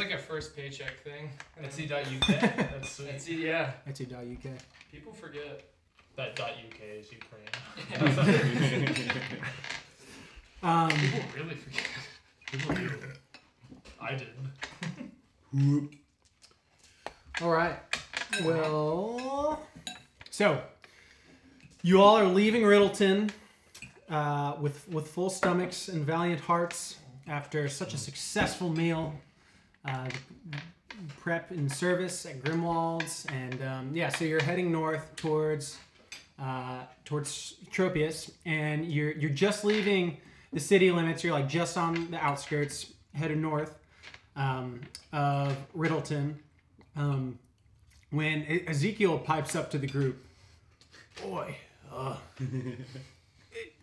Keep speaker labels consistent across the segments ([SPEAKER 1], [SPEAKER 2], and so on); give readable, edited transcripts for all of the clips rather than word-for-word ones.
[SPEAKER 1] like a first paycheck thing.
[SPEAKER 2] Etsy.uk. That's sweet.
[SPEAKER 1] Etsy, yeah.
[SPEAKER 3] Etsy.uk.
[SPEAKER 1] People forget.
[SPEAKER 2] That .uk is Ukraine.
[SPEAKER 1] People really forget.
[SPEAKER 2] People do. I did.
[SPEAKER 3] All right. Well, so you all are leaving Riddleton with full stomachs and valiant hearts after such a successful meal, prep and service at Grimwald's, and so you're heading north towards Tropius, and you're just leaving the city limits. You're like just on the outskirts, headed north of Riddleton. When Ezekiel pipes up to the group, boy,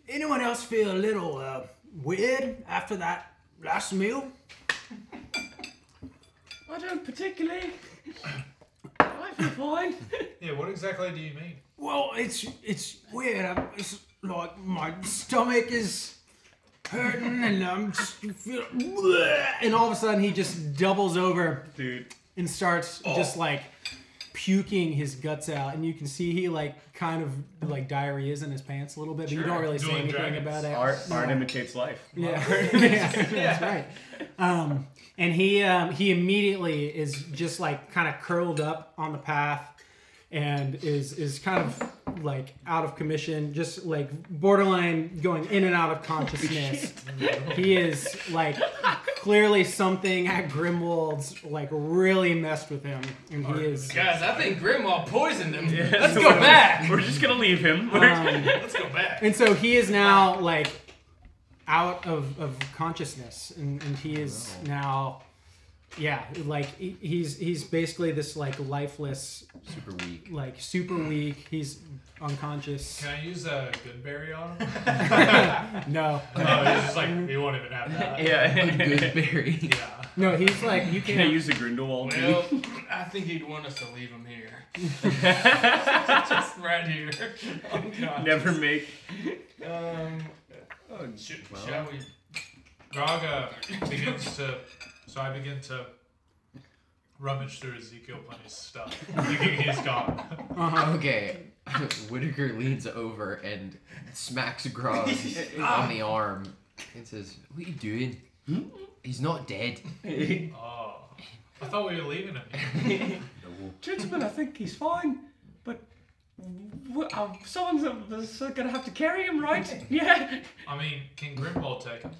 [SPEAKER 3] anyone else feel a little weird after that last meal?
[SPEAKER 4] I don't particularly. I feel fine.
[SPEAKER 2] Yeah, what exactly do you mean?
[SPEAKER 3] Well, it's weird. It's like my stomach is hurting, and I'm just feel, and all of a sudden he just doubles over,
[SPEAKER 4] Dude,
[SPEAKER 3] and starts just like puking his guts out, and you can see he like kind of like diarrhea's in his pants a little bit, but you don't really say
[SPEAKER 2] Dueling
[SPEAKER 3] anything
[SPEAKER 2] dragons.
[SPEAKER 3] about it.
[SPEAKER 4] art imitates life.
[SPEAKER 3] Yeah, that's right. And he immediately is just like kind of curled up on the path, and is kind of like out of commission, just like borderline going in and out of consciousness. He is like clearly something at Grimwald's like really messed with him, and he is.
[SPEAKER 1] Guys, I think Grimwald poisoned him.
[SPEAKER 4] Yeah,
[SPEAKER 1] Let's
[SPEAKER 4] so
[SPEAKER 1] go back.
[SPEAKER 4] We're just gonna leave him.
[SPEAKER 1] Let's go back.
[SPEAKER 3] And so he is now like out of consciousness, and he is now, like he's basically this like lifeless, super weak. He's unconscious.
[SPEAKER 2] Can I use a good berry on him?
[SPEAKER 3] No.
[SPEAKER 2] Oh, he's just like, we won't even have that.
[SPEAKER 4] Yeah.
[SPEAKER 5] Good berry.
[SPEAKER 2] Yeah.
[SPEAKER 3] No, he's like, you
[SPEAKER 4] Can I
[SPEAKER 3] can't.
[SPEAKER 4] use the Grindelwald?
[SPEAKER 1] Well, I think he'd want us to leave him here. Just right here. Unconscious.
[SPEAKER 4] Never make.
[SPEAKER 1] Shall we?
[SPEAKER 2] Grog begins to... So I begin to rummage through Ezekiel Plenty's stuff, thinking he's gone.
[SPEAKER 5] Okay. Whitaker leans over and smacks Grog on the arm and says, "What are you doing? He's not dead."
[SPEAKER 2] Oh. I thought we were leaving him.
[SPEAKER 4] Gentlemen, I think he's fine, but someone's gonna have to carry him, right? Yeah.
[SPEAKER 2] I mean, can Grimwald take him?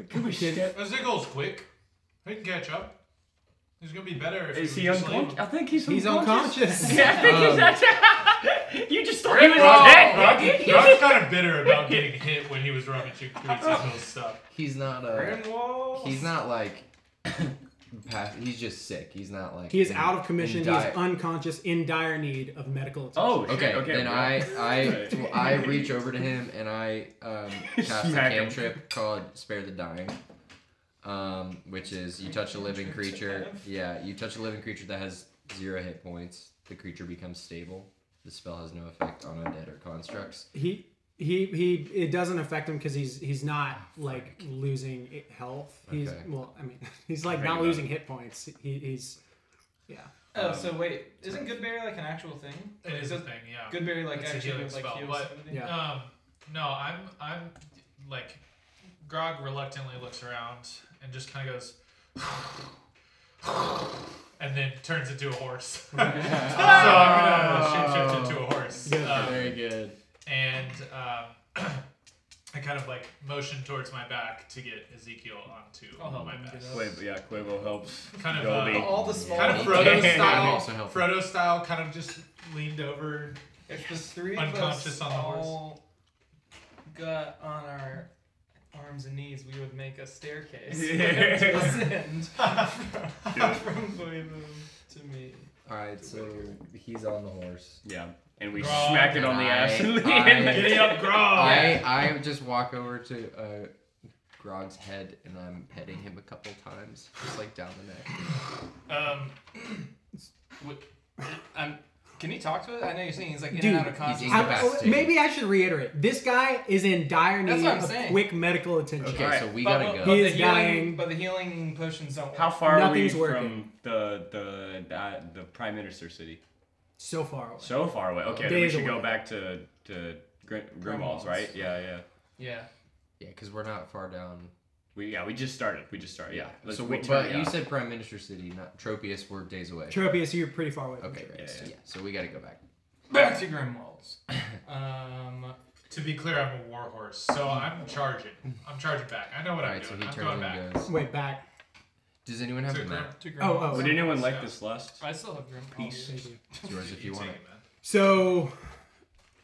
[SPEAKER 4] Can we step?
[SPEAKER 2] Ezekiel's quick. He can catch up. He's gonna be better if
[SPEAKER 4] Is
[SPEAKER 2] we
[SPEAKER 4] he
[SPEAKER 2] just leave
[SPEAKER 4] unconscious?
[SPEAKER 2] him.
[SPEAKER 4] I think he's
[SPEAKER 3] He's
[SPEAKER 4] unconscious.
[SPEAKER 3] unconscious.
[SPEAKER 4] Yeah, I think he's You just thought he was
[SPEAKER 2] Grog's
[SPEAKER 4] dead.
[SPEAKER 2] kind of bitter about getting hit when he was rummaging through Ezekiel's stuff.
[SPEAKER 5] He's not
[SPEAKER 1] Grimwald?
[SPEAKER 5] he's not like he's just sick. He's not like
[SPEAKER 3] He is out of commission.
[SPEAKER 5] in
[SPEAKER 3] He is
[SPEAKER 5] dire-
[SPEAKER 3] unconscious, in dire need of medical attention.
[SPEAKER 4] Oh,
[SPEAKER 5] Okay,
[SPEAKER 4] okay.
[SPEAKER 5] then I reach over to him and I cast a
[SPEAKER 4] Smack him.
[SPEAKER 5] cantrip called Spare the Dying, which is you touch a living creature. Yeah, you touch a living creature that has 0 hit points. The creature becomes stable. The spell has no effect on undead or constructs.
[SPEAKER 3] It doesn't affect him because he's not like losing health. He's
[SPEAKER 5] Okay.
[SPEAKER 3] he's like not losing hit points. He's
[SPEAKER 1] Oh, so wait, isn't Goodberry like an actual thing?
[SPEAKER 2] It is a thing, yeah.
[SPEAKER 1] Goodberry like
[SPEAKER 2] It's a
[SPEAKER 1] actually
[SPEAKER 2] healing
[SPEAKER 1] like
[SPEAKER 2] spell,
[SPEAKER 1] heals
[SPEAKER 2] but
[SPEAKER 1] somebody?
[SPEAKER 3] Yeah.
[SPEAKER 2] No, I'm like, Grog reluctantly looks around and just kind of goes, and then turns into a horse. So I'm gonna shapeshift into a horse.
[SPEAKER 5] Very good.
[SPEAKER 2] And I kind of like motion towards my back to get Ezekiel onto my back.
[SPEAKER 4] Quavo helps.
[SPEAKER 2] Kind of
[SPEAKER 4] Goldie.
[SPEAKER 1] All the small
[SPEAKER 2] kind of
[SPEAKER 1] people.
[SPEAKER 2] Frodo
[SPEAKER 5] I'm
[SPEAKER 2] style.
[SPEAKER 5] also helping.
[SPEAKER 2] Frodo style, kind of just leaned over.
[SPEAKER 1] If the three of
[SPEAKER 2] Unconscious
[SPEAKER 1] us
[SPEAKER 2] on the horse.
[SPEAKER 1] all got on our arms and knees, we would make a staircase for him to ascend from Quavo to me.
[SPEAKER 5] Alright, so he's on the horse.
[SPEAKER 4] Yeah, and we
[SPEAKER 2] Grog.
[SPEAKER 4] smacked it on the ass.
[SPEAKER 2] Giddy up, Grog!
[SPEAKER 5] I just walk over to Grog's head and I'm petting him a couple times, just like down the neck.
[SPEAKER 1] Can you talk to it? I know you're saying he's like in
[SPEAKER 3] Dude,
[SPEAKER 1] and out of consciousness.
[SPEAKER 5] incapacitated.
[SPEAKER 3] Maybe I should reiterate. This guy is in dire
[SPEAKER 1] That's
[SPEAKER 3] need
[SPEAKER 1] what I'm
[SPEAKER 3] of
[SPEAKER 1] saying.
[SPEAKER 3] quick medical attention.
[SPEAKER 5] Okay,
[SPEAKER 6] Alright.
[SPEAKER 5] so we
[SPEAKER 1] But-
[SPEAKER 5] gotta
[SPEAKER 1] but
[SPEAKER 5] go.
[SPEAKER 3] He
[SPEAKER 1] the
[SPEAKER 3] is
[SPEAKER 1] healing,
[SPEAKER 3] dying.
[SPEAKER 1] But the healing potions don't.
[SPEAKER 6] How far are we
[SPEAKER 3] Nothing's
[SPEAKER 6] from
[SPEAKER 3] working.
[SPEAKER 6] the Prime Minister city?
[SPEAKER 3] So far away.
[SPEAKER 6] So far away. Okay, then we
[SPEAKER 3] Days
[SPEAKER 6] should
[SPEAKER 3] away.
[SPEAKER 6] go back to Grimwald's, right? Yeah.
[SPEAKER 1] Yeah.
[SPEAKER 5] Yeah, because we're not far down.
[SPEAKER 6] We just started. Yeah. Let's
[SPEAKER 5] So,
[SPEAKER 6] wait.
[SPEAKER 5] but you said Prime Minister City, not Tropius. We're days away.
[SPEAKER 3] Tropius, you're pretty far away from
[SPEAKER 5] Okay,
[SPEAKER 3] Tropius.
[SPEAKER 5] yeah. So we gotta go back.
[SPEAKER 1] Back to Grimwald's.
[SPEAKER 2] To be clear, I'm a warhorse, so I'm charging. I'm charging back. I know what I'm
[SPEAKER 5] Alright, so
[SPEAKER 2] doing.
[SPEAKER 5] he
[SPEAKER 2] I'm
[SPEAKER 5] turns
[SPEAKER 2] going
[SPEAKER 5] and
[SPEAKER 2] back.
[SPEAKER 5] goes.
[SPEAKER 3] Wait, back.
[SPEAKER 5] Does anyone have
[SPEAKER 2] To
[SPEAKER 5] a
[SPEAKER 2] Grim-
[SPEAKER 5] map?
[SPEAKER 1] To
[SPEAKER 3] Oh,
[SPEAKER 1] Grimwald's.
[SPEAKER 6] Would anyone like
[SPEAKER 2] Yeah.
[SPEAKER 6] this lust?
[SPEAKER 1] I still have Grimwald's.
[SPEAKER 6] Peace.
[SPEAKER 3] Thank you.
[SPEAKER 5] It's yours if you want
[SPEAKER 2] take
[SPEAKER 5] it.
[SPEAKER 2] man.
[SPEAKER 3] So,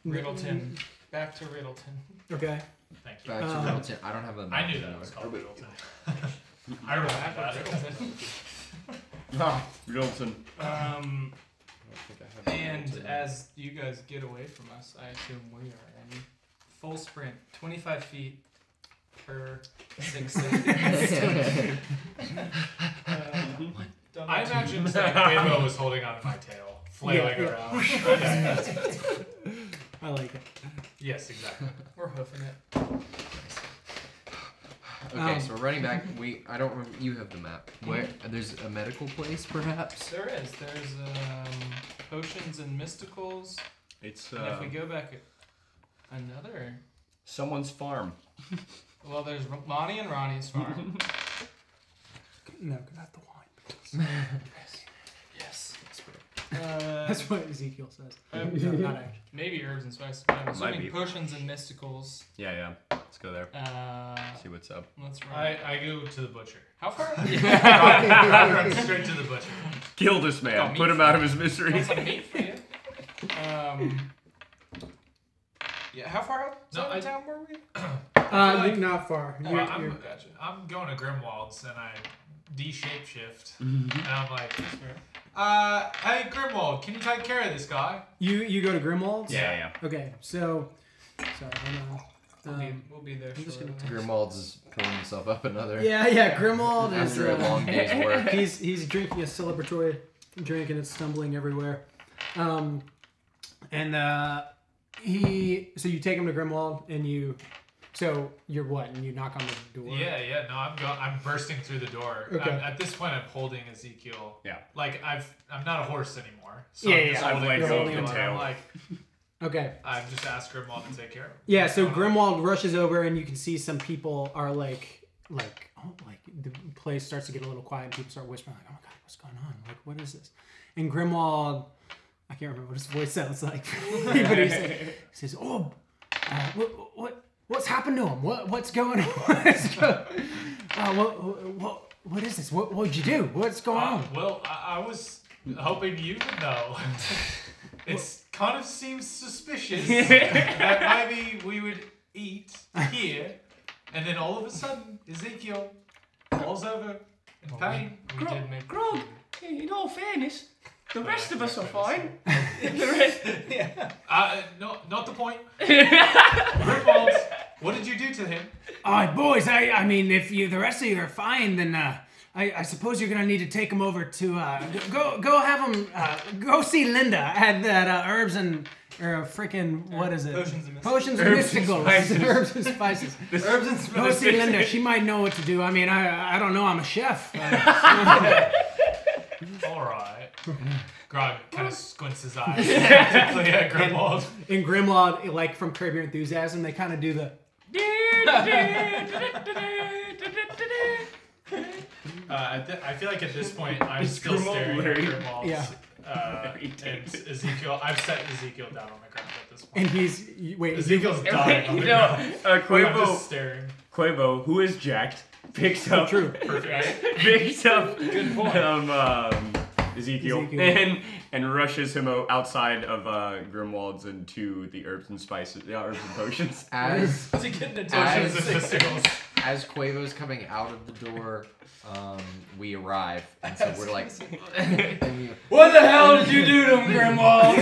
[SPEAKER 1] Riddleton. Back to Riddleton.
[SPEAKER 3] okay.
[SPEAKER 2] Thank you.
[SPEAKER 5] Back to
[SPEAKER 3] Um,
[SPEAKER 5] Middleton. I don't have a map.
[SPEAKER 2] I knew that
[SPEAKER 5] anymore.
[SPEAKER 2] was called Middleton. I remember
[SPEAKER 1] Back to
[SPEAKER 2] that.
[SPEAKER 1] Riddleton.
[SPEAKER 6] Riddleton.
[SPEAKER 5] I don't think I have a
[SPEAKER 1] And
[SPEAKER 5] Middleton.
[SPEAKER 1] as you guys get away from us, I assume we are in full sprint, 25 feet per 6 seconds.
[SPEAKER 2] I imagine that Quavo was holding onto my tail, flailing
[SPEAKER 3] Yeah.
[SPEAKER 2] around. Okay.
[SPEAKER 3] I like it.
[SPEAKER 2] Yes, exactly.
[SPEAKER 1] We're hoofing it.
[SPEAKER 5] Okay, so we're running back. I don't remember. You have the map. Where? There's a medical place, perhaps?
[SPEAKER 1] There is. There's potions and mysticals.
[SPEAKER 6] It's
[SPEAKER 1] And if we go back another.
[SPEAKER 6] someone's farm.
[SPEAKER 1] Well, there's Lonnie and Ronnie's farm.
[SPEAKER 3] No, not the wine.
[SPEAKER 1] Yes.
[SPEAKER 3] That's That's what Ezekiel says.
[SPEAKER 1] Yeah.
[SPEAKER 3] Not actually.
[SPEAKER 1] Maybe herbs and spices. But I'm
[SPEAKER 6] Might
[SPEAKER 1] assuming
[SPEAKER 6] be.
[SPEAKER 1] potions and mysticals.
[SPEAKER 6] Yeah. Let's go there. See what's up.
[SPEAKER 1] Let's run.
[SPEAKER 2] I go to the butcher.
[SPEAKER 1] How far?
[SPEAKER 2] I run straight to the butcher.
[SPEAKER 6] Kill this
[SPEAKER 1] Got
[SPEAKER 6] man.
[SPEAKER 1] meat
[SPEAKER 6] Put him
[SPEAKER 1] for
[SPEAKER 6] out of
[SPEAKER 1] you.
[SPEAKER 6] his misery.
[SPEAKER 1] Want some meat for you? Yeah. How far outside of town were we?
[SPEAKER 2] like-
[SPEAKER 3] Not far.
[SPEAKER 2] Well, I'm going to Grimwald's and I D-shape shift. And I'm like, hey Grimwald, can you take care of this guy?
[SPEAKER 3] You go to Grimwald's?
[SPEAKER 6] Yeah.
[SPEAKER 3] Okay, so sorry, hold on.
[SPEAKER 1] We'll be there.
[SPEAKER 3] I'm just
[SPEAKER 1] shortly.
[SPEAKER 5] Grimwald's is pulling himself up another.
[SPEAKER 3] Yeah, Grimwald is
[SPEAKER 5] After a long day's work.
[SPEAKER 3] he's drinking a celebratory drink and it's stumbling everywhere. So you take him to Grimwald and you're what? And you knock on the door.
[SPEAKER 2] Yeah. No, I'm bursting through the door.
[SPEAKER 3] Okay.
[SPEAKER 2] At this point, I'm holding Ezekiel.
[SPEAKER 6] Yeah.
[SPEAKER 2] Like I'm not a horse anymore. So
[SPEAKER 3] Yeah,
[SPEAKER 2] I'm
[SPEAKER 3] yeah,
[SPEAKER 2] just
[SPEAKER 3] I've
[SPEAKER 2] holding
[SPEAKER 6] let
[SPEAKER 3] go of
[SPEAKER 2] Ezekiel,
[SPEAKER 3] the
[SPEAKER 2] and
[SPEAKER 6] tail.
[SPEAKER 2] I'm like,
[SPEAKER 3] Okay.
[SPEAKER 2] I've just asked Grimwald to take care of him.
[SPEAKER 3] Yeah, so Grimwald rushes over and you can see some people are like the place starts to get a little quiet and people start whispering like, oh my god, what's going on? Like, what is this? And Grimwald, I can't remember what his voice sounds like, but he says, oh, what's happened to him? What's going on? What is this? What'd you do? What's going on?
[SPEAKER 2] Well, I was hoping you would know. It kind of seems suspicious that maybe we would eat here, and then all of a sudden Ezekiel falls over in pain.
[SPEAKER 1] We did make.
[SPEAKER 4] Grog, in all fairness, the rest of us are
[SPEAKER 2] Fine.
[SPEAKER 4] fine. The rest.
[SPEAKER 2] No, not the point. Grimwald, what did you do to him?
[SPEAKER 3] All right, boys. I mean, if the rest of you are fine, then I suppose you're gonna need to take him over to go have him go see Linda at that herbs and freaking what is it?
[SPEAKER 1] Potions and mysticals.
[SPEAKER 3] Potions and mysticals. Herbs and spices.
[SPEAKER 1] Herbs and spices.
[SPEAKER 3] Go see Linda. She might know what to do. I mean, I don't know. I'm a chef.
[SPEAKER 2] All right. Grog kind of squints his eyes particularly at Grimwald.
[SPEAKER 3] In Grimwald, like from Curb Your Enthusiasm, they kind of do the.
[SPEAKER 2] I feel like at this point I'm still
[SPEAKER 6] Grimwald
[SPEAKER 2] staring at
[SPEAKER 6] Larry.
[SPEAKER 2] Grimwald's.
[SPEAKER 3] Yeah.
[SPEAKER 2] And Ezekiel, I've set Ezekiel down on the ground at this point.
[SPEAKER 3] And he's wait.
[SPEAKER 2] Ezekiel's dying on the
[SPEAKER 6] You
[SPEAKER 2] ground.
[SPEAKER 6] know,
[SPEAKER 2] I'm
[SPEAKER 6] Quavo,
[SPEAKER 2] just staring.
[SPEAKER 6] who is jacked, picks up,
[SPEAKER 2] Perfect.
[SPEAKER 6] picks up
[SPEAKER 1] Good point.
[SPEAKER 6] Ezekiel,
[SPEAKER 3] Ezekiel.
[SPEAKER 6] and rushes him outside of Grimwald's into the herbs and spices, herbs and potions.
[SPEAKER 5] As
[SPEAKER 1] To get into
[SPEAKER 2] Potions
[SPEAKER 1] potions
[SPEAKER 2] and mysticals.
[SPEAKER 5] as Quavo's coming out of the door, we arrive, and so we're like,
[SPEAKER 1] What the hell did you do to him, Grimwald?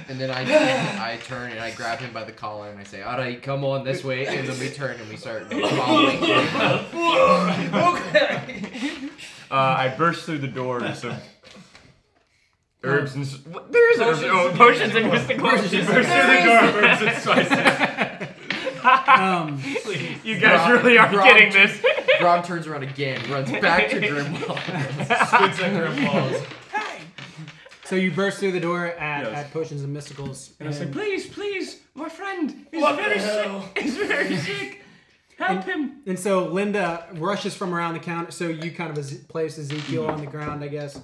[SPEAKER 5] and then I turn and I grab him by the collar and I say, all right, come on this way, and then we turn and we start following him.
[SPEAKER 1] Okay.
[SPEAKER 6] I burst through the doors of Herbs and there is potions and mystical. Burst through the door of herbs and spices. You guys really are getting this.
[SPEAKER 5] Grom turns around again, runs back to Grimwald.
[SPEAKER 2] Squints at Grimwald.
[SPEAKER 3] So you burst through the door at Potions and Mysticals.
[SPEAKER 6] And I said, please, my friend is very sick. He's very sick. Help him.
[SPEAKER 3] And so Linda rushes from around the counter. So you kind of place Ezekiel on the ground, I guess.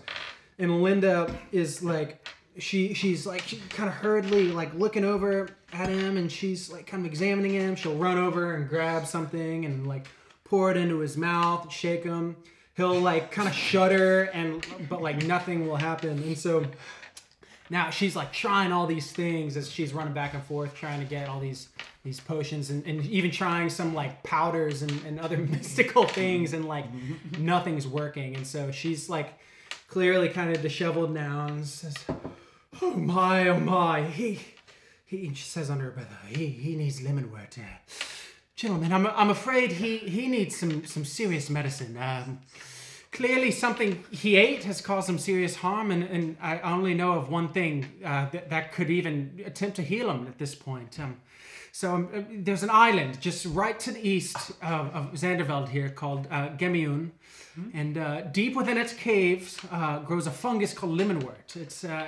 [SPEAKER 3] And Linda is like, she's kind of hurriedly like looking over at him, and she's like kind of examining him. She'll run over and grab something and like pour it into his mouth, shake him. He'll like kind of shudder, but like nothing will happen. And so now she's like trying all these things as she's running back and forth, trying to get all these potions and even trying some like powders and other mystical things, and like nothing's working. And so she's like clearly kind of disheveled now and says, oh my, he says under her breath, he needs Lemonwurt. Gentlemen, I'm afraid he needs some serious medicine. Clearly something he ate has caused him serious harm, and I only know of one thing that could even attempt to heal him at this point. So there's an island just right to the east of Zanderveld here called Gemiun, and deep within its caves grows a fungus called Lemonwurt.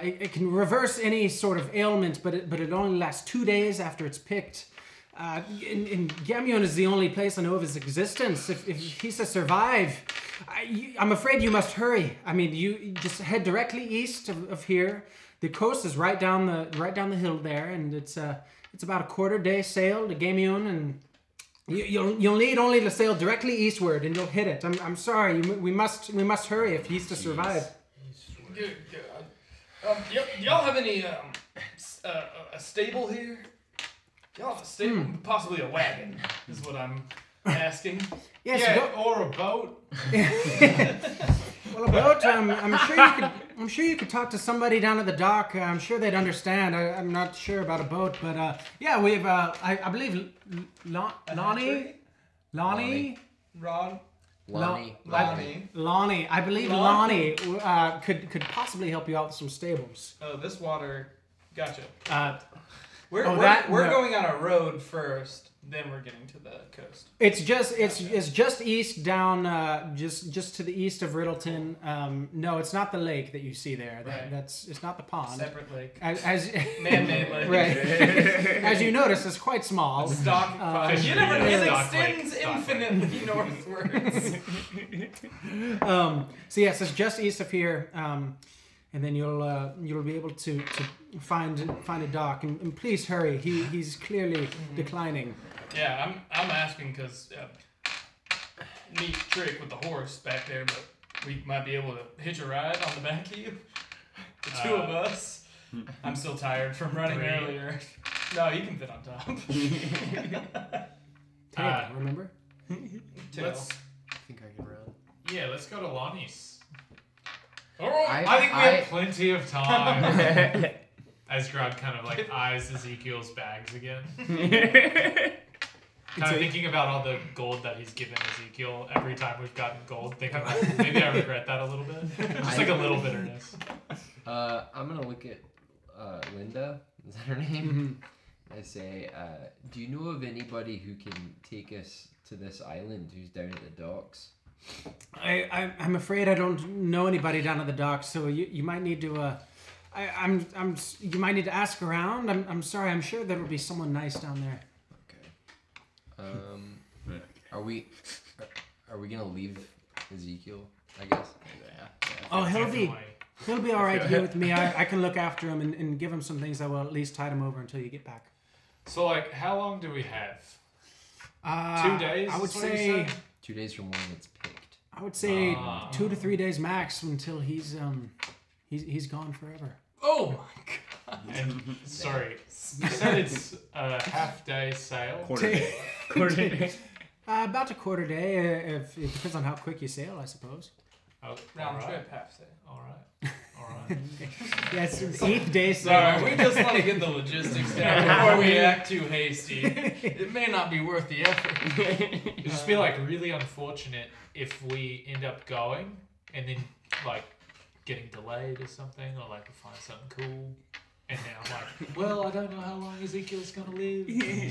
[SPEAKER 3] It can reverse any sort of ailment, but it only lasts 2 days after it's picked. And Gemiun is the only place I know of his existence. If he's to survive, I'm afraid you must hurry. I mean, you just head directly east of here. The coast is right down the hill there, and it's about a quarter-day sail to Gemiun, and you'll need only to sail directly eastward, and you'll hit it. I'm sorry, we must hurry if he's to survive.
[SPEAKER 1] Y'all have any a stable here? Y'all have a stable, possibly a wagon, is what I'm asking.
[SPEAKER 3] Yes,
[SPEAKER 2] or a boat.
[SPEAKER 3] Well, a boat. I'm sure you could talk to somebody down at the dock. I'm sure they'd understand. I'm not sure about a boat, but yeah, we've. I believe Lonnie. I believe Lonnie could possibly help you out with some stables.
[SPEAKER 1] Oh, this water. Gotcha. We're going on a road first, then we're getting to the coast.
[SPEAKER 3] It's just east down, just to the east of Riddleton. No, it's not the lake that you see there.
[SPEAKER 1] Right.
[SPEAKER 3] It's not the pond.
[SPEAKER 1] Separate lake.
[SPEAKER 3] As
[SPEAKER 1] Man-made lake.
[SPEAKER 3] Right. As you notice, it's quite small.
[SPEAKER 1] Stock. You never know. It extends infinitely northwards.
[SPEAKER 3] So yes, it's just east of here. And then you'll be able to find a dock, and please hurry. He's clearly declining.
[SPEAKER 1] Yeah, I'm asking because neat trick with the horse back there, but we might be able to hitch a ride on the back of you. The two of us. I'm still tired from running earlier. No, you can fit on top.
[SPEAKER 3] Tail, remember?
[SPEAKER 5] I think I can run.
[SPEAKER 2] Yeah, let's go to Lonnie's.
[SPEAKER 1] Oh,
[SPEAKER 2] I think we have plenty of time. As Grog kind of like eyes Ezekiel's bags again. Kind of thinking about all the gold that he's given Ezekiel every time we've gotten gold. Thinking like, maybe I regret that a little bit. Just like a little bitterness.
[SPEAKER 5] I'm gonna look at Linda. Is that her name? I say, do you know of anybody who can take us to this island who's down at the docks?
[SPEAKER 3] I'm afraid I don't know anybody down at the docks, so you might need to you might need to ask around. I'm sorry. I'm sure there will be someone nice down there.
[SPEAKER 5] Okay. Are we gonna leave Ezekiel? I guess. Yeah.
[SPEAKER 3] Oh, he'll be all right here with me. I can look after him and give him some things that will at least tide him over until you get back.
[SPEAKER 2] So like, how long do we have? 2 days.
[SPEAKER 3] I would say
[SPEAKER 5] 2 days from when it's picked.
[SPEAKER 3] I would say 2 to 3 days max until he's gone forever.
[SPEAKER 1] Oh my god.
[SPEAKER 2] And sorry, you said it's a half-day sail?
[SPEAKER 6] Quarter day.
[SPEAKER 3] About a quarter day. If it depends on how quick you sail, I suppose.
[SPEAKER 2] Oh,
[SPEAKER 1] Round trip, half sail.
[SPEAKER 2] All right.
[SPEAKER 3] Yeah, it's an 8th day sail.
[SPEAKER 1] Sorry, we just want to get the logistics down before we act too hasty. It may not be worth the effort.
[SPEAKER 2] It'd just be like really unfortunate if we end up going and then like getting delayed or something, or like we find something cool. And then I'm like, well, I don't know how long Ezekiel's gonna live.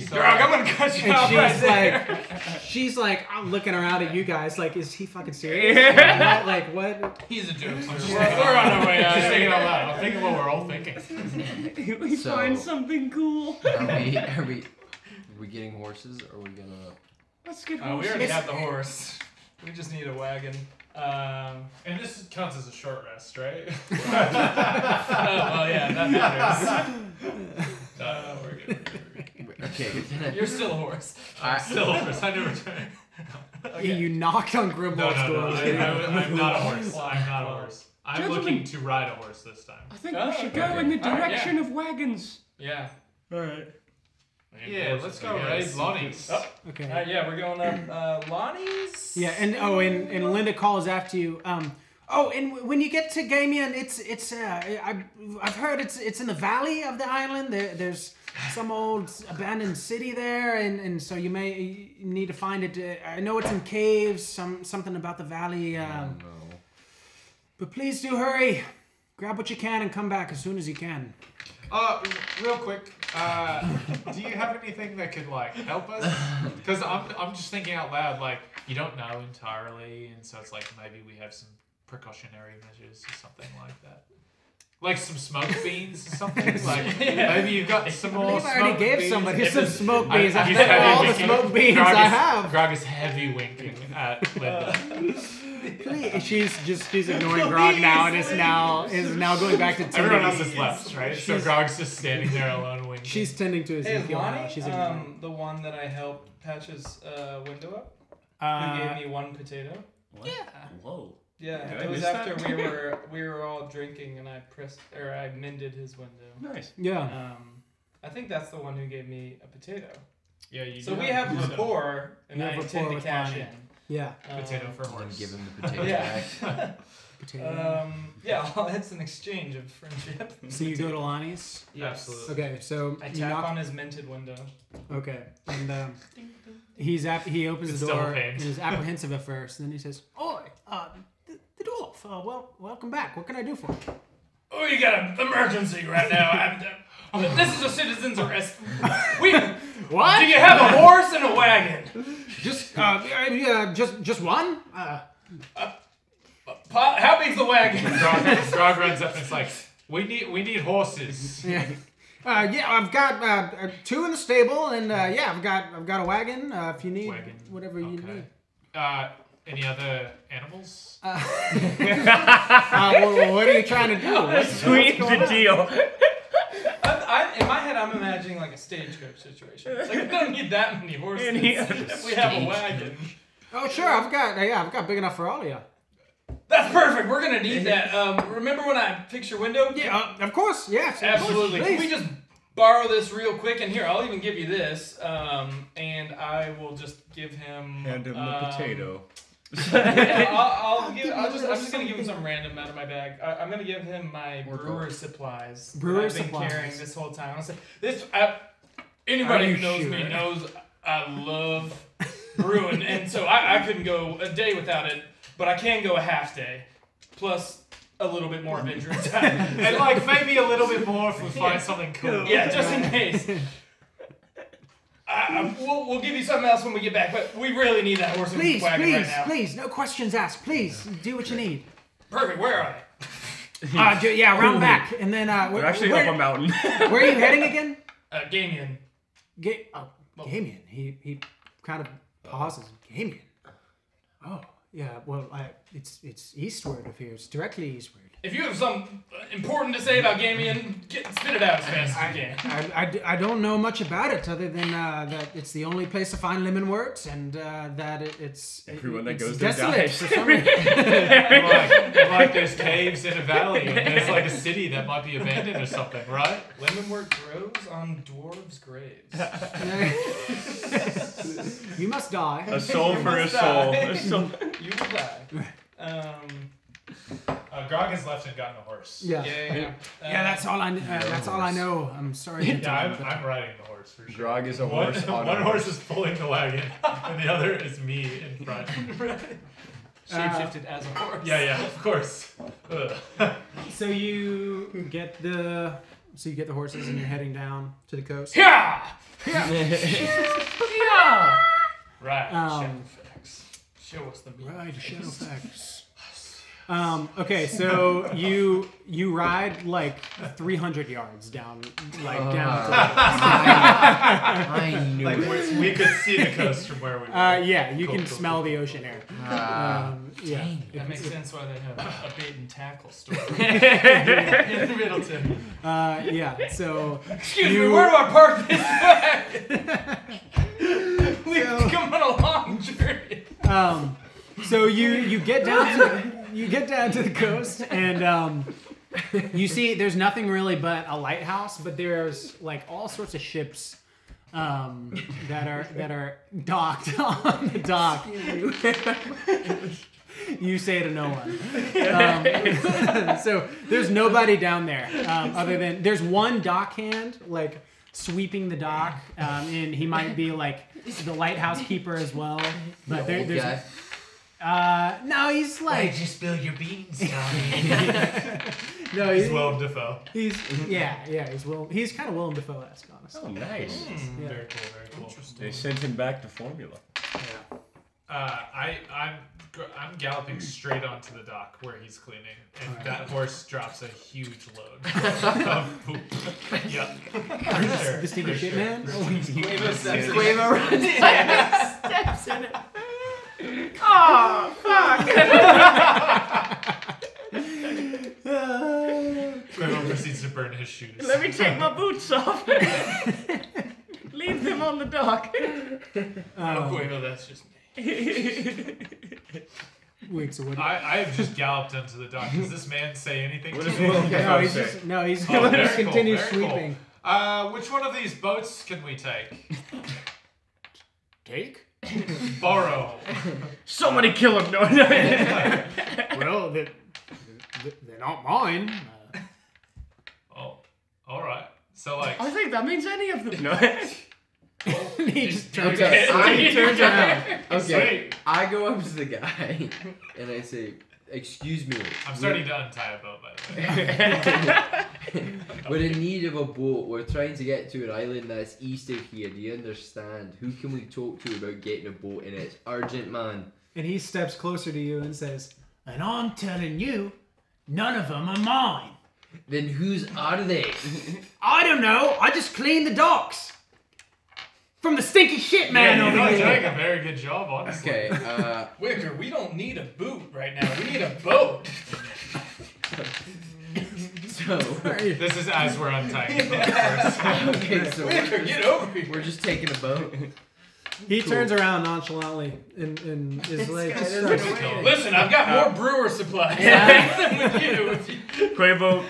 [SPEAKER 2] So,
[SPEAKER 1] Grog, I'm gonna cut you off right there.
[SPEAKER 3] She's like, I'm looking around at you guys, like, is he fucking serious? Not like, what?
[SPEAKER 1] He's a joke.
[SPEAKER 2] we're on our way out. Just thinking out loud. I'm thinking what we're all thinking.
[SPEAKER 4] We
[SPEAKER 5] So-
[SPEAKER 4] find something cool.
[SPEAKER 5] Are we getting horses, or are we gonna?
[SPEAKER 4] Let's get
[SPEAKER 1] We
[SPEAKER 4] horses.
[SPEAKER 1] already have the horse. We just need a wagon.
[SPEAKER 2] And this counts as a short rest, right?
[SPEAKER 1] Oh, well, yeah, that matters.
[SPEAKER 2] We're good.
[SPEAKER 5] Okay.
[SPEAKER 1] You're still a horse.
[SPEAKER 2] Still horse. I never turn.
[SPEAKER 1] Okay.
[SPEAKER 3] You knocked on Grimwald's door.
[SPEAKER 2] I'm not a horse. I'm not a horse. I'm
[SPEAKER 4] Gentlemen.
[SPEAKER 2] looking to ride a horse this time.
[SPEAKER 4] I think
[SPEAKER 1] Oh,
[SPEAKER 4] we should
[SPEAKER 1] okay.
[SPEAKER 4] go in the
[SPEAKER 1] All right,
[SPEAKER 4] direction
[SPEAKER 1] yeah.
[SPEAKER 4] of wagons.
[SPEAKER 1] Yeah.
[SPEAKER 6] Alright.
[SPEAKER 2] Yeah, let's go raid Lonnie's.
[SPEAKER 1] Oh.
[SPEAKER 3] Okay.
[SPEAKER 1] Yeah, we're going up Lonnie's.
[SPEAKER 3] Yeah, and Linda calls after you. And when you get to Gamian, I've heard it's in the valley of the island. There's some old abandoned city there, and so you may need to find it. I know it's in caves. Something about the valley.
[SPEAKER 5] No.
[SPEAKER 3] But please do hurry. Grab what you can and come back as soon as you can.
[SPEAKER 2] Real quick, do you have anything that could like help us? Because I'm just thinking out loud, like you don't know entirely, and so it's like maybe we have some precautionary measures or something like that. Like some smoke beans or something. Like maybe you've got some
[SPEAKER 3] I
[SPEAKER 2] more
[SPEAKER 3] believe
[SPEAKER 2] smoke
[SPEAKER 3] I already gave
[SPEAKER 2] beans.
[SPEAKER 3] somebody
[SPEAKER 2] If
[SPEAKER 3] some
[SPEAKER 2] it's-
[SPEAKER 3] smoke beans. I
[SPEAKER 2] he's
[SPEAKER 3] bet
[SPEAKER 2] heavy
[SPEAKER 3] all the
[SPEAKER 2] winking.
[SPEAKER 3] smoke beans
[SPEAKER 2] Grog
[SPEAKER 3] I
[SPEAKER 2] is-
[SPEAKER 3] have.
[SPEAKER 2] Grog is heavy winking at Linda.
[SPEAKER 3] Please. She's ignoring Grog now and is now going back to tending.
[SPEAKER 2] Everyone else has left, right? So
[SPEAKER 3] She's-
[SPEAKER 2] Grog's just standing there alone winking.
[SPEAKER 3] She's tending to
[SPEAKER 1] Hey, is
[SPEAKER 3] Ezekiel now.
[SPEAKER 1] Lonnie
[SPEAKER 3] She's ignoring.
[SPEAKER 1] the one that I helped patch his window up? Who
[SPEAKER 3] Uh,
[SPEAKER 1] gave me one potato?
[SPEAKER 4] What? Whoa.
[SPEAKER 1] Yeah,
[SPEAKER 6] Did I
[SPEAKER 1] it was
[SPEAKER 6] miss
[SPEAKER 1] after
[SPEAKER 6] that?
[SPEAKER 1] we were all drinking and I mended his window.
[SPEAKER 6] Nice.
[SPEAKER 3] yeah.
[SPEAKER 1] I think that's the one who gave me a potato.
[SPEAKER 2] Yeah, you
[SPEAKER 1] So
[SPEAKER 2] do
[SPEAKER 1] we have
[SPEAKER 2] a
[SPEAKER 1] rapport, and
[SPEAKER 3] You
[SPEAKER 1] I
[SPEAKER 3] have
[SPEAKER 1] intend
[SPEAKER 3] rapport
[SPEAKER 1] to
[SPEAKER 3] with
[SPEAKER 1] cash
[SPEAKER 3] Lonnie.
[SPEAKER 1] in.
[SPEAKER 3] Yeah.
[SPEAKER 2] potato for a
[SPEAKER 5] Then
[SPEAKER 2] horse.
[SPEAKER 5] give him the potato
[SPEAKER 1] Yeah.
[SPEAKER 5] back.
[SPEAKER 3] Potato.
[SPEAKER 1] It's an exchange of friendship.
[SPEAKER 3] So you go to Lonnie's.
[SPEAKER 1] Yes.
[SPEAKER 2] Absolutely.
[SPEAKER 3] Okay, so
[SPEAKER 1] I
[SPEAKER 3] you
[SPEAKER 1] tap
[SPEAKER 3] knock.
[SPEAKER 1] on his minted window.
[SPEAKER 3] Okay, and he opens
[SPEAKER 2] It's
[SPEAKER 3] the door
[SPEAKER 2] double
[SPEAKER 3] and
[SPEAKER 2] paint.
[SPEAKER 3] is apprehensive at first, and then he says, "Oi, the dwarf. Welcome back. What can I do for you?"
[SPEAKER 1] Oh, you got an emergency right now. This is a citizen's arrest.
[SPEAKER 3] What?
[SPEAKER 1] Do you have a horse and a wagon?
[SPEAKER 3] Just just one?
[SPEAKER 1] How big's the wagon?
[SPEAKER 2] Grog runs up and it's like, we need horses.
[SPEAKER 3] Yeah. I've got two in the stable, and I've got a wagon. If you need
[SPEAKER 2] Wagon.
[SPEAKER 3] whatever you
[SPEAKER 2] Okay.
[SPEAKER 3] need.
[SPEAKER 2] Any other animals?
[SPEAKER 3] Well, what are you trying to do?
[SPEAKER 6] Sweet the deal.
[SPEAKER 1] In my head, I'm imagining like a stagecoach situation. It's like, we don't need that many horses if we have a wagon.
[SPEAKER 3] Oh, sure. I've got big enough for all of you.
[SPEAKER 1] That's perfect. We're gonna need that. Remember when I fixed your window?
[SPEAKER 3] Yeah, of course. Yes. of course,
[SPEAKER 1] Absolutely. Can we
[SPEAKER 3] please.
[SPEAKER 1] just borrow this real quick? And here, I'll even give you this. And I will just give him.
[SPEAKER 6] Hand him the potato.
[SPEAKER 1] I'm just gonna give him some random out of my bag. I'm gonna give him my brewer's supplies. that
[SPEAKER 3] Brewer's
[SPEAKER 1] I've been
[SPEAKER 3] supplies.
[SPEAKER 1] carrying this whole time. I'll say this. Anybody
[SPEAKER 3] Are
[SPEAKER 1] who
[SPEAKER 3] you
[SPEAKER 1] knows
[SPEAKER 3] sure?
[SPEAKER 1] me knows I love brewing, and so I couldn't go a day without it, but I can go a half day, plus a little bit more adventure time.
[SPEAKER 2] And like maybe a little bit more if we find something cool.
[SPEAKER 1] Yeah, just in case. We'll give you something else when we get back, but we really need that horse and
[SPEAKER 3] Please,
[SPEAKER 1] wagon right now.
[SPEAKER 3] please, no questions asked. Please, do what you need.
[SPEAKER 1] Perfect. Where are they?
[SPEAKER 3] Round back, and then
[SPEAKER 6] We're actually up a mountain.
[SPEAKER 3] where are you heading again?
[SPEAKER 1] Gamian.
[SPEAKER 3] Gamian. He kind of pauses. Gamian. Oh, yeah. Well, it's eastward of here. It's directly eastward.
[SPEAKER 1] If you have something important to say about Gamian, spit it out as fast as you can.
[SPEAKER 3] I don't know much about it other than that it's the only place to find Lemonwurt, and that it's
[SPEAKER 6] Everyone that
[SPEAKER 3] it's
[SPEAKER 6] goes there
[SPEAKER 3] desolate
[SPEAKER 6] dies.
[SPEAKER 3] for some reason.
[SPEAKER 2] like there's caves in a valley and there's like a city that might be abandoned or something, right?
[SPEAKER 1] Lemonwort grows on dwarves' graves.
[SPEAKER 3] You must die.
[SPEAKER 6] A soul for a
[SPEAKER 1] must
[SPEAKER 6] soul.
[SPEAKER 1] die.
[SPEAKER 6] A soul.
[SPEAKER 1] You will die.
[SPEAKER 2] Grog has left and gotten a horse.
[SPEAKER 3] Yeah.
[SPEAKER 1] Yeah.
[SPEAKER 3] That's all I. That's all I know. I'm sorry. to
[SPEAKER 2] Yeah,
[SPEAKER 3] interrupt,
[SPEAKER 2] I'm riding the horse for sure.
[SPEAKER 6] Grog is a
[SPEAKER 2] One
[SPEAKER 6] horse on
[SPEAKER 2] one
[SPEAKER 6] a
[SPEAKER 2] horse is pulling the wagon, and the other is me in front.
[SPEAKER 1] shapeshifted as a horse.
[SPEAKER 2] Yeah, of course.
[SPEAKER 3] So you get the horses and you're heading down to the coast.
[SPEAKER 1] Yeah. Right. Shadowfax. Show us the meat.
[SPEAKER 3] Right, Shadowfax. Okay, so you ride like 300 yards down, down.
[SPEAKER 5] I knew it.
[SPEAKER 2] We could see the coast from where we were.
[SPEAKER 3] Yeah, you
[SPEAKER 2] Cool,
[SPEAKER 3] can
[SPEAKER 2] cool,
[SPEAKER 3] smell
[SPEAKER 2] cool.
[SPEAKER 3] the ocean air. Yeah.
[SPEAKER 1] That makes sense why they have a bait and tackle store in Middleton.
[SPEAKER 3] Yeah. So
[SPEAKER 1] Excuse me, where do I park this bag? We've come on a long journey.
[SPEAKER 3] So you get down to the coast and you see there's nothing really but a lighthouse, but there's like all sorts of ships that are docked on the dock. You say to no one. So there's nobody down there other than there's one dockhand like sweeping the dock, and he might be like the lighthouse keeper as well. But there's
[SPEAKER 5] guy.
[SPEAKER 3] no, he's like
[SPEAKER 2] you spill your beans, Tommy?
[SPEAKER 3] no,
[SPEAKER 2] He's Willem Dafoe.
[SPEAKER 3] he's he's kind of Willem Dafoe-esque, honestly.
[SPEAKER 6] Oh, nice.
[SPEAKER 3] Yeah.
[SPEAKER 2] Very cool, very cool.
[SPEAKER 6] They sent him back to Formula.
[SPEAKER 2] I'm galloping straight onto the dock where he's cleaning, and that horse drops a huge load of poop. Yep.
[SPEAKER 3] The stinky shit man.
[SPEAKER 1] Quavo
[SPEAKER 5] runs
[SPEAKER 4] Steps in it.
[SPEAKER 5] Oh, fuck!
[SPEAKER 2] Quavo proceeds to burn his shoes.
[SPEAKER 4] Let me take my boots off. Leave them on the dock.
[SPEAKER 1] Quavo, that's just me.
[SPEAKER 3] Wait, so what?
[SPEAKER 2] I have just galloped onto the dock. Does this man say anything
[SPEAKER 6] What
[SPEAKER 2] to
[SPEAKER 6] does
[SPEAKER 2] me?
[SPEAKER 6] Willem
[SPEAKER 3] No,
[SPEAKER 6] Dafoe
[SPEAKER 3] he's
[SPEAKER 6] say?
[SPEAKER 3] just no, he's
[SPEAKER 2] Oh,
[SPEAKER 3] going
[SPEAKER 2] very
[SPEAKER 3] to
[SPEAKER 2] cool,
[SPEAKER 3] continue
[SPEAKER 2] very cool.
[SPEAKER 3] sweeping.
[SPEAKER 2] Which one of these boats can we take?
[SPEAKER 3] Take?
[SPEAKER 2] Borrow.
[SPEAKER 4] Somebody kill him. No.
[SPEAKER 3] Well, they're not mine.
[SPEAKER 2] Oh, all right. So like,
[SPEAKER 4] I think that means any of them.
[SPEAKER 6] No.
[SPEAKER 3] He just turns
[SPEAKER 5] Okay,
[SPEAKER 3] around.
[SPEAKER 5] I turn around. Okay,
[SPEAKER 2] Sweet.
[SPEAKER 5] I go up to the guy and I say, "Excuse me.
[SPEAKER 2] I'm starting to untie a boat, by the way.
[SPEAKER 5] We're in need of a boat. We're trying to get to an island that's east of here. Do you understand? Who can we talk to about getting a boat? And it's urgent, man."
[SPEAKER 3] And he steps closer to you and says, "And I'm telling you, none of them are mine.
[SPEAKER 5] Then whose are they?
[SPEAKER 3] I don't know. I just cleaned the docks from the stinky shit man
[SPEAKER 2] You're
[SPEAKER 3] over
[SPEAKER 2] doing
[SPEAKER 3] here."
[SPEAKER 2] a very good job, honestly.
[SPEAKER 5] Okay.
[SPEAKER 1] Wicker, we don't need a boot right now. We need a boat.
[SPEAKER 5] So.
[SPEAKER 2] This is as we're untying the boat first.
[SPEAKER 5] Okay, so
[SPEAKER 1] Wicker, get over here.
[SPEAKER 5] we're just taking a boat.
[SPEAKER 3] He turns around nonchalantly and is like,
[SPEAKER 5] guy
[SPEAKER 3] just
[SPEAKER 5] doesn't
[SPEAKER 3] starts-
[SPEAKER 5] know.
[SPEAKER 1] Listen, I've got more brewer supplies than with you.
[SPEAKER 6] Quavo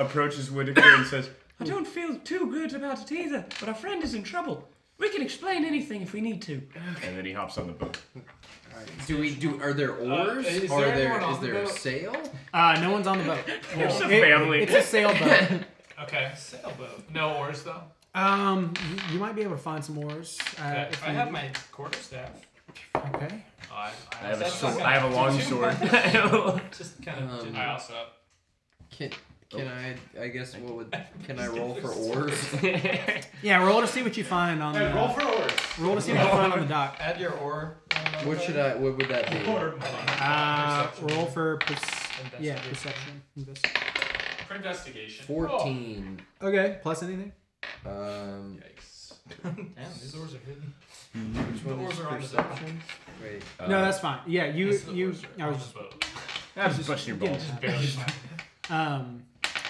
[SPEAKER 6] approaches Whitaker and says,
[SPEAKER 4] I don't feel too good about it either, but our friend is in trouble. We can explain anything if we need to.
[SPEAKER 6] and then he hops on the boat.
[SPEAKER 5] Are there oars?
[SPEAKER 1] Is
[SPEAKER 5] Or
[SPEAKER 1] there anyone
[SPEAKER 5] is
[SPEAKER 1] on the
[SPEAKER 5] there a
[SPEAKER 1] boat?
[SPEAKER 5] sail?
[SPEAKER 3] no one's on the boat.
[SPEAKER 6] It's a family.
[SPEAKER 3] It's a sailboat.
[SPEAKER 2] Okay.
[SPEAKER 1] Sailboat.
[SPEAKER 2] No oars though.
[SPEAKER 3] You might be able to find some oars. If
[SPEAKER 1] I
[SPEAKER 3] you-
[SPEAKER 1] have my quarterstaff.
[SPEAKER 3] Okay.
[SPEAKER 2] I
[SPEAKER 6] I have a
[SPEAKER 1] That's
[SPEAKER 6] sword.
[SPEAKER 1] not
[SPEAKER 6] I have a
[SPEAKER 1] gonna
[SPEAKER 6] long
[SPEAKER 1] do too
[SPEAKER 6] sword.
[SPEAKER 1] much. Just kind of.
[SPEAKER 5] Um,
[SPEAKER 2] I also have.
[SPEAKER 5] Can I guess can I roll for oars?
[SPEAKER 3] Yeah, roll to see what you find on the.
[SPEAKER 2] Roll for oars.
[SPEAKER 3] Roll to see what you find on the dock.
[SPEAKER 1] Add your ore.
[SPEAKER 5] What would that be?
[SPEAKER 3] Roll for
[SPEAKER 1] Investigation.
[SPEAKER 3] perception.
[SPEAKER 2] For investigation.
[SPEAKER 5] 14.
[SPEAKER 3] Okay. Plus anything?
[SPEAKER 2] Yikes.
[SPEAKER 1] Damn, these oars are hidden.
[SPEAKER 5] Which one
[SPEAKER 1] oars
[SPEAKER 5] is
[SPEAKER 1] are on the
[SPEAKER 5] perception? Wait.
[SPEAKER 3] No, that's fine. Yeah, you.
[SPEAKER 2] Yes, the oars are
[SPEAKER 3] I
[SPEAKER 2] on
[SPEAKER 3] was
[SPEAKER 2] the
[SPEAKER 3] just.
[SPEAKER 2] boat.
[SPEAKER 6] I'm just pushing your balls.
[SPEAKER 2] Just barely fine.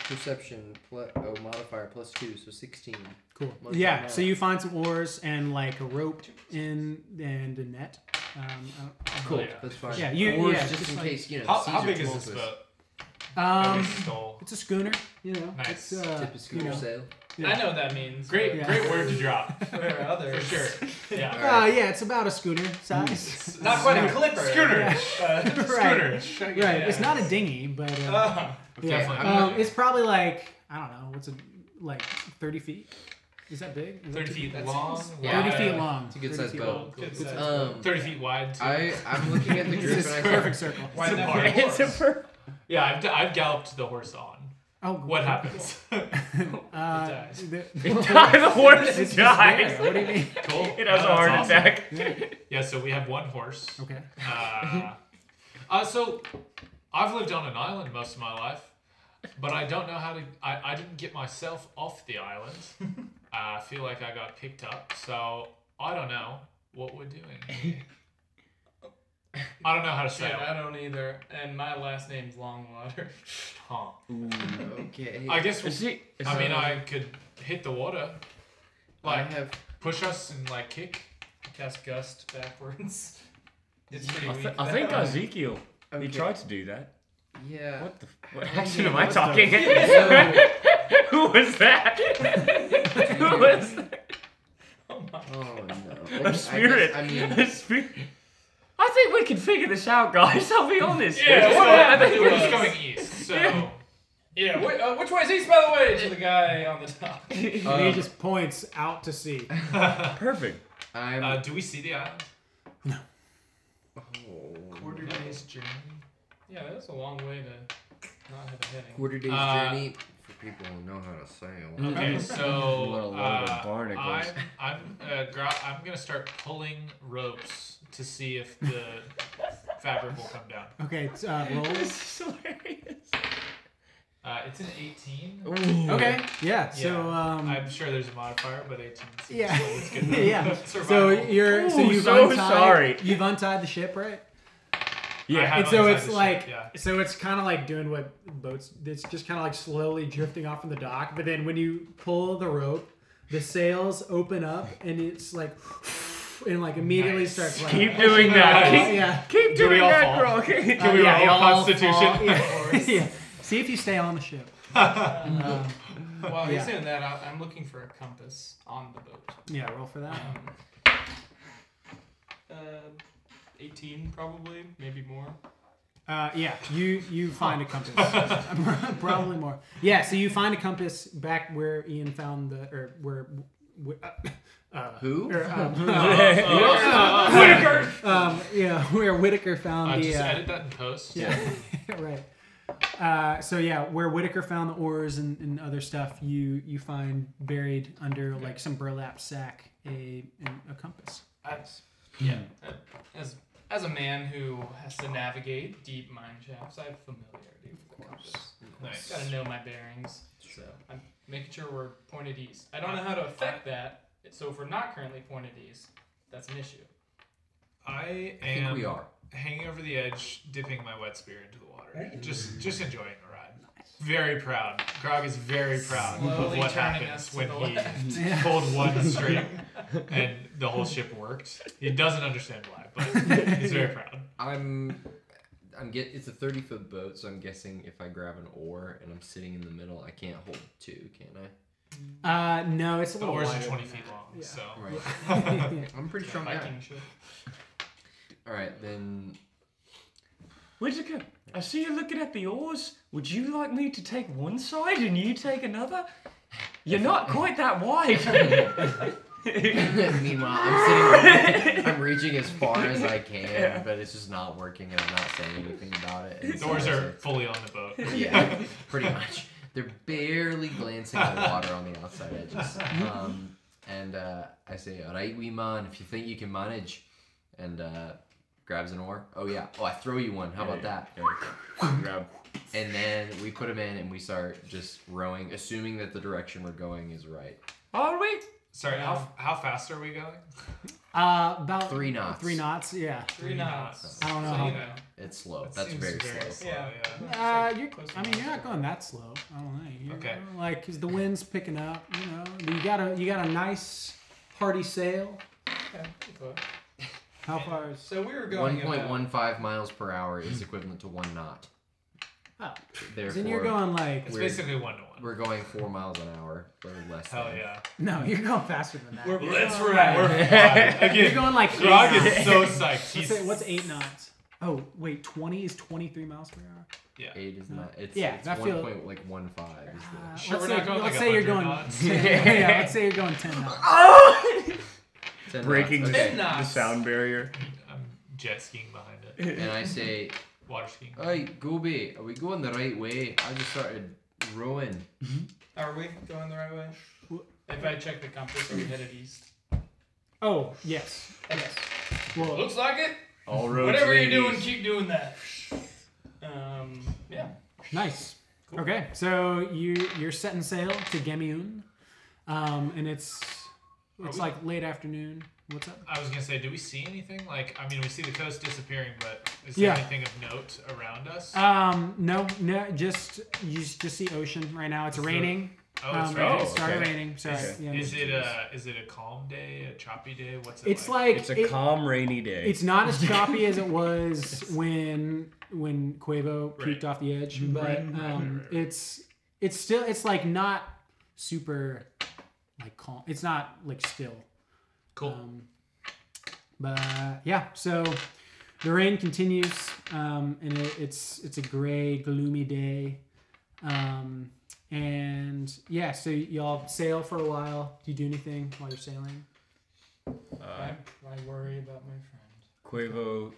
[SPEAKER 5] Perception modifier plus 2, so 16.
[SPEAKER 3] Cool.
[SPEAKER 5] What's
[SPEAKER 3] Yeah.
[SPEAKER 5] that?
[SPEAKER 3] So you find some oars and like a rope and a net.
[SPEAKER 5] Cool.
[SPEAKER 2] Yeah.
[SPEAKER 5] That's fine.
[SPEAKER 3] Yeah, you-
[SPEAKER 5] Oars
[SPEAKER 3] yeah,
[SPEAKER 5] just
[SPEAKER 3] just
[SPEAKER 5] in
[SPEAKER 3] like-
[SPEAKER 5] case
[SPEAKER 2] How
[SPEAKER 5] Caesar
[SPEAKER 2] big is
[SPEAKER 5] told
[SPEAKER 2] this
[SPEAKER 5] us.
[SPEAKER 2] boat?
[SPEAKER 3] Um,
[SPEAKER 2] Stole.
[SPEAKER 3] it's a schooner. You know.
[SPEAKER 2] Nice.
[SPEAKER 3] It's,
[SPEAKER 5] Tip of scooter sail.
[SPEAKER 1] I know what that means.
[SPEAKER 2] Great,
[SPEAKER 3] Yeah.
[SPEAKER 2] great word to drop.
[SPEAKER 1] For others.
[SPEAKER 2] For sure. Yeah.
[SPEAKER 3] Yeah, it's about a schooner size.
[SPEAKER 1] Not quite a clipper.
[SPEAKER 2] Scooter.
[SPEAKER 3] Right.
[SPEAKER 2] Scooter.
[SPEAKER 3] Right. It's not a dinghy, but
[SPEAKER 1] Uh,
[SPEAKER 3] yeah.
[SPEAKER 2] Definitely.
[SPEAKER 3] It's probably like I don't know. What's it like 30 feet? Is that big? Is
[SPEAKER 2] 30
[SPEAKER 3] that
[SPEAKER 2] feet
[SPEAKER 1] That
[SPEAKER 2] long.
[SPEAKER 1] seems-
[SPEAKER 5] Yeah.
[SPEAKER 3] 30 feet long.
[SPEAKER 5] It's a good
[SPEAKER 3] 30
[SPEAKER 5] sized
[SPEAKER 3] feet
[SPEAKER 5] boat.
[SPEAKER 3] long.
[SPEAKER 1] Good size.
[SPEAKER 2] 30 feet wide. Too.
[SPEAKER 5] I'm looking at the group
[SPEAKER 3] It's
[SPEAKER 5] and
[SPEAKER 3] a
[SPEAKER 5] I
[SPEAKER 3] perfect circle.
[SPEAKER 1] Why not
[SPEAKER 2] It's
[SPEAKER 1] for a
[SPEAKER 4] It's a
[SPEAKER 1] horse?
[SPEAKER 2] Yeah, I've galloped the horse on.
[SPEAKER 3] Oh,
[SPEAKER 2] What happens?
[SPEAKER 1] dies.
[SPEAKER 4] The horse
[SPEAKER 3] It's
[SPEAKER 4] dies.
[SPEAKER 3] just there. What do you mean?
[SPEAKER 2] Cool.
[SPEAKER 4] It has a
[SPEAKER 2] That's
[SPEAKER 4] heart
[SPEAKER 2] awesome.
[SPEAKER 4] attack.
[SPEAKER 2] Yeah, so we have one horse.
[SPEAKER 3] Okay.
[SPEAKER 2] So I've lived on an island most of my life, but I don't know how to. I didn't get myself off the island. I feel like I got picked up, so I don't know what we're doing. I don't know how to
[SPEAKER 1] Shit,
[SPEAKER 2] sail.
[SPEAKER 1] I don't either. And my last name's Longwater.
[SPEAKER 2] Huh.
[SPEAKER 5] Okay.
[SPEAKER 2] I guess.
[SPEAKER 4] I
[SPEAKER 2] mean, I could hit the water, like
[SPEAKER 5] I have.
[SPEAKER 2] push us and like kick.
[SPEAKER 1] Cast Gust backwards. It's pretty weak.
[SPEAKER 4] I think Ezekiel.
[SPEAKER 5] Okay.
[SPEAKER 4] He tried to do that.
[SPEAKER 5] Yeah.
[SPEAKER 4] What the? What accent am I talking?
[SPEAKER 5] So,
[SPEAKER 4] Who was that? Who was that?
[SPEAKER 5] oh no.
[SPEAKER 4] A spirit.
[SPEAKER 5] I mean,
[SPEAKER 4] A spirit. I think we can figure this out, guys. I'll be honest.
[SPEAKER 2] Yeah,
[SPEAKER 4] I
[SPEAKER 2] we're
[SPEAKER 4] think
[SPEAKER 2] just going east, so.
[SPEAKER 1] Yeah, which way's east, by the way? To the guy on the top.
[SPEAKER 3] And he just points out to sea.
[SPEAKER 4] Perfect.
[SPEAKER 5] I'm.
[SPEAKER 2] Do we see the island?
[SPEAKER 5] Oh.
[SPEAKER 2] Quarter day's journey.
[SPEAKER 1] Yeah, that's a long way to not have a heading.
[SPEAKER 5] Quarter day's journey for people who know how to sail.
[SPEAKER 2] Okay, so
[SPEAKER 4] What a load of barnacles.
[SPEAKER 2] I'm gonna start pulling ropes to see if the fabric will come down.
[SPEAKER 3] Okay, roll.
[SPEAKER 4] This is hilarious.
[SPEAKER 2] It's an 18.
[SPEAKER 4] Ooh.
[SPEAKER 3] Okay, yeah. So
[SPEAKER 2] I'm sure there's a modifier, but 18 seems
[SPEAKER 3] yeah,
[SPEAKER 2] like it's good.
[SPEAKER 3] yeah.
[SPEAKER 2] Survival.
[SPEAKER 3] So
[SPEAKER 4] Ooh,
[SPEAKER 3] you've
[SPEAKER 4] so
[SPEAKER 3] untied.
[SPEAKER 4] sorry.
[SPEAKER 3] You've untied the ship, right?
[SPEAKER 2] I
[SPEAKER 4] Yeah.
[SPEAKER 2] have
[SPEAKER 3] And so
[SPEAKER 2] untied
[SPEAKER 3] it's
[SPEAKER 2] the
[SPEAKER 3] like,
[SPEAKER 2] ship, yeah.
[SPEAKER 3] so it's kind of like doing what boats. It's just kind of like slowly drifting off from the dock. But then when you pull the rope, the sails open up, and it's like, and like immediately
[SPEAKER 2] Nice.
[SPEAKER 3] starts like
[SPEAKER 4] Keep doing that.
[SPEAKER 3] Nice.
[SPEAKER 4] Keep,
[SPEAKER 3] Yeah.
[SPEAKER 4] keep
[SPEAKER 2] Do we
[SPEAKER 4] doing
[SPEAKER 2] all
[SPEAKER 4] that,
[SPEAKER 2] fall?
[SPEAKER 4] Grog.
[SPEAKER 2] Can we roll
[SPEAKER 3] you'll all
[SPEAKER 2] Constitution?
[SPEAKER 3] fall. Yeah. Yeah. See if you stay on the ship.
[SPEAKER 1] While he's
[SPEAKER 3] Yeah.
[SPEAKER 1] doing that, I'm looking for a compass on the boat.
[SPEAKER 3] Yeah, roll for that.
[SPEAKER 1] 18 probably, maybe more.
[SPEAKER 3] Yeah, you find a compass. Probably more. Yeah, so you find a compass back where Ian found the, or where.
[SPEAKER 5] Who?
[SPEAKER 3] Or,
[SPEAKER 2] Whitaker!
[SPEAKER 3] yeah, where Whitaker found the.
[SPEAKER 2] Just edit that in post.
[SPEAKER 3] Yeah, right. So yeah, where Whitaker found the oars and other stuff, you find buried under like some burlap sack a compass.
[SPEAKER 1] As a man who has to navigate deep mine shafts, I have familiarity with the compass.
[SPEAKER 2] Nice.
[SPEAKER 1] Gotta know my bearings. So I'm making sure we're pointed east. I don't know how to affect that, so if we're not currently pointed east, that's an issue.
[SPEAKER 2] I
[SPEAKER 5] I think
[SPEAKER 2] am
[SPEAKER 5] we are.
[SPEAKER 2] hanging over the edge, dipping my wet spear into the water. Just enjoying the ride. Very proud. Grog is very proud of
[SPEAKER 1] Slowly
[SPEAKER 2] what
[SPEAKER 1] turning
[SPEAKER 2] happens
[SPEAKER 1] us to
[SPEAKER 2] when
[SPEAKER 1] the
[SPEAKER 2] he
[SPEAKER 1] left.
[SPEAKER 2] pulled one string and the whole ship worked. He doesn't understand why, but he's very proud.
[SPEAKER 5] It's a 30-foot boat, so I'm guessing if I grab an oar and I'm sitting in the middle, I can't hold two, can I?
[SPEAKER 3] No, it's a
[SPEAKER 2] The
[SPEAKER 3] little
[SPEAKER 2] oars are
[SPEAKER 3] wider
[SPEAKER 2] 20
[SPEAKER 3] than
[SPEAKER 2] feet
[SPEAKER 3] that.
[SPEAKER 2] long,
[SPEAKER 3] Yeah.
[SPEAKER 2] so.
[SPEAKER 5] Right. I'm a pretty strong guy.
[SPEAKER 1] Viking ship.
[SPEAKER 5] All right, then.
[SPEAKER 4] Whitaker, I see you looking at the oars. Would you like me to take one side and you take another? You're not quite that wide.
[SPEAKER 5] Meanwhile, I'm reaching as far as I can, but it's just not working, and I'm not saying anything about it. And
[SPEAKER 2] The
[SPEAKER 5] so
[SPEAKER 2] oars
[SPEAKER 5] I
[SPEAKER 2] are fully on the boat.
[SPEAKER 5] say- yeah, pretty much. They're barely glancing the water on the outside edges. And I say, "All right, wee man, if you think you can manage," and grabs an oar. Oh yeah. Oh, I throw you one. How about that?
[SPEAKER 6] Grab.
[SPEAKER 5] And then we put them in, and we start just rowing, assuming that the direction we're going is right.
[SPEAKER 4] Are we?
[SPEAKER 2] Sorry, how fast are we going?
[SPEAKER 3] About
[SPEAKER 5] 3 knots.
[SPEAKER 3] 3 knots. Yeah.
[SPEAKER 1] 3 knots.
[SPEAKER 3] I don't know
[SPEAKER 1] So,
[SPEAKER 3] how.
[SPEAKER 1] you know.
[SPEAKER 5] It's slow.
[SPEAKER 2] That
[SPEAKER 5] That's
[SPEAKER 2] seems
[SPEAKER 5] very slow.
[SPEAKER 1] Yeah.
[SPEAKER 3] You're not going that slow. I don't know. You're
[SPEAKER 2] Okay.
[SPEAKER 3] going, like, cause the wind's picking up. You know, you got a nice hearty sail.
[SPEAKER 1] Okay.
[SPEAKER 3] How far is?
[SPEAKER 1] So we were going about
[SPEAKER 5] 1.15 miles per hour is equivalent to 1 knot.
[SPEAKER 3] Oh,
[SPEAKER 5] Therefore,
[SPEAKER 3] then you're going like.
[SPEAKER 2] It's
[SPEAKER 5] We're-
[SPEAKER 2] basically 1 to 1.
[SPEAKER 5] we're going 4 miles an hour or less.
[SPEAKER 2] Hell
[SPEAKER 5] than.
[SPEAKER 2] yeah.
[SPEAKER 3] No, you're going faster than that.
[SPEAKER 1] We're-
[SPEAKER 3] You're
[SPEAKER 1] Let's
[SPEAKER 3] going
[SPEAKER 1] ride.
[SPEAKER 2] We're
[SPEAKER 3] like-
[SPEAKER 2] fine.
[SPEAKER 3] You're
[SPEAKER 2] Again,
[SPEAKER 3] going like 8
[SPEAKER 2] Grog
[SPEAKER 3] knots.
[SPEAKER 2] is so psyched. He's
[SPEAKER 3] What's 8 knots? Oh wait, 20 is 23 miles per hour.
[SPEAKER 1] Yeah.
[SPEAKER 5] 8 is not. It's,
[SPEAKER 3] Yeah,
[SPEAKER 5] it's
[SPEAKER 3] I feel-
[SPEAKER 5] 1.15 is the.
[SPEAKER 1] Sure,
[SPEAKER 3] let's
[SPEAKER 1] we're
[SPEAKER 3] say,
[SPEAKER 1] not going
[SPEAKER 3] let's
[SPEAKER 1] like
[SPEAKER 3] say you're
[SPEAKER 1] 100
[SPEAKER 3] going.
[SPEAKER 1] knots.
[SPEAKER 3] Yeah, let's say you're going 10 knots.
[SPEAKER 5] 10
[SPEAKER 6] Breaking
[SPEAKER 5] knots.
[SPEAKER 6] the,
[SPEAKER 5] Okay.
[SPEAKER 1] 10
[SPEAKER 6] the
[SPEAKER 1] knots.
[SPEAKER 6] sound barrier.
[SPEAKER 2] I'm jet skiing behind it.
[SPEAKER 5] And I say,
[SPEAKER 2] Water skiing.
[SPEAKER 5] alright, Gobi, are we going the right way? I just started rowing.
[SPEAKER 1] Are we going the right way? If I check the compass, are we headed east?
[SPEAKER 3] Oh yes, yes. Well,
[SPEAKER 1] Looks like it.
[SPEAKER 6] All roads
[SPEAKER 1] Whatever
[SPEAKER 6] lead
[SPEAKER 1] you're doing,
[SPEAKER 6] east.
[SPEAKER 1] keep doing that. Yeah.
[SPEAKER 3] nice.
[SPEAKER 1] Cool.
[SPEAKER 3] Okay, so you're setting sail to Gemiun, and it's like late afternoon. What's up?
[SPEAKER 2] I was gonna say, do we see anything? Like, I mean, we see the coast disappearing, but is
[SPEAKER 3] Yeah.
[SPEAKER 2] there anything of note around us?
[SPEAKER 3] No, just you just see ocean right now. It's
[SPEAKER 2] Is the-
[SPEAKER 3] raining.
[SPEAKER 2] Oh, it's
[SPEAKER 3] It
[SPEAKER 2] raining.
[SPEAKER 3] started
[SPEAKER 6] okay.
[SPEAKER 3] raining. So
[SPEAKER 6] Okay.
[SPEAKER 3] yeah,
[SPEAKER 2] Is it a calm day, a choppy day? What's it
[SPEAKER 3] It's
[SPEAKER 2] like?
[SPEAKER 3] like
[SPEAKER 6] It's a calm, rainy day.
[SPEAKER 3] it's not as choppy as it was when Quavo peeked off the edge, but
[SPEAKER 2] right.
[SPEAKER 3] it's still like not super like calm. It's not like still.
[SPEAKER 2] Cool.
[SPEAKER 3] But yeah, so the rain continues, and it's a gray, gloomy day, and yeah, so y'all sail for a while. Do you do anything while you're sailing?
[SPEAKER 1] I worry about my friend.
[SPEAKER 6] Quavo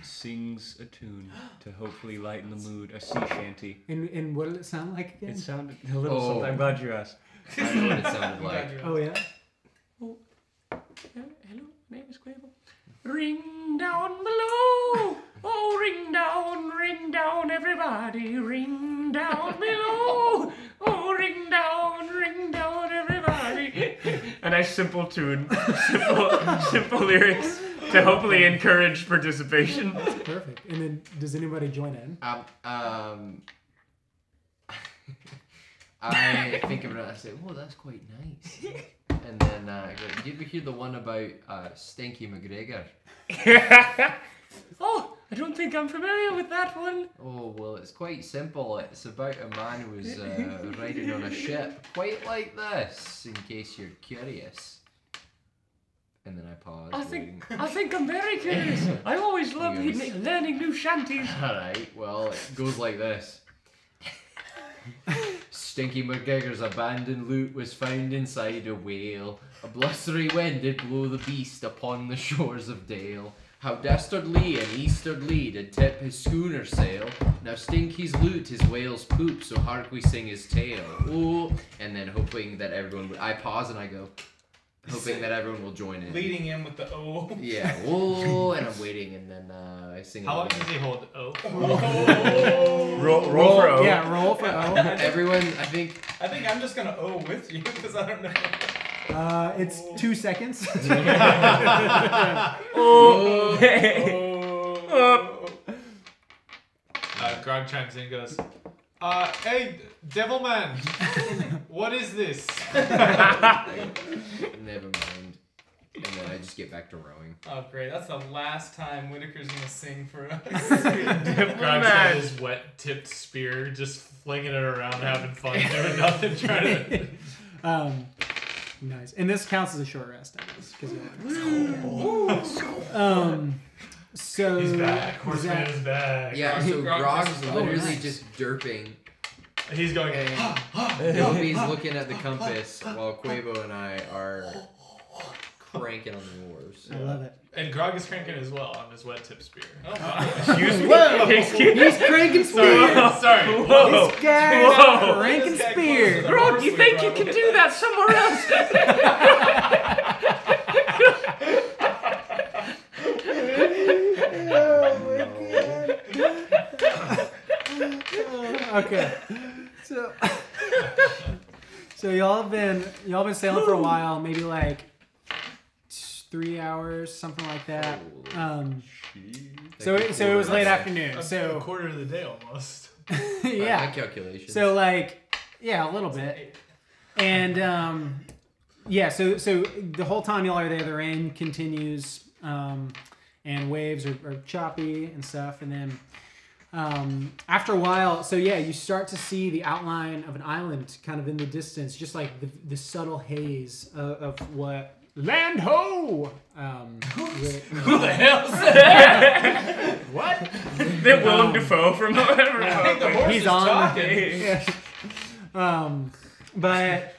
[SPEAKER 6] sings a tune to hopefully lighten the mood. A sea shanty.
[SPEAKER 3] And what did it sound like again?
[SPEAKER 6] It sounded a little
[SPEAKER 5] Oh.
[SPEAKER 6] something. I'm glad you asked.
[SPEAKER 5] I know what it sounded
[SPEAKER 1] I'm
[SPEAKER 5] like.
[SPEAKER 1] glad you
[SPEAKER 3] Oh yeah.
[SPEAKER 4] Hello, my name is Quavo. Ring down below. Oh, ring down, everybody. Ring down below. Oh, ring down, everybody.
[SPEAKER 6] A nice simple tune, simple lyrics to hopefully encourage participation.
[SPEAKER 3] Perfect. And then does anybody join in?
[SPEAKER 5] I think of it and I say, oh, that's quite nice. And then I go, did you ever hear the one about Stinky McGregor?
[SPEAKER 4] Oh, I don't think I'm familiar with that one.
[SPEAKER 5] Oh, well, it's quite simple. It's about a man who was riding on a ship, quite like this, in case you're curious. And then I pause.
[SPEAKER 4] I think I'm very curious. I always love
[SPEAKER 5] Yes.
[SPEAKER 4] learning new shanties.
[SPEAKER 5] Alright, well, it goes like this. Stinky McGregor's abandoned loot was found inside a whale. A blustery wind did blow the beast upon the shores of Dale. How dastardly and eastardly did tip his schooner sail. Now Stinky's loot his whale's poop, so hark we sing his tale. Oh, and then hoping that everyone I pause and I go, hoping that everyone will join in.
[SPEAKER 1] Leading in with the O.
[SPEAKER 5] Yeah, whoa, and I'm waiting, and then I sing.
[SPEAKER 2] How long
[SPEAKER 5] along.
[SPEAKER 2] does he hold? Oh.
[SPEAKER 6] Roll for O.
[SPEAKER 3] Yeah, roll for O.
[SPEAKER 5] Everyone, I think.
[SPEAKER 1] I think I'm just gonna O with you because I don't know.
[SPEAKER 3] It's 2 seconds.
[SPEAKER 2] Grog chimes in and goes, hey, Devilman, what is this?
[SPEAKER 5] Never mind. And then I just get back to rowing.
[SPEAKER 1] Oh great, that's the last time Whitaker's gonna sing for us.
[SPEAKER 2] Grog's got his wet-tipped spear, just flinging it around, having fun, doing nothing, trying to...
[SPEAKER 3] Nice. And this counts as a short rest, I guess. So
[SPEAKER 2] He's back. Horseman
[SPEAKER 3] Zach-
[SPEAKER 2] is back.
[SPEAKER 5] Yeah, so
[SPEAKER 1] Grog
[SPEAKER 5] Grog's
[SPEAKER 1] versus-
[SPEAKER 5] literally
[SPEAKER 3] nice.
[SPEAKER 5] just derping,
[SPEAKER 2] He's going,
[SPEAKER 5] and Dobby's looking at the compass while Quavo and I are cranking on the oars.
[SPEAKER 3] I love it.
[SPEAKER 2] and Grog is cranking as well on his wet-tipped spear.
[SPEAKER 1] Oh, wow.
[SPEAKER 3] He's cranking spear.
[SPEAKER 2] Sorry.
[SPEAKER 3] This guy's
[SPEAKER 6] Whoa.
[SPEAKER 3] cranking
[SPEAKER 1] This guy
[SPEAKER 3] spear.
[SPEAKER 1] closes the
[SPEAKER 4] Grog,
[SPEAKER 1] horse
[SPEAKER 4] you
[SPEAKER 1] with
[SPEAKER 4] think you
[SPEAKER 1] Grog.
[SPEAKER 4] can do that somewhere else?
[SPEAKER 3] Okay. So y'all been sailing for a while, maybe like 3 hours, something like that. So it was late afternoon.
[SPEAKER 2] A
[SPEAKER 3] So
[SPEAKER 2] quarter of the day almost.
[SPEAKER 5] My
[SPEAKER 3] yeah.
[SPEAKER 5] calculations.
[SPEAKER 3] So like yeah, a little bit. And yeah, so the whole time y'all are there, the rain continues, and waves are choppy and stuff, and then after a while, so yeah, you start to see the outline of an island kind of in the distance, just like the subtle haze of what Land ho!
[SPEAKER 1] Who the hell said that?
[SPEAKER 3] What?
[SPEAKER 6] That Willem Dafoe from whatever.
[SPEAKER 1] I think the horse
[SPEAKER 3] He's
[SPEAKER 1] is
[SPEAKER 3] on.
[SPEAKER 1] talking.
[SPEAKER 3] Yeah. But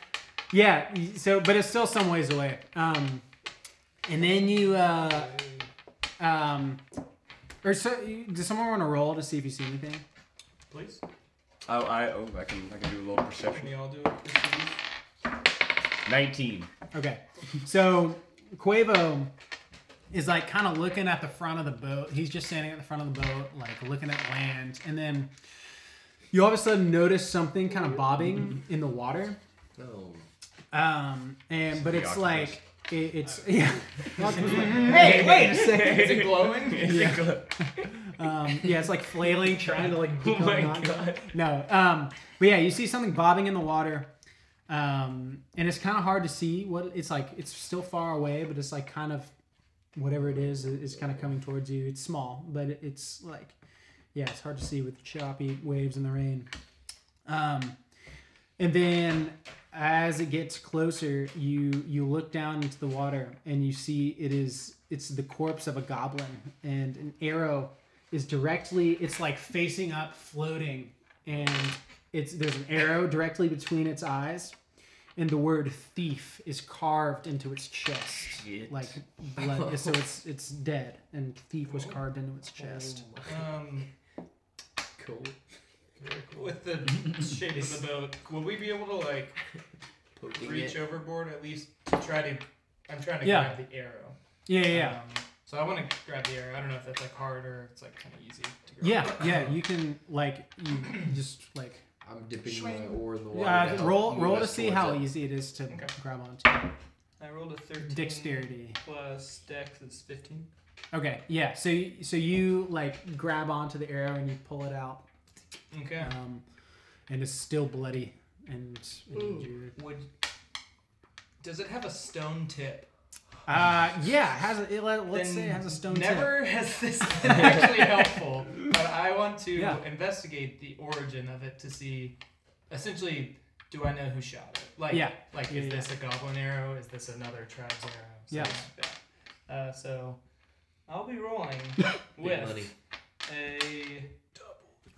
[SPEAKER 3] yeah, so but it's still some ways away. And then you or so does someone want to roll to see if you see anything?
[SPEAKER 1] Please.
[SPEAKER 6] I can do a little
[SPEAKER 1] Can
[SPEAKER 6] perception.
[SPEAKER 1] we all do it?
[SPEAKER 6] 19.
[SPEAKER 3] Okay. So Quavo is like kind of looking at the front of the boat. He's just standing at the front of the boat, like looking at land, and then you all of a sudden notice something kind of bobbing in the water.
[SPEAKER 5] No.
[SPEAKER 3] But it's like it's yeah. Hey, wait a second.
[SPEAKER 1] Is it glowing?
[SPEAKER 3] Yeah, it's like flailing, trying to like.
[SPEAKER 6] Oh my
[SPEAKER 3] become
[SPEAKER 6] god.
[SPEAKER 3] No. But yeah, you see something bobbing in the water, and it's kind of hard to see what it's like. It's still far away, but it's like kind of whatever it is kind of coming towards you. It's small, but it's like yeah, it's hard to see with choppy waves in the rain. And then as it gets closer, you look down into the water and you see it's the corpse of a goblin, and an arrow is directly, it's like facing up, floating, and there's an arrow directly between its eyes, and the word thief is carved into its chest.
[SPEAKER 6] Shit.
[SPEAKER 3] Like blood. So it's dead, and thief was carved into its chest.
[SPEAKER 5] Cool.
[SPEAKER 1] With the shape of the boat, will we be able to like reach overboard at least to try to? I'm trying to grab the arrow.
[SPEAKER 3] Yeah.
[SPEAKER 1] So I want to grab the arrow. I don't know if that's like hard or it's like kind of easy to grab.
[SPEAKER 3] Yeah. You can like you just like
[SPEAKER 5] I'm dipping my oar in the water. to
[SPEAKER 3] roll
[SPEAKER 5] help move
[SPEAKER 3] to
[SPEAKER 5] us
[SPEAKER 3] see
[SPEAKER 5] towards
[SPEAKER 3] how
[SPEAKER 5] it.
[SPEAKER 3] easy it is to
[SPEAKER 1] Okay.
[SPEAKER 3] grab onto.
[SPEAKER 1] I rolled a 13.
[SPEAKER 3] Dexterity.
[SPEAKER 1] Plus Dex is 15.
[SPEAKER 3] Okay, yeah. So you like grab onto the arrow and you pull it out,
[SPEAKER 1] Okay.
[SPEAKER 3] and it's still bloody and injured.
[SPEAKER 1] Does it have a stone tip?
[SPEAKER 3] Yeah, it has let's say it has a stone tip.
[SPEAKER 1] Never has this been actually helpful, but I want to
[SPEAKER 3] Yeah.
[SPEAKER 1] investigate the origin of it to see, essentially, do I know who shot it? Like,
[SPEAKER 3] Yeah.
[SPEAKER 1] is this a goblin arrow? Is this another tribe's arrow?
[SPEAKER 3] Yeah.
[SPEAKER 1] Like that. So I'll be rolling
[SPEAKER 5] Big money.
[SPEAKER 1] with a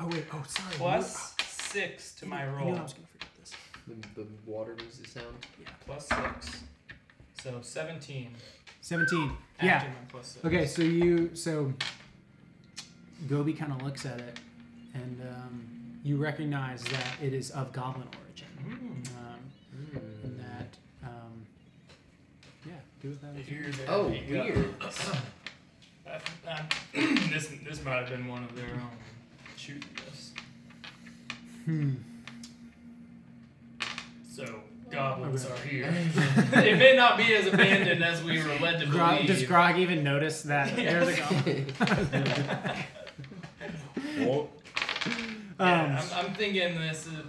[SPEAKER 3] Oh wait, sorry.
[SPEAKER 1] plus 6 to my
[SPEAKER 3] I
[SPEAKER 1] roll.
[SPEAKER 3] knew I was gonna forget this.
[SPEAKER 5] The water makes it sound.
[SPEAKER 1] Plus 6. So 17.
[SPEAKER 3] 17.
[SPEAKER 1] After
[SPEAKER 3] Yeah.
[SPEAKER 1] my plus 6.
[SPEAKER 3] Okay, so Gobi kind of looks at it, and you recognize that it is of goblin origin. And that, yeah, do with that.
[SPEAKER 1] Here they
[SPEAKER 5] Oh,
[SPEAKER 1] go.
[SPEAKER 5] weird.
[SPEAKER 1] This might have been one of their own shooting this. So goblins are here. It may not be as abandoned as we were led to believe.
[SPEAKER 3] Does Grog even notice that there's a goblin?
[SPEAKER 1] Yeah, I'm thinking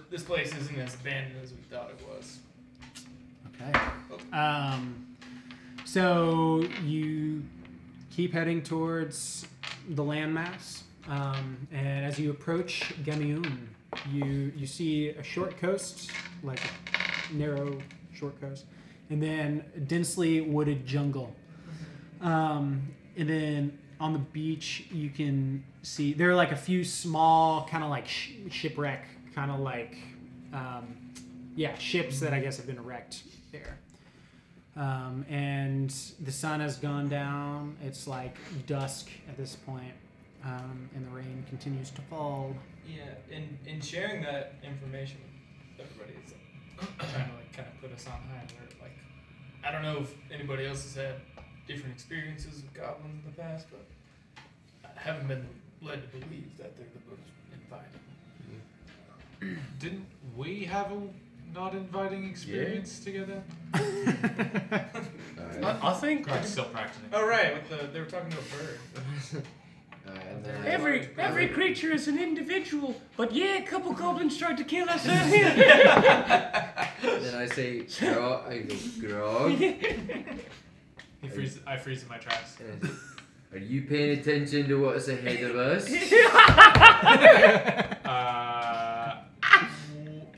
[SPEAKER 1] this place isn't as abandoned as we thought it was.
[SPEAKER 3] Okay. So you keep heading towards the landmass, and as you approach Gamiun, you see a short coast, like a narrow short coast, and then a densely wooded jungle. And then on the beach, you can see there are like a few small kind of like shipwreck, kind of like ships that I guess have been wrecked there. And the sun has gone down. It's like dusk at this point, and the rain continues to fall.
[SPEAKER 1] Yeah, in sharing that information, everybody is trying to like kind of put us on high alert. Like, I don't know if anybody else has had different experiences with goblins in the past, but I haven't been led to believe that they're the most inviting.
[SPEAKER 2] Didn't we have a not inviting experience together?
[SPEAKER 6] I think
[SPEAKER 2] Greg's still practicing.
[SPEAKER 1] Oh right, they were talking to a bird.
[SPEAKER 5] And then
[SPEAKER 6] every creature is an individual, but yeah, a couple goblins tried to kill us earlier.
[SPEAKER 5] then I say, Grog. I go, Grog.
[SPEAKER 2] I freeze in my tracks.
[SPEAKER 5] And I say, are you paying attention to what's ahead of us?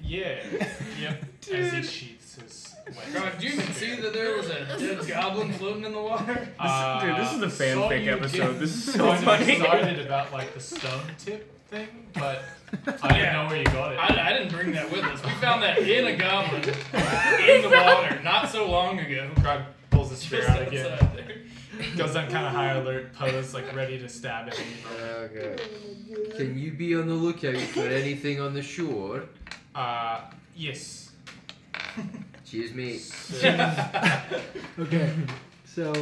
[SPEAKER 2] Yeah. Yep. As he sheaths his weapon.
[SPEAKER 1] God, did you even see that there was a dead goblin floating in the water?
[SPEAKER 6] Dude, this is the
[SPEAKER 2] so
[SPEAKER 6] fanfic
[SPEAKER 2] you
[SPEAKER 6] episode.
[SPEAKER 2] get
[SPEAKER 6] This is so
[SPEAKER 2] kind of
[SPEAKER 6] funny.
[SPEAKER 2] excited about like the stone tip thing, but I didn't know where you got it.
[SPEAKER 1] I didn't bring that with us. We found that in a goblin in the water not so long ago.
[SPEAKER 2] Grog pulls the spear
[SPEAKER 1] Just
[SPEAKER 2] out again.
[SPEAKER 1] outside there.
[SPEAKER 2] Goes on kind of high alert pose, like ready to stab it.
[SPEAKER 5] Okay. Can you be on the lookout for anything on the shore?
[SPEAKER 2] Yes.
[SPEAKER 5] Cheers, mate.
[SPEAKER 3] Okay. So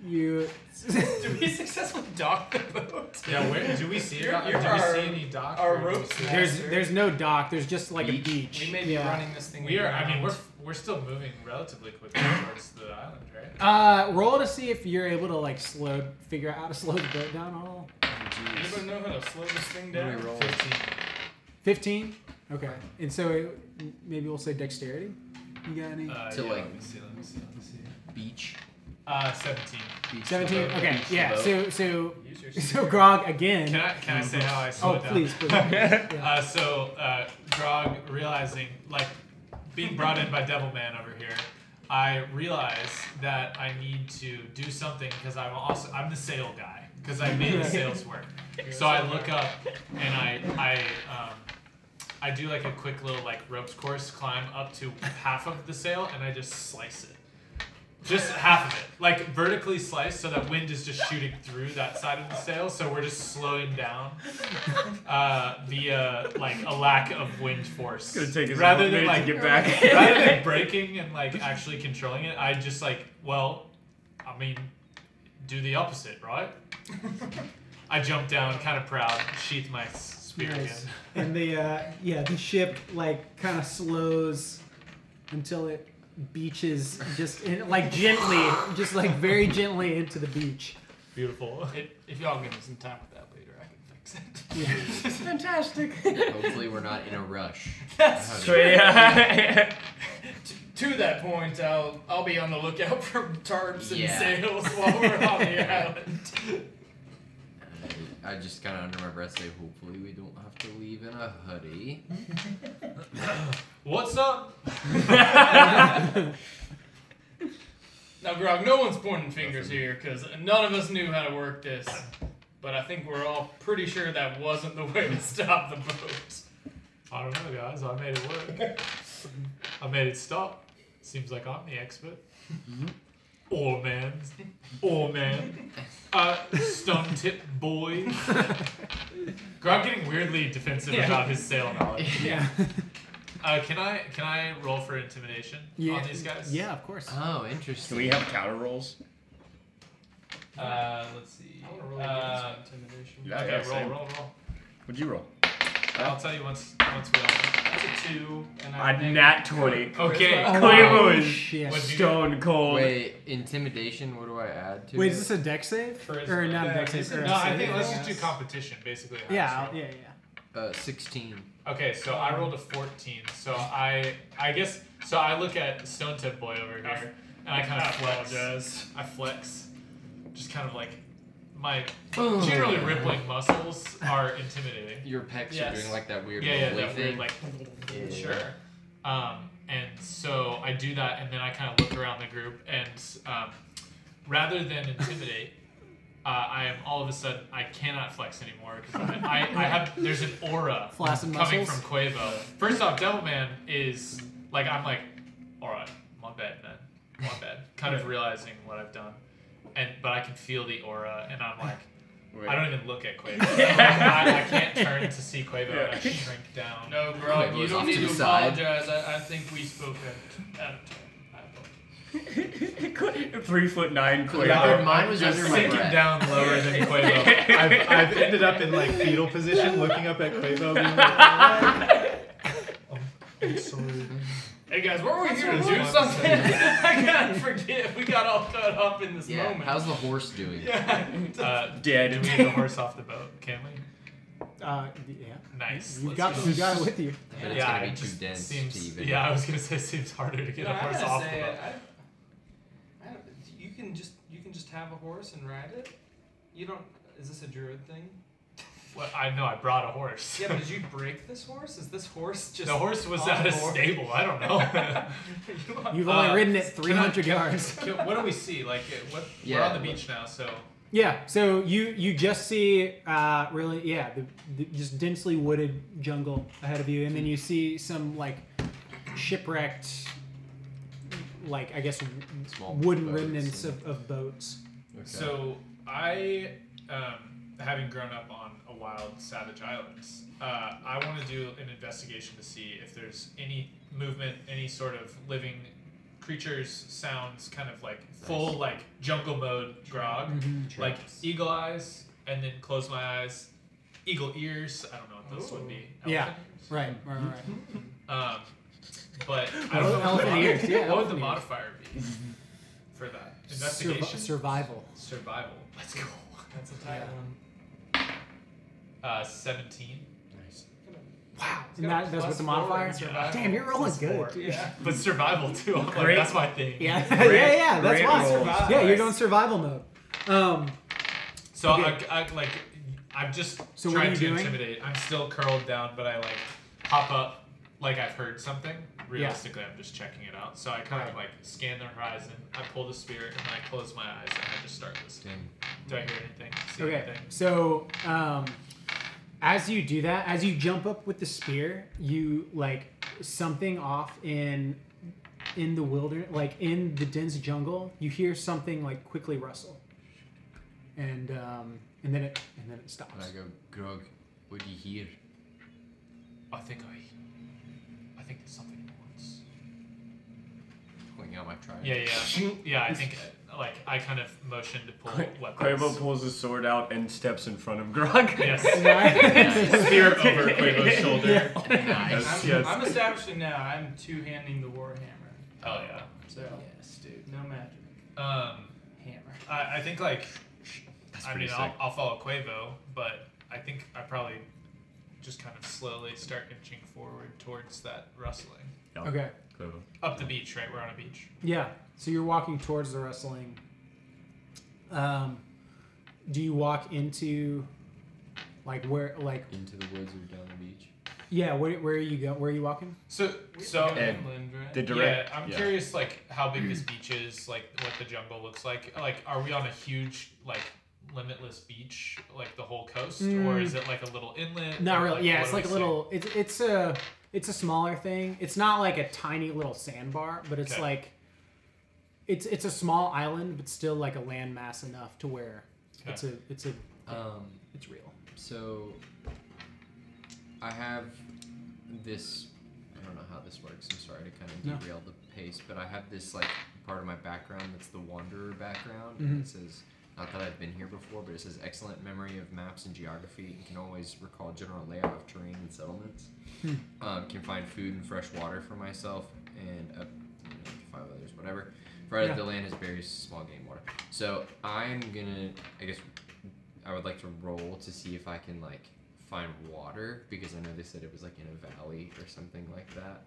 [SPEAKER 3] you.
[SPEAKER 1] Did we successfully dock the boat?
[SPEAKER 2] Yeah, where do we see it?
[SPEAKER 1] You're
[SPEAKER 2] Do we
[SPEAKER 1] our-
[SPEAKER 2] see any dock?
[SPEAKER 1] our
[SPEAKER 2] or do we
[SPEAKER 1] ropes
[SPEAKER 2] see-
[SPEAKER 1] master.
[SPEAKER 3] There's no dock. There's just like a
[SPEAKER 5] Beach.
[SPEAKER 3] beach.
[SPEAKER 1] We may be running this thing.
[SPEAKER 2] We are. I mean,
[SPEAKER 1] around.
[SPEAKER 2] we're still moving relatively quickly towards the island, right?
[SPEAKER 3] Roll to see if you're able to like figure out how to slow the boat down at all.
[SPEAKER 1] Anybody know how to slow this thing
[SPEAKER 5] Let
[SPEAKER 1] down?
[SPEAKER 5] me roll.
[SPEAKER 3] 15. Okay. And so maybe we'll say dexterity. You got any?
[SPEAKER 5] To,
[SPEAKER 2] Yeah,
[SPEAKER 5] like,
[SPEAKER 2] let me see.
[SPEAKER 5] Beach.
[SPEAKER 2] 17.
[SPEAKER 5] Beach
[SPEAKER 3] 17.
[SPEAKER 5] boat.
[SPEAKER 3] Okay.
[SPEAKER 5] Beach
[SPEAKER 3] Yeah.
[SPEAKER 5] boat.
[SPEAKER 3] So Grog again.
[SPEAKER 2] Can I say how I slow
[SPEAKER 3] Oh,
[SPEAKER 2] it down?
[SPEAKER 3] please. Yeah.
[SPEAKER 2] Grog realizing, like, being brought in by Devilman over here, I realize that I need to do something because I'm the sail guy because I made the sails work. So I look up and I do like a quick little like ropes course climb up to half of the sail and I just slice it. Just half of it, like vertically sliced, so that wind is just shooting through that side of the sail. So we're just slowing down via like a lack of wind force.
[SPEAKER 6] It's gonna take us
[SPEAKER 2] rather
[SPEAKER 6] a
[SPEAKER 2] than
[SPEAKER 6] minute
[SPEAKER 2] like
[SPEAKER 6] to get back.
[SPEAKER 2] rather than breaking and like actually controlling it, I just like do the opposite, right? I jump down, kind of proud, sheath my spear
[SPEAKER 3] Nice.
[SPEAKER 2] again.
[SPEAKER 3] And the ship like kind of slows until it beaches just gently, just like very gently into the beach.
[SPEAKER 2] Beautiful.
[SPEAKER 1] If y'all give me some time with that later, I can fix it.
[SPEAKER 6] Fantastic.
[SPEAKER 5] Hopefully we're not in a rush.
[SPEAKER 1] That's
[SPEAKER 5] How do
[SPEAKER 6] So
[SPEAKER 5] you-
[SPEAKER 6] yeah.
[SPEAKER 1] To that point, I'll be on the lookout for tarps and
[SPEAKER 5] Yeah.
[SPEAKER 1] sails while we're on the island.
[SPEAKER 5] I just kind of under my breath say, hopefully we don't have to leave in a hoodie.
[SPEAKER 2] What's up?
[SPEAKER 1] Now, Grog, no one's pointing fingers here because none of us knew how to work this. But I think we're all pretty sure that wasn't the way to stop the boat.
[SPEAKER 2] I don't know, guys. I made it work. I made it stop. Seems like I'm the expert. Oh man. Oh man. Stone tip boy. Grog getting weirdly defensive about his sail knowledge.
[SPEAKER 3] Yeah.
[SPEAKER 2] Can I roll for intimidation on these guys?
[SPEAKER 3] Yeah, of course.
[SPEAKER 5] Oh,
[SPEAKER 6] Do
[SPEAKER 5] interesting.
[SPEAKER 6] we have counter rolls?
[SPEAKER 1] Let's see.
[SPEAKER 2] I want to roll against intimidation.
[SPEAKER 6] Yeah,
[SPEAKER 2] Okay,
[SPEAKER 6] yeah,
[SPEAKER 2] roll,
[SPEAKER 6] same.
[SPEAKER 2] roll.
[SPEAKER 6] What'd you roll?
[SPEAKER 2] I'll tell you once we all.
[SPEAKER 1] That's a 2. And I
[SPEAKER 6] A
[SPEAKER 1] think-
[SPEAKER 6] nat 20.
[SPEAKER 2] Okay.
[SPEAKER 3] Oh,
[SPEAKER 6] Quavo is
[SPEAKER 3] shit.
[SPEAKER 2] What'd you
[SPEAKER 6] stone cold.
[SPEAKER 5] Wait, intimidation, what do I add to
[SPEAKER 3] Wait,
[SPEAKER 5] it?
[SPEAKER 3] is this a dex save?
[SPEAKER 1] Charisma.
[SPEAKER 3] Or not a
[SPEAKER 1] Yeah,
[SPEAKER 3] dex save?
[SPEAKER 1] it's
[SPEAKER 3] or
[SPEAKER 1] a
[SPEAKER 3] a
[SPEAKER 2] No, I
[SPEAKER 3] save?
[SPEAKER 2] think let's
[SPEAKER 1] Yes.
[SPEAKER 2] just do competition, basically.
[SPEAKER 3] Yeah,
[SPEAKER 2] highest roll.
[SPEAKER 5] 16.
[SPEAKER 2] Okay, so I rolled a 14. So I guess so. I look at Stone Tip Boy over here, and I kind of flex. I flex, just kind of like my generally rippling muscles are intimidating.
[SPEAKER 5] Your pecs
[SPEAKER 1] Yes.
[SPEAKER 5] are doing like that weird
[SPEAKER 2] Yeah,
[SPEAKER 5] rolling
[SPEAKER 2] that weird
[SPEAKER 5] thing.
[SPEAKER 2] like
[SPEAKER 5] Yeah.
[SPEAKER 2] sure. And so I do that, and then I kind of look around the group, and rather than intimidate. I am all of a sudden I cannot flex anymore because I have there's an aura
[SPEAKER 3] Flaccid
[SPEAKER 2] coming
[SPEAKER 3] muscles?
[SPEAKER 2] from Quavo. First off, Devilman is like I'm like, all right, my bad, man, my bad. Kind of realizing what I've done, but I can feel the aura, and I'm like,
[SPEAKER 6] Wait.
[SPEAKER 2] I don't even look at Quavo. I can't turn to see Quavo, and I shrink down.
[SPEAKER 1] No, Grog,
[SPEAKER 5] Quavo's
[SPEAKER 1] you don't
[SPEAKER 5] off
[SPEAKER 1] need
[SPEAKER 5] to
[SPEAKER 1] to
[SPEAKER 5] the side.
[SPEAKER 1] apologize. I think we spoke out of turn. I apologize.
[SPEAKER 6] 3'9" Quavo.
[SPEAKER 5] Yeah, mine was
[SPEAKER 2] Just
[SPEAKER 5] under my
[SPEAKER 2] sinking
[SPEAKER 5] breath.
[SPEAKER 2] down lower than Quavo.
[SPEAKER 7] I've ended up in like fetal position, looking up at Quavo, being like, I'm sorry.
[SPEAKER 1] Hey guys, weren't we here to
[SPEAKER 7] That's
[SPEAKER 1] do
[SPEAKER 7] what
[SPEAKER 1] something?
[SPEAKER 7] I'm
[SPEAKER 1] I can't forget. We got all caught up in this
[SPEAKER 5] Yeah,
[SPEAKER 1] moment.
[SPEAKER 5] how's the horse doing?
[SPEAKER 1] Yeah.
[SPEAKER 6] Dead.
[SPEAKER 2] Do we get the horse off the boat? Can we?
[SPEAKER 3] Yeah.
[SPEAKER 2] Nice.
[SPEAKER 3] You
[SPEAKER 2] Let's
[SPEAKER 3] got
[SPEAKER 2] go.
[SPEAKER 3] you got it with you.
[SPEAKER 5] But it's
[SPEAKER 2] Yeah,
[SPEAKER 5] gonna be
[SPEAKER 2] it
[SPEAKER 5] too
[SPEAKER 2] just
[SPEAKER 5] dense
[SPEAKER 2] seems,
[SPEAKER 5] to even.
[SPEAKER 2] Yeah, I was gonna say it seems harder to get
[SPEAKER 1] No,
[SPEAKER 2] a
[SPEAKER 1] I
[SPEAKER 2] horse
[SPEAKER 1] gotta
[SPEAKER 2] off the
[SPEAKER 1] say,
[SPEAKER 2] boat.
[SPEAKER 1] you can just have a horse and ride it. You don't. Is this a druid thing?
[SPEAKER 2] Well, I know I brought a horse.
[SPEAKER 1] Yeah, but did you break this horse? Is this horse just?
[SPEAKER 2] The horse was
[SPEAKER 1] on
[SPEAKER 2] at a
[SPEAKER 1] board?
[SPEAKER 2] stable. I don't know.
[SPEAKER 3] You've only ridden it 300 yards.
[SPEAKER 2] What do we see? Like, we're on the beach now, so.
[SPEAKER 3] Yeah, so you just see the just densely wooded jungle ahead of you, and then you see some like shipwrecked, like I guess
[SPEAKER 5] Small
[SPEAKER 3] wooden
[SPEAKER 5] boats
[SPEAKER 3] remnants
[SPEAKER 5] and-
[SPEAKER 3] of boats.
[SPEAKER 5] Okay.
[SPEAKER 2] So I, having grown up on a wild, savage islands, I want to do an investigation to see if there's any movement, any sort of living creatures, sounds, kind of like full like jungle mode grog, like eagle eyes, and then close my eyes, eagle ears. I don't know what those would be.
[SPEAKER 3] Yeah.
[SPEAKER 2] Elephant ears?
[SPEAKER 3] Right.
[SPEAKER 2] But I don't know
[SPEAKER 3] Elephant ears, yeah,
[SPEAKER 2] what would the
[SPEAKER 3] elephant ears.
[SPEAKER 2] modifier be for that investigation?
[SPEAKER 3] Survival.
[SPEAKER 2] Survival. Let's go.
[SPEAKER 1] That's a tight
[SPEAKER 3] Yeah.
[SPEAKER 1] one.
[SPEAKER 2] 17.
[SPEAKER 5] Nice.
[SPEAKER 3] Wow.
[SPEAKER 1] It's
[SPEAKER 3] And
[SPEAKER 1] got a
[SPEAKER 3] that's with the
[SPEAKER 1] +4 in
[SPEAKER 3] modifier.
[SPEAKER 1] survival.
[SPEAKER 3] Damn, you're rolling
[SPEAKER 1] +4,
[SPEAKER 3] good, dude.
[SPEAKER 1] Yeah.
[SPEAKER 2] But survival too. Like,
[SPEAKER 6] Great.
[SPEAKER 2] that's my thing.
[SPEAKER 3] Yeah,
[SPEAKER 6] Great-
[SPEAKER 3] yeah. That's
[SPEAKER 6] great
[SPEAKER 3] why.
[SPEAKER 6] rolls.
[SPEAKER 3] Yeah, you're going survival mode.
[SPEAKER 2] So
[SPEAKER 3] Okay.
[SPEAKER 2] I'm just
[SPEAKER 3] So what are
[SPEAKER 2] trying
[SPEAKER 3] you
[SPEAKER 2] to
[SPEAKER 3] doing?
[SPEAKER 2] intimidate. I'm still curled down, but I like hop up like I've heard something. Realistically, I'm just checking it out. So I kind of like scan the horizon. I pull the spear and I close my eyes and I just start listening. Do I hear anything? See
[SPEAKER 3] Okay,
[SPEAKER 2] anything?
[SPEAKER 3] so as you do that, as you jump up with the spear, you like something off in the wilderness, like in the dense jungle. You hear something like quickly rustle, and then it stops.
[SPEAKER 5] And I go, Grog, what do you hear?
[SPEAKER 2] I think there's something in the woods.
[SPEAKER 5] Pulling out my trident.
[SPEAKER 2] Yeah. I think like I kind of motion to pull weapons.
[SPEAKER 6] Quavo pulls his sword out and steps in front of Grog.
[SPEAKER 2] Yes.
[SPEAKER 3] Nice.
[SPEAKER 2] Spear over Quavo's shoulder.
[SPEAKER 5] Nice.
[SPEAKER 6] Yes.
[SPEAKER 1] I'm establishing now. I'm two-handing the warhammer.
[SPEAKER 2] Oh yeah.
[SPEAKER 1] So
[SPEAKER 5] Yes, dude.
[SPEAKER 1] no magic. Hammer.
[SPEAKER 2] I think like I mean
[SPEAKER 6] pretty
[SPEAKER 2] I'll,
[SPEAKER 6] sick.
[SPEAKER 2] I'll follow Quavo, but I think I probably just kind of slowly start inching forward towards that rustling.
[SPEAKER 3] Okay.
[SPEAKER 6] Quavo.
[SPEAKER 2] Up the beach, right? We're on a beach.
[SPEAKER 3] Yeah. So you're walking towards the rustling. Do you walk into like where like
[SPEAKER 5] Into the woods or down the beach?
[SPEAKER 3] yeah, where are you go? Where are you walking?
[SPEAKER 2] So
[SPEAKER 6] And
[SPEAKER 1] Inland, right?
[SPEAKER 6] the direct.
[SPEAKER 2] yeah, I'm curious like how big this beach is, like what the jungle looks like. Like, are we on a huge like limitless beach, like the whole coast, or is it like a little inlet?
[SPEAKER 3] Not
[SPEAKER 2] or,
[SPEAKER 3] really.
[SPEAKER 2] like,
[SPEAKER 3] Yeah,
[SPEAKER 2] what
[SPEAKER 3] it's
[SPEAKER 2] do we
[SPEAKER 3] like a
[SPEAKER 2] see?
[SPEAKER 3] little. It's a smaller thing. It's not like a tiny little sandbar, but it's
[SPEAKER 2] Okay.
[SPEAKER 3] like it's a small island, but still like a landmass enough to where
[SPEAKER 2] Okay.
[SPEAKER 3] it's real.
[SPEAKER 5] So I have this. I don't know how this works. I'm sorry to kind of
[SPEAKER 3] No.
[SPEAKER 5] derail the pace, but I have this like part of my background that's the wanderer background.
[SPEAKER 3] Mhm.
[SPEAKER 5] And it says, not that I've been here before, but it says excellent memory of maps and geography and can always recall general layout of terrain and settlements. Can find food and fresh water for myself and 5 others, whatever. Provided
[SPEAKER 3] Yeah.
[SPEAKER 5] the land has various small game water. So I'm gonna, I guess, I would like to roll to see if I can like find water because I know they said it was like in a valley or something like that.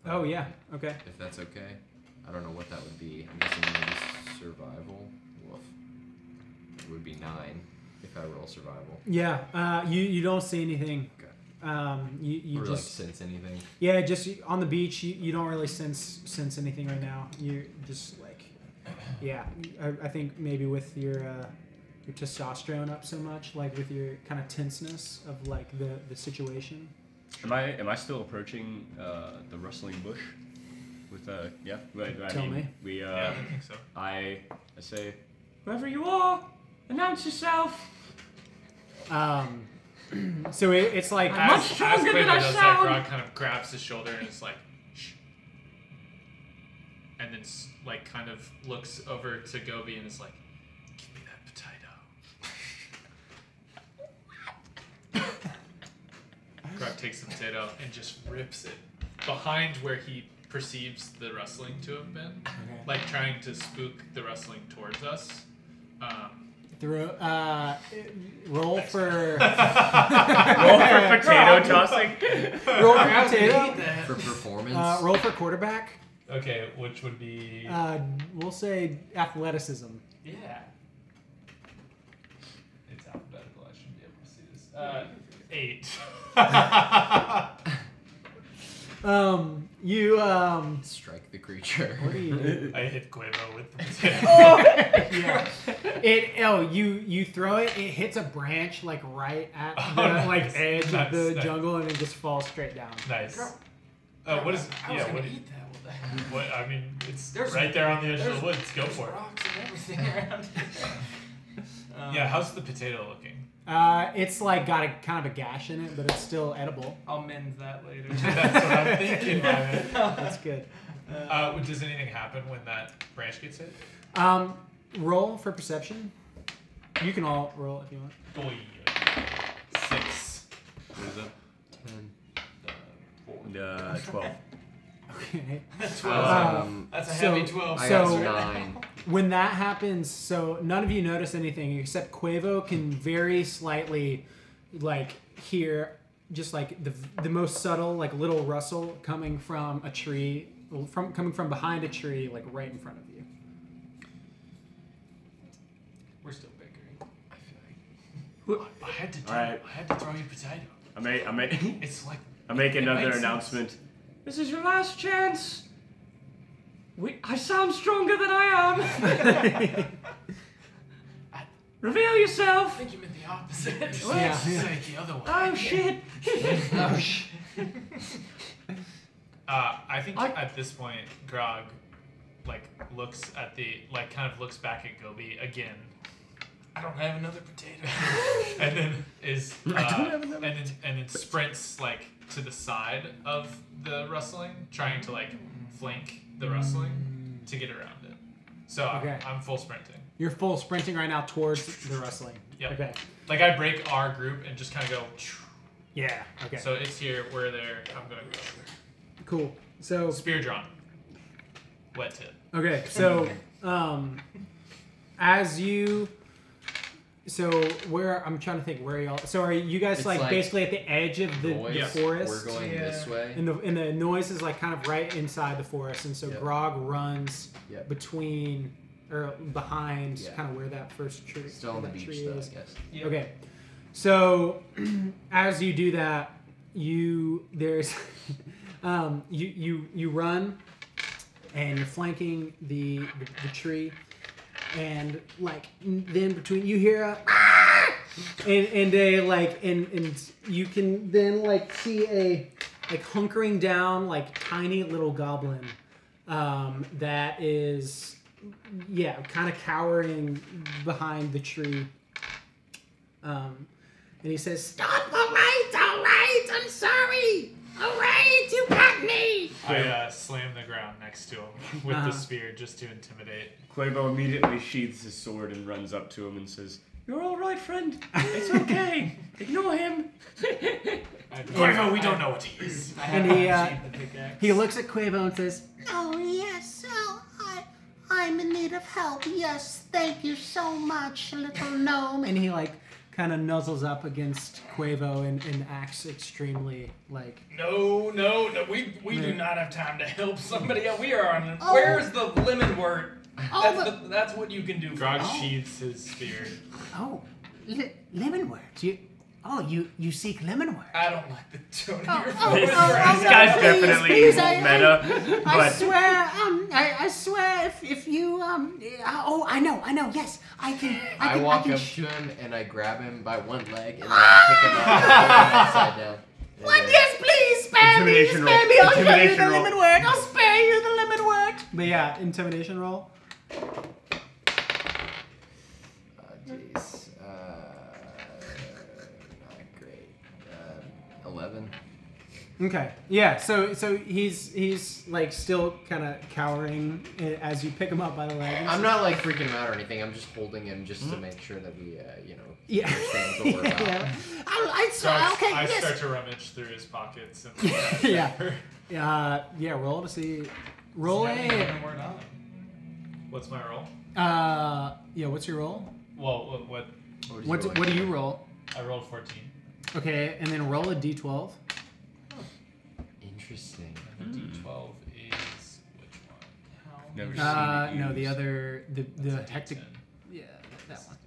[SPEAKER 3] Oh yeah. Okay.
[SPEAKER 5] If that's okay. I don't know what that would be. I'm guessing maybe survival. Woof. It would be 9 if I roll survival.
[SPEAKER 3] Yeah. You don't see anything.
[SPEAKER 5] Okay.
[SPEAKER 3] You
[SPEAKER 5] Or
[SPEAKER 3] just
[SPEAKER 5] like sense anything.
[SPEAKER 3] yeah, just on the beach. You don't really sense anything right now. You're just like yeah. I think maybe with your testosterone up so much, like with your kind of tenseness of like the situation.
[SPEAKER 6] Am I still approaching the rustling bush? With yeah. I
[SPEAKER 3] Tell
[SPEAKER 6] mean,
[SPEAKER 3] me.
[SPEAKER 6] We
[SPEAKER 2] Yeah, I think so.
[SPEAKER 6] I say, whoever you are, announce yourself.
[SPEAKER 3] So it's like
[SPEAKER 6] I'm much stronger than I
[SPEAKER 2] does
[SPEAKER 6] sound.
[SPEAKER 2] that, Grog kind of grabs his shoulder and is like, shh. And then like kind of looks over to Gobi and is like, give me that potato. Grog takes the potato and just rips it behind where he perceives the rustling to have been, like trying to spook the rustling towards us.
[SPEAKER 3] Roll for
[SPEAKER 6] Roll for potato tossing.
[SPEAKER 3] roll for potato.
[SPEAKER 5] For performance.
[SPEAKER 3] Roll for quarterback.
[SPEAKER 2] Okay, which would be
[SPEAKER 3] We'll say athleticism.
[SPEAKER 2] yeah. It's alphabetical. I should be able to see this. 8.
[SPEAKER 3] You
[SPEAKER 5] Strike the creature.
[SPEAKER 3] what do you do?
[SPEAKER 2] I hit Quavo with the potato.
[SPEAKER 3] Yeah. You throw it. It hits a branch like right at the
[SPEAKER 2] nice.
[SPEAKER 3] edge of
[SPEAKER 2] Nice,
[SPEAKER 3] the
[SPEAKER 2] nice.
[SPEAKER 3] jungle, and it just falls straight down.
[SPEAKER 2] Nice.
[SPEAKER 1] Girl,
[SPEAKER 2] What is?
[SPEAKER 1] I was
[SPEAKER 2] Yeah.
[SPEAKER 1] gonna
[SPEAKER 2] What?
[SPEAKER 1] eat that.
[SPEAKER 2] What? I mean, it's
[SPEAKER 1] There's-
[SPEAKER 2] right there on the edge of
[SPEAKER 1] there's-
[SPEAKER 2] the woods. Go
[SPEAKER 1] There's
[SPEAKER 2] for it.
[SPEAKER 1] rocks and everything around here.
[SPEAKER 2] Yeah. How's the potato looking?
[SPEAKER 3] It's like got a kind of a gash in it, but it's still edible.
[SPEAKER 1] I'll mend that later.
[SPEAKER 2] That's what I'm thinking. Man.
[SPEAKER 3] That's good.
[SPEAKER 2] Does anything happen when that branch gets hit?
[SPEAKER 3] Roll for perception. You can all roll if you want.
[SPEAKER 2] Boy. 6.
[SPEAKER 6] What is that?
[SPEAKER 2] 10.
[SPEAKER 6] 12.
[SPEAKER 3] Okay.
[SPEAKER 5] 12.
[SPEAKER 1] That's a
[SPEAKER 3] So-
[SPEAKER 1] heavy 12.
[SPEAKER 5] I
[SPEAKER 3] So-
[SPEAKER 5] got 9.
[SPEAKER 3] When that happens, so none of you notice anything except Quavo can very slightly, like, hear just like the most subtle, like, little rustle coming from a tree, coming from behind a tree, like right in front of you.
[SPEAKER 1] We're still bickering.
[SPEAKER 2] I had to.
[SPEAKER 6] All right.
[SPEAKER 2] I had to throw you a potato. It's like.
[SPEAKER 6] I make
[SPEAKER 2] It
[SPEAKER 6] another
[SPEAKER 2] makes
[SPEAKER 6] announcement.
[SPEAKER 4] This is your last chance. I sound stronger than I am. Reveal
[SPEAKER 1] I
[SPEAKER 4] yourself.
[SPEAKER 1] think you meant the opposite.
[SPEAKER 3] Yeah.
[SPEAKER 2] Say it the other way.
[SPEAKER 4] Oh shit.
[SPEAKER 3] Oh, sh-
[SPEAKER 2] I think at this point, Grog, like, looks at kind of looks back at Gobi again,
[SPEAKER 1] I don't have another potato.
[SPEAKER 2] and then is
[SPEAKER 6] I don't have another
[SPEAKER 2] and then sprints like to the side of the rustling, trying to like flank the rustling to get around it. So
[SPEAKER 3] Okay.
[SPEAKER 2] I'm full sprinting.
[SPEAKER 3] You're full sprinting right now towards the rustling.
[SPEAKER 2] Yep.
[SPEAKER 3] Okay.
[SPEAKER 2] Like I break our group and just kind of go.
[SPEAKER 3] Yeah. Okay.
[SPEAKER 2] So it's here. We're there. I'm gonna go.
[SPEAKER 3] Cool. So
[SPEAKER 2] Spear drawn. Wet tip.
[SPEAKER 3] okay. So as you. So where I'm trying to think where y'all. So are you guys
[SPEAKER 5] It's
[SPEAKER 3] like,
[SPEAKER 5] like
[SPEAKER 3] basically at the edge of the
[SPEAKER 5] Noise.
[SPEAKER 3] forest?
[SPEAKER 5] We're going this way.
[SPEAKER 3] And the noise is like kind of right inside the forest, and so
[SPEAKER 5] Yep.
[SPEAKER 3] Grog runs
[SPEAKER 5] Yep.
[SPEAKER 3] between or behind
[SPEAKER 5] Yeah.
[SPEAKER 3] kind of where that first tree.
[SPEAKER 5] Still on the
[SPEAKER 3] that
[SPEAKER 5] beach,
[SPEAKER 3] tree
[SPEAKER 5] though,
[SPEAKER 3] is.
[SPEAKER 5] I guess.
[SPEAKER 1] Yep.
[SPEAKER 3] Okay, so as you do that, there's you run, and you're flanking the tree, and like then between you hear a and you can then like see a like hunkering down like tiny little goblin that is kind of cowering behind the tree, and he says, "Stop! All right, I'm sorry. All right, you got me."
[SPEAKER 2] I slam the ground next to him with
[SPEAKER 3] Uh-huh.
[SPEAKER 2] the spear just to intimidate.
[SPEAKER 6] Quavo immediately sheathes his sword and runs up to him and says, "You're all right, friend. It's okay. Ignore him."
[SPEAKER 2] Quavo, we don't know what he is.
[SPEAKER 1] I
[SPEAKER 3] And
[SPEAKER 1] have
[SPEAKER 3] he,
[SPEAKER 1] unsheathed the pickaxe.
[SPEAKER 3] He looks at Quavo and says,
[SPEAKER 8] Oh, yes. I'm in need of help. Yes, thank you so much, little gnome.
[SPEAKER 3] and he like kind of nuzzles up against Quavo and acts extremely like.
[SPEAKER 1] No, we do not have time to help somebody else. We are on.
[SPEAKER 8] Oh.
[SPEAKER 1] Where's the Lemonwurt?
[SPEAKER 8] Oh,
[SPEAKER 1] That's what you can do. For
[SPEAKER 2] Grog
[SPEAKER 1] us.
[SPEAKER 2] sheathes his spear.
[SPEAKER 8] Oh, Lemonwort. You seek Lemonwort.
[SPEAKER 1] I don't like the tone
[SPEAKER 8] Oh,
[SPEAKER 1] of your
[SPEAKER 8] oh,
[SPEAKER 1] voice.
[SPEAKER 6] This guy's definitely
[SPEAKER 8] please,
[SPEAKER 6] meta,
[SPEAKER 8] I
[SPEAKER 6] but
[SPEAKER 8] swear, I swear, if you, oh, I know, yes, I can,
[SPEAKER 5] I
[SPEAKER 8] can,
[SPEAKER 5] walk
[SPEAKER 8] can
[SPEAKER 5] up
[SPEAKER 8] sh-
[SPEAKER 5] to him and I grab him by one leg and then I pick him up and put him upside down. And
[SPEAKER 8] What?
[SPEAKER 5] then-
[SPEAKER 8] Yes, please, spare me,
[SPEAKER 6] Intimidation roll.
[SPEAKER 8] spare me, I'll show you the
[SPEAKER 6] Intimidation roll.
[SPEAKER 8] lemon word, I'll spare you the lemon word.
[SPEAKER 3] But yeah, intimidation roll.
[SPEAKER 5] Jeez. Not great. 11.
[SPEAKER 3] Okay. Yeah. So he's like still kind of cowering as you pick him up by the leg.
[SPEAKER 5] I'm not like freaking him out or anything. I'm just holding him just to make sure that we,
[SPEAKER 3] Yeah.
[SPEAKER 5] understand what we're about.
[SPEAKER 3] Yeah.
[SPEAKER 2] So I
[SPEAKER 8] yes.
[SPEAKER 2] start to rummage through his pockets and
[SPEAKER 3] Yeah. Yeah. Roll to see. Roll
[SPEAKER 1] Does that mean
[SPEAKER 3] a.
[SPEAKER 1] Lemonwurt on?
[SPEAKER 2] What's my roll?
[SPEAKER 3] Yeah. What's your roll?
[SPEAKER 2] Well, what?
[SPEAKER 3] What do you roll?
[SPEAKER 2] I rolled 14.
[SPEAKER 3] Okay, and then roll a d12.
[SPEAKER 5] Interesting.
[SPEAKER 2] And the D12 is which one?
[SPEAKER 6] never seen it
[SPEAKER 3] No, the
[SPEAKER 6] used.
[SPEAKER 3] other the
[SPEAKER 2] That's a
[SPEAKER 3] hectic.
[SPEAKER 2] D10.
[SPEAKER 3] Yeah, that one.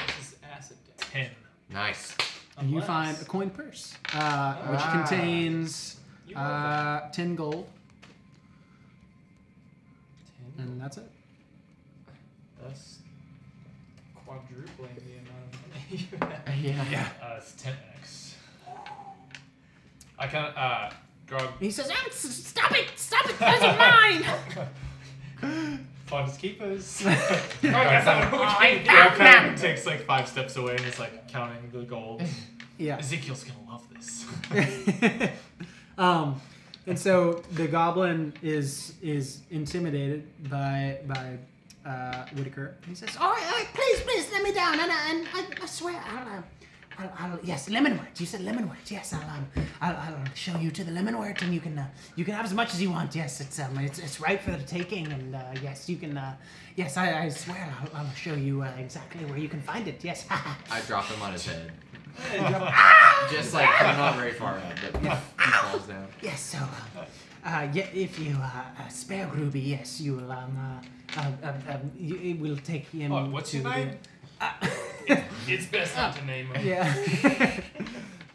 [SPEAKER 1] This is acid damage.
[SPEAKER 2] 10.
[SPEAKER 5] Nice.
[SPEAKER 3] And you find a coin purse, which contains 10 gold.
[SPEAKER 1] 10.
[SPEAKER 3] And that's it.
[SPEAKER 1] That's quadrupling the amount of money you have.
[SPEAKER 3] Yeah.
[SPEAKER 1] It's 10x. I kind of, Grog.
[SPEAKER 8] He says, stop it, those are mine.
[SPEAKER 7] Fondest keepers.
[SPEAKER 1] I
[SPEAKER 7] Grog kind of takes like 5 steps away and is like counting the gold.
[SPEAKER 3] Yeah.
[SPEAKER 1] Ezekiel's gonna love this.
[SPEAKER 3] And so the goblin is intimidated by Whitaker.
[SPEAKER 8] He says, please, let me down. And I swear, yes, Lemonwurt. You said Lemonwurt. Yes, I'll show you to the Lemonwurt, and you can have as much as you want. Yes, it's right for the taking, and yes, you can. Yes, I swear I'll show you exactly where you can find it. Yes.
[SPEAKER 5] I drop him on his head. Just like not very far out, but he falls down.
[SPEAKER 8] Yes, so if you spare Groovy, yes, you will we'll take him.
[SPEAKER 7] Oh, what's your name?
[SPEAKER 1] It's best not to name him.
[SPEAKER 3] Yeah.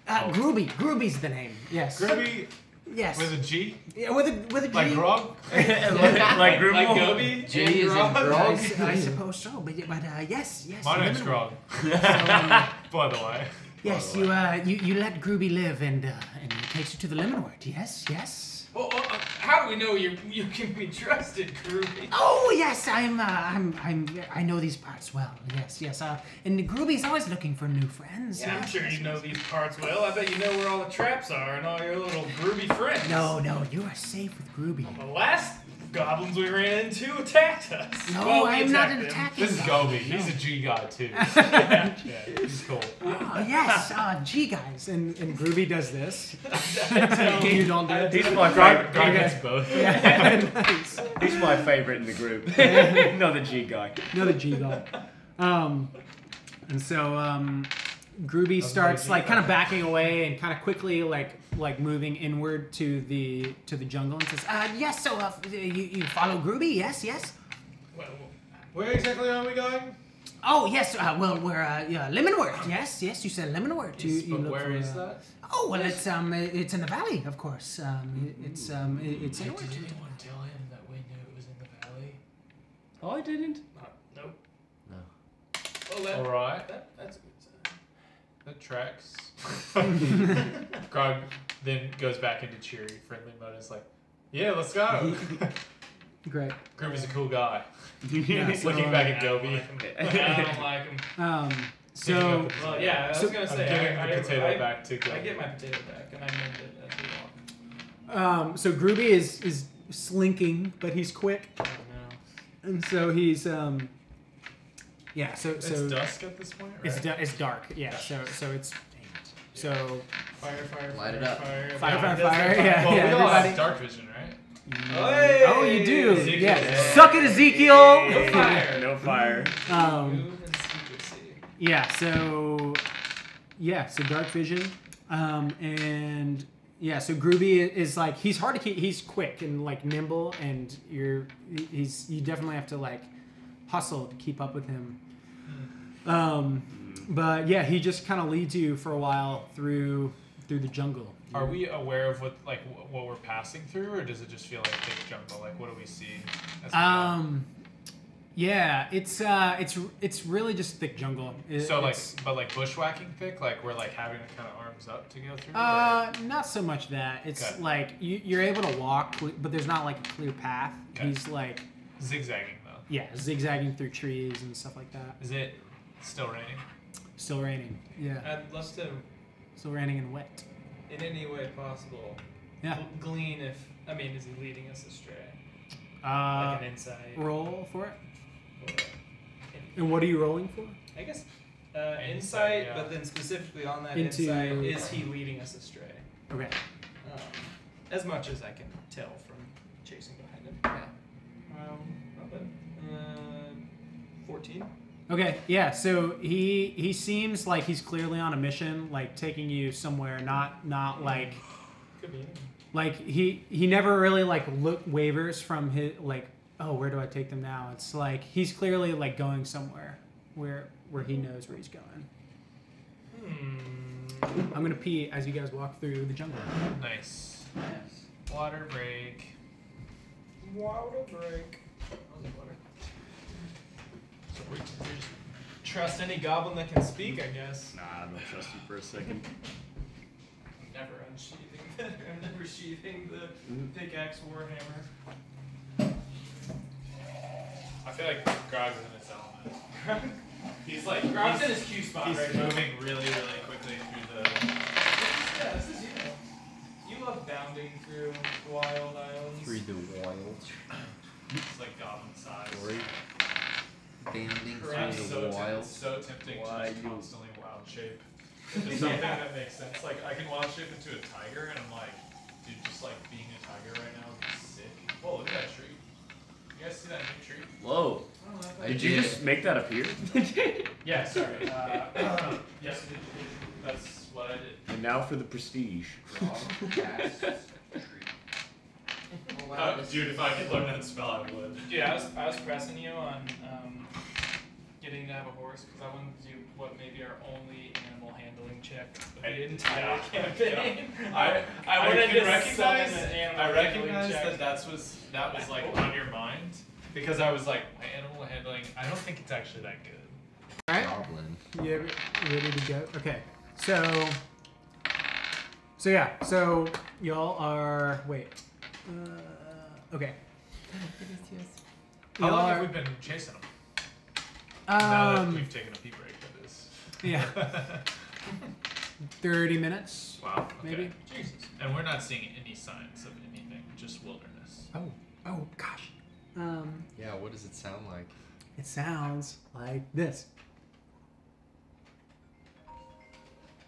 [SPEAKER 3] Groovy's the name. Yes.
[SPEAKER 7] Groovy
[SPEAKER 3] Yes.
[SPEAKER 7] with a G?
[SPEAKER 3] Yeah, with a G.
[SPEAKER 7] Like Grog?
[SPEAKER 6] like Groovy.
[SPEAKER 1] Like Gobi?
[SPEAKER 5] G is in Grog.
[SPEAKER 8] I suppose so, but yes.
[SPEAKER 7] My name's
[SPEAKER 8] Lemonwurt.
[SPEAKER 7] Grog. By the way.
[SPEAKER 8] Yes, you let Groovy live, and he takes you to the Lemonwurt. Yes.
[SPEAKER 1] Well, how do we know you can be trusted, Groovy?
[SPEAKER 8] Oh yes, I know these parts well. Yes. And Groovy's always looking for new friends.
[SPEAKER 1] Yeah, I'm
[SPEAKER 8] yes,
[SPEAKER 1] sure
[SPEAKER 8] yes,
[SPEAKER 1] you know
[SPEAKER 8] yes.
[SPEAKER 1] these parts well. I bet you know where all the traps are and all your little Groovy friends.
[SPEAKER 8] No, you are safe with Groovy.
[SPEAKER 1] The last goblins we ran into attacked us.
[SPEAKER 8] No,
[SPEAKER 1] Well, we
[SPEAKER 8] I'm not
[SPEAKER 1] attacked them.
[SPEAKER 8] attacking.
[SPEAKER 7] This is
[SPEAKER 8] them.
[SPEAKER 7] Gobi. He's a G guy too. Yeah, he's cool.
[SPEAKER 8] Oh, yes, G guys.
[SPEAKER 3] And Groovy does this. You don't do it.
[SPEAKER 6] He's my
[SPEAKER 7] Grog
[SPEAKER 6] favorite.
[SPEAKER 7] gets both.
[SPEAKER 3] Yeah, nice.
[SPEAKER 6] He's my favorite in the group. Not the G guy.
[SPEAKER 3] Another G god. And so Groovy starts like kind of backing away and kind of quickly like moving inward to the jungle and says,
[SPEAKER 8] Yes, so you follow Groovy? Yes.
[SPEAKER 1] Well,
[SPEAKER 7] Where exactly are we going?
[SPEAKER 8] Oh, yes, well, we're, Lemonwurt. Yes, you said Lemonwurt. You
[SPEAKER 7] But
[SPEAKER 8] look
[SPEAKER 7] where
[SPEAKER 8] for,
[SPEAKER 7] is that?
[SPEAKER 8] Oh, well, it's in the valley, of course. It's inward.
[SPEAKER 1] did anyone tell him that we knew it was in the valley?
[SPEAKER 6] I didn't.
[SPEAKER 1] Nope.
[SPEAKER 5] No.
[SPEAKER 1] Well, that,
[SPEAKER 7] Alright.
[SPEAKER 1] that's a good sign.
[SPEAKER 7] That tracks. Grog then goes back into cheery, friendly mode. It's like, yeah, let's go.
[SPEAKER 3] great.
[SPEAKER 7] Groovy's a cool guy.
[SPEAKER 3] Yeah, so,
[SPEAKER 7] Looking back at
[SPEAKER 1] I don't
[SPEAKER 7] Gobi.
[SPEAKER 1] like him. I don't like him.
[SPEAKER 3] So
[SPEAKER 1] Well, yeah, I was gonna
[SPEAKER 7] I'm
[SPEAKER 1] say.
[SPEAKER 7] giving
[SPEAKER 1] I
[SPEAKER 7] the potato
[SPEAKER 1] I,
[SPEAKER 7] back to Gobi.
[SPEAKER 1] I get my potato back, and I meant it as we walk.
[SPEAKER 3] so Groovy is slinking, but he's quick,
[SPEAKER 1] Oh no.
[SPEAKER 3] and so he's yeah. So
[SPEAKER 7] It's dusk at this point, right?
[SPEAKER 3] it's dark. Yeah. So it's so
[SPEAKER 1] Fire.
[SPEAKER 5] Light it up.
[SPEAKER 3] fire.
[SPEAKER 1] Yeah,
[SPEAKER 3] Yeah.
[SPEAKER 7] Well,
[SPEAKER 3] yeah.
[SPEAKER 7] we all have
[SPEAKER 3] Everybody.
[SPEAKER 7] dark vision, right?
[SPEAKER 1] Hey!
[SPEAKER 3] Oh, you do.
[SPEAKER 7] Ezekiel.
[SPEAKER 3] Yeah.
[SPEAKER 7] Yeah.
[SPEAKER 3] Suck it, Ezekiel.
[SPEAKER 1] No fire.
[SPEAKER 6] No fire.
[SPEAKER 1] Move and secrecy.
[SPEAKER 3] Yeah. So dark vision, and yeah. So Groovy is like he's hard to keep. He's quick and like nimble, and you definitely have to like hustle to keep up with him. But yeah, he just kind of leads you for a while through the jungle.
[SPEAKER 7] Are we aware of what we're passing through, or does it just feel like thick jungle? Like, what do we see? As we go?
[SPEAKER 3] Yeah, it's really just thick jungle.
[SPEAKER 7] So
[SPEAKER 3] It's-
[SPEAKER 7] but bushwhacking thick, like we're like having kind of arms up to go through.
[SPEAKER 3] not so much that. It's
[SPEAKER 7] Okay.
[SPEAKER 3] like you're able to walk, but there's not like a clear path.
[SPEAKER 7] Okay.
[SPEAKER 3] He's like,
[SPEAKER 7] Zigzagging though.
[SPEAKER 3] yeah, zigzagging through trees and stuff like that.
[SPEAKER 7] Is it still raining?
[SPEAKER 3] Still raining. Yeah,
[SPEAKER 1] I'd love to,
[SPEAKER 3] still raining and wet.
[SPEAKER 1] in any way possible,
[SPEAKER 3] Yeah.
[SPEAKER 1] glean if. I mean, is he leading us astray?
[SPEAKER 3] Uh,
[SPEAKER 1] Like an insight.
[SPEAKER 3] roll for it.
[SPEAKER 1] Or,
[SPEAKER 3] And what are you rolling for?
[SPEAKER 1] I guess
[SPEAKER 7] Insight,
[SPEAKER 1] insight,
[SPEAKER 7] yeah.
[SPEAKER 1] but then specifically on that
[SPEAKER 3] Into-
[SPEAKER 1] insight, is he leading us astray?
[SPEAKER 3] Okay.
[SPEAKER 1] As much as I can tell from chasing behind him. Not bad. 14.
[SPEAKER 3] Okay, yeah. So he seems like he's clearly on a mission, like taking you somewhere, not like
[SPEAKER 1] Could be anything.
[SPEAKER 3] like he never really like wavers from his like, oh, where do I take them now? It's like he's clearly like going somewhere where he knows where he's going. I'm gonna pee as you guys walk through the jungle.
[SPEAKER 7] Nice. Water break.
[SPEAKER 1] Water break. So we just trust any goblin that can speak, I guess.
[SPEAKER 6] Nah, I don't trust you for a second.
[SPEAKER 1] I'm never unsheathing. I'm never sheathing the pickaxe warhammer.
[SPEAKER 7] I feel like Grog's in his element. He's like
[SPEAKER 1] Grog's in his Q spot
[SPEAKER 7] he's
[SPEAKER 1] right now.
[SPEAKER 7] moving really, really quickly through the.
[SPEAKER 1] Yeah, this is you. You love bounding through wild islands.
[SPEAKER 5] Through the wild.
[SPEAKER 7] It's like goblin size.
[SPEAKER 5] Story. Banding
[SPEAKER 7] That's
[SPEAKER 5] through
[SPEAKER 7] so
[SPEAKER 5] the wild.
[SPEAKER 7] so tempting
[SPEAKER 5] Why
[SPEAKER 7] to just
[SPEAKER 5] you-
[SPEAKER 7] constantly wild shape into something that makes sense. Like I can wild shape into a tiger, and I'm like, dude, just like being a tiger right now would be sick. Whoa, look at that tree. You guys see that new tree?
[SPEAKER 6] Whoa.
[SPEAKER 5] I
[SPEAKER 6] Did you just make that appear?
[SPEAKER 7] Yeah, sorry. Yes, I did. That's what I did.
[SPEAKER 6] And now for the prestige.
[SPEAKER 7] Dude, if I could learn that spell, I would.
[SPEAKER 1] Dude, I was pressing you on getting to have a horse because I wanted to do what may be our only animal handling check of the entire campaign.
[SPEAKER 7] I
[SPEAKER 1] wanted
[SPEAKER 7] can
[SPEAKER 1] to
[SPEAKER 7] recognize.
[SPEAKER 1] summon an animal
[SPEAKER 7] I
[SPEAKER 1] handling
[SPEAKER 7] recognize
[SPEAKER 1] check.
[SPEAKER 7] that was like on your mind because I was like, my animal handling. I don't think it's actually that good.
[SPEAKER 3] All right.
[SPEAKER 5] Goblin.
[SPEAKER 3] You ready to go? Okay. So yeah. So y'all are wait. Okay.
[SPEAKER 7] How
[SPEAKER 3] Y'all
[SPEAKER 7] long have
[SPEAKER 3] are-
[SPEAKER 7] we been chasing them? Now that
[SPEAKER 3] Um.
[SPEAKER 7] we've taken a pee break, that is.
[SPEAKER 3] Yeah. 30 minutes.
[SPEAKER 7] Wow. Okay.
[SPEAKER 3] Maybe.
[SPEAKER 7] Jesus. And we're not seeing any signs of anything, just wilderness.
[SPEAKER 3] Oh gosh.
[SPEAKER 5] Yeah, what does it sound like?
[SPEAKER 3] It sounds like this.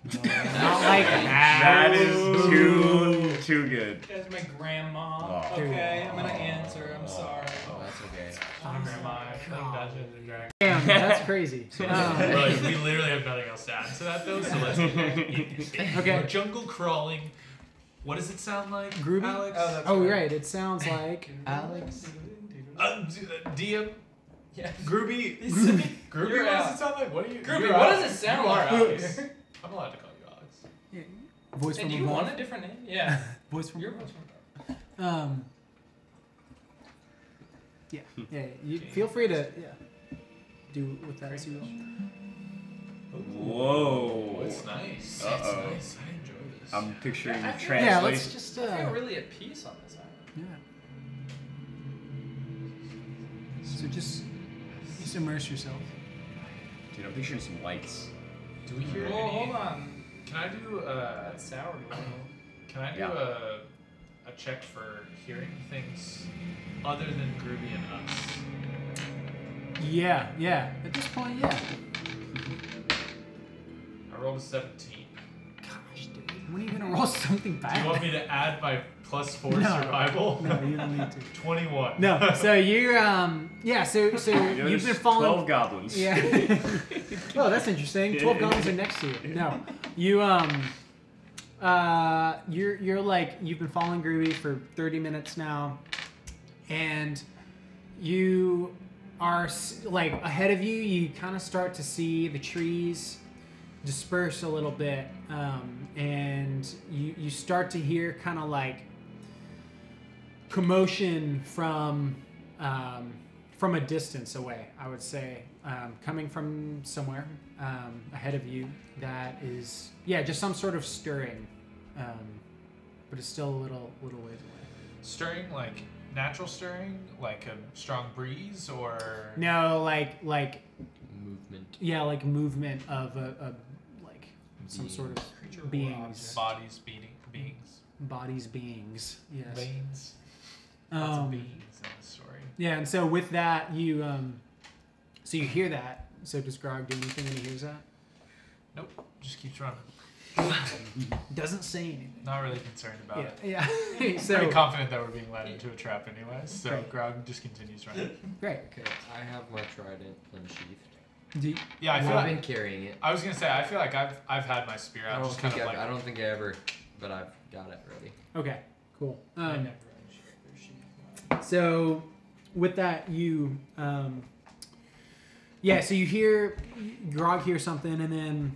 [SPEAKER 3] No, not like that.
[SPEAKER 6] That is too good.
[SPEAKER 1] That's my grandma.
[SPEAKER 6] Oh.
[SPEAKER 1] Okay, I'm gonna answer. I'm sorry.
[SPEAKER 5] Oh, that's okay.
[SPEAKER 1] Oh, grandma, I play Dungeons and Dragons.
[SPEAKER 3] Damn, that's crazy.
[SPEAKER 7] We're like, we literally have nothing else to add to that though, so let's
[SPEAKER 3] Okay.
[SPEAKER 7] Jungle crawling. What does it sound like,
[SPEAKER 3] Groovy?
[SPEAKER 7] Alex?
[SPEAKER 3] Oh, right. It sounds like
[SPEAKER 5] Alex?
[SPEAKER 7] DM?
[SPEAKER 1] Yeah.
[SPEAKER 7] Groovy? Groovy?
[SPEAKER 1] You're
[SPEAKER 7] What does
[SPEAKER 1] out.
[SPEAKER 7] it sound like? What are you?
[SPEAKER 1] Groovy,
[SPEAKER 7] you're
[SPEAKER 1] what
[SPEAKER 7] Alex.
[SPEAKER 1] does it sound
[SPEAKER 7] You are
[SPEAKER 1] like?
[SPEAKER 7] Alex. I'm allowed to call you Alex.
[SPEAKER 3] voice
[SPEAKER 1] Hey,
[SPEAKER 3] from
[SPEAKER 1] do you
[SPEAKER 3] above.
[SPEAKER 1] want a different name? Yeah.
[SPEAKER 3] Voice from
[SPEAKER 1] Your
[SPEAKER 3] above.
[SPEAKER 1] voice from
[SPEAKER 3] Yeah. You feel free to do with that as you will.
[SPEAKER 6] Whoa.
[SPEAKER 7] It's nice.
[SPEAKER 6] Uh-oh.
[SPEAKER 7] It's nice. I enjoy this.
[SPEAKER 6] I'm picturing
[SPEAKER 1] Yeah, I feel-
[SPEAKER 6] translation.
[SPEAKER 3] Yeah, let's just
[SPEAKER 1] I feel really at peace on this island.
[SPEAKER 3] So just immerse yourself.
[SPEAKER 6] Dude, I'm picturing some lights.
[SPEAKER 7] Do we hear
[SPEAKER 1] Whoa,
[SPEAKER 7] any?
[SPEAKER 1] hold on.
[SPEAKER 7] Can I do
[SPEAKER 1] That's sour.
[SPEAKER 7] Can I do
[SPEAKER 6] Yeah.
[SPEAKER 7] a check for hearing things other than Groovy and us?
[SPEAKER 3] Yeah. At this point, yeah.
[SPEAKER 7] I rolled a 17.
[SPEAKER 3] Gosh, dude. When are you gonna roll something bad?
[SPEAKER 7] Do you want me to add my +4
[SPEAKER 3] No.
[SPEAKER 7] survival?
[SPEAKER 3] No, you don't need to.
[SPEAKER 7] 21.
[SPEAKER 3] No. So you're so
[SPEAKER 6] You
[SPEAKER 3] you've
[SPEAKER 6] notice
[SPEAKER 3] been following.
[SPEAKER 6] 12 goblins.
[SPEAKER 3] Yeah. Oh, that's interesting. 12 goblins are next to you. No, you you're like you've been following Groovy for 30 minutes now, and you are like ahead of you. You kind of start to see the trees disperse a little bit, and you start to hear kind of like commotion from a distance away, I would say, coming from somewhere ahead of you. That is, just some sort of stirring, but it's still a little ways away.
[SPEAKER 7] Stirring, like natural stirring, like a strong breeze, or
[SPEAKER 3] No, like
[SPEAKER 5] Movement.
[SPEAKER 3] like movement of a like some sort of
[SPEAKER 7] creature or
[SPEAKER 3] beings,
[SPEAKER 7] object? Bodies beating beings.
[SPEAKER 3] bodies, beings. Yes.
[SPEAKER 7] Veins. Lots of
[SPEAKER 3] Um,
[SPEAKER 7] beings in the story.
[SPEAKER 3] Yeah, and so with that, you so you hear that. So does Grog do anything when he hears that?
[SPEAKER 7] Nope. Just keeps running.
[SPEAKER 3] Doesn't say anything.
[SPEAKER 7] Not really concerned about it.
[SPEAKER 3] Yeah.
[SPEAKER 7] Pretty
[SPEAKER 3] So
[SPEAKER 7] confident that we're being led into a trap anyways, so
[SPEAKER 3] Great.
[SPEAKER 7] Grog just continues running.
[SPEAKER 3] great.
[SPEAKER 5] Okay, I have my trident unsheathed.
[SPEAKER 7] Yeah, I feel
[SPEAKER 5] I've
[SPEAKER 7] like
[SPEAKER 5] been carrying it.
[SPEAKER 7] I was gonna say I feel like I've had my spear out, just kind of like
[SPEAKER 5] I don't think I ever, but I've got it ready.
[SPEAKER 3] Okay. Cool.
[SPEAKER 1] I never unsheathed their sheath.
[SPEAKER 3] So with that, you so you hear Grog hear something, and then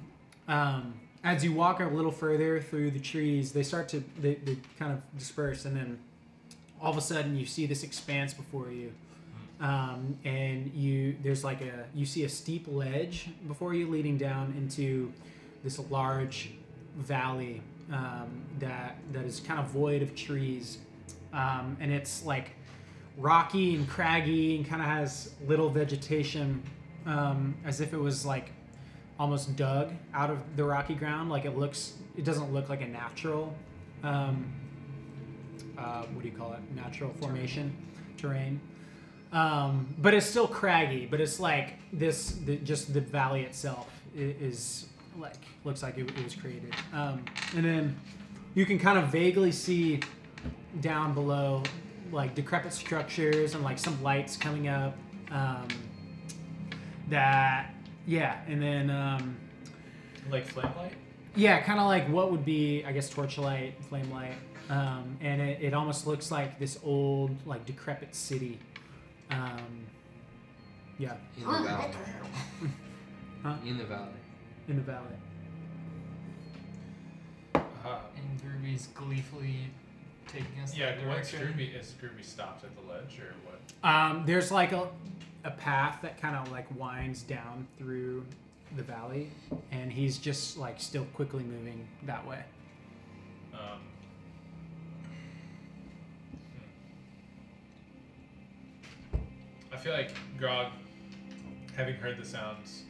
[SPEAKER 3] as you walk a little further through the trees, they start to they kind of disperse, and then all of a sudden you see this expanse before you, and you see a steep ledge before you leading down into this large valley that is kind of void of trees, and it's like rocky and craggy and kind of has little vegetation, as if it was like almost dug out of the rocky ground. Like it doesn't look like a natural, what do you call it? Natural formation, terrain. But it's still craggy, but it's like just the valley itself is like, looks like it was created. And then you can kind of vaguely see down below like decrepit structures and like some lights coming up, and then
[SPEAKER 7] Like flame light?
[SPEAKER 3] yeah, kind of like what would be, I guess, torchlight, flame light, and it almost looks like this old like decrepit city. Yeah,
[SPEAKER 5] In the valley.
[SPEAKER 3] Huh?
[SPEAKER 5] In the valley.
[SPEAKER 3] in the valley.
[SPEAKER 1] And Groovy's gleefully taking us
[SPEAKER 7] Yeah,
[SPEAKER 1] that
[SPEAKER 7] once
[SPEAKER 1] direction.
[SPEAKER 7] is Groovy stopped at the ledge or what?
[SPEAKER 3] There's like a path that kind of like winds down through the valley, and he's just like still quickly moving that way.
[SPEAKER 7] I feel like Grog, having heard the sounds,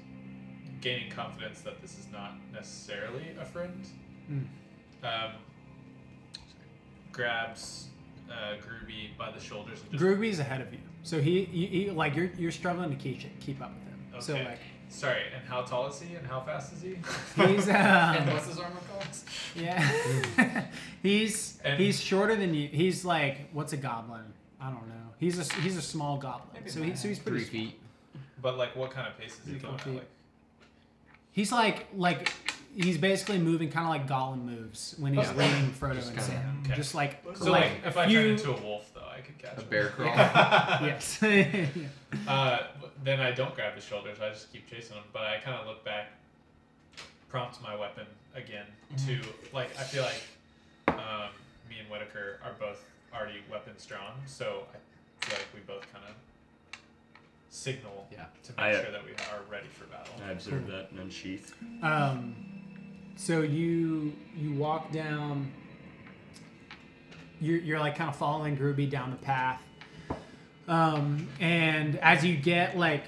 [SPEAKER 7] gaining confidence that this is not necessarily a friend, grabs Groovy by the shoulders and just
[SPEAKER 3] Groovy's ahead of you, so he like you're struggling to keep up with him.
[SPEAKER 7] Okay.
[SPEAKER 3] So like
[SPEAKER 7] Sorry, and how tall is he and how fast is he?
[SPEAKER 3] he's
[SPEAKER 1] And what's his armor cost?
[SPEAKER 3] yeah, he's shorter than you. He's like, what's a goblin? I don't know. He's a small goblin,
[SPEAKER 1] Maybe
[SPEAKER 3] so he's
[SPEAKER 5] 3
[SPEAKER 3] pretty.
[SPEAKER 5] feet.
[SPEAKER 7] But like, what kind of pace is he
[SPEAKER 3] 3
[SPEAKER 7] going at?
[SPEAKER 3] feet.
[SPEAKER 7] Like,
[SPEAKER 3] He's like he's basically moving kind of like Gollum moves when he's leading Frodo
[SPEAKER 5] Just
[SPEAKER 3] and
[SPEAKER 5] kinda-
[SPEAKER 3] Sam.
[SPEAKER 7] okay.
[SPEAKER 3] Just like
[SPEAKER 7] so like, if I turn into a wolf, though, I could catch
[SPEAKER 5] A
[SPEAKER 7] him.
[SPEAKER 5] bear crawl.
[SPEAKER 3] yes.
[SPEAKER 7] Then I don't grab his shoulders. I just keep chasing him. But I kind of look back, prompt my weapon again to like. I feel like me and Whitaker are both already weapon strong, so I feel like we both kind of signal
[SPEAKER 5] Yeah.
[SPEAKER 7] to make sure that we are ready for battle.
[SPEAKER 6] I observed that and unsheath.
[SPEAKER 3] So you walk down. You're like kind of following Groovy down the path, and as you get like,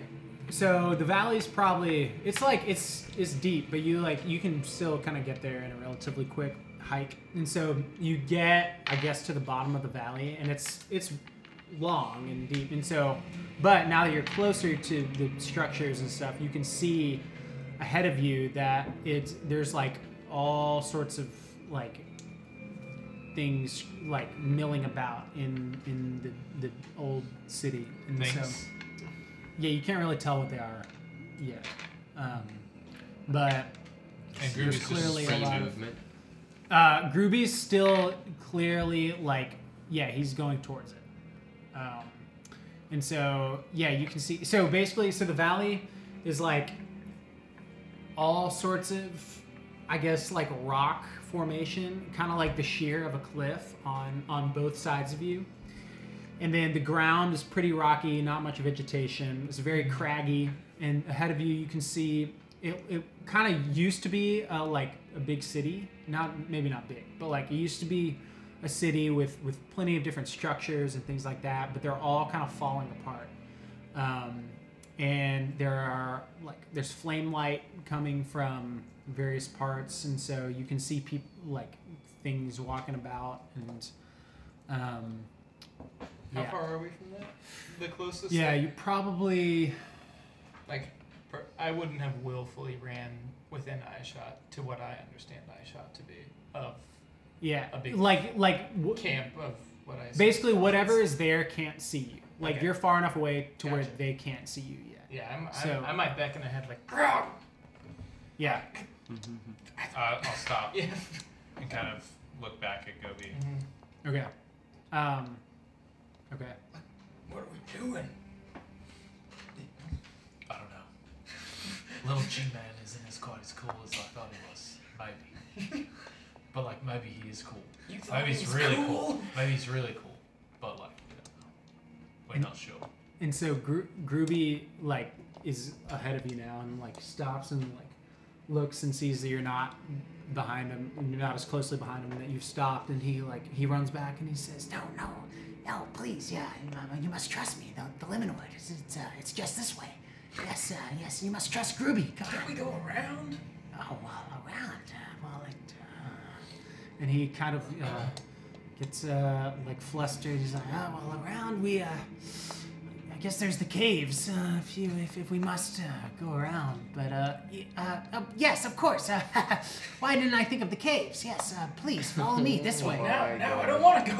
[SPEAKER 3] so the valley's probably it's deep, but you can still kind of get there in a relatively quick hike, and so you get, I guess, to the bottom of the valley, and it's long and deep, and so, but now that you're closer to the structures and stuff, you can see ahead of you that there's like all sorts of like things like milling about in the old city, and
[SPEAKER 7] Things.
[SPEAKER 3] so yeah, you can't really tell what they are yet, but
[SPEAKER 7] And
[SPEAKER 3] there's
[SPEAKER 7] Groovy's
[SPEAKER 3] clearly
[SPEAKER 7] just
[SPEAKER 3] a lot of
[SPEAKER 5] movement.
[SPEAKER 3] Groovy's still clearly like, yeah, he's going towards it. And so, yeah, you can see. So basically, the valley is like all sorts of, I guess, like rock formation, kind of like the sheer of a cliff on both sides of you. And then the ground is pretty rocky, not much vegetation. It's very craggy. And ahead of you, you can see it kind of used to be like a big city. Maybe not big, but like it used to be a city with plenty of different structures and things like that, but they're all kind of falling apart. And there's flame light coming from various parts, and so you can see people, like things walking about, and
[SPEAKER 1] How far are we from that? The closest?
[SPEAKER 3] yeah, you probably
[SPEAKER 1] I wouldn't have willfully ran within eyeshot to what I understand eyeshot to be of a big camp of what I
[SPEAKER 3] basically whatever is there can't see you. Like
[SPEAKER 1] Okay.
[SPEAKER 3] you're far enough away to where
[SPEAKER 1] Gotcha.
[SPEAKER 3] they can't see you yet.
[SPEAKER 1] Yeah, I might beckon ahead like,
[SPEAKER 3] Yeah.
[SPEAKER 7] I'll stop
[SPEAKER 1] yeah.
[SPEAKER 7] and kind of look back at Gobi.
[SPEAKER 3] Okay. Okay.
[SPEAKER 1] What are we doing?
[SPEAKER 7] I don't know.
[SPEAKER 2] Little G-Man isn't quite as cool as I thought he was.
[SPEAKER 7] maybe. But like maybe he is cool.
[SPEAKER 1] You thought
[SPEAKER 7] Maybe
[SPEAKER 1] he
[SPEAKER 7] he's
[SPEAKER 1] was
[SPEAKER 7] really
[SPEAKER 1] cool?
[SPEAKER 7] cool. Maybe he's really cool. But like, we don't know. We're not sure.
[SPEAKER 3] And so Groovy like is ahead of you now and like stops and like looks and sees that you're not behind him and you're not as closely behind him and that you've stopped, and he runs back and he says,
[SPEAKER 8] No, please, yeah, you must trust me. The Lemonwurt, it's just this way. Yes, you must trust Groovy. Come
[SPEAKER 1] Can
[SPEAKER 8] on.
[SPEAKER 1] we go around?
[SPEAKER 8] Oh, well, around.
[SPEAKER 3] and he kind of gets like flustered. He's like,
[SPEAKER 8] Oh, well, around we, I guess there's the caves, if we must go around. But, yes, of course. Why didn't I think of the caves? Yes, please, follow me this way.
[SPEAKER 1] Now I don't want to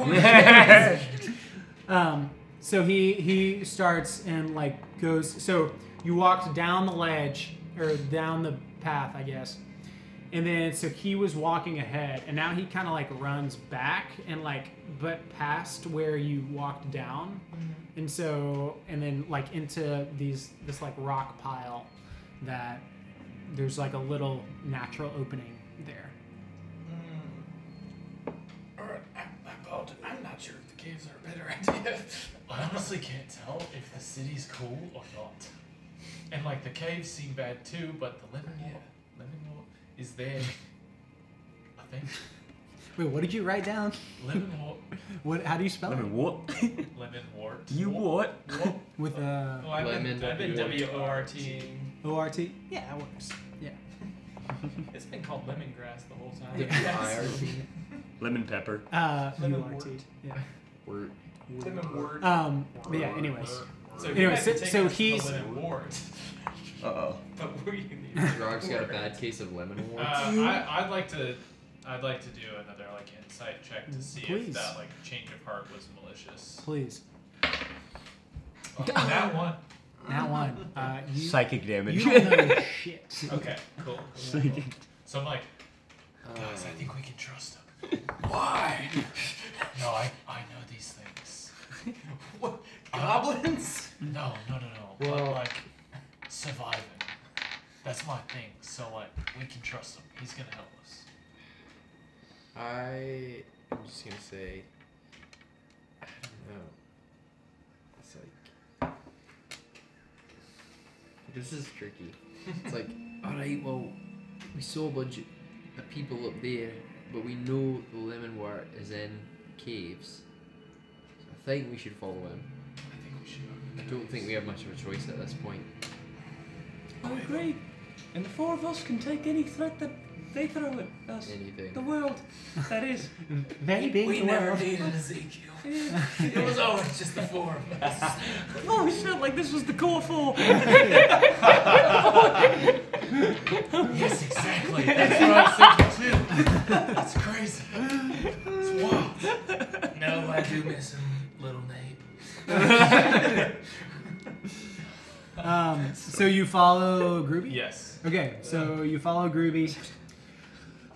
[SPEAKER 1] go.
[SPEAKER 3] So he starts and like goes. So you walked down the ledge or down the path, I guess. And then so he was walking ahead, and now he kind of like runs back and like but past where you walked down, and so and then like into this like rock pile that there's like a little natural opening there.
[SPEAKER 1] Alright, I'm not sure if the caves are a better idea.
[SPEAKER 7] I honestly can't tell if the city's cool or not. And like the caves seem bad too, but the Lemonwurt is there. I think.
[SPEAKER 3] Wait, what did you write down?
[SPEAKER 7] Lemonwurt.
[SPEAKER 3] What? How do you spell it?
[SPEAKER 6] What?
[SPEAKER 7] Lemonwurt.
[SPEAKER 6] You what?
[SPEAKER 3] With
[SPEAKER 1] Oh, I've been WORT.
[SPEAKER 3] O-R-T? Yeah, that works. Yeah.
[SPEAKER 1] It's been called lemongrass the whole time.
[SPEAKER 5] IRT.
[SPEAKER 6] Lemon pepper.
[SPEAKER 3] U-R-T. Yeah.
[SPEAKER 5] Word.
[SPEAKER 1] Lemonwurt.
[SPEAKER 3] But yeah. Anyways.
[SPEAKER 1] So,
[SPEAKER 3] Anyway,
[SPEAKER 1] so
[SPEAKER 3] so he's-
[SPEAKER 1] Lemonwurt.
[SPEAKER 5] Uh-oh.
[SPEAKER 1] But we need
[SPEAKER 5] Grog's got a bad case of Lemonwurt.
[SPEAKER 7] I'd like to do another like insight check to see
[SPEAKER 3] Please.
[SPEAKER 7] if that like change of heart was malicious.
[SPEAKER 3] Please.
[SPEAKER 7] That one.
[SPEAKER 3] Now one. You,
[SPEAKER 6] Psychic damage.
[SPEAKER 3] you don't know shit.
[SPEAKER 7] Okay, cool. So I'm like, guys, I think we can trust him.
[SPEAKER 1] Why?
[SPEAKER 7] No, I know these things.
[SPEAKER 1] What? Goblins?
[SPEAKER 7] No.
[SPEAKER 3] Well-
[SPEAKER 7] but like surviving. That's my thing. So like we can trust him. He's gonna help us.
[SPEAKER 5] I'm just gonna say, I don't know. It's like, this is tricky. It's like, alright, well, we saw a bunch of people up there, but we know the Lemonwurt is in caves. So I think we should follow him.
[SPEAKER 7] I think we should.
[SPEAKER 5] I don't think we have much of a choice at this point.
[SPEAKER 4] I agree. And the four of us can take any threat that they throw at us.
[SPEAKER 5] Anything.
[SPEAKER 4] The world, that is.
[SPEAKER 3] Very big.
[SPEAKER 1] We
[SPEAKER 3] the
[SPEAKER 1] never
[SPEAKER 3] world.
[SPEAKER 1] needed Ezekiel.
[SPEAKER 4] Yeah.
[SPEAKER 1] It was always just the four of us.
[SPEAKER 4] I've always felt like this was the core four.
[SPEAKER 1] Yes, exactly. That's what I was thinking too. That's crazy. It's wild. No, I do miss him, little Nate.
[SPEAKER 3] So you follow Groovy?
[SPEAKER 7] Yes.
[SPEAKER 3] Okay, so you follow Groovy.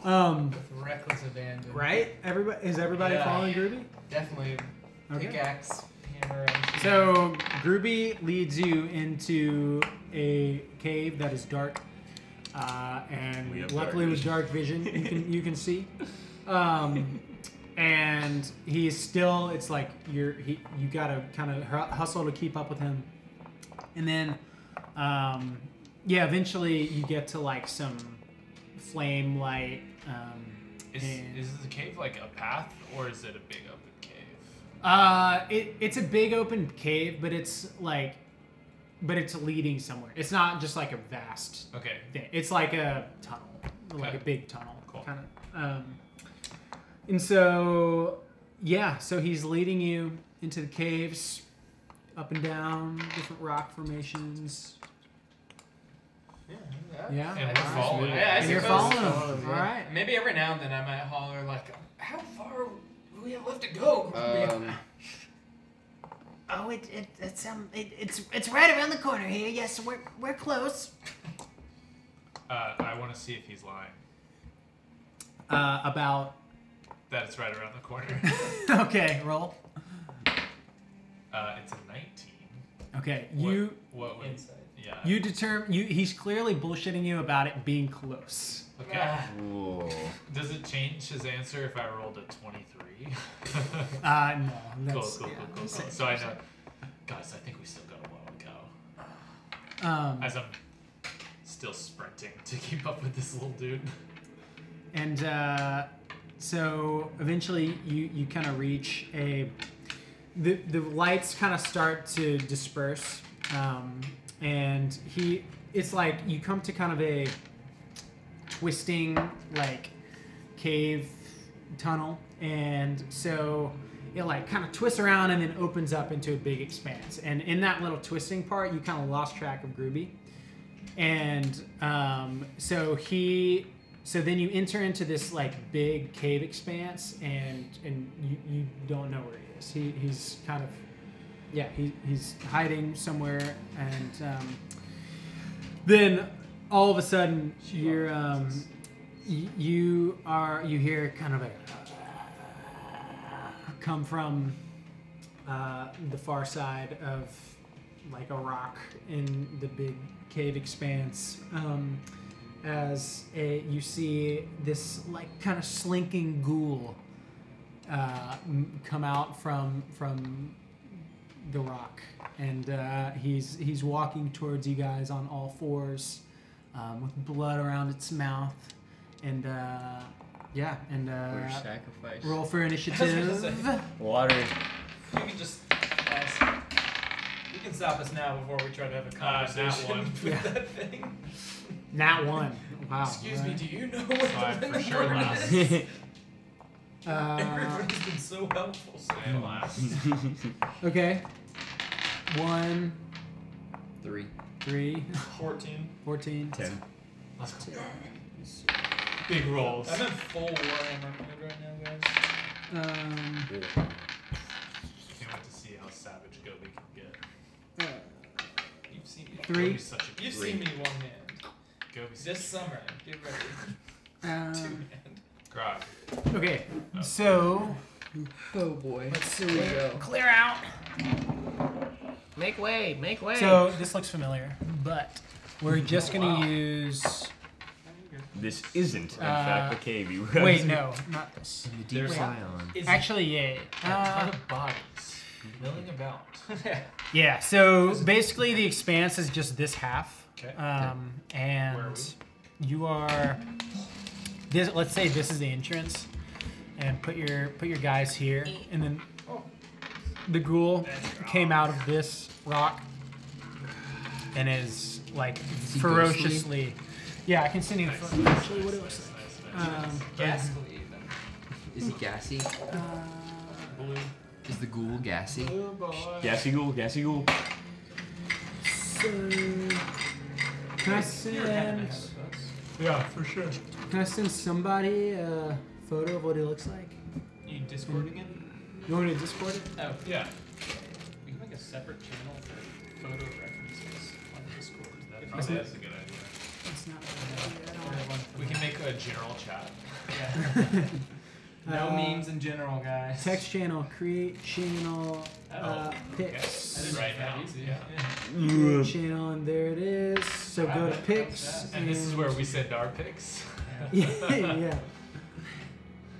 [SPEAKER 1] With reckless abandon.
[SPEAKER 3] Right? Is everybody
[SPEAKER 1] Yeah.
[SPEAKER 3] following Groovy?
[SPEAKER 1] Definitely.
[SPEAKER 3] Okay.
[SPEAKER 1] Pickaxe, hammer, and
[SPEAKER 3] So Groovy leads you into a cave that is dark,
[SPEAKER 6] We
[SPEAKER 3] and
[SPEAKER 6] have
[SPEAKER 3] luckily
[SPEAKER 6] dark
[SPEAKER 3] with dark vision you can see. And he's still. It's like you gotta kind of hustle to keep up with him, and then eventually you get to like some flame light.
[SPEAKER 7] Is
[SPEAKER 3] and-
[SPEAKER 7] the cave like a path or is it a big open cave?
[SPEAKER 3] It's a big open cave, but it's leading somewhere. It's not just like a vast
[SPEAKER 7] Okay.
[SPEAKER 3] thing. It's like a tunnel, like
[SPEAKER 7] Okay.
[SPEAKER 3] a big tunnel,
[SPEAKER 7] Cool.
[SPEAKER 3] kind of. And so, so he's leading you into the caves, up and down, different rock formations. Yeah.
[SPEAKER 7] And we're following.
[SPEAKER 1] Yeah, I
[SPEAKER 3] And you're
[SPEAKER 1] suppose.
[SPEAKER 3] following him. All right.
[SPEAKER 1] Maybe every now and then I might holler like, "How far do we have left to go?"
[SPEAKER 8] Oh, it's right around the corner here. Yes, we're close.
[SPEAKER 7] I want to see if he's lying.
[SPEAKER 3] About.
[SPEAKER 7] That it's right around the corner.
[SPEAKER 3] Okay, roll.
[SPEAKER 7] It's a 19.
[SPEAKER 3] Okay,
[SPEAKER 7] What would,
[SPEAKER 1] Insight.
[SPEAKER 7] yeah.
[SPEAKER 3] you determine. He's clearly bullshitting you about it being close.
[SPEAKER 2] Okay.
[SPEAKER 5] Whoa.
[SPEAKER 2] Does it change his answer if I rolled a 23?
[SPEAKER 3] No.
[SPEAKER 2] Cool.
[SPEAKER 3] That's,
[SPEAKER 2] So I know. Guys, I think we still got a while to go. As I'm still sprinting to keep up with this little dude.
[SPEAKER 3] And so eventually you kind of reach the lights kind of start to disperse, and it's like you come to kind of a twisting like cave tunnel, and so it like kind of twists around and then opens up into a big expanse, and in that little twisting part you kind of lost track of Groovy, and so then you enter into this like big cave expanse, and you don't know where he is. He's kind of he's hiding somewhere, and then all of a sudden you hear kind of a come from the far side of like a rock in the big cave expanse. As you see this like kind of slinking ghoul come out from the rock, and he's walking towards you guys on all fours, with blood around its mouth, and
[SPEAKER 5] We're sacrifice.
[SPEAKER 3] roll for initiative.
[SPEAKER 6] Water.
[SPEAKER 1] You can just you can stop us now before we try to have a
[SPEAKER 2] Nat
[SPEAKER 1] conversation
[SPEAKER 2] one.
[SPEAKER 1] with
[SPEAKER 3] Yeah.
[SPEAKER 1] that thing.
[SPEAKER 3] Nat 1. Wow.
[SPEAKER 1] Excuse me,
[SPEAKER 3] right.
[SPEAKER 1] do you know
[SPEAKER 2] So
[SPEAKER 1] what
[SPEAKER 2] I
[SPEAKER 1] the
[SPEAKER 2] for sure
[SPEAKER 1] Lemonwurt
[SPEAKER 2] last.
[SPEAKER 1] is? Everybody's been so helpful. So
[SPEAKER 2] And last.
[SPEAKER 3] Okay. 1,
[SPEAKER 5] 3.
[SPEAKER 3] 3,
[SPEAKER 1] 14.
[SPEAKER 3] 14.
[SPEAKER 6] 10.
[SPEAKER 2] Let's go. Big rolls.
[SPEAKER 1] I'm in full Warhammer mode right now, guys.
[SPEAKER 2] Can't wait to see how savage Gobi can get.
[SPEAKER 1] You've seen me.
[SPEAKER 3] 3.
[SPEAKER 2] Gobi's such a
[SPEAKER 1] You've
[SPEAKER 5] Three.
[SPEAKER 1] seen me one hand.
[SPEAKER 2] Gobi's
[SPEAKER 1] This summer, get ready. Two hand.
[SPEAKER 2] Grog.
[SPEAKER 3] Okay. So
[SPEAKER 5] Oh boy.
[SPEAKER 3] let's see.
[SPEAKER 8] Clear out. Make way. Make way.
[SPEAKER 3] So this looks familiar, but we're just gonna use.
[SPEAKER 6] This isn't, in fact, the cave you guys.
[SPEAKER 3] Wait, no, not this.
[SPEAKER 5] The deep Scion.
[SPEAKER 1] Is
[SPEAKER 3] Actually, yeah.
[SPEAKER 2] A ton of bodies milling about.
[SPEAKER 3] Yeah. So basically, the expanse is just this half.
[SPEAKER 2] Okay.
[SPEAKER 1] Where are
[SPEAKER 3] And you are. This. Let's say this is the entrance, and put your guys here, and then the ghoul came out of this rock, and is like
[SPEAKER 5] he
[SPEAKER 3] ferociously. Yeah, I can send you the photo. Actually, what it looks like.
[SPEAKER 1] ghastly even.
[SPEAKER 5] Is he gassy?
[SPEAKER 1] Blue.
[SPEAKER 5] Is the ghoul gassy?
[SPEAKER 1] Blue boy.
[SPEAKER 6] Gassy ghoul, gassy ghoul.
[SPEAKER 3] So, can I send?
[SPEAKER 2] Yeah, for sure.
[SPEAKER 3] Can I send somebody a photo of what he looks like?
[SPEAKER 1] You Discord again?
[SPEAKER 3] You want me to Discord it?
[SPEAKER 1] Oh,
[SPEAKER 2] Yeah.
[SPEAKER 1] we can make a separate channel for photo references on Discord.
[SPEAKER 2] That's a good idea.
[SPEAKER 3] It's not.
[SPEAKER 2] We can make a general chat.
[SPEAKER 1] Yeah. No
[SPEAKER 3] Uh,
[SPEAKER 1] memes in general, guys.
[SPEAKER 3] Text channel, create channel,
[SPEAKER 2] Oh,
[SPEAKER 3] pics.
[SPEAKER 1] That is
[SPEAKER 2] Right
[SPEAKER 1] that
[SPEAKER 2] now,
[SPEAKER 1] easy.
[SPEAKER 2] yeah.
[SPEAKER 3] Create channel, and there it is. So
[SPEAKER 1] Wow,
[SPEAKER 3] go to
[SPEAKER 1] that
[SPEAKER 3] pics.
[SPEAKER 1] helps that.
[SPEAKER 2] And this is where we send our pics.
[SPEAKER 3] Yeah,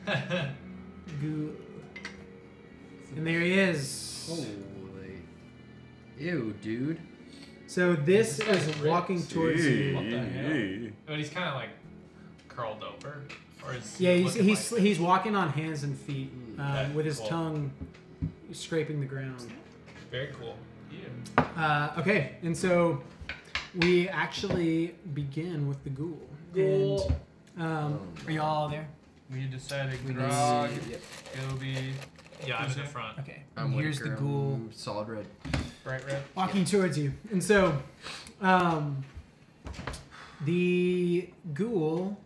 [SPEAKER 3] yeah. Goo. And there he is.
[SPEAKER 5] Holy. Ew, dude.
[SPEAKER 3] So this
[SPEAKER 1] This guy's
[SPEAKER 3] is
[SPEAKER 1] ripped.
[SPEAKER 3] walking towards you.
[SPEAKER 1] What the hell?
[SPEAKER 2] But he's kind of like curled over. Or is
[SPEAKER 3] Yeah,
[SPEAKER 2] he
[SPEAKER 3] he's
[SPEAKER 2] looking
[SPEAKER 3] he's
[SPEAKER 2] like
[SPEAKER 3] he's walking on hands and feet,
[SPEAKER 2] Okay,
[SPEAKER 3] with his
[SPEAKER 2] cool.
[SPEAKER 3] tongue scraping the ground.
[SPEAKER 2] very cool.
[SPEAKER 3] Okay, and so we actually begin with the ghoul.
[SPEAKER 1] Ghoul.
[SPEAKER 3] And, are y'all there?
[SPEAKER 1] We decided
[SPEAKER 5] We
[SPEAKER 1] Grog,
[SPEAKER 5] need- yep.
[SPEAKER 1] Gobi,
[SPEAKER 2] Yeah, I'm in
[SPEAKER 1] Who's
[SPEAKER 2] the
[SPEAKER 1] there?
[SPEAKER 2] front.
[SPEAKER 3] Okay.
[SPEAKER 5] I'm
[SPEAKER 3] And here's
[SPEAKER 5] Whitaker,
[SPEAKER 3] the ghoul
[SPEAKER 5] I'm solid red.
[SPEAKER 1] Bright Red.
[SPEAKER 3] walking towards you, and so the ghoul.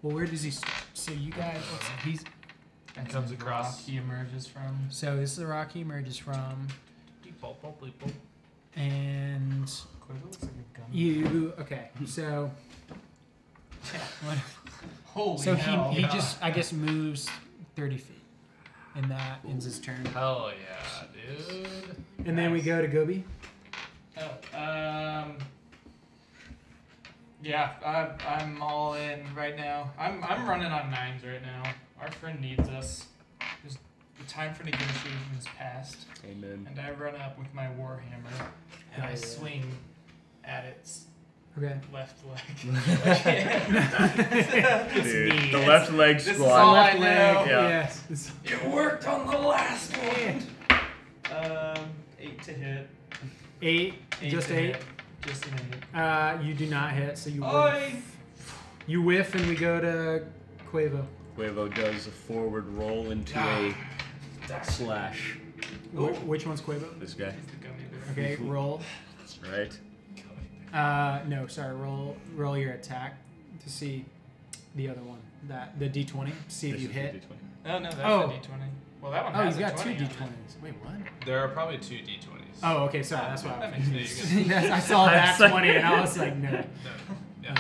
[SPEAKER 3] Well, where does he start? So you guys, he's.
[SPEAKER 2] And comes across.
[SPEAKER 1] He emerges from.
[SPEAKER 3] So this is the rock he emerges from,
[SPEAKER 2] Boop, boop, boop, boop.
[SPEAKER 3] and
[SPEAKER 1] Quiver looks like a gun.
[SPEAKER 3] you. Okay, so. What?
[SPEAKER 1] Holy
[SPEAKER 3] So
[SPEAKER 1] hell.
[SPEAKER 3] he just, I guess, moves 30 feet. And that ends his turn.
[SPEAKER 2] Hell yeah, dude.
[SPEAKER 3] And then we go to Gobi.
[SPEAKER 1] Oh, Yeah, I'm all in right now. I'm running on 9s right now. Our friend needs us. The time for negotiation is past.
[SPEAKER 6] Amen.
[SPEAKER 1] And I run up with my warhammer and I swing at its left leg.
[SPEAKER 6] Dude, the left leg
[SPEAKER 1] This is
[SPEAKER 6] squat.
[SPEAKER 1] all I
[SPEAKER 3] Left
[SPEAKER 1] know.
[SPEAKER 3] leg.
[SPEAKER 6] Yeah.
[SPEAKER 3] Yes.
[SPEAKER 1] It worked on the last one. 8 to hit.
[SPEAKER 3] 8. Just
[SPEAKER 1] to
[SPEAKER 3] 8.
[SPEAKER 1] hit. Just an 8.
[SPEAKER 3] You do not hit, so you
[SPEAKER 1] Oi!
[SPEAKER 3] whiff. You whiff, and we go to Quavo.
[SPEAKER 6] Quavo does a forward roll into a slash.
[SPEAKER 3] Which one's Quavo?
[SPEAKER 6] This guy.
[SPEAKER 3] Okay, roll.
[SPEAKER 6] Right.
[SPEAKER 3] No, sorry. Roll your attack to see the other one. The D20. See if
[SPEAKER 6] This
[SPEAKER 3] you
[SPEAKER 6] is the
[SPEAKER 3] hit.
[SPEAKER 6] D20.
[SPEAKER 1] Oh, no, that's
[SPEAKER 3] Oh.
[SPEAKER 1] a D20. Well, that one
[SPEAKER 3] Oh,
[SPEAKER 1] has
[SPEAKER 3] you've
[SPEAKER 1] a
[SPEAKER 3] got 2
[SPEAKER 1] 20 on it.
[SPEAKER 3] D20s. Wait, what?
[SPEAKER 7] There are probably 2 d20s.
[SPEAKER 3] Oh, okay. Sorry, that's why.
[SPEAKER 1] That
[SPEAKER 3] I
[SPEAKER 1] makes
[SPEAKER 3] was
[SPEAKER 1] sense.
[SPEAKER 3] I saw that 20, and I was like, no.
[SPEAKER 7] Yeah.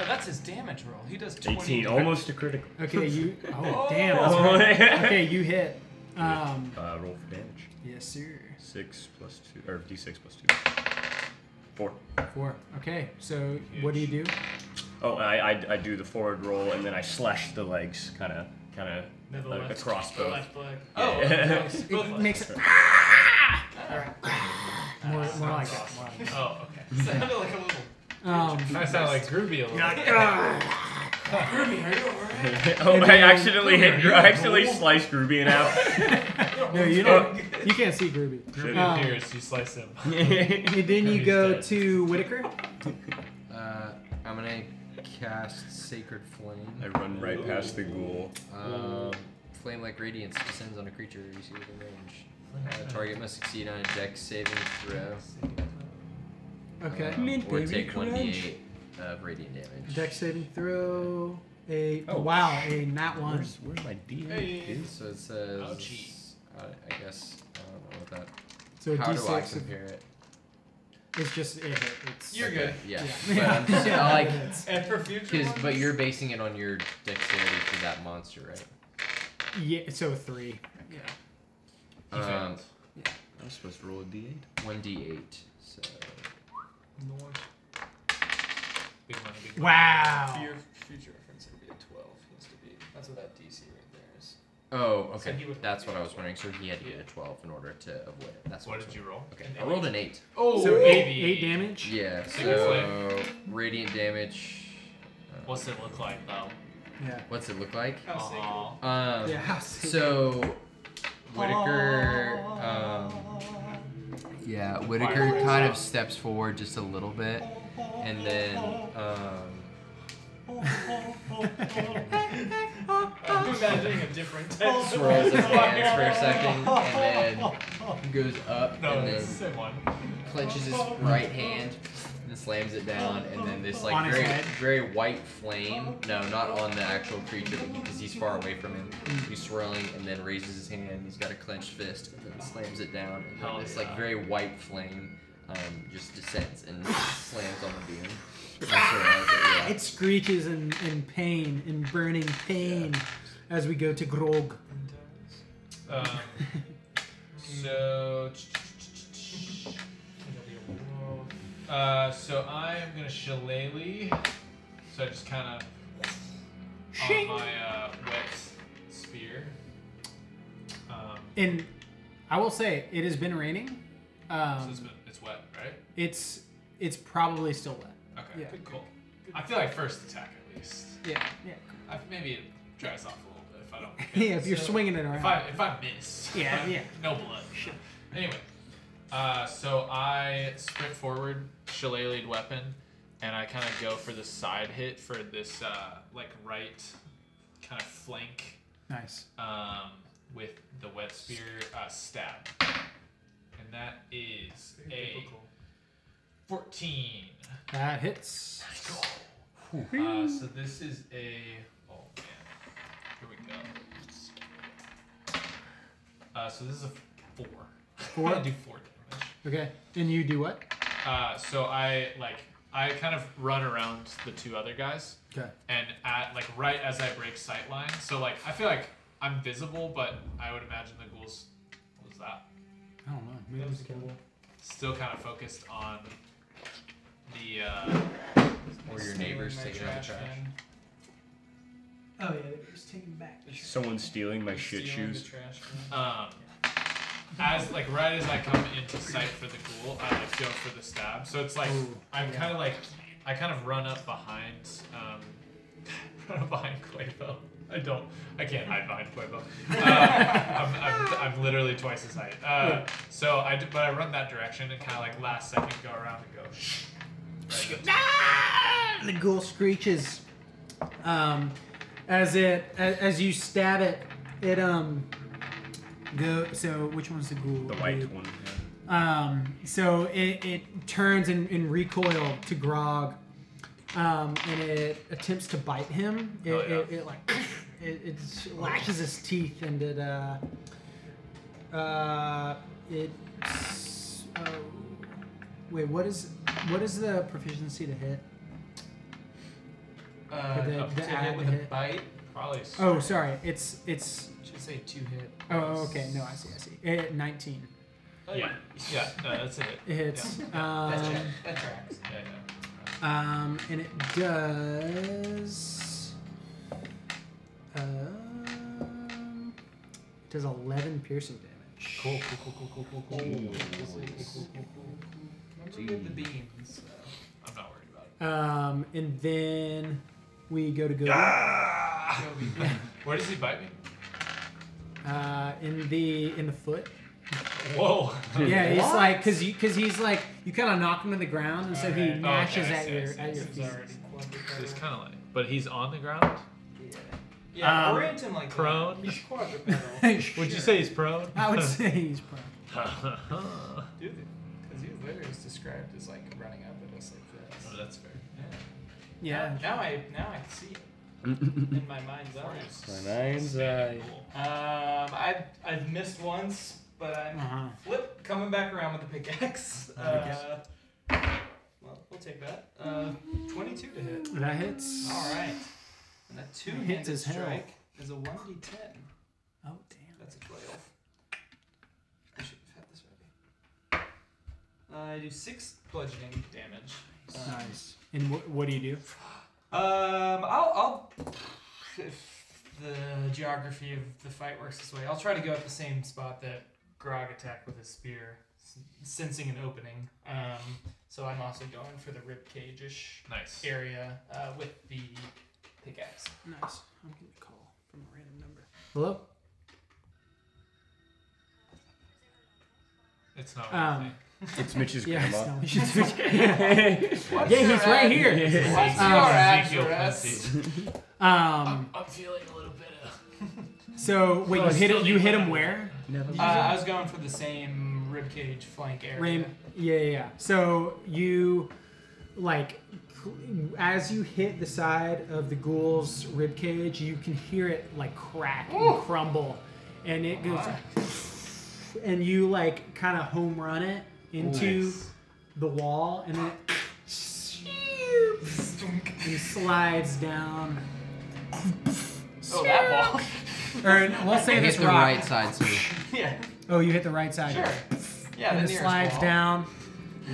[SPEAKER 1] Oh, that's his damage roll. He does 20.
[SPEAKER 6] 18, almost a critical.
[SPEAKER 3] Okay, you. Oh,
[SPEAKER 1] Oh.
[SPEAKER 3] damn. That's
[SPEAKER 6] Oh,
[SPEAKER 3] right.
[SPEAKER 6] yeah.
[SPEAKER 3] Okay, you hit.
[SPEAKER 6] Roll for damage.
[SPEAKER 3] Yes, sir.
[SPEAKER 6] 6 plus 2, or D6 plus 2. 4.
[SPEAKER 3] 4. Okay, so what do you do?
[SPEAKER 6] Oh, I do the forward roll and then I slash the legs, kind of
[SPEAKER 1] The left,
[SPEAKER 6] across
[SPEAKER 1] the
[SPEAKER 6] both.
[SPEAKER 1] left leg.
[SPEAKER 6] Yeah.
[SPEAKER 1] Oh,
[SPEAKER 3] It
[SPEAKER 1] both
[SPEAKER 3] makes it. More like that. More like that.
[SPEAKER 7] Oh, okay.
[SPEAKER 1] sounded like a little.
[SPEAKER 7] I sound like Groovy a little bit.
[SPEAKER 1] Ruby, are you alright?
[SPEAKER 6] Oh, I accidentally sliced Ruby in half.
[SPEAKER 3] No, you don't. You can't see Groovy.
[SPEAKER 7] Groovy
[SPEAKER 3] Um,
[SPEAKER 7] appears, you slice him.
[SPEAKER 3] And then you
[SPEAKER 7] Groovy's
[SPEAKER 3] go
[SPEAKER 7] dead.
[SPEAKER 3] to Whitaker.
[SPEAKER 5] I'm gonna cast Sacred Flame.
[SPEAKER 6] I run right past the ghoul.
[SPEAKER 5] Flame-like radiance descends on a creature you see within range. Target must succeed on a dex saving throw.
[SPEAKER 3] Okay.
[SPEAKER 5] Or take 1d8 of radiant damage.
[SPEAKER 3] Dex saving throw. A
[SPEAKER 6] Oh.
[SPEAKER 3] wow, a nat 1.
[SPEAKER 6] Where's my D8?
[SPEAKER 1] Hey.
[SPEAKER 5] So it says.
[SPEAKER 7] Ouchie.
[SPEAKER 5] I guess I don't know what that.
[SPEAKER 3] So
[SPEAKER 5] How do I
[SPEAKER 3] D6.
[SPEAKER 5] compare it?
[SPEAKER 3] It's just it. It's
[SPEAKER 1] You're good.
[SPEAKER 5] Yeah.
[SPEAKER 3] Yeah.
[SPEAKER 5] But I'm just, I like,
[SPEAKER 1] And for future ones?
[SPEAKER 5] but you're basing it on your dexterity for that monster, right?
[SPEAKER 3] Yeah. So 3. Yeah.
[SPEAKER 7] He failed.
[SPEAKER 6] I'm supposed to roll a D8.
[SPEAKER 5] 1d8. So.
[SPEAKER 7] Big money, big money.
[SPEAKER 3] Wow.
[SPEAKER 1] For your future reference, it'll be a 12. He has to be. That's what that DC right there is.
[SPEAKER 5] Oh,
[SPEAKER 1] So
[SPEAKER 5] okay.
[SPEAKER 1] he would-
[SPEAKER 5] That's what I was wondering. So he had to get a 12 in order to avoid it. That's
[SPEAKER 7] What
[SPEAKER 5] I was
[SPEAKER 7] did you roll?
[SPEAKER 5] wondering. Okay. I rolled an 8.
[SPEAKER 1] Oh,
[SPEAKER 3] So
[SPEAKER 1] baby.
[SPEAKER 3] 8 damage.
[SPEAKER 5] Yeah.
[SPEAKER 7] Sacred
[SPEAKER 5] So radiant damage.
[SPEAKER 7] What's it look like, though?
[SPEAKER 3] Yeah.
[SPEAKER 5] What's it look like?
[SPEAKER 1] How sacred.
[SPEAKER 7] Aw.
[SPEAKER 3] Yeah.
[SPEAKER 5] So Whitaker. Whitaker kind of steps forward just a little bit, and then
[SPEAKER 1] I'm imagining a different type of
[SPEAKER 5] swirls his hands for a second, and then goes up,
[SPEAKER 7] No,
[SPEAKER 5] and
[SPEAKER 7] it's the
[SPEAKER 5] then
[SPEAKER 7] same one.
[SPEAKER 5] clenches his right hand and slams it down, and then this
[SPEAKER 3] On
[SPEAKER 5] like
[SPEAKER 3] his head?
[SPEAKER 5] very white flame. No, not on the actual creature, because he's far away from him. He's swirling, and then raises his hand. He's got a clenched fist, and then slams it down, and then
[SPEAKER 7] Hell
[SPEAKER 5] this
[SPEAKER 7] yeah.
[SPEAKER 5] like very white flame just descends and slams on the beam. And surrounds it, yeah.
[SPEAKER 3] It screeches in pain, in burning pain, as we go to Grog.
[SPEAKER 7] So I am gonna shillelagh. So I just kind of on my wet spear.
[SPEAKER 3] And I will say, it has been raining.
[SPEAKER 7] So it's wet, right?
[SPEAKER 3] It's probably still wet.
[SPEAKER 7] Okay,
[SPEAKER 3] Yeah.
[SPEAKER 7] cool. I feel like first attack at least.
[SPEAKER 3] Yeah. Yeah.
[SPEAKER 7] Maybe it dries off a little bit if I don't.
[SPEAKER 3] Yeah. If you're swinging it around.
[SPEAKER 7] If I miss.
[SPEAKER 3] Yeah, yeah.
[SPEAKER 7] No blood. Anyway, so I sprint forward, shillelagh'd weapon, and I kind of go for the side hit for this like right kind of flank
[SPEAKER 3] Nice.
[SPEAKER 7] with the wet spear stab, and that is a 14.
[SPEAKER 3] That hits.
[SPEAKER 7] So this is a oh man, here we go. So this is a 4.
[SPEAKER 3] 4?
[SPEAKER 7] I do 4 damage.
[SPEAKER 3] Okay. And you do what?
[SPEAKER 7] So I kind of run around the 2 other guys,
[SPEAKER 3] Okay.
[SPEAKER 7] and at like right as I break sight line, so like I feel like I'm visible, but I would imagine the ghouls. What was that?
[SPEAKER 3] I don't know. Maybe it was a cannibal.
[SPEAKER 7] Still kind of focused on the
[SPEAKER 5] Or your neighbors
[SPEAKER 1] Stealing my
[SPEAKER 5] taking out the trash.
[SPEAKER 1] can.
[SPEAKER 3] Oh yeah, they just take him back.
[SPEAKER 6] Someone's stealing my shit
[SPEAKER 1] Stealing the
[SPEAKER 6] shoes.
[SPEAKER 1] trash can.
[SPEAKER 7] as like right as I come into sight for the ghoul, I like go for the stab. So it's like I'm kind of like I kind of run up behind Quavo. I can't hide behind Quavo. I'm literally twice his height. But I run that direction and kind of like last second go around and go.
[SPEAKER 3] Ah! The ghoul screeches. As you stab it, it go. So which one's the ghoul?
[SPEAKER 6] The white one. Yeah.
[SPEAKER 3] So it turns and recoil to Grog, and it attempts to bite him. It lashes its teeth and wait, what is the proficiency to hit?
[SPEAKER 1] To hit with a bite.
[SPEAKER 7] Probably.
[SPEAKER 3] Oh, sorry. It's
[SPEAKER 1] Should say 2 hit.
[SPEAKER 3] Oh, okay. No, I see. 19.
[SPEAKER 7] Yeah. Yeah. No, that's it.
[SPEAKER 3] It hits.
[SPEAKER 1] That tracks.
[SPEAKER 7] Yeah.
[SPEAKER 3] And it does. It does 11 piercing damage.
[SPEAKER 7] Cool.
[SPEAKER 1] Remember the beams.
[SPEAKER 7] I'm not worried about it.
[SPEAKER 3] And then we go to Gobi.
[SPEAKER 7] Where does he bite me?
[SPEAKER 3] In the foot.
[SPEAKER 7] Whoa.
[SPEAKER 3] Yeah, he's like, cause he's like, you kind of knock him to the ground, and so he
[SPEAKER 1] Alright.
[SPEAKER 3] gnashes
[SPEAKER 7] Okay,
[SPEAKER 3] at your
[SPEAKER 7] I see.
[SPEAKER 3] feet.
[SPEAKER 7] It's kind of like, but he's on the ground.
[SPEAKER 1] Yeah, orient him like
[SPEAKER 7] prone?
[SPEAKER 1] that. He's quadrupedal.
[SPEAKER 7] Would you say he's prone?
[SPEAKER 3] I would say he's prone.
[SPEAKER 1] Dude, because he literally is described as like running up at us like this.
[SPEAKER 7] Oh, that's fair.
[SPEAKER 3] Yeah.
[SPEAKER 1] Now I can see it in my mind's eye.
[SPEAKER 6] My mind's eye.
[SPEAKER 1] I've missed once, but I'm flip coming back around with the pickaxe. Well, we'll take that. 22 to hit.
[SPEAKER 3] That hits.
[SPEAKER 1] All right. And that
[SPEAKER 3] Hits
[SPEAKER 1] two-handed
[SPEAKER 3] as hell.
[SPEAKER 1] strike is a 1d10.
[SPEAKER 3] Oh damn.
[SPEAKER 1] That's a 12. I should have had this ready. I do 6 bludgeoning damage.
[SPEAKER 3] Nice. And what do you do?
[SPEAKER 1] I'll if the geography of the fight works this way, I'll try to go at the same spot that Grog attacked with his spear, sensing an opening. So I'm also going for the rib cage-ish area with the pickaxe.
[SPEAKER 3] Nice. I'm getting a call from a random number. Hello?
[SPEAKER 7] It's not really
[SPEAKER 6] It's Mitch's
[SPEAKER 3] Yeah,
[SPEAKER 6] grandma.
[SPEAKER 3] he's right here.
[SPEAKER 1] What's your
[SPEAKER 7] Ezekiel
[SPEAKER 1] address?
[SPEAKER 7] I'm feeling a little bit of...
[SPEAKER 3] So wait, you hit him where?
[SPEAKER 1] I was going for the same ribcage flank area.
[SPEAKER 3] Yeah. So you, like, as you hit the side of the ghoul's ribcage, you can hear it like crack and crumble, and it goes, and you like kind of home run it into the wall, and then it slides down.
[SPEAKER 1] Oh, that ball.
[SPEAKER 3] Or we'll say
[SPEAKER 5] Hit
[SPEAKER 3] this
[SPEAKER 5] the
[SPEAKER 3] rock.
[SPEAKER 5] right side too.
[SPEAKER 1] Yeah.
[SPEAKER 3] Oh, you hit the right side.
[SPEAKER 1] Sure. Yeah,
[SPEAKER 3] And
[SPEAKER 1] the
[SPEAKER 3] it
[SPEAKER 1] nearest
[SPEAKER 3] slides
[SPEAKER 1] wall.
[SPEAKER 3] down,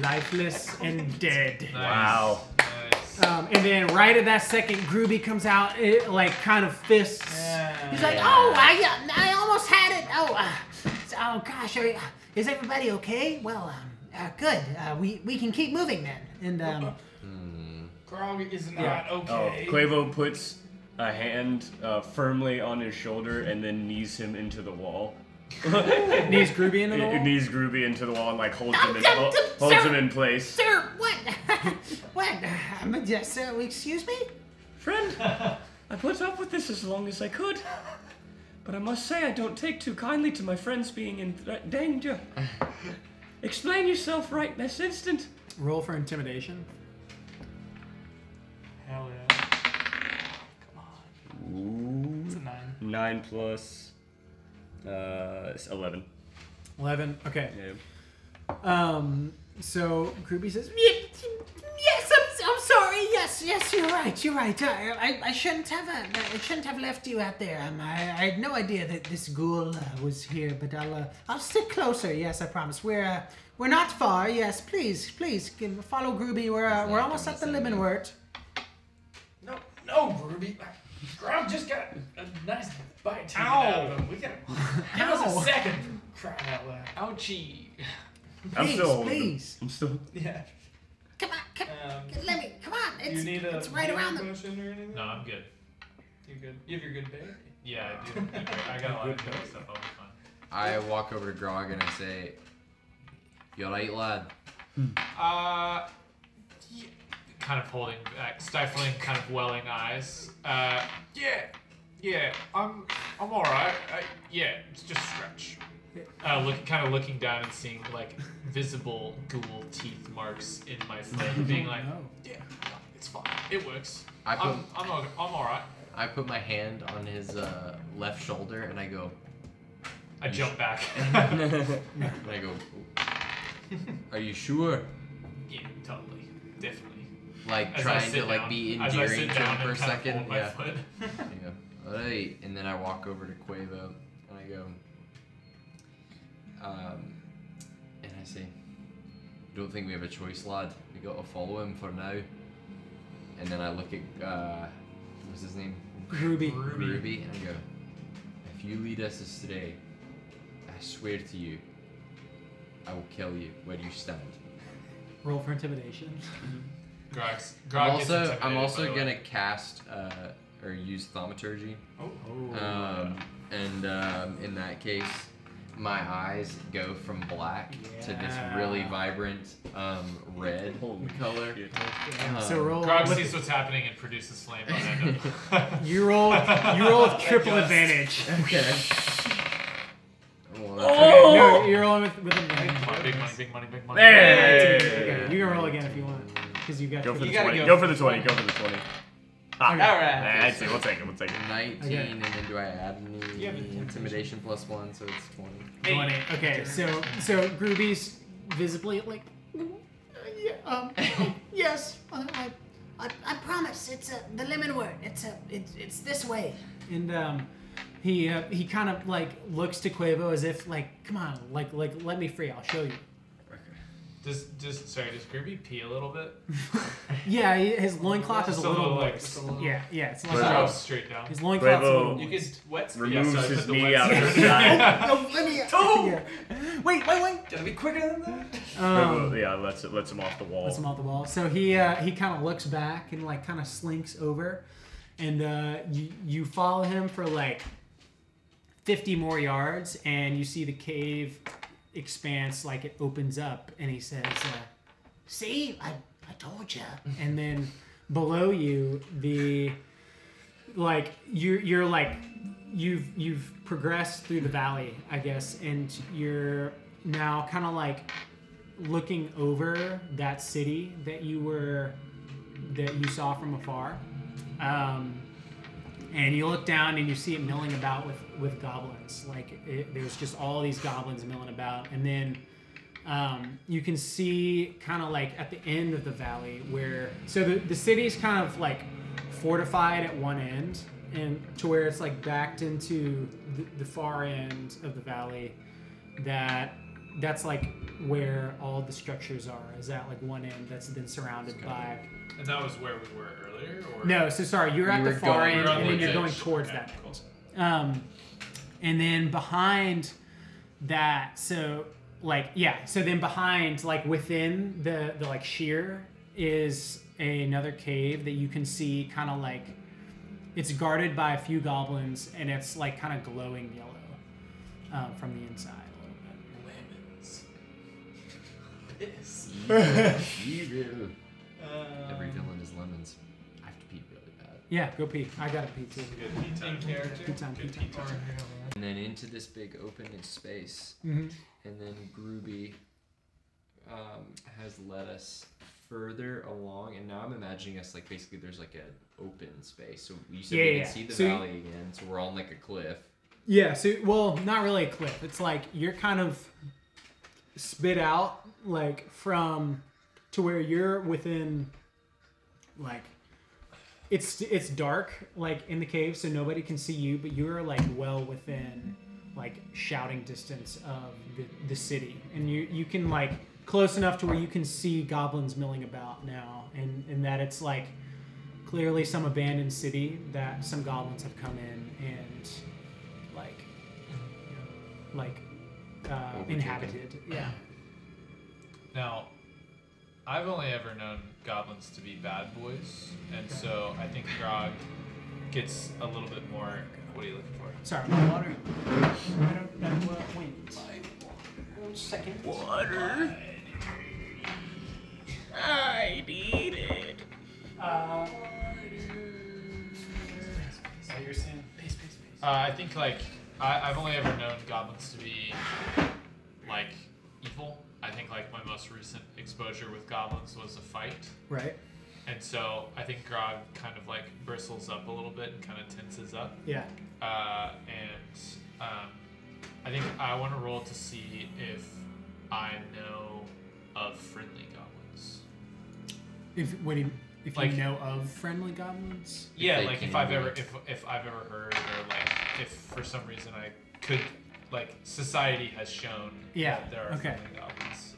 [SPEAKER 3] lifeless and dead.
[SPEAKER 6] Wow.
[SPEAKER 7] Nice.
[SPEAKER 3] And then right at that second, Grooby comes out, it, like kind of fists.
[SPEAKER 1] Yeah.
[SPEAKER 8] He's like, oh, I almost had it. Oh gosh, is everybody okay? Well, good. We can keep moving then. And
[SPEAKER 1] Grog is not
[SPEAKER 3] Yeah.
[SPEAKER 1] okay.
[SPEAKER 6] Quavo puts a hand firmly on his shoulder and then knees him into the wall.
[SPEAKER 3] Knees Grooby into the wall?
[SPEAKER 6] Knees Groovy into the wall and like holds him in,
[SPEAKER 8] sir.
[SPEAKER 6] holds him in place.
[SPEAKER 8] sir, what? What? Excuse me?
[SPEAKER 6] Friend, I put up with this as long as I could. But I must say I don't take too kindly to my friends being in danger. Explain yourself right this instant.
[SPEAKER 3] Roll for intimidation.
[SPEAKER 1] Hell yeah. Come on. It's a 9.
[SPEAKER 6] 9 plus 11.
[SPEAKER 3] 11. Okay.
[SPEAKER 6] Yeah.
[SPEAKER 3] So Grooby says,
[SPEAKER 8] Yes, I'm sorry. Yes, you're right. I shouldn't have left you out there. I had no idea that this ghoul was here, but I'll stick closer. Yes, I promise. We're not far. Yes, please, follow Groovy. We're almost at the Lemonwurt.
[SPEAKER 1] No, Ruby. Grog just got a nice bite taken out of him. We gotta give us a second. Crying out loud.
[SPEAKER 4] Ouchie.
[SPEAKER 8] Please.
[SPEAKER 4] I'm still.
[SPEAKER 1] Yeah.
[SPEAKER 8] Come on. Let me. Come on.
[SPEAKER 1] Do you need
[SPEAKER 8] it's right around the.
[SPEAKER 1] potion or anything?
[SPEAKER 7] No, I'm good.
[SPEAKER 1] You good? You have your good bag?
[SPEAKER 7] Yeah, I do. I got a lot of good stuff. I'll be fine.
[SPEAKER 5] I walk over to Grog and I say, "You alright, lad?"
[SPEAKER 7] Yeah, kind of holding back, stifling, kind of welling eyes. Yeah, I'm all right. Yeah, it's just a scratch. Kind of looking down and seeing like visible ghoul teeth marks in my foot, being like, yeah, it's fine. It works. I'm all right.
[SPEAKER 5] I put my hand on his left shoulder and I go.
[SPEAKER 7] I jump back.
[SPEAKER 5] And I go. Are you sure?
[SPEAKER 7] Yeah, totally, definitely.
[SPEAKER 5] Like
[SPEAKER 7] As
[SPEAKER 5] trying to like be
[SPEAKER 7] As I
[SPEAKER 5] endearing
[SPEAKER 7] sit
[SPEAKER 5] to
[SPEAKER 7] down
[SPEAKER 5] him for a
[SPEAKER 7] and kind of
[SPEAKER 5] second.
[SPEAKER 7] hold my
[SPEAKER 5] Yeah.
[SPEAKER 7] foot.
[SPEAKER 5] I go, alright, and then I walk over to Quavo and I go, and I say, "Don't think we have a choice, lad. We got to follow him for now." And then I look at what's his name?
[SPEAKER 3] Ruby.
[SPEAKER 5] Ruby, and I go, "If you lead us astray, I swear to you, I will kill you where you stand."
[SPEAKER 3] Roll for intimidation.
[SPEAKER 7] Grog
[SPEAKER 5] I'm
[SPEAKER 7] gets
[SPEAKER 5] also
[SPEAKER 7] intimidated, by the way.
[SPEAKER 5] gonna cast or use thaumaturgy. And in that case, my eyes go from black to this really vibrant red color.
[SPEAKER 3] So roll.
[SPEAKER 7] Grog
[SPEAKER 3] with-
[SPEAKER 7] sees what's happening and produces flame behind him.
[SPEAKER 3] You roll with triple advantage.
[SPEAKER 5] Okay. Well, that's
[SPEAKER 3] Okay, no, you're rolling with advantage.
[SPEAKER 7] Big money.
[SPEAKER 4] Hey!
[SPEAKER 3] Okay, you can roll again if you want, because you got.
[SPEAKER 2] Go for the
[SPEAKER 1] You gotta
[SPEAKER 2] 20.
[SPEAKER 1] go
[SPEAKER 2] Go
[SPEAKER 1] for
[SPEAKER 2] for the 20. Go for the 20.
[SPEAKER 3] Okay.
[SPEAKER 1] Alright.
[SPEAKER 2] I'd say we'll take it.
[SPEAKER 5] 19,
[SPEAKER 3] Okay.
[SPEAKER 5] and then do I add any
[SPEAKER 1] You have
[SPEAKER 5] intimidation plus 1, so it's 20.
[SPEAKER 3] 20. Okay, so Groovy's visibly like.
[SPEAKER 8] Yes. I promise. It's the Lemonwurt. It's this way.
[SPEAKER 3] And he kind of like looks to Quavo as if like, come on, like let me free. I'll show you.
[SPEAKER 7] Does Kirby pee a little bit?
[SPEAKER 3] Yeah, his loincloth is
[SPEAKER 7] Just
[SPEAKER 3] a little
[SPEAKER 7] like,
[SPEAKER 3] moist. Yeah, it's
[SPEAKER 2] Quavo.
[SPEAKER 3] like
[SPEAKER 7] drops straight down.
[SPEAKER 3] his loincloth's a
[SPEAKER 2] Quavo.
[SPEAKER 3] little
[SPEAKER 1] You
[SPEAKER 3] moist.
[SPEAKER 1] could wet
[SPEAKER 2] Removes
[SPEAKER 7] so I
[SPEAKER 2] his
[SPEAKER 7] put the
[SPEAKER 2] knee
[SPEAKER 7] wet
[SPEAKER 2] out of
[SPEAKER 7] spray.
[SPEAKER 2] his side.
[SPEAKER 8] No, let me.
[SPEAKER 3] Yeah. Wait.
[SPEAKER 1] Gotta be quicker than that.
[SPEAKER 2] Yeah, lets him off the wall.
[SPEAKER 3] Lets him off the wall. So he kind of looks back and like kind of slinks over, and you follow him for like 50 more yards, and you see the cave expanse, like it opens up, and he says,
[SPEAKER 8] See, I told you.
[SPEAKER 3] and then below you, you're like you've progressed through the valley, I guess, and you're now kind of like looking over that city that you saw from afar. And you look down and you see it milling about with goblins. There's just all these goblins milling about. And then you can see kind of like at the end of the valley so the city's kind of like fortified at one end, and to where it's like backed into the far end of the valley. That's like where all the structures are, is at like one end that's been surrounded by.
[SPEAKER 7] And that was where we were earlier, or
[SPEAKER 3] No, so sorry, you're at the far end,
[SPEAKER 7] on
[SPEAKER 3] and then
[SPEAKER 7] the
[SPEAKER 3] you're
[SPEAKER 7] edge.
[SPEAKER 3] going towards
[SPEAKER 7] Okay,
[SPEAKER 3] that
[SPEAKER 7] cool.
[SPEAKER 3] end. And then behind that, so then behind, like within the like sheer, is another cave that you can see kind of like, it's guarded by a few goblins, and it's like kind of glowing yellow from the inside a little bit.
[SPEAKER 1] Lemons.
[SPEAKER 5] Evil. Every villain is lemons. I have to pee really bad.
[SPEAKER 3] Yeah, go pee. I gotta pee too.
[SPEAKER 7] Good pee time.
[SPEAKER 1] In character.
[SPEAKER 3] Pee time.
[SPEAKER 5] And then into this big open space.
[SPEAKER 3] Mm-hmm.
[SPEAKER 5] And then Groovy has led us further along, and now I'm imagining us like basically there's like an open space. So you said we can see the valley again, so we're on like a cliff.
[SPEAKER 3] Yeah, so, well, not really a cliff. It's like you're kind of spit out, like, from to where you're within like it's dark like in the cave, so nobody can see you, but you're like well within like shouting distance of the city, and you can like close enough to where you can see goblins milling about now, and that it's like clearly some abandoned city that some goblins have come in and inhabited. Yeah.
[SPEAKER 7] Now, I've only ever known goblins to be bad boys, and so I think Grog gets a little bit more. What are you looking for?
[SPEAKER 3] Sorry, my water. Wait. 1 second.
[SPEAKER 6] Water. I need it.
[SPEAKER 1] So you're saying pace.
[SPEAKER 7] I think like I've only ever known goblins to be like evil. I think like my most recent exposure with goblins was a fight.
[SPEAKER 3] Right.
[SPEAKER 7] And so I think Grog kind of like bristles up a little bit and kind of tenses up.
[SPEAKER 3] Yeah.
[SPEAKER 7] I think I want to roll to see if I know of friendly goblins.
[SPEAKER 3] If
[SPEAKER 7] Like-
[SPEAKER 3] you know of friendly goblins.
[SPEAKER 7] Yeah,
[SPEAKER 5] they
[SPEAKER 7] like
[SPEAKER 5] can
[SPEAKER 7] if I've
[SPEAKER 5] do
[SPEAKER 7] ever
[SPEAKER 5] it.
[SPEAKER 7] if I've ever heard, or like if for some reason I could, like society has shown
[SPEAKER 3] Yeah,
[SPEAKER 7] that there are
[SPEAKER 3] okay.
[SPEAKER 7] friendly goblins.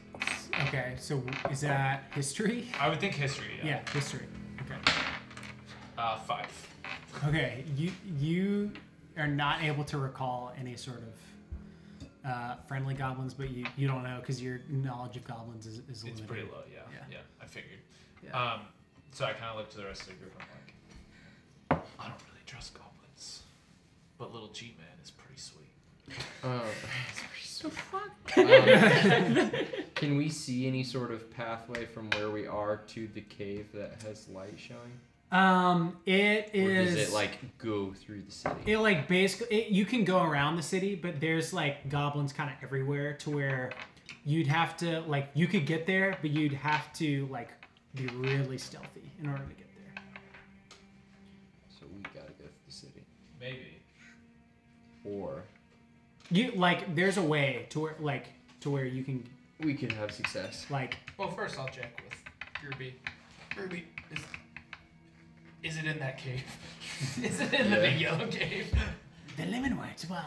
[SPEAKER 3] Okay, so is that history?
[SPEAKER 7] I would think history.
[SPEAKER 3] Yeah, history. Okay.
[SPEAKER 7] 5.
[SPEAKER 3] Okay, you are not able to recall any sort of friendly goblins, but you don't know because your knowledge of goblins is
[SPEAKER 7] It's
[SPEAKER 3] limited.
[SPEAKER 7] pretty low. Yeah.
[SPEAKER 3] Yeah.
[SPEAKER 7] I figured.
[SPEAKER 3] Yeah.
[SPEAKER 7] So I kind of look to the rest of the group. I'm like, I don't really trust goblins, but little G man is pretty sweet.
[SPEAKER 5] Can we see any sort of pathway from where we are to the cave that has light showing?
[SPEAKER 3] It
[SPEAKER 5] Or
[SPEAKER 3] is.
[SPEAKER 5] does it like go through the city?
[SPEAKER 3] It like basically you can go around the city, but there's like goblins kind of everywhere to where you'd have to like you could get there, but you'd have to like be really stealthy in order to get there.
[SPEAKER 5] So we gotta go through the city.
[SPEAKER 7] Maybe.
[SPEAKER 5] Or
[SPEAKER 3] You like there's a way to where you can
[SPEAKER 5] we could have success.
[SPEAKER 3] like
[SPEAKER 1] Well, first I'll check with Ruby. Ruby, is it in that cave? Is it in the big yellow cave?
[SPEAKER 8] The Lemonwurt. Well,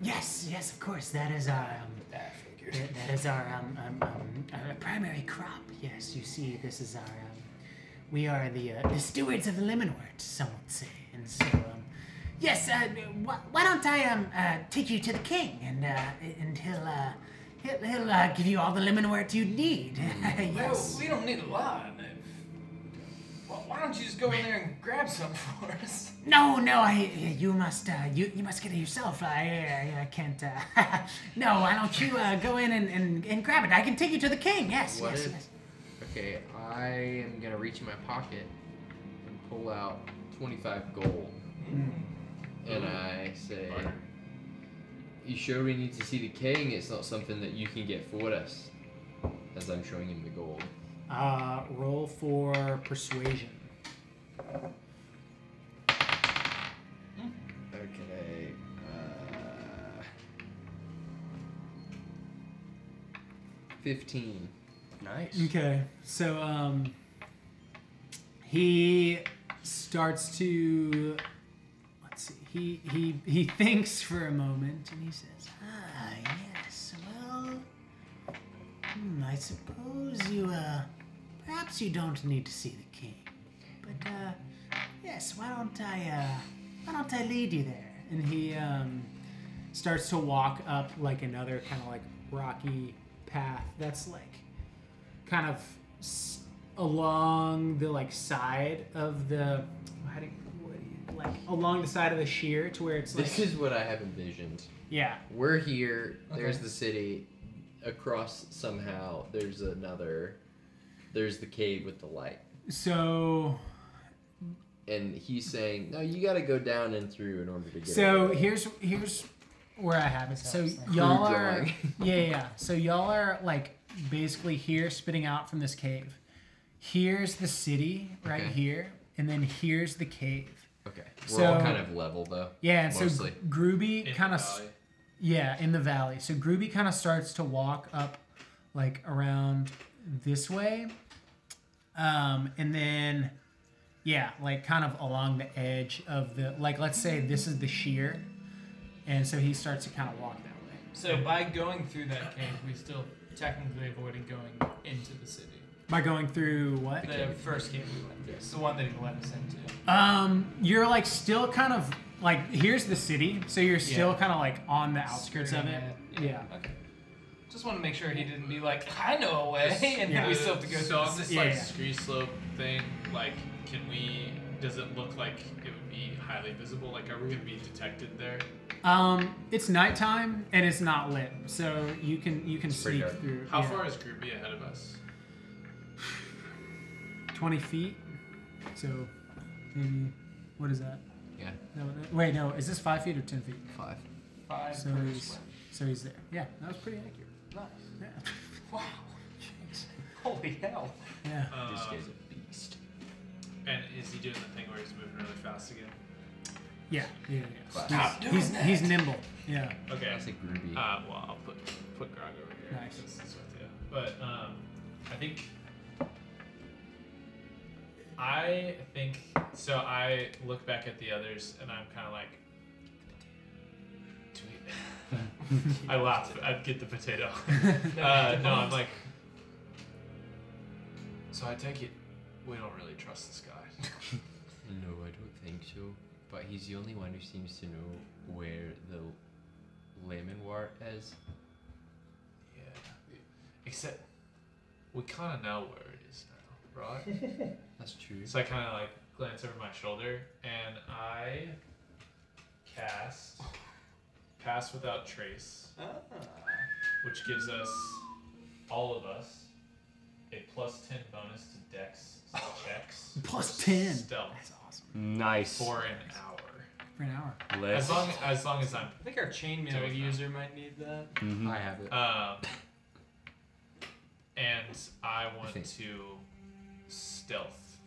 [SPEAKER 8] yes, of course. That is our that is our primary crop. Yes, you see, this is our we are the stewards of the Lemonwurt, some would say, and so yes. Why don't I take you to the king and he'll give you all the Lemonwurt you need. Yes.
[SPEAKER 1] Well, we don't need a lot. Why don't you just go in there and grab some for us?
[SPEAKER 8] No, you must you must get it yourself. I can't. No, why don't you go in and grab it? I can take you to the king. Yes,
[SPEAKER 5] What
[SPEAKER 8] yes,
[SPEAKER 5] if-
[SPEAKER 8] yes.
[SPEAKER 5] Okay, I am gonna reach in my pocket and pull out 25 gold. And I say, you sure we need to see the king? It's not something that you can get for us. As I'm showing him the gold.
[SPEAKER 3] roll for persuasion.
[SPEAKER 5] Okay. 15.
[SPEAKER 4] Nice.
[SPEAKER 3] Okay, so he starts to let's see. He thinks for a moment and he says,
[SPEAKER 8] Yes. Well, I suppose you perhaps you don't need to see the king, but yes. Why don't I lead you there?
[SPEAKER 3] and he starts to walk up like another kind of like rocky path that's like kind of along the like side of the like along the side of the sheer to where it's like
[SPEAKER 5] This is what I have envisioned.
[SPEAKER 3] yeah.
[SPEAKER 5] We're here. There's
[SPEAKER 1] Okay.
[SPEAKER 5] the city. Across somehow, there's the cave with the light.
[SPEAKER 3] So
[SPEAKER 5] And he's saying, no, you gotta go down and through in order to get
[SPEAKER 3] So
[SPEAKER 5] over there."
[SPEAKER 3] here's where I have it. So
[SPEAKER 5] Crude
[SPEAKER 3] y'all are
[SPEAKER 5] drawing.
[SPEAKER 3] yeah. So y'all are like basically here spitting out from this cave. Here's the city right
[SPEAKER 5] Okay.
[SPEAKER 3] here, and then here's the cave.
[SPEAKER 5] Okay. We're all
[SPEAKER 3] So-
[SPEAKER 5] kind of level though.
[SPEAKER 3] Yeah, and
[SPEAKER 5] Mostly.
[SPEAKER 3] so Grooby
[SPEAKER 7] In
[SPEAKER 3] kind
[SPEAKER 7] the
[SPEAKER 3] of
[SPEAKER 7] valley.
[SPEAKER 3] yeah in the valley. So Grooby kind of starts to walk up like around this way, And then, yeah, like kind of along the edge of the, like, let's say this is the sheer. And so he starts to kind of walk that way.
[SPEAKER 1] So by going through that cave, we still technically avoided going into the city.
[SPEAKER 3] By going through what?
[SPEAKER 1] The first cave we went through. It's the one that he led us into.
[SPEAKER 3] You're like still kind of like, here's the city, so you're still kind of like on the outskirts of it. Yeah.
[SPEAKER 1] Okay. Just want to make sure he didn't be like, I know a way, and then we still have to go
[SPEAKER 7] So
[SPEAKER 1] through
[SPEAKER 7] on
[SPEAKER 1] the
[SPEAKER 7] this
[SPEAKER 1] city.
[SPEAKER 7] like ski slope thing, like, does it look like it would be highly visible? Like, are we gonna be detected there?
[SPEAKER 3] It's nighttime and it's not lit, so you can
[SPEAKER 5] pretty
[SPEAKER 3] sneak
[SPEAKER 5] dark.
[SPEAKER 3] through.
[SPEAKER 7] How far is Groovy ahead of us?
[SPEAKER 3] 20 feet. So maybe, what is that?
[SPEAKER 5] Yeah.
[SPEAKER 3] Wait, no, is this 5 feet or 10 feet?
[SPEAKER 5] 5.
[SPEAKER 1] 5
[SPEAKER 3] So
[SPEAKER 1] per
[SPEAKER 3] he's,
[SPEAKER 1] square.
[SPEAKER 3] so he's there. Yeah, that was pretty accurate.
[SPEAKER 1] Nice.
[SPEAKER 3] Yeah.
[SPEAKER 1] Wow. Holy hell.
[SPEAKER 3] Yeah.
[SPEAKER 5] This guy's a beast.
[SPEAKER 7] And is he doing the thing where he's moving really fast again?
[SPEAKER 3] Yeah.
[SPEAKER 1] Stop doing
[SPEAKER 3] He's,
[SPEAKER 1] that.
[SPEAKER 3] he's nimble. Yeah.
[SPEAKER 7] Okay.
[SPEAKER 5] That's like Groovy.
[SPEAKER 7] Well, I'll put Grog over here.
[SPEAKER 3] Nice.
[SPEAKER 7] This is with you. But I think so. I look back at the others and I'm kind of like, I laugh. I'd get the potato. No, I'm like. So I take it we don't really trust this guy.
[SPEAKER 5] No, I don't think so. But he's the only one who seems to know where the Lemonwurt is.
[SPEAKER 7] Yeah. Except we kind of know where it is now, right?
[SPEAKER 5] That's true.
[SPEAKER 7] So I kind of like glance over my shoulder and I cast Pass Without Trace, which gives us, all of us, a +10 bonus to Dex checks.
[SPEAKER 3] Plus
[SPEAKER 7] for
[SPEAKER 3] 10.
[SPEAKER 7] Stealth
[SPEAKER 3] That's awesome.
[SPEAKER 4] Nice.
[SPEAKER 7] for an hour.
[SPEAKER 3] For an hour.
[SPEAKER 7] As long as I'm.
[SPEAKER 1] I think our chainmail
[SPEAKER 7] Doing that.
[SPEAKER 1] user might need that.
[SPEAKER 4] Mhm.
[SPEAKER 5] I have it.
[SPEAKER 7] And I want
[SPEAKER 5] think-
[SPEAKER 7] to stealth,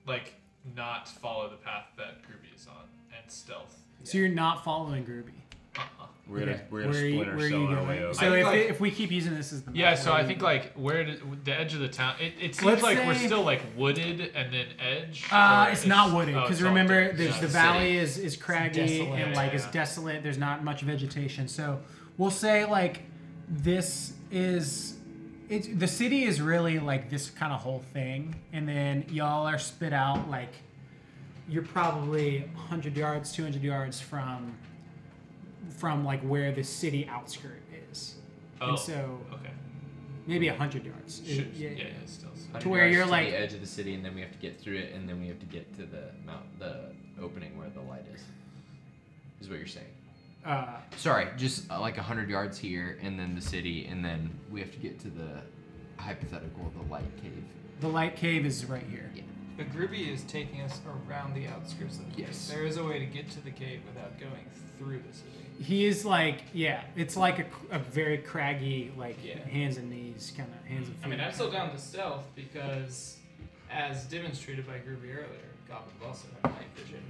[SPEAKER 7] like not follow the path that Groovy is on, and stealth.
[SPEAKER 3] So you're not following Groovy.
[SPEAKER 4] We're gonna
[SPEAKER 3] Okay.
[SPEAKER 4] we're gonna
[SPEAKER 3] Where are you-
[SPEAKER 4] splinter
[SPEAKER 3] where are
[SPEAKER 4] cell
[SPEAKER 3] you
[SPEAKER 4] our
[SPEAKER 3] going?
[SPEAKER 4] way over.
[SPEAKER 3] So
[SPEAKER 7] I
[SPEAKER 3] if,
[SPEAKER 7] think, like-
[SPEAKER 3] if we keep using this as the
[SPEAKER 7] Yeah,
[SPEAKER 3] map,
[SPEAKER 7] so
[SPEAKER 3] where
[SPEAKER 7] I
[SPEAKER 3] are
[SPEAKER 7] think
[SPEAKER 3] you
[SPEAKER 7] like where did the edge of the town? It seems
[SPEAKER 3] Let's
[SPEAKER 7] like we're
[SPEAKER 3] say-
[SPEAKER 7] still like wooded and then edge.
[SPEAKER 3] going?
[SPEAKER 7] or
[SPEAKER 3] It's not wooded
[SPEAKER 7] oh,
[SPEAKER 3] because
[SPEAKER 7] it's all
[SPEAKER 3] remember
[SPEAKER 7] dirt.
[SPEAKER 3] there's
[SPEAKER 7] Yeah.
[SPEAKER 3] the valley is craggy
[SPEAKER 1] desolate.
[SPEAKER 3] and like
[SPEAKER 7] Yeah,
[SPEAKER 3] it's
[SPEAKER 7] yeah.
[SPEAKER 3] desolate. There's not much vegetation. So we'll say like this is the city is really like this kind of whole thing, and then y'all are spit out like you're probably 100 yards, 200 yards from like where the city outskirt is,
[SPEAKER 7] Oh,
[SPEAKER 3] and so
[SPEAKER 7] okay.
[SPEAKER 3] maybe 100 yards.
[SPEAKER 7] Should,
[SPEAKER 3] Yeah,
[SPEAKER 7] yeah, still.
[SPEAKER 5] 100
[SPEAKER 3] where
[SPEAKER 5] yards
[SPEAKER 3] you're
[SPEAKER 5] to
[SPEAKER 3] like-
[SPEAKER 5] the edge of the city, and then we have to get through it, and then we have to get to the opening where the light is what you're saying. Sorry, just like 100 yards here, and then the city, and then we have to get to the hypothetical, the light cave.
[SPEAKER 3] The light cave is right here.
[SPEAKER 5] Yeah.
[SPEAKER 1] But Groovy is taking us around the outskirts of the cave.
[SPEAKER 5] Yes.
[SPEAKER 1] There is a way to get to the cave without going through the city.
[SPEAKER 3] He is like, yeah, it's like a very craggy, like
[SPEAKER 1] Yeah.
[SPEAKER 3] hands and knees, kind of hands and feet.
[SPEAKER 1] I mean, I'm still down to stealth because, as demonstrated by Groovy earlier, goblins also have night vision.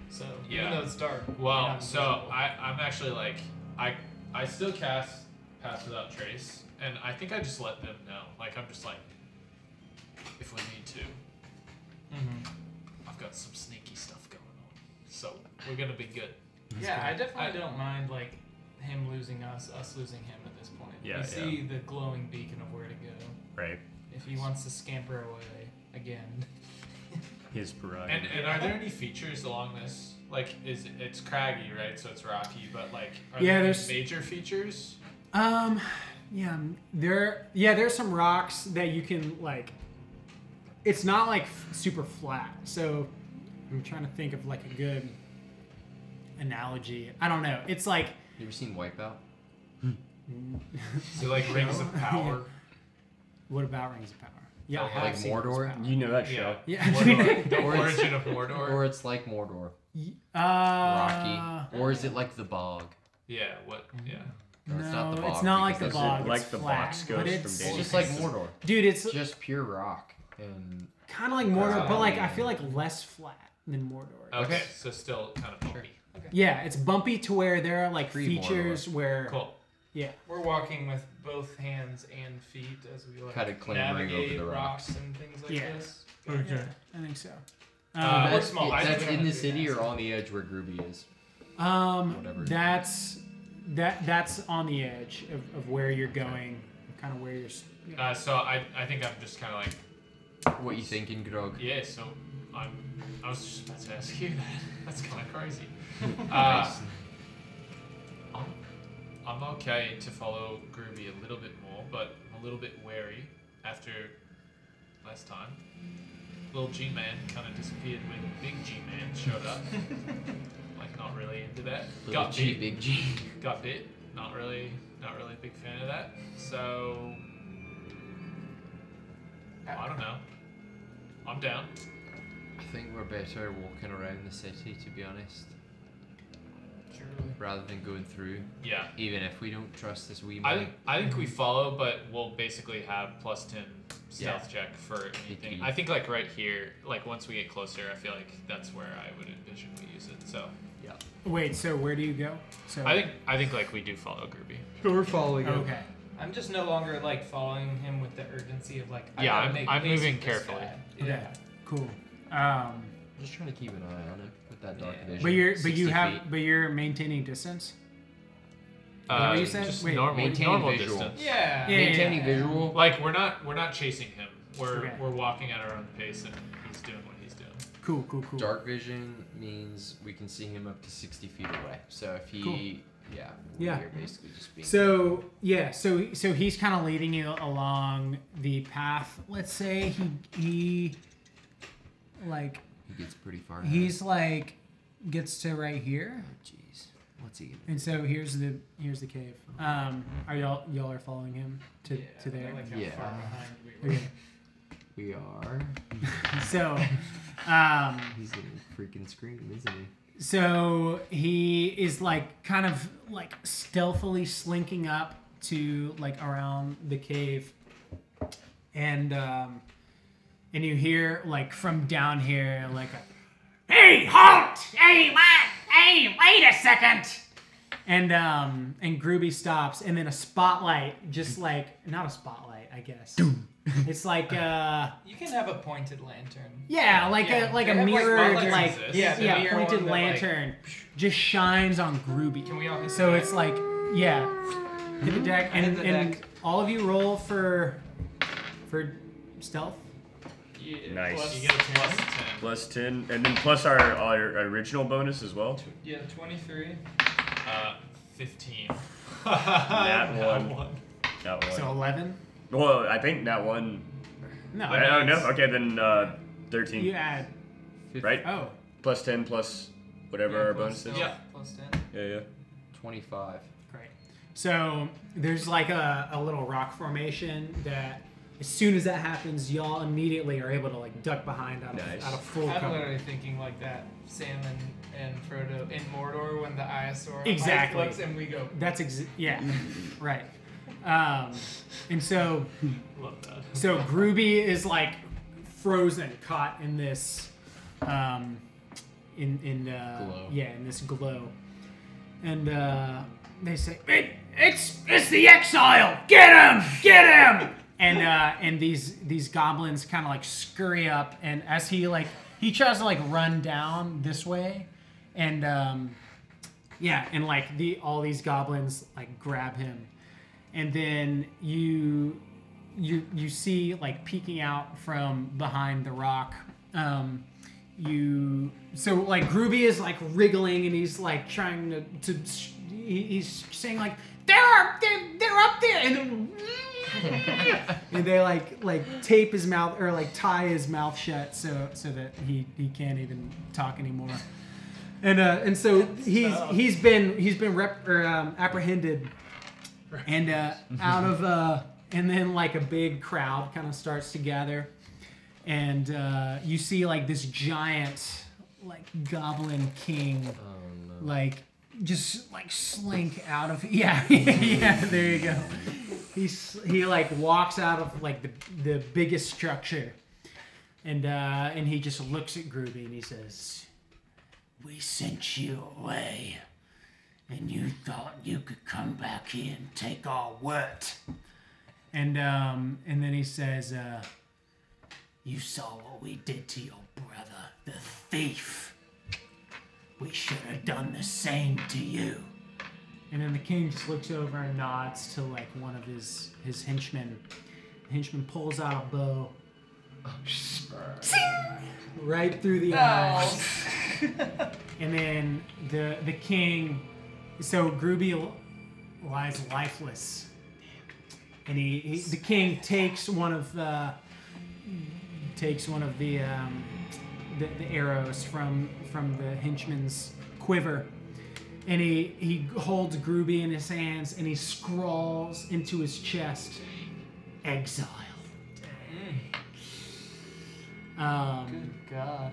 [SPEAKER 1] So
[SPEAKER 7] Yeah.
[SPEAKER 1] even though it's dark, we're
[SPEAKER 7] Well,
[SPEAKER 1] not
[SPEAKER 7] so
[SPEAKER 1] invisible.
[SPEAKER 7] I'm actually like I still cast Pass Without Trace, and I think I just let them know. Like I'm just like, if we need to, I've got some sneaky stuff going on, so we're gonna be good.
[SPEAKER 1] Yeah, I definitely don't mind like him losing us losing him at this point.
[SPEAKER 4] Yeah,
[SPEAKER 1] we see the glowing beacon of where to go.
[SPEAKER 4] Right.
[SPEAKER 1] If he wants to scamper away again.
[SPEAKER 4] His prerogative.
[SPEAKER 7] And are there any features along this? Like, it's craggy, right? So it's rocky, but like, are
[SPEAKER 3] Yeah,
[SPEAKER 7] there
[SPEAKER 3] there's-
[SPEAKER 7] any major features?
[SPEAKER 3] There's some rocks that you can like. It's not like super flat, so I'm trying to think of like a good analogy. I don't know. It's like
[SPEAKER 5] You ever seen Wipeout?
[SPEAKER 7] So like rings of power.
[SPEAKER 3] what about Rings of Power? Yeah, I have
[SPEAKER 5] Like
[SPEAKER 3] seen Rings of
[SPEAKER 5] Mordor?
[SPEAKER 3] Power.
[SPEAKER 4] You know that show.
[SPEAKER 3] Yeah.
[SPEAKER 7] Mordor, the origin of Mordor.
[SPEAKER 5] Or it's like Mordor,
[SPEAKER 3] Rocky.
[SPEAKER 5] rocky, or is it like the bog?
[SPEAKER 7] Yeah. What? Yeah.
[SPEAKER 5] No, it's not the
[SPEAKER 3] No,
[SPEAKER 5] bog.
[SPEAKER 3] it's not like
[SPEAKER 5] because
[SPEAKER 3] the
[SPEAKER 5] that's-
[SPEAKER 3] bog.
[SPEAKER 4] like
[SPEAKER 3] it's
[SPEAKER 4] the
[SPEAKER 3] flat,
[SPEAKER 4] box
[SPEAKER 3] but
[SPEAKER 4] ghost from
[SPEAKER 3] it's
[SPEAKER 5] It's
[SPEAKER 4] Danny.
[SPEAKER 5] just like Mordor,
[SPEAKER 3] dude. It's
[SPEAKER 5] just pure rock and
[SPEAKER 3] kind of like Mordor, but like I feel like less flat than Mordor.
[SPEAKER 7] Okay. So still kind of bumpy.
[SPEAKER 3] Yeah, it's bumpy to where there are like
[SPEAKER 5] Pre-Mordor.
[SPEAKER 3] features where
[SPEAKER 7] Cool.
[SPEAKER 3] Yeah.
[SPEAKER 1] We're walking with both hands and feet as we like
[SPEAKER 5] Kinda clambering over
[SPEAKER 1] navigate
[SPEAKER 5] the rocks.
[SPEAKER 1] and things like
[SPEAKER 3] Yeah.
[SPEAKER 1] this.
[SPEAKER 3] Okay. I think so.
[SPEAKER 1] We're
[SPEAKER 5] That's,
[SPEAKER 1] small. I
[SPEAKER 5] that's
[SPEAKER 1] think we
[SPEAKER 5] in
[SPEAKER 1] don't
[SPEAKER 5] the
[SPEAKER 1] do
[SPEAKER 5] city
[SPEAKER 1] that.
[SPEAKER 5] or on the edge where Groovy is. Whatever.
[SPEAKER 3] That's on the edge of where you're going, kind of where you're.
[SPEAKER 7] So I think I'm just kind of like,
[SPEAKER 5] What you thinking, Grog?
[SPEAKER 7] yeah. So I was just about to ask you that. That's kind of crazy.
[SPEAKER 5] Nice.
[SPEAKER 7] I'm okay to follow Groovy a little bit more, but I'm a little bit wary after last time. Little G-Man kind of disappeared when Big G-Man showed up. Like, not really into that.
[SPEAKER 5] Little
[SPEAKER 7] Got
[SPEAKER 5] G,
[SPEAKER 7] bit.
[SPEAKER 5] big G.
[SPEAKER 7] Got bit. Not really a big fan of that. So, I don't know. I'm down.
[SPEAKER 5] I think we're better walking around the city, to be honest, rather than going through.
[SPEAKER 7] Yeah.
[SPEAKER 5] Even if we don't trust this wee
[SPEAKER 7] I
[SPEAKER 5] man.
[SPEAKER 7] think we follow, but we'll basically have +10 stealth check for anything. I think like right here, like once we get closer, I feel like that's where I would envision we use it. So
[SPEAKER 5] Yeah.
[SPEAKER 3] Wait, so where do you go? So
[SPEAKER 7] I think like we do follow Groovy.
[SPEAKER 5] We're following
[SPEAKER 3] okay.
[SPEAKER 1] I'm just no longer like following him with the urgency of like. I
[SPEAKER 7] Yeah,
[SPEAKER 1] gotta
[SPEAKER 7] I'm-
[SPEAKER 1] make
[SPEAKER 7] I'm
[SPEAKER 1] peace
[SPEAKER 7] moving
[SPEAKER 1] with this
[SPEAKER 7] carefully.
[SPEAKER 1] guy.
[SPEAKER 3] Okay.
[SPEAKER 1] Yeah.
[SPEAKER 3] Cool.
[SPEAKER 5] Just trying to keep an eye on him with that dark vision.
[SPEAKER 3] But you
[SPEAKER 5] 60 feet.
[SPEAKER 3] you're maintaining distance. What you said?
[SPEAKER 7] Just
[SPEAKER 3] Wait,
[SPEAKER 5] maintaining
[SPEAKER 7] normal
[SPEAKER 5] visual.
[SPEAKER 7] distance.
[SPEAKER 1] Yeah.
[SPEAKER 3] Yeah.
[SPEAKER 5] Maintaining visual.
[SPEAKER 7] Like we're not chasing him.
[SPEAKER 3] Okay.
[SPEAKER 7] We're walking at our own pace, and he's doing what he's doing.
[SPEAKER 3] Cool.
[SPEAKER 5] Dark vision means we can see him up to 60 feet away. So if he,
[SPEAKER 3] Cool.
[SPEAKER 5] yeah,
[SPEAKER 3] Yeah.
[SPEAKER 5] we're basically just being.
[SPEAKER 3] So yeah, so he's kind of leading you along the path. Let's say he like
[SPEAKER 5] He gets pretty far. ahead.
[SPEAKER 3] he's like gets to right here,
[SPEAKER 5] Oh, jeez. What's he?
[SPEAKER 3] and so here's the cave. Are y'all are following him to there?
[SPEAKER 1] I like how
[SPEAKER 5] Yeah.
[SPEAKER 1] far behind we were.
[SPEAKER 3] Okay.
[SPEAKER 5] We are.
[SPEAKER 3] So
[SPEAKER 5] He's gonna freaking scream, isn't he?
[SPEAKER 3] So he is like kind of like stealthily slinking up to like around the cave, and you hear like from down here like a, "Hey, halt! Hey, what? Hey, wait a second!" And Groovy stops, and then a spotlight, just like not a spotlight, I guess. It's like
[SPEAKER 1] You can have a pointed lantern.
[SPEAKER 3] yeah, like
[SPEAKER 1] Yeah,
[SPEAKER 3] a like
[SPEAKER 1] they
[SPEAKER 3] a
[SPEAKER 1] have, like,
[SPEAKER 3] mirrored
[SPEAKER 1] spotlights
[SPEAKER 3] like
[SPEAKER 1] exist. Yeah, the mirror
[SPEAKER 3] pointed
[SPEAKER 1] one that, like,
[SPEAKER 3] lantern just shines on Groovy.
[SPEAKER 1] Can we all hit
[SPEAKER 3] So
[SPEAKER 1] the
[SPEAKER 3] it's like yeah, hit the deck
[SPEAKER 1] I hit
[SPEAKER 3] and,
[SPEAKER 1] the
[SPEAKER 3] and
[SPEAKER 1] deck.
[SPEAKER 3] all of you roll for stealth.
[SPEAKER 1] Yeah.
[SPEAKER 6] Nice.
[SPEAKER 1] Plus,
[SPEAKER 7] You get a +10.
[SPEAKER 6] +10, and then plus our original bonus as well.
[SPEAKER 1] Yeah, 23.
[SPEAKER 7] 15.
[SPEAKER 6] That one. That one.
[SPEAKER 3] So 11.
[SPEAKER 6] Well, I think that one.
[SPEAKER 3] No,
[SPEAKER 6] Oh no. Okay, then 13.
[SPEAKER 3] you add.
[SPEAKER 6] Right?
[SPEAKER 3] Oh,
[SPEAKER 6] +10 plus whatever our bonus is.
[SPEAKER 1] stealth,
[SPEAKER 7] Yeah.
[SPEAKER 1] Plus 10.
[SPEAKER 6] Yeah.
[SPEAKER 5] 25.
[SPEAKER 3] great. So there's like a little rock formation that. As soon as that happens, y'all immediately are able to like duck behind out
[SPEAKER 6] Nice.
[SPEAKER 3] of full
[SPEAKER 1] I'm
[SPEAKER 3] cover.
[SPEAKER 1] literally thinking like that Sam and Frodo in Mordor when the Isosaur
[SPEAKER 3] Exactly.
[SPEAKER 1] flips and we go.
[SPEAKER 3] That's yeah, right. And so
[SPEAKER 7] Love that.
[SPEAKER 3] So Groovy is like frozen, caught in this,
[SPEAKER 5] Glow.
[SPEAKER 3] in this glow, and they say, "It's the exile! Get him!" And these goblins kind of like scurry up, and as he tries to like run down this way, and all these goblins like grab him, and then you see like peeking out from behind the rock. Groovy is like wriggling, and he's like trying to he's saying like they're up there, and and they like tape his mouth or like tie his mouth shut so that he can't even talk anymore. And so he's been apprehended, and out of and then like a big crowd kind of starts to gather, and you see like this giant like goblin king like just like slink out of yeah there you go. He like walks out of like the biggest structure, and he just looks at Groovy and he says, "We sent you away, and you thought you could come
[SPEAKER 8] back here and take our wort.
[SPEAKER 3] And then he says,
[SPEAKER 8] You saw what we did to your brother, the thief. We should have done the same to you.
[SPEAKER 3] and then the king just looks over and nods to like one of his henchmen. The henchman pulls out a bow. Right through the eyes. And then the king, so Gruby lies lifeless. And the king takes one of the arrows from the henchman's quiver, and he holds Gruby in his hands and he scrawls into his chest, "Exile."
[SPEAKER 1] Good God.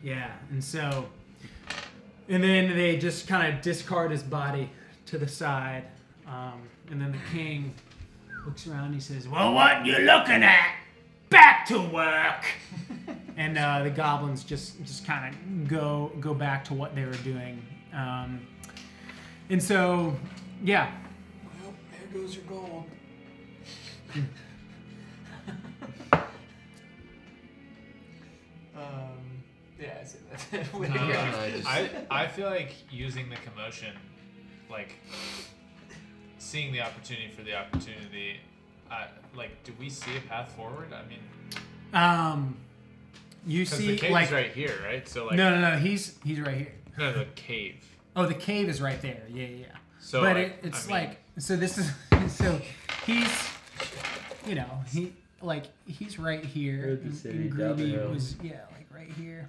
[SPEAKER 3] Yeah, and then they just kind of discard his body to the side, and then the king looks around and he says, "Well, what you looking at? Back to work!" And the goblins just kind of go back to what they were doing, and so yeah.
[SPEAKER 1] Well, there goes your gold. Yeah, I see that.
[SPEAKER 7] I feel like using the commotion, like seeing the opportunity for the opportunity. Like, do we see a path forward? I mean,
[SPEAKER 3] You
[SPEAKER 7] because
[SPEAKER 3] see,
[SPEAKER 7] the cave's
[SPEAKER 3] like
[SPEAKER 7] right here, right? So like,
[SPEAKER 3] no, he's right here.
[SPEAKER 7] no, the cave.
[SPEAKER 3] Oh, the cave is right there. Yeah.
[SPEAKER 7] So,
[SPEAKER 3] but
[SPEAKER 7] like,
[SPEAKER 3] it's
[SPEAKER 7] I mean,
[SPEAKER 3] like, so this is, so he's, he's right here. And Groovy was, like right here.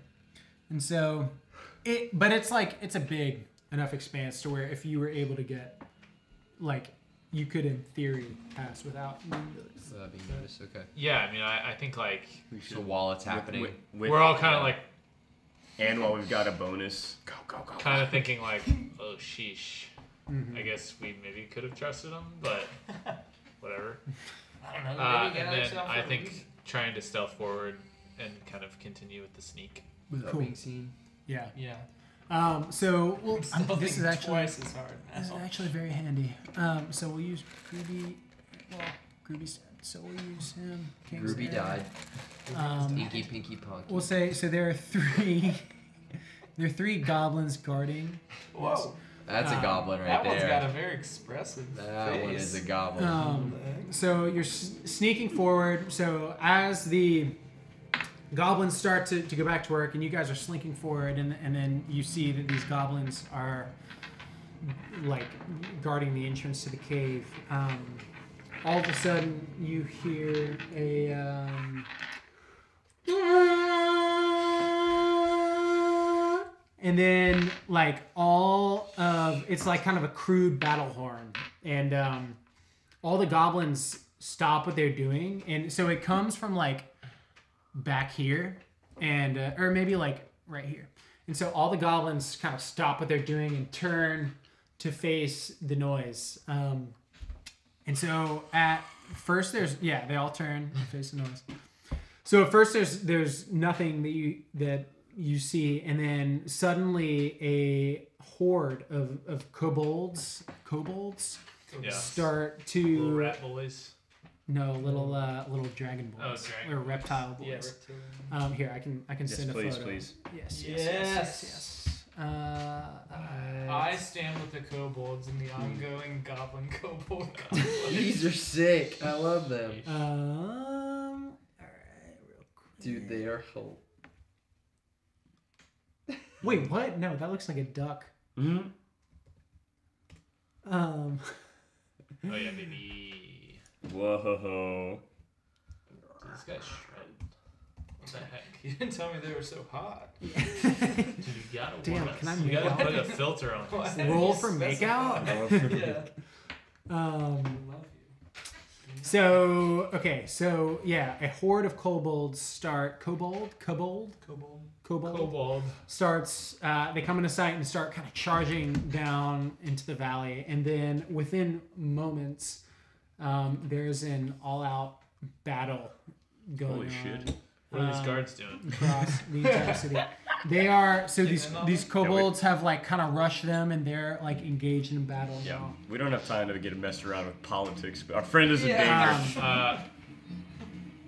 [SPEAKER 3] And so, but it's like, it's a big enough expanse to where if you were able to get, like, you could in theory pass without being noticed.
[SPEAKER 5] Without being noticed, okay.
[SPEAKER 7] Yeah, I mean, I think like
[SPEAKER 5] So while it's happening,
[SPEAKER 7] we're all kind of like,
[SPEAKER 9] and while we've got a bonus,
[SPEAKER 5] go.
[SPEAKER 7] kind of thinking like, oh sheesh. Mm-hmm. I guess we maybe could have trusted him, but whatever.
[SPEAKER 1] I don't know.
[SPEAKER 7] And then I think trying to stealth forward and kind of continue with the sneak.
[SPEAKER 5] Without being seen.
[SPEAKER 3] Yeah.
[SPEAKER 1] Yeah.
[SPEAKER 3] So this is actually
[SPEAKER 1] twice as hard.
[SPEAKER 3] This is actually very handy. So we'll use Groovy. Well, Groovy's dead, so we'll use him. King's
[SPEAKER 5] Groovy
[SPEAKER 3] there.
[SPEAKER 5] died. Stinky, pinky, ponky.
[SPEAKER 3] We'll say so. There are three. There are three goblins guarding.
[SPEAKER 1] Whoa.
[SPEAKER 5] That's a goblin right
[SPEAKER 1] That
[SPEAKER 5] there.
[SPEAKER 1] one's got a very expressive
[SPEAKER 5] That
[SPEAKER 1] face.
[SPEAKER 5] one is a goblin.
[SPEAKER 3] So you're sneaking forward. So as the goblins start to go back to work, and you guys are slinking forward, and then you see that these goblins are like guarding the entrance to the cave. All of a sudden, you hear a and then like it's like kind of a crude battle horn, and all the goblins stop what they're doing, and so it comes from like back here, and or maybe like right here, and so all the goblins kind of stop what they're doing and turn to face the noise, and so at first they all turn to face the noise. So at first there's nothing that you see, and then suddenly a horde of kobolds start to
[SPEAKER 7] Little rat boys.
[SPEAKER 3] No, little dragon boys.
[SPEAKER 7] Oh, dragon
[SPEAKER 3] or reptile boys.
[SPEAKER 1] Yeah, reptilian.
[SPEAKER 3] Here, I can send a photo.
[SPEAKER 9] please.
[SPEAKER 3] Yes.
[SPEAKER 1] I stand with the kobolds in the ongoing goblin kobold conflict.
[SPEAKER 5] These are sick. I love them.
[SPEAKER 3] All right, real quick.
[SPEAKER 5] Dude, they are whole.
[SPEAKER 3] Wait, what? No, that looks like a duck.
[SPEAKER 9] Mm-hmm.
[SPEAKER 7] Oh yeah, baby.
[SPEAKER 9] Whoa.
[SPEAKER 7] This guy's shredded. What the heck?
[SPEAKER 1] You didn't tell me they were so hot.
[SPEAKER 7] Dude, you gotta
[SPEAKER 3] Damn,
[SPEAKER 7] warn us.
[SPEAKER 3] can I
[SPEAKER 7] You
[SPEAKER 3] make
[SPEAKER 7] gotta
[SPEAKER 3] out?
[SPEAKER 7] put a filter on this.
[SPEAKER 3] Roll for makeout?
[SPEAKER 1] Yeah. Love you.
[SPEAKER 3] So a horde of kobolds kobold starts. They come into sight and start kind of charging down into the valley, and then within moments, there's an all-out battle going on.
[SPEAKER 9] Holy shit.
[SPEAKER 7] What are these guards doing?
[SPEAKER 3] across the entire city. They are so these
[SPEAKER 1] in on
[SPEAKER 3] these
[SPEAKER 1] it?
[SPEAKER 3] kobolds have like kind of rushed them, and they're like engaged in battle
[SPEAKER 9] Yeah,
[SPEAKER 3] now.
[SPEAKER 9] we don't have time to get messed around with politics. But our friend is in
[SPEAKER 1] Yeah.
[SPEAKER 9] danger.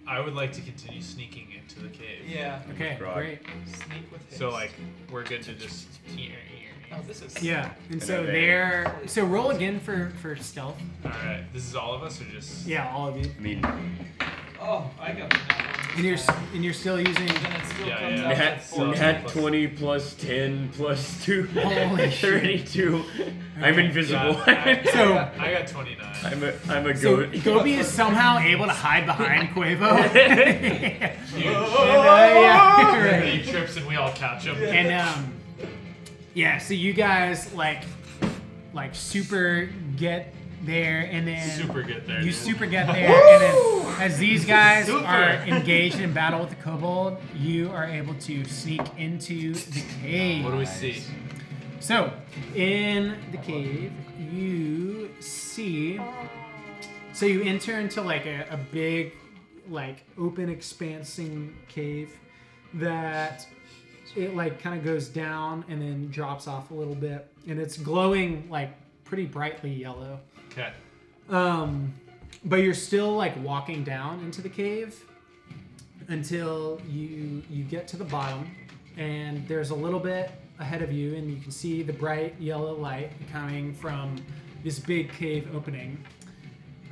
[SPEAKER 7] I would like to continue sneaking into the cave.
[SPEAKER 1] Yeah.
[SPEAKER 3] Okay,
[SPEAKER 9] Right.
[SPEAKER 3] great.
[SPEAKER 1] Sneak with haste.
[SPEAKER 7] So like we're good to just.
[SPEAKER 1] Oh, this is.
[SPEAKER 3] Yeah, and
[SPEAKER 9] I
[SPEAKER 3] so
[SPEAKER 9] know
[SPEAKER 3] they're so roll again for stealth.
[SPEAKER 7] All right. This is all of us, or just?
[SPEAKER 3] Yeah, all of you.
[SPEAKER 9] I mean,
[SPEAKER 1] Oh, I got the nat one.
[SPEAKER 3] And you're still using.
[SPEAKER 1] Then it still
[SPEAKER 7] Yeah,
[SPEAKER 1] comes
[SPEAKER 7] yeah.
[SPEAKER 1] out
[SPEAKER 9] nat,
[SPEAKER 1] at 4.
[SPEAKER 9] nat 20 plus 10 plus 2.
[SPEAKER 3] Holy shit.
[SPEAKER 9] 32. I'm invisible.
[SPEAKER 3] So
[SPEAKER 7] I got 29.
[SPEAKER 9] I'm a
[SPEAKER 3] so
[SPEAKER 9] goat.
[SPEAKER 3] Gobi is somehow able to hide behind Quavo.
[SPEAKER 7] And he trips and we all catch him.
[SPEAKER 3] And yeah, so you guys like super get there, and then
[SPEAKER 7] Super good there.
[SPEAKER 3] you
[SPEAKER 7] dude.
[SPEAKER 3] super get there, and then as these guys
[SPEAKER 7] Super.
[SPEAKER 3] are engaged in battle with the kobold, you are able to sneak into the cave.
[SPEAKER 7] What do we see?
[SPEAKER 3] So, in the cave, you see. So you enter into like a big, like open, expansing cave that it like kind of goes down and then drops off a little bit, and it's glowing like pretty brightly yellow.
[SPEAKER 7] Okay.
[SPEAKER 3] But you're still like walking down into the cave until you get to the bottom, and there's a little bit ahead of you, and you can see the bright yellow light coming from this big cave opening.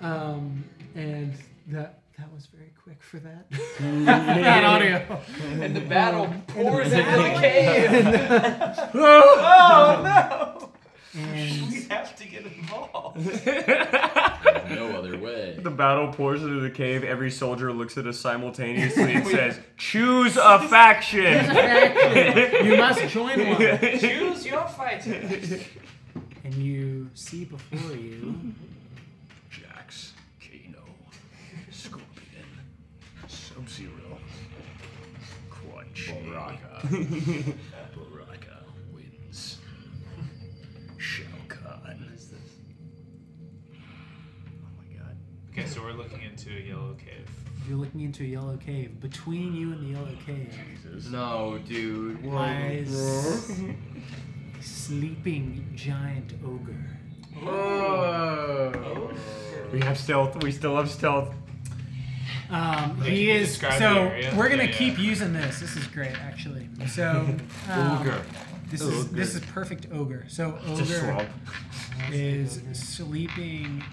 [SPEAKER 3] And that was very quick for that. That audio.
[SPEAKER 1] And the battle pours into the cave. Oh no!
[SPEAKER 3] And
[SPEAKER 1] We have to get involved.
[SPEAKER 5] No other way.
[SPEAKER 9] The battle pours into the cave. Every soldier looks at us simultaneously and says, "Choose a faction."
[SPEAKER 3] you must join one.
[SPEAKER 1] Choose your fighter.
[SPEAKER 3] And you see before you
[SPEAKER 9] Jax, Kano, Scorpion, Sub-Zero, Quan Chi, Baraka wins. Shao Kahn. Oh my god.
[SPEAKER 7] Okay, so we're looking into a yellow cave.
[SPEAKER 3] You're looking into a yellow cave. Between you and the yellow cave
[SPEAKER 5] No, dude.
[SPEAKER 3] lies sleeping giant ogre.
[SPEAKER 5] Oh.
[SPEAKER 9] We have stealth. We still have stealth.
[SPEAKER 3] He
[SPEAKER 7] you
[SPEAKER 3] is
[SPEAKER 7] describe
[SPEAKER 3] so.
[SPEAKER 7] the area?
[SPEAKER 3] We're gonna
[SPEAKER 7] Yeah,
[SPEAKER 3] keep
[SPEAKER 7] yeah.
[SPEAKER 3] using this. This is great, actually. So This is perfect ogre. So
[SPEAKER 9] It's a
[SPEAKER 3] ogre
[SPEAKER 9] swamp.
[SPEAKER 3] is sleeping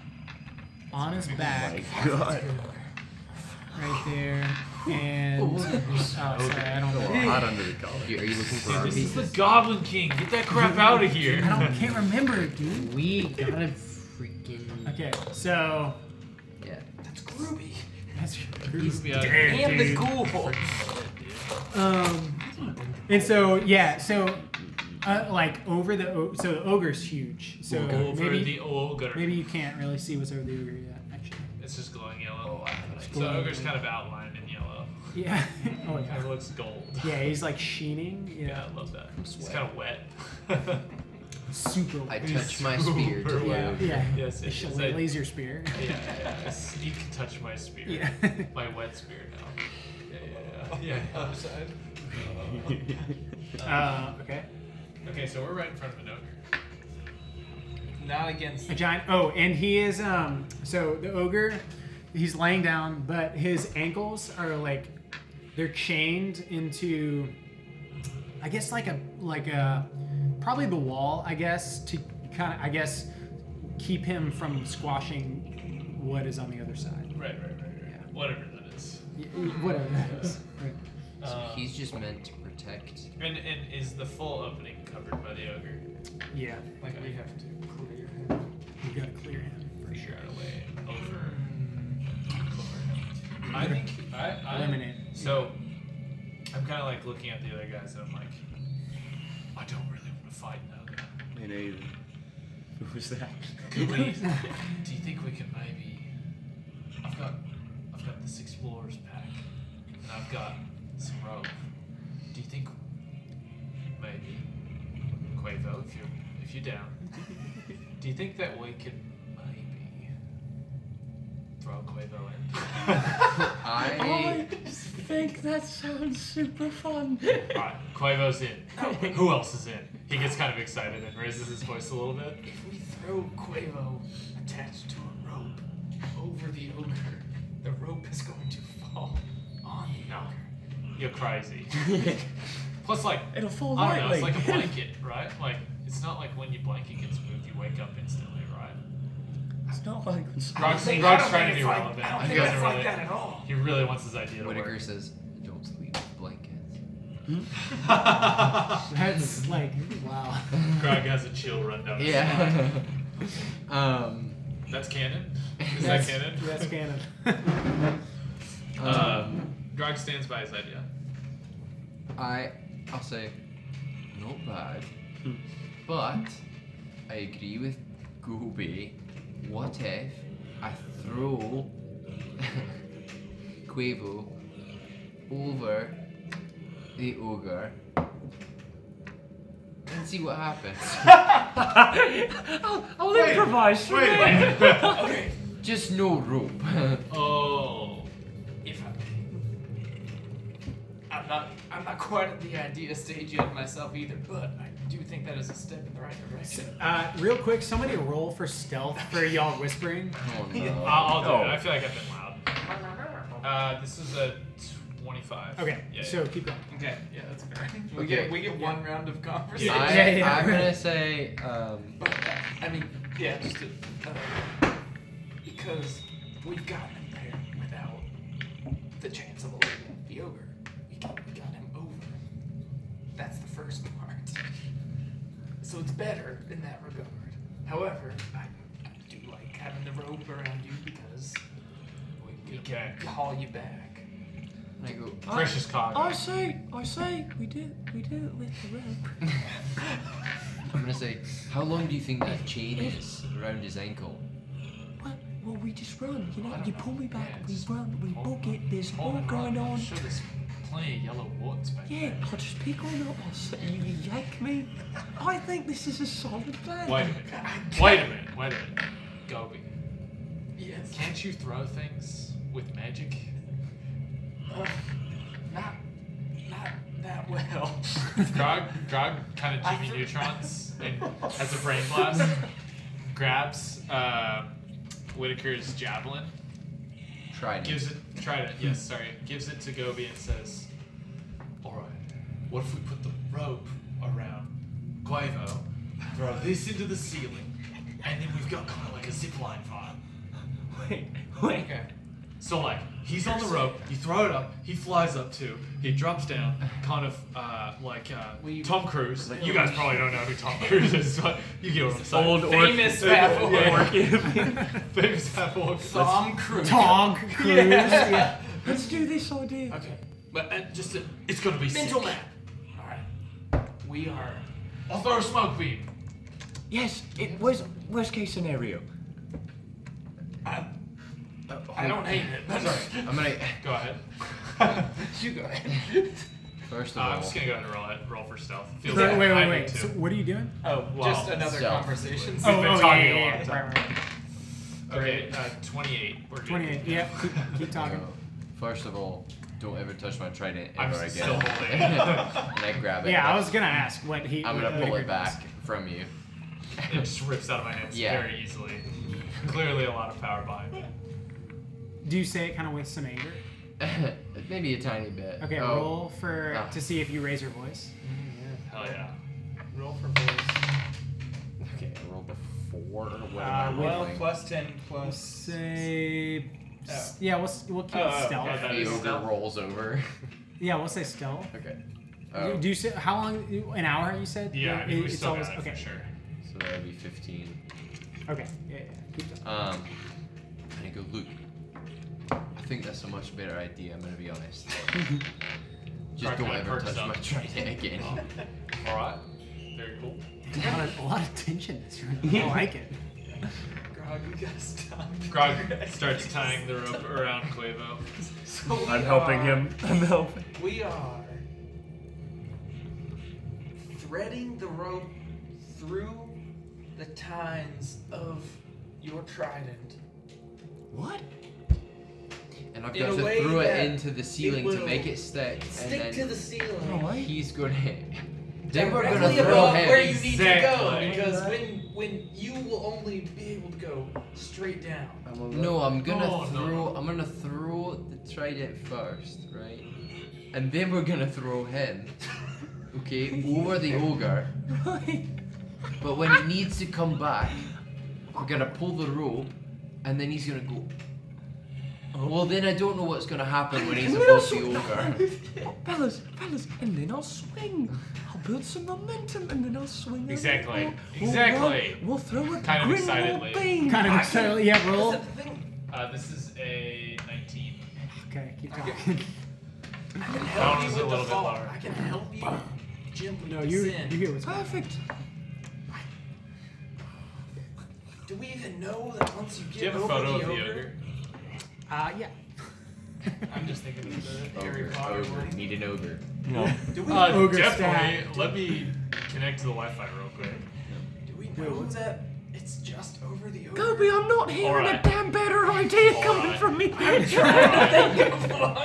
[SPEAKER 3] on his back
[SPEAKER 9] God.
[SPEAKER 3] right there, and oh, sorry, I don't know.
[SPEAKER 9] Hot under the collar.
[SPEAKER 5] Are you looking for our
[SPEAKER 7] This is
[SPEAKER 5] pieces?
[SPEAKER 7] the Goblin King. Get that crap out of here.
[SPEAKER 3] Can't remember it, dude.
[SPEAKER 8] We gotta freaking.
[SPEAKER 3] Okay, so
[SPEAKER 5] Yeah.
[SPEAKER 1] That's Groovy.
[SPEAKER 3] that's
[SPEAKER 7] Yeah.
[SPEAKER 1] And the ghoul.
[SPEAKER 3] and so yeah, so like over the so the ogre's huge. So
[SPEAKER 7] Over
[SPEAKER 3] maybe
[SPEAKER 7] the ogre.
[SPEAKER 3] maybe you can't really see what's over the ogre yet, actually.
[SPEAKER 7] It's just glowing yellow. So
[SPEAKER 3] glowing
[SPEAKER 7] the ogre's kind of outlined in yellow.
[SPEAKER 3] Yeah. Oh
[SPEAKER 7] It kind
[SPEAKER 3] yeah.
[SPEAKER 7] of looks gold.
[SPEAKER 3] Yeah, he's like sheening.
[SPEAKER 7] Yeah,
[SPEAKER 3] Yeah.
[SPEAKER 7] I love that. It's
[SPEAKER 5] sweating.
[SPEAKER 7] kind of wet.
[SPEAKER 3] Super.
[SPEAKER 5] I touch my spear to
[SPEAKER 7] Super
[SPEAKER 5] the
[SPEAKER 3] yeah.
[SPEAKER 5] ogre.
[SPEAKER 3] Yeah.
[SPEAKER 7] Yes,
[SPEAKER 3] A
[SPEAKER 7] it is. I-
[SPEAKER 3] laser spear.
[SPEAKER 7] Yeah. Sneak touch my spear.
[SPEAKER 3] Yeah.
[SPEAKER 7] My wet spear now. Yeah.
[SPEAKER 1] Upside.
[SPEAKER 3] Okay.
[SPEAKER 7] Okay, so we're right in front of an ogre.
[SPEAKER 1] Not against.
[SPEAKER 3] A giant. Oh, and he is so the ogre, he's laying down, but his ankles are like they're chained into, I guess like a probably the wall, I guess, to kind of keep him from squashing what is on the other side.
[SPEAKER 7] Right.
[SPEAKER 3] Yeah.
[SPEAKER 7] Whatever that is.
[SPEAKER 3] Whatever that is. Right.
[SPEAKER 5] So he's just meant to protect.
[SPEAKER 7] And is the full opening covered by the ogre?
[SPEAKER 3] Yeah.
[SPEAKER 1] Like we have to clear him.
[SPEAKER 3] You gotta clear him.
[SPEAKER 7] For sure, out of way over. I think I
[SPEAKER 3] Eliminate.
[SPEAKER 7] So I'm kind of like looking at the other guys, and I'm like, I don't really want to fight an ogre.
[SPEAKER 9] Me neither. Who was that?
[SPEAKER 7] Could we? Do you think we can maybe? I've got this explorer's pack, and I've got some rope. Do you think maybe Quavo, if you're down, do you think that we could maybe throw Quavo in?
[SPEAKER 5] I
[SPEAKER 6] think that sounds super fun.
[SPEAKER 7] Alright, Quavo's in. Who else is in? He gets kind of excited and raises his voice a little bit.
[SPEAKER 1] If we throw Quavo attached to a rope over the ogre, the rope is going to fall on the ogre.
[SPEAKER 7] You're crazy. Plus, like,
[SPEAKER 6] It'll fall
[SPEAKER 7] I don't know,
[SPEAKER 6] lightly.
[SPEAKER 7] it's like a blanket, right? Like, it's not like when your blanket gets moved, you wake up instantly, right?
[SPEAKER 6] It's not like
[SPEAKER 7] Grog's trying to be relevant.
[SPEAKER 1] I don't
[SPEAKER 7] He
[SPEAKER 1] think
[SPEAKER 7] doesn't
[SPEAKER 1] it's like
[SPEAKER 7] really-
[SPEAKER 1] that at all.
[SPEAKER 7] He really wants his idea to
[SPEAKER 5] Whitaker
[SPEAKER 7] work.
[SPEAKER 5] says, "Don't sleep with blankets."
[SPEAKER 3] That's like, wow.
[SPEAKER 7] Grog has a chill run down his
[SPEAKER 5] Yeah.
[SPEAKER 7] That's canon? Is
[SPEAKER 3] That's-
[SPEAKER 7] that canon?
[SPEAKER 3] That's canon.
[SPEAKER 7] Grog stands by his idea.
[SPEAKER 5] I'll say, not bad, but I agree with Gobi. What if I throw Quavo over the ogre and see what happens?
[SPEAKER 6] I'll improvise from
[SPEAKER 7] Wait,
[SPEAKER 6] there.
[SPEAKER 7] wait.
[SPEAKER 1] Okay.
[SPEAKER 5] Just no rope.
[SPEAKER 7] Oh.
[SPEAKER 1] If I may. I'm not quite at the idea stage yet myself either, but I do think that is a step in the right direction.
[SPEAKER 3] Real quick, somebody roll for stealth for y'all whispering.
[SPEAKER 5] Oh no.
[SPEAKER 7] I'll do
[SPEAKER 9] Oh.
[SPEAKER 7] it. I feel like I've been loud. This is a 25.
[SPEAKER 3] Okay,
[SPEAKER 7] Yeah,
[SPEAKER 3] so keep going.
[SPEAKER 1] Okay, yeah, that's fair.
[SPEAKER 5] Okay.
[SPEAKER 1] We get one round of conversation.
[SPEAKER 5] I'm gonna say,
[SPEAKER 1] But, I mean, yeah, just to, because we've gotten him there without the chance of eliminating the ogre. We got him over. That's the first part. So it's better in that regard. However, I do like having the rope around you because we can haul you back.
[SPEAKER 5] I go,
[SPEAKER 7] Precious cog.
[SPEAKER 6] I say, we do it with the rope.
[SPEAKER 5] I'm gonna say, how long do you think that chain is around his ankle?
[SPEAKER 6] Well, we just run, you know. You pull me back,
[SPEAKER 7] Yeah,
[SPEAKER 6] we
[SPEAKER 7] just
[SPEAKER 6] run, we
[SPEAKER 7] hold
[SPEAKER 6] book it. There's
[SPEAKER 7] Hold
[SPEAKER 6] all
[SPEAKER 7] it
[SPEAKER 6] going
[SPEAKER 7] on.
[SPEAKER 6] on.
[SPEAKER 7] Sure, there's plenty of yellow warts back
[SPEAKER 6] Yeah,
[SPEAKER 7] there.
[SPEAKER 6] I'll just pick on it. You yank me. I think this is a solid plan.
[SPEAKER 7] Wait a minute. Wait a minute. Gobi,
[SPEAKER 1] Yes.
[SPEAKER 7] can't you throw things with magic?
[SPEAKER 1] Not that well.
[SPEAKER 7] Grog kind of
[SPEAKER 1] I
[SPEAKER 7] Jimmy
[SPEAKER 1] threw-
[SPEAKER 7] Neutrons and has a brain blast. Grabs Whitaker's javelin.
[SPEAKER 5] Trident.
[SPEAKER 7] Gives it to Gobi and says, "Alright, what if we put the rope around Quavo, throw this into the ceiling, and then we've got kind of like a zipline vibe."
[SPEAKER 6] Wait.
[SPEAKER 1] Okay.
[SPEAKER 7] So like, he's on the rope, you throw it up, he flies up too, he drops down, kind of like Tom Cruise. You guys probably don't know who Tom Cruise is, but you get what I'm saying.
[SPEAKER 9] Old orc.
[SPEAKER 1] Famous half orc.
[SPEAKER 7] Famous half orc.
[SPEAKER 1] Tom Cruise.
[SPEAKER 3] Tog, Cruise. Yeah.
[SPEAKER 6] Let's do this idea.
[SPEAKER 1] Okay. But just a
[SPEAKER 7] It's gonna be
[SPEAKER 1] mental
[SPEAKER 7] sick.
[SPEAKER 1] map. Alright. We are.
[SPEAKER 7] I'll throw a smoke beam.
[SPEAKER 6] Yes, it was worst case scenario.
[SPEAKER 1] I don't hate it. But
[SPEAKER 5] I'm gonna.
[SPEAKER 7] Go ahead.
[SPEAKER 1] you go ahead.
[SPEAKER 5] First of all,
[SPEAKER 7] I'm just gonna go ahead and roll for stealth. Feels
[SPEAKER 3] Wait,
[SPEAKER 7] like
[SPEAKER 3] wait,
[SPEAKER 7] I
[SPEAKER 3] wait.
[SPEAKER 7] do
[SPEAKER 3] So
[SPEAKER 7] too.
[SPEAKER 3] what are you doing?
[SPEAKER 1] Oh,
[SPEAKER 7] Well,
[SPEAKER 1] just another
[SPEAKER 5] stealth.
[SPEAKER 1] conversation.
[SPEAKER 7] We've been talking a long
[SPEAKER 3] Right,
[SPEAKER 7] time.
[SPEAKER 3] right.
[SPEAKER 7] Okay, 28. We're good.
[SPEAKER 3] 28. Yeah, keep talking.
[SPEAKER 5] first of all, don't ever touch my trident
[SPEAKER 7] I'm
[SPEAKER 5] ever
[SPEAKER 7] still
[SPEAKER 5] again.
[SPEAKER 7] holding it.
[SPEAKER 5] And I grab it.
[SPEAKER 3] Yeah, I
[SPEAKER 5] and
[SPEAKER 3] was gonna ask what he.
[SPEAKER 5] I'm gonna
[SPEAKER 3] what
[SPEAKER 5] pull it
[SPEAKER 3] Whitaker
[SPEAKER 5] back from you.
[SPEAKER 7] It just rips out of my hands
[SPEAKER 5] Yeah.
[SPEAKER 7] very easily. Clearly a lot of power behind it.
[SPEAKER 3] does. Do you say it kind of with some anger?
[SPEAKER 5] Maybe a tiny bit.
[SPEAKER 3] Okay,
[SPEAKER 5] Oh,
[SPEAKER 3] roll for
[SPEAKER 5] Ah.
[SPEAKER 3] to see if you raise your voice.
[SPEAKER 7] Hell yeah.
[SPEAKER 1] Roll for voice.
[SPEAKER 5] Okay, I rolled a 4. What
[SPEAKER 3] Uh,
[SPEAKER 5] am I
[SPEAKER 1] Well,
[SPEAKER 5] rolling?
[SPEAKER 1] plus 10
[SPEAKER 3] We'll
[SPEAKER 1] plus.
[SPEAKER 3] say.
[SPEAKER 1] Oh.
[SPEAKER 3] Yeah, we'll keep
[SPEAKER 1] Oh,
[SPEAKER 3] stealth.
[SPEAKER 1] okay.
[SPEAKER 7] that
[SPEAKER 5] The
[SPEAKER 7] is
[SPEAKER 5] ogre
[SPEAKER 7] stealth.
[SPEAKER 5] rolls over.
[SPEAKER 3] Yeah, we'll say stealth.
[SPEAKER 5] Okay.
[SPEAKER 3] Do you say how long? An hour? You said.
[SPEAKER 7] Yeah, I mean, we
[SPEAKER 3] it's
[SPEAKER 7] still
[SPEAKER 3] always
[SPEAKER 7] got it
[SPEAKER 3] okay.
[SPEAKER 7] for sure.
[SPEAKER 5] So that would be 15.
[SPEAKER 3] Okay. Yeah. Keep going.
[SPEAKER 5] And I go, look, I think that's a much better idea, I'm gonna be honest. Just
[SPEAKER 7] Right,
[SPEAKER 5] don't
[SPEAKER 7] kinda
[SPEAKER 5] ever
[SPEAKER 7] perks
[SPEAKER 5] touch
[SPEAKER 7] up.
[SPEAKER 5] my trident again.
[SPEAKER 7] Alright. Very cool.
[SPEAKER 3] A lot of tension. This room. I like it.
[SPEAKER 1] Grog, you gotta stop.
[SPEAKER 7] Grog starts tying the rope around Quavo.
[SPEAKER 1] So we
[SPEAKER 9] I'm helping
[SPEAKER 1] are-
[SPEAKER 9] him. I'm helping.
[SPEAKER 1] We are threading the rope through the tines of your trident.
[SPEAKER 6] What?
[SPEAKER 5] And I've
[SPEAKER 10] In
[SPEAKER 5] got
[SPEAKER 10] a
[SPEAKER 5] to
[SPEAKER 10] way
[SPEAKER 5] throw it
[SPEAKER 10] that
[SPEAKER 5] into the ceiling to
[SPEAKER 10] will
[SPEAKER 5] make it stick.
[SPEAKER 10] Stick
[SPEAKER 5] and
[SPEAKER 10] to
[SPEAKER 5] then
[SPEAKER 10] the ceiling.
[SPEAKER 6] Alright.
[SPEAKER 5] he's gonna hit. Then we're
[SPEAKER 10] Directly
[SPEAKER 5] gonna throw
[SPEAKER 10] above where
[SPEAKER 5] him.
[SPEAKER 10] you need to go,
[SPEAKER 7] Exactly.
[SPEAKER 10] because when you will only be able to go straight down.
[SPEAKER 5] No, I'm gonna
[SPEAKER 7] No.
[SPEAKER 5] I'm gonna throw the trident first, right? And then we're gonna throw him, okay, over the ogre.
[SPEAKER 6] Right.
[SPEAKER 5] But when he needs to come back, we're gonna pull the rope, and then he's gonna go. Well, then I don't know what's gonna happen when he's above the ogre.
[SPEAKER 6] Fellas, and then I'll swing. I'll build some momentum, and then I'll swing. over
[SPEAKER 7] Exactly.
[SPEAKER 6] the wall.
[SPEAKER 7] Exactly.
[SPEAKER 6] We'll throw a
[SPEAKER 7] Kind of
[SPEAKER 6] grin
[SPEAKER 7] excitedly.
[SPEAKER 6] beam.
[SPEAKER 3] Kind of excited. Yeah, roll.
[SPEAKER 7] This is a 19.
[SPEAKER 3] Okay, keep talking.
[SPEAKER 10] I can
[SPEAKER 7] That
[SPEAKER 10] help
[SPEAKER 7] one
[SPEAKER 10] you
[SPEAKER 7] was a
[SPEAKER 10] with the
[SPEAKER 7] little bit
[SPEAKER 10] fall.
[SPEAKER 7] lower.
[SPEAKER 10] I can help you gently
[SPEAKER 3] No, you
[SPEAKER 10] descend.
[SPEAKER 3] hear what's going on.
[SPEAKER 6] Perfect.
[SPEAKER 10] Do we even know that once you
[SPEAKER 7] Do
[SPEAKER 10] get
[SPEAKER 7] you have a
[SPEAKER 10] over
[SPEAKER 7] photo
[SPEAKER 10] the
[SPEAKER 7] of the
[SPEAKER 10] ogre?
[SPEAKER 7] ogre?
[SPEAKER 3] Yeah.
[SPEAKER 1] I'm just thinking of the Harry Potter
[SPEAKER 5] Ogre.
[SPEAKER 1] one.
[SPEAKER 5] Need an ogre.
[SPEAKER 10] Do we
[SPEAKER 3] Ogre
[SPEAKER 7] Definitely.
[SPEAKER 3] stat.
[SPEAKER 7] Let me connect to the Wi-Fi real quick.
[SPEAKER 10] do we know that it's just over the ogre?
[SPEAKER 6] Gobi, I'm not hearing
[SPEAKER 7] Alright.
[SPEAKER 6] a damn better idea coming
[SPEAKER 7] Alright.
[SPEAKER 6] from me.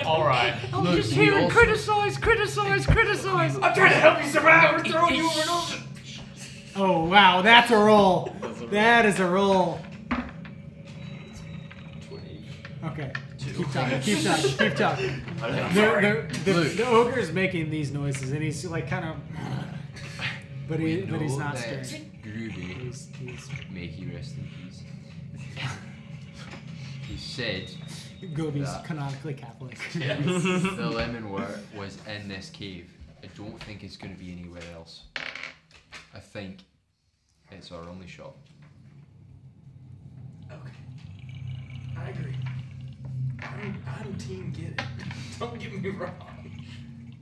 [SPEAKER 7] All right.
[SPEAKER 6] I'm
[SPEAKER 5] Look,
[SPEAKER 6] just
[SPEAKER 5] we
[SPEAKER 6] hearing
[SPEAKER 5] also-
[SPEAKER 6] criticize.
[SPEAKER 10] I'm trying to help you survive. We're throwing you over and over.
[SPEAKER 3] Oh wow, that's a roll. That is a roll. Okay. Keep talking. Keep talking. The ogre is making these noises, and he's like kind of, but he's
[SPEAKER 5] know
[SPEAKER 3] not
[SPEAKER 5] that
[SPEAKER 3] scared.
[SPEAKER 5] Groovy,
[SPEAKER 3] He's
[SPEAKER 5] may he rest in peace. He said
[SPEAKER 3] Gobi's
[SPEAKER 5] That.
[SPEAKER 3] canonically Catholic.
[SPEAKER 5] the Lemonwurt was in this cave. I don't think it's going to be anywhere else. I think it's our only shot.
[SPEAKER 10] Okay. I agree. I'm team get it. Don't get me wrong.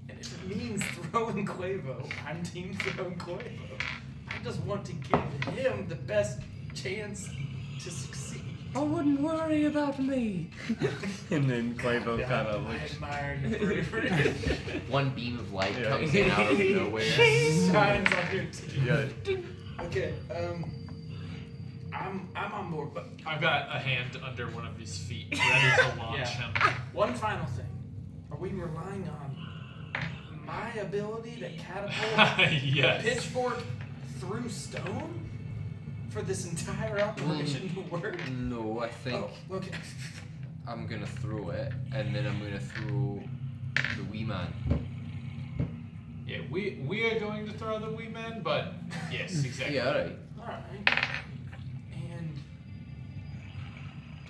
[SPEAKER 10] And if it means throwing Quavo, I'm team throwing Quavo. I just want to give him the best chance to succeed.
[SPEAKER 6] I wouldn't worry about me.
[SPEAKER 9] And then Quavo kind of
[SPEAKER 10] I
[SPEAKER 9] looks.
[SPEAKER 10] admire your bravery.
[SPEAKER 5] One beam of light
[SPEAKER 9] Yeah.
[SPEAKER 5] comes in out of nowhere.
[SPEAKER 10] Shines on your team.
[SPEAKER 9] Yeah.
[SPEAKER 10] Okay, I'm on board, but
[SPEAKER 7] I've got a hand under one of his feet, ready to launch
[SPEAKER 1] Yeah.
[SPEAKER 7] him.
[SPEAKER 10] one final thing. Are we relying on my ability to catapult
[SPEAKER 7] Yes.
[SPEAKER 10] pitchfork through stone for this entire operation to work?
[SPEAKER 5] No, I think
[SPEAKER 10] Oh, okay.
[SPEAKER 5] I'm going to throw it, and then I'm going to throw the wee man.
[SPEAKER 7] Yeah, we are going to throw the wee man, but yes, exactly.
[SPEAKER 5] Yeah, alright.
[SPEAKER 10] Alright. And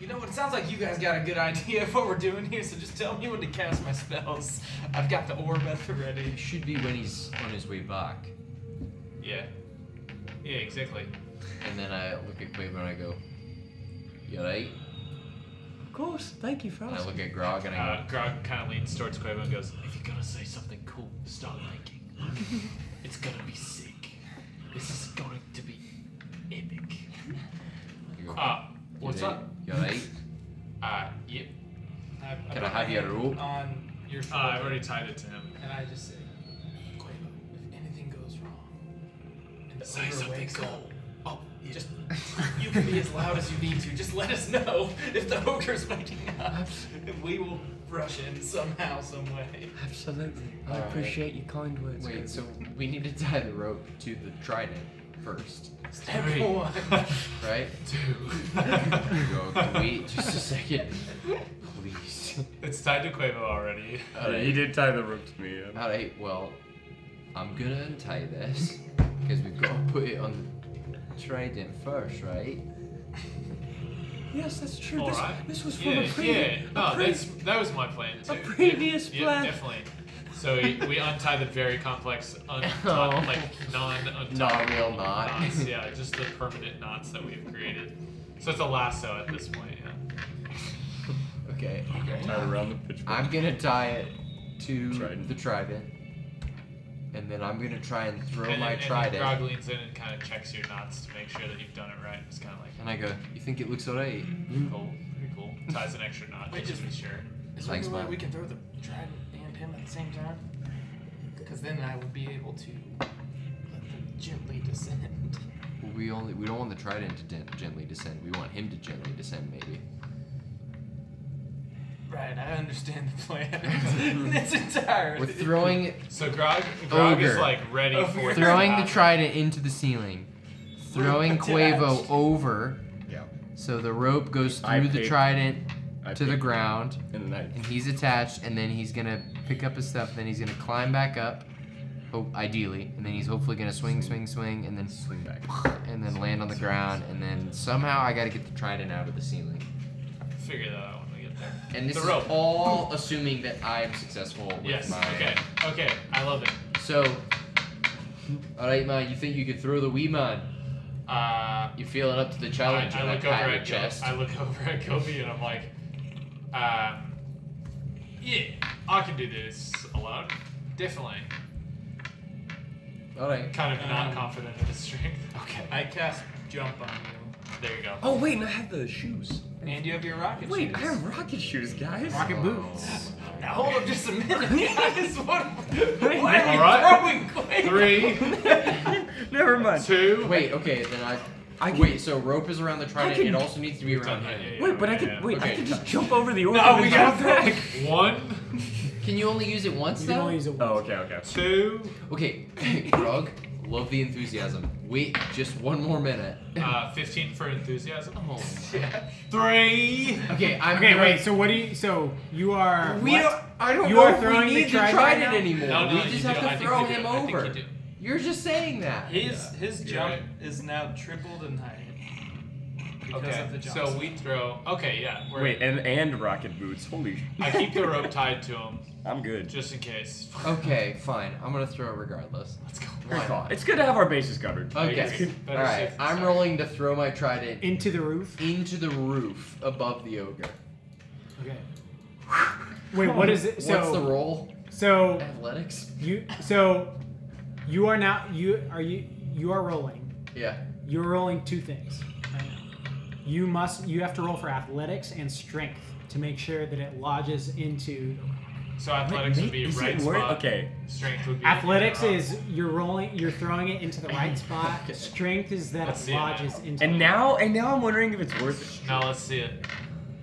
[SPEAKER 10] you know what? It sounds like you guys got a good idea of what we're doing here, so just tell me when to cast my spells. I've got the orb at the ready.
[SPEAKER 5] It should be when he's on his way back.
[SPEAKER 7] Yeah. Yeah, exactly.
[SPEAKER 5] And then I look at Quavo and I go, you alright?
[SPEAKER 6] Of course, thank you for
[SPEAKER 5] And I
[SPEAKER 6] asking.
[SPEAKER 5] look at Grog and I go,
[SPEAKER 7] Grog kind of leans towards Quavo and goes, "If you're gonna say something cool, start thinking. It's gonna be sick. This is going to be epic."
[SPEAKER 5] you go
[SPEAKER 7] What's
[SPEAKER 5] "You
[SPEAKER 7] up?
[SPEAKER 5] You alright?
[SPEAKER 7] Yep.
[SPEAKER 10] I
[SPEAKER 5] Can I
[SPEAKER 10] put
[SPEAKER 5] have
[SPEAKER 10] my
[SPEAKER 5] your
[SPEAKER 10] hand
[SPEAKER 5] rope?
[SPEAKER 10] on your shoulder,
[SPEAKER 7] I've already tied it to him.
[SPEAKER 10] and I just say, Quavo, if anything goes wrong, and the
[SPEAKER 7] Say
[SPEAKER 10] ogre
[SPEAKER 7] something
[SPEAKER 10] wakes
[SPEAKER 7] cool.
[SPEAKER 10] up, just you can be as loud as you need to. Just let us know if the ogre's waking up, and we will rush in somehow, some way.
[SPEAKER 6] Absolutely. I
[SPEAKER 5] Alright.
[SPEAKER 6] appreciate your kind words.
[SPEAKER 5] Wait,
[SPEAKER 6] Gobi.
[SPEAKER 5] so we need to tie the rope to the trident first,
[SPEAKER 10] Step
[SPEAKER 7] Three.
[SPEAKER 10] one.
[SPEAKER 5] right?
[SPEAKER 7] 2.
[SPEAKER 5] Go, wait just a second. Please.
[SPEAKER 7] It's tied to Quavo already.
[SPEAKER 9] He did tie the rope to me. Yeah.
[SPEAKER 5] Alright, well, I'm gonna untie this, because we've got to put it on the trident first, right?
[SPEAKER 6] Yes, that's true.
[SPEAKER 7] All
[SPEAKER 6] This,
[SPEAKER 7] right.
[SPEAKER 6] this was from
[SPEAKER 7] Yeah,
[SPEAKER 6] a previous.
[SPEAKER 7] yeah. No, that was my plan too.
[SPEAKER 6] a previous
[SPEAKER 7] Yeah,
[SPEAKER 6] plan.
[SPEAKER 7] definitely. So we untie the very complex, like non-untied
[SPEAKER 5] Not a real knot.
[SPEAKER 7] knots. Yeah, just the permanent knots that we've created. So it's a lasso at this point. Yeah.
[SPEAKER 5] Okay.
[SPEAKER 9] Tied around the pitchfork.
[SPEAKER 5] I'm gonna tie it to
[SPEAKER 9] Trident.
[SPEAKER 5] the trident, and then I'm gonna try and throw
[SPEAKER 7] and,
[SPEAKER 5] my
[SPEAKER 7] and
[SPEAKER 5] trident.
[SPEAKER 7] Grog leans in and kind of checks your knots to make sure that you've done it right. It's kind of like,
[SPEAKER 5] And I go, you think it looks alright?
[SPEAKER 7] cool, pretty cool. Ties an extra knot
[SPEAKER 10] Wait,
[SPEAKER 7] just to be sure.
[SPEAKER 10] Is there
[SPEAKER 5] Thanks,
[SPEAKER 10] any way
[SPEAKER 5] man.
[SPEAKER 10] we can throw the trident and him at the same time? Because then I would be able to let them gently descend.
[SPEAKER 5] Well, we don't want the trident to gently descend. We want him to gently descend, maybe.
[SPEAKER 10] Right, I understand the plan in its entirety.
[SPEAKER 5] We're throwing
[SPEAKER 7] So Grog
[SPEAKER 5] Ogre.
[SPEAKER 7] is like ready for
[SPEAKER 5] throwing the
[SPEAKER 7] it.
[SPEAKER 5] trident into the ceiling. Throwing Quavo over.
[SPEAKER 9] Yeah.
[SPEAKER 5] So the rope goes
[SPEAKER 9] I
[SPEAKER 5] through the
[SPEAKER 9] pick-
[SPEAKER 5] trident
[SPEAKER 9] I
[SPEAKER 5] to the
[SPEAKER 9] pick-
[SPEAKER 5] ground.
[SPEAKER 9] And then
[SPEAKER 5] And he's attached, and then he's gonna pick up his stuff, then he's gonna climb back up. Ideally. And then he's hopefully gonna swing, and then
[SPEAKER 9] swing back.
[SPEAKER 5] and then land on the ground, and then somehow I gotta get the trident out of the ceiling.
[SPEAKER 7] Figure that out when we get there.
[SPEAKER 5] And this
[SPEAKER 7] The
[SPEAKER 5] is
[SPEAKER 7] rope.
[SPEAKER 5] all assuming that I am successful with
[SPEAKER 7] Yes.
[SPEAKER 5] my.
[SPEAKER 7] Okay. I love it.
[SPEAKER 5] So, alright, man, you think you could throw the wee man? You feeling up to the challenge?
[SPEAKER 7] I
[SPEAKER 5] and
[SPEAKER 7] look
[SPEAKER 5] pat
[SPEAKER 7] over
[SPEAKER 5] your
[SPEAKER 7] at
[SPEAKER 5] chest.
[SPEAKER 7] I look over at Kobe and I'm like, yeah, I can do this alone. Definitely.
[SPEAKER 5] Alright.
[SPEAKER 7] Kind of not confident in his strength.
[SPEAKER 5] Okay.
[SPEAKER 10] I cast jump on you.
[SPEAKER 7] There you go.
[SPEAKER 9] Oh wait, and I have the shoes.
[SPEAKER 10] And you have your rocket
[SPEAKER 9] Wait,
[SPEAKER 10] shoes.
[SPEAKER 9] I have rocket shoes, guys.
[SPEAKER 3] Rocket boots.
[SPEAKER 10] Now hold up just a minute, guys. What are you
[SPEAKER 7] Alright.
[SPEAKER 10] throwing, Quavo?
[SPEAKER 7] 3,
[SPEAKER 9] Never mind.
[SPEAKER 7] 2.
[SPEAKER 5] Wait, okay, then
[SPEAKER 9] I can-
[SPEAKER 5] Wait, so rope is around the trident,
[SPEAKER 9] can-
[SPEAKER 5] it also needs to be around him.
[SPEAKER 9] Wait, but I can I
[SPEAKER 5] Okay.
[SPEAKER 9] can just jump over the orb.
[SPEAKER 10] No,
[SPEAKER 9] and
[SPEAKER 10] we
[SPEAKER 9] jump
[SPEAKER 10] gotta
[SPEAKER 9] back.
[SPEAKER 7] 1,
[SPEAKER 5] Can you only use it once,
[SPEAKER 3] You
[SPEAKER 5] though?
[SPEAKER 3] can only use it
[SPEAKER 9] Oh,
[SPEAKER 3] once.
[SPEAKER 9] okay.
[SPEAKER 7] 2,
[SPEAKER 5] Okay, Grog, love the enthusiasm. Wait just one more minute.
[SPEAKER 7] 15 for enthusiasm.
[SPEAKER 5] Oh,
[SPEAKER 7] 3.
[SPEAKER 5] okay, I'm
[SPEAKER 3] Okay,
[SPEAKER 5] gonna-
[SPEAKER 3] wait. So what do you? So you are.
[SPEAKER 5] We
[SPEAKER 3] what?
[SPEAKER 5] don't. I don't
[SPEAKER 3] You
[SPEAKER 5] know
[SPEAKER 3] are
[SPEAKER 5] if
[SPEAKER 3] throwing
[SPEAKER 5] we
[SPEAKER 3] the
[SPEAKER 5] need the
[SPEAKER 3] trident
[SPEAKER 5] trident
[SPEAKER 3] now?
[SPEAKER 5] anymore.
[SPEAKER 7] No,
[SPEAKER 5] we just
[SPEAKER 7] you
[SPEAKER 5] have
[SPEAKER 7] do. I
[SPEAKER 5] to
[SPEAKER 7] think
[SPEAKER 5] throw
[SPEAKER 7] you do.
[SPEAKER 5] him
[SPEAKER 7] I think
[SPEAKER 5] over.
[SPEAKER 7] you do.
[SPEAKER 5] You're just saying that.
[SPEAKER 10] His
[SPEAKER 7] You're
[SPEAKER 10] jump
[SPEAKER 7] right.
[SPEAKER 10] is now tripled in height. Because
[SPEAKER 7] Okay,
[SPEAKER 10] of the jump.
[SPEAKER 7] so we throw. Okay, yeah. We're,
[SPEAKER 9] Wait, and rocket boots. Holy.
[SPEAKER 7] I keep the rope tied to him
[SPEAKER 9] I'm good.
[SPEAKER 7] just in case.
[SPEAKER 5] Okay, fine. I'm gonna throw regardless.
[SPEAKER 7] Let's go.
[SPEAKER 5] Why not?
[SPEAKER 9] It's good to have our bases covered.
[SPEAKER 5] Okay.
[SPEAKER 7] Better
[SPEAKER 5] All right.
[SPEAKER 7] safe than
[SPEAKER 5] I'm
[SPEAKER 7] sorry.
[SPEAKER 5] rolling to throw my trident
[SPEAKER 3] Into the roof.
[SPEAKER 5] into the roof above the ogre.
[SPEAKER 3] Okay. Wait, what is it? So
[SPEAKER 5] What's the roll?
[SPEAKER 3] So
[SPEAKER 5] Athletics.
[SPEAKER 3] you are now you are rolling.
[SPEAKER 5] Yeah.
[SPEAKER 3] You're rolling two things. Right now. You have to roll for athletics and strength to make sure that it lodges into.
[SPEAKER 7] So athletics would be
[SPEAKER 9] Is
[SPEAKER 7] right
[SPEAKER 9] it worth-
[SPEAKER 7] spot.
[SPEAKER 9] Okay.
[SPEAKER 7] Strength would be.
[SPEAKER 3] Athletics
[SPEAKER 7] wrong.
[SPEAKER 3] is you're throwing it into the right spot. Strength is that
[SPEAKER 7] Let's
[SPEAKER 3] it
[SPEAKER 7] see it now.
[SPEAKER 3] lodges into.
[SPEAKER 9] And now I'm wondering if it's worth it.
[SPEAKER 7] Now let's see it.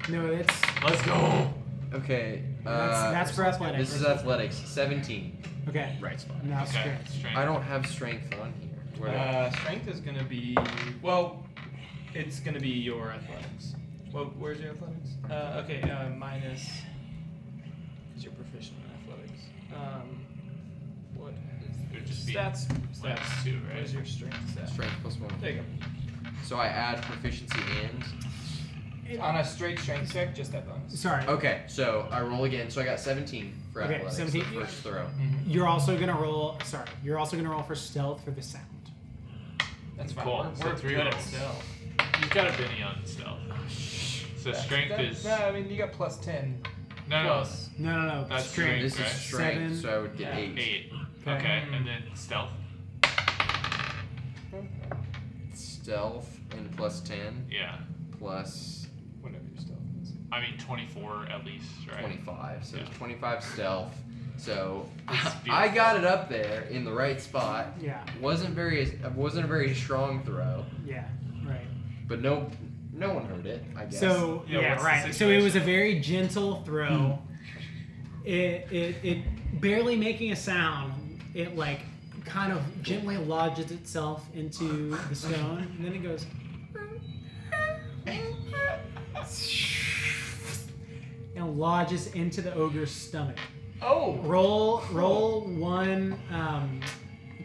[SPEAKER 3] No, it's
[SPEAKER 7] Let's go.
[SPEAKER 5] Okay.
[SPEAKER 3] that's for athletics.
[SPEAKER 5] This is athletics. 17.
[SPEAKER 3] Okay.
[SPEAKER 9] Right spot.
[SPEAKER 3] Now
[SPEAKER 7] Okay.
[SPEAKER 3] strength.
[SPEAKER 7] Strength.
[SPEAKER 5] I don't have strength on here. Where
[SPEAKER 10] Strength is gonna be it's gonna be your athletics. Well, where's your athletics? Minus. Because you're proficient in athletics. What is
[SPEAKER 7] It would just be
[SPEAKER 10] stats?
[SPEAKER 7] minus
[SPEAKER 10] Stats.
[SPEAKER 7] 2, right?
[SPEAKER 10] Where's your strength stat?
[SPEAKER 5] strength plus 1.
[SPEAKER 10] There you go.
[SPEAKER 5] So I add proficiency and.
[SPEAKER 10] On a straight strength check, just that bonus.
[SPEAKER 3] Sorry.
[SPEAKER 5] Okay, so I roll again. So I got 17 for
[SPEAKER 3] Okay,
[SPEAKER 5] athletics.
[SPEAKER 3] 17.
[SPEAKER 5] The first throw.
[SPEAKER 3] You're also gonna roll. Sorry. You're also gonna roll for stealth for the sound.
[SPEAKER 10] That's fine.
[SPEAKER 7] Cool.
[SPEAKER 10] We're
[SPEAKER 7] So 3
[SPEAKER 10] good at
[SPEAKER 7] rolls.
[SPEAKER 10] stealth.
[SPEAKER 7] You've got a Benny on stealth. So strength is.
[SPEAKER 10] No, I mean you got plus 10.
[SPEAKER 7] No.
[SPEAKER 10] Plus.
[SPEAKER 3] No.
[SPEAKER 7] That's
[SPEAKER 3] strength.
[SPEAKER 5] This is
[SPEAKER 7] Right.
[SPEAKER 5] strength,
[SPEAKER 3] 7.
[SPEAKER 5] so I would get
[SPEAKER 10] Yeah.
[SPEAKER 5] 8.
[SPEAKER 7] 8. Okay, and then stealth.
[SPEAKER 5] Stealth and plus 10
[SPEAKER 7] Yeah.
[SPEAKER 5] plus
[SPEAKER 10] Whatever your stealth is.
[SPEAKER 7] I mean 24 at least, right?
[SPEAKER 5] 25. So it's
[SPEAKER 7] Yeah.
[SPEAKER 5] 25 stealth. So
[SPEAKER 7] It's
[SPEAKER 5] I
[SPEAKER 7] beautiful.
[SPEAKER 5] got it up there in the right spot.
[SPEAKER 3] Yeah.
[SPEAKER 5] Wasn't a very strong throw,
[SPEAKER 3] Yeah. Right.
[SPEAKER 5] but no one heard it. I guess.
[SPEAKER 3] So
[SPEAKER 7] Yeah, what's the
[SPEAKER 3] right. So it was a
[SPEAKER 7] situation?
[SPEAKER 3] very gentle throw. It barely making a sound. It like kind of gently lodges itself into the stone, and then it goes. And lodges into the ogre's stomach.
[SPEAKER 10] Oh!
[SPEAKER 3] Roll 1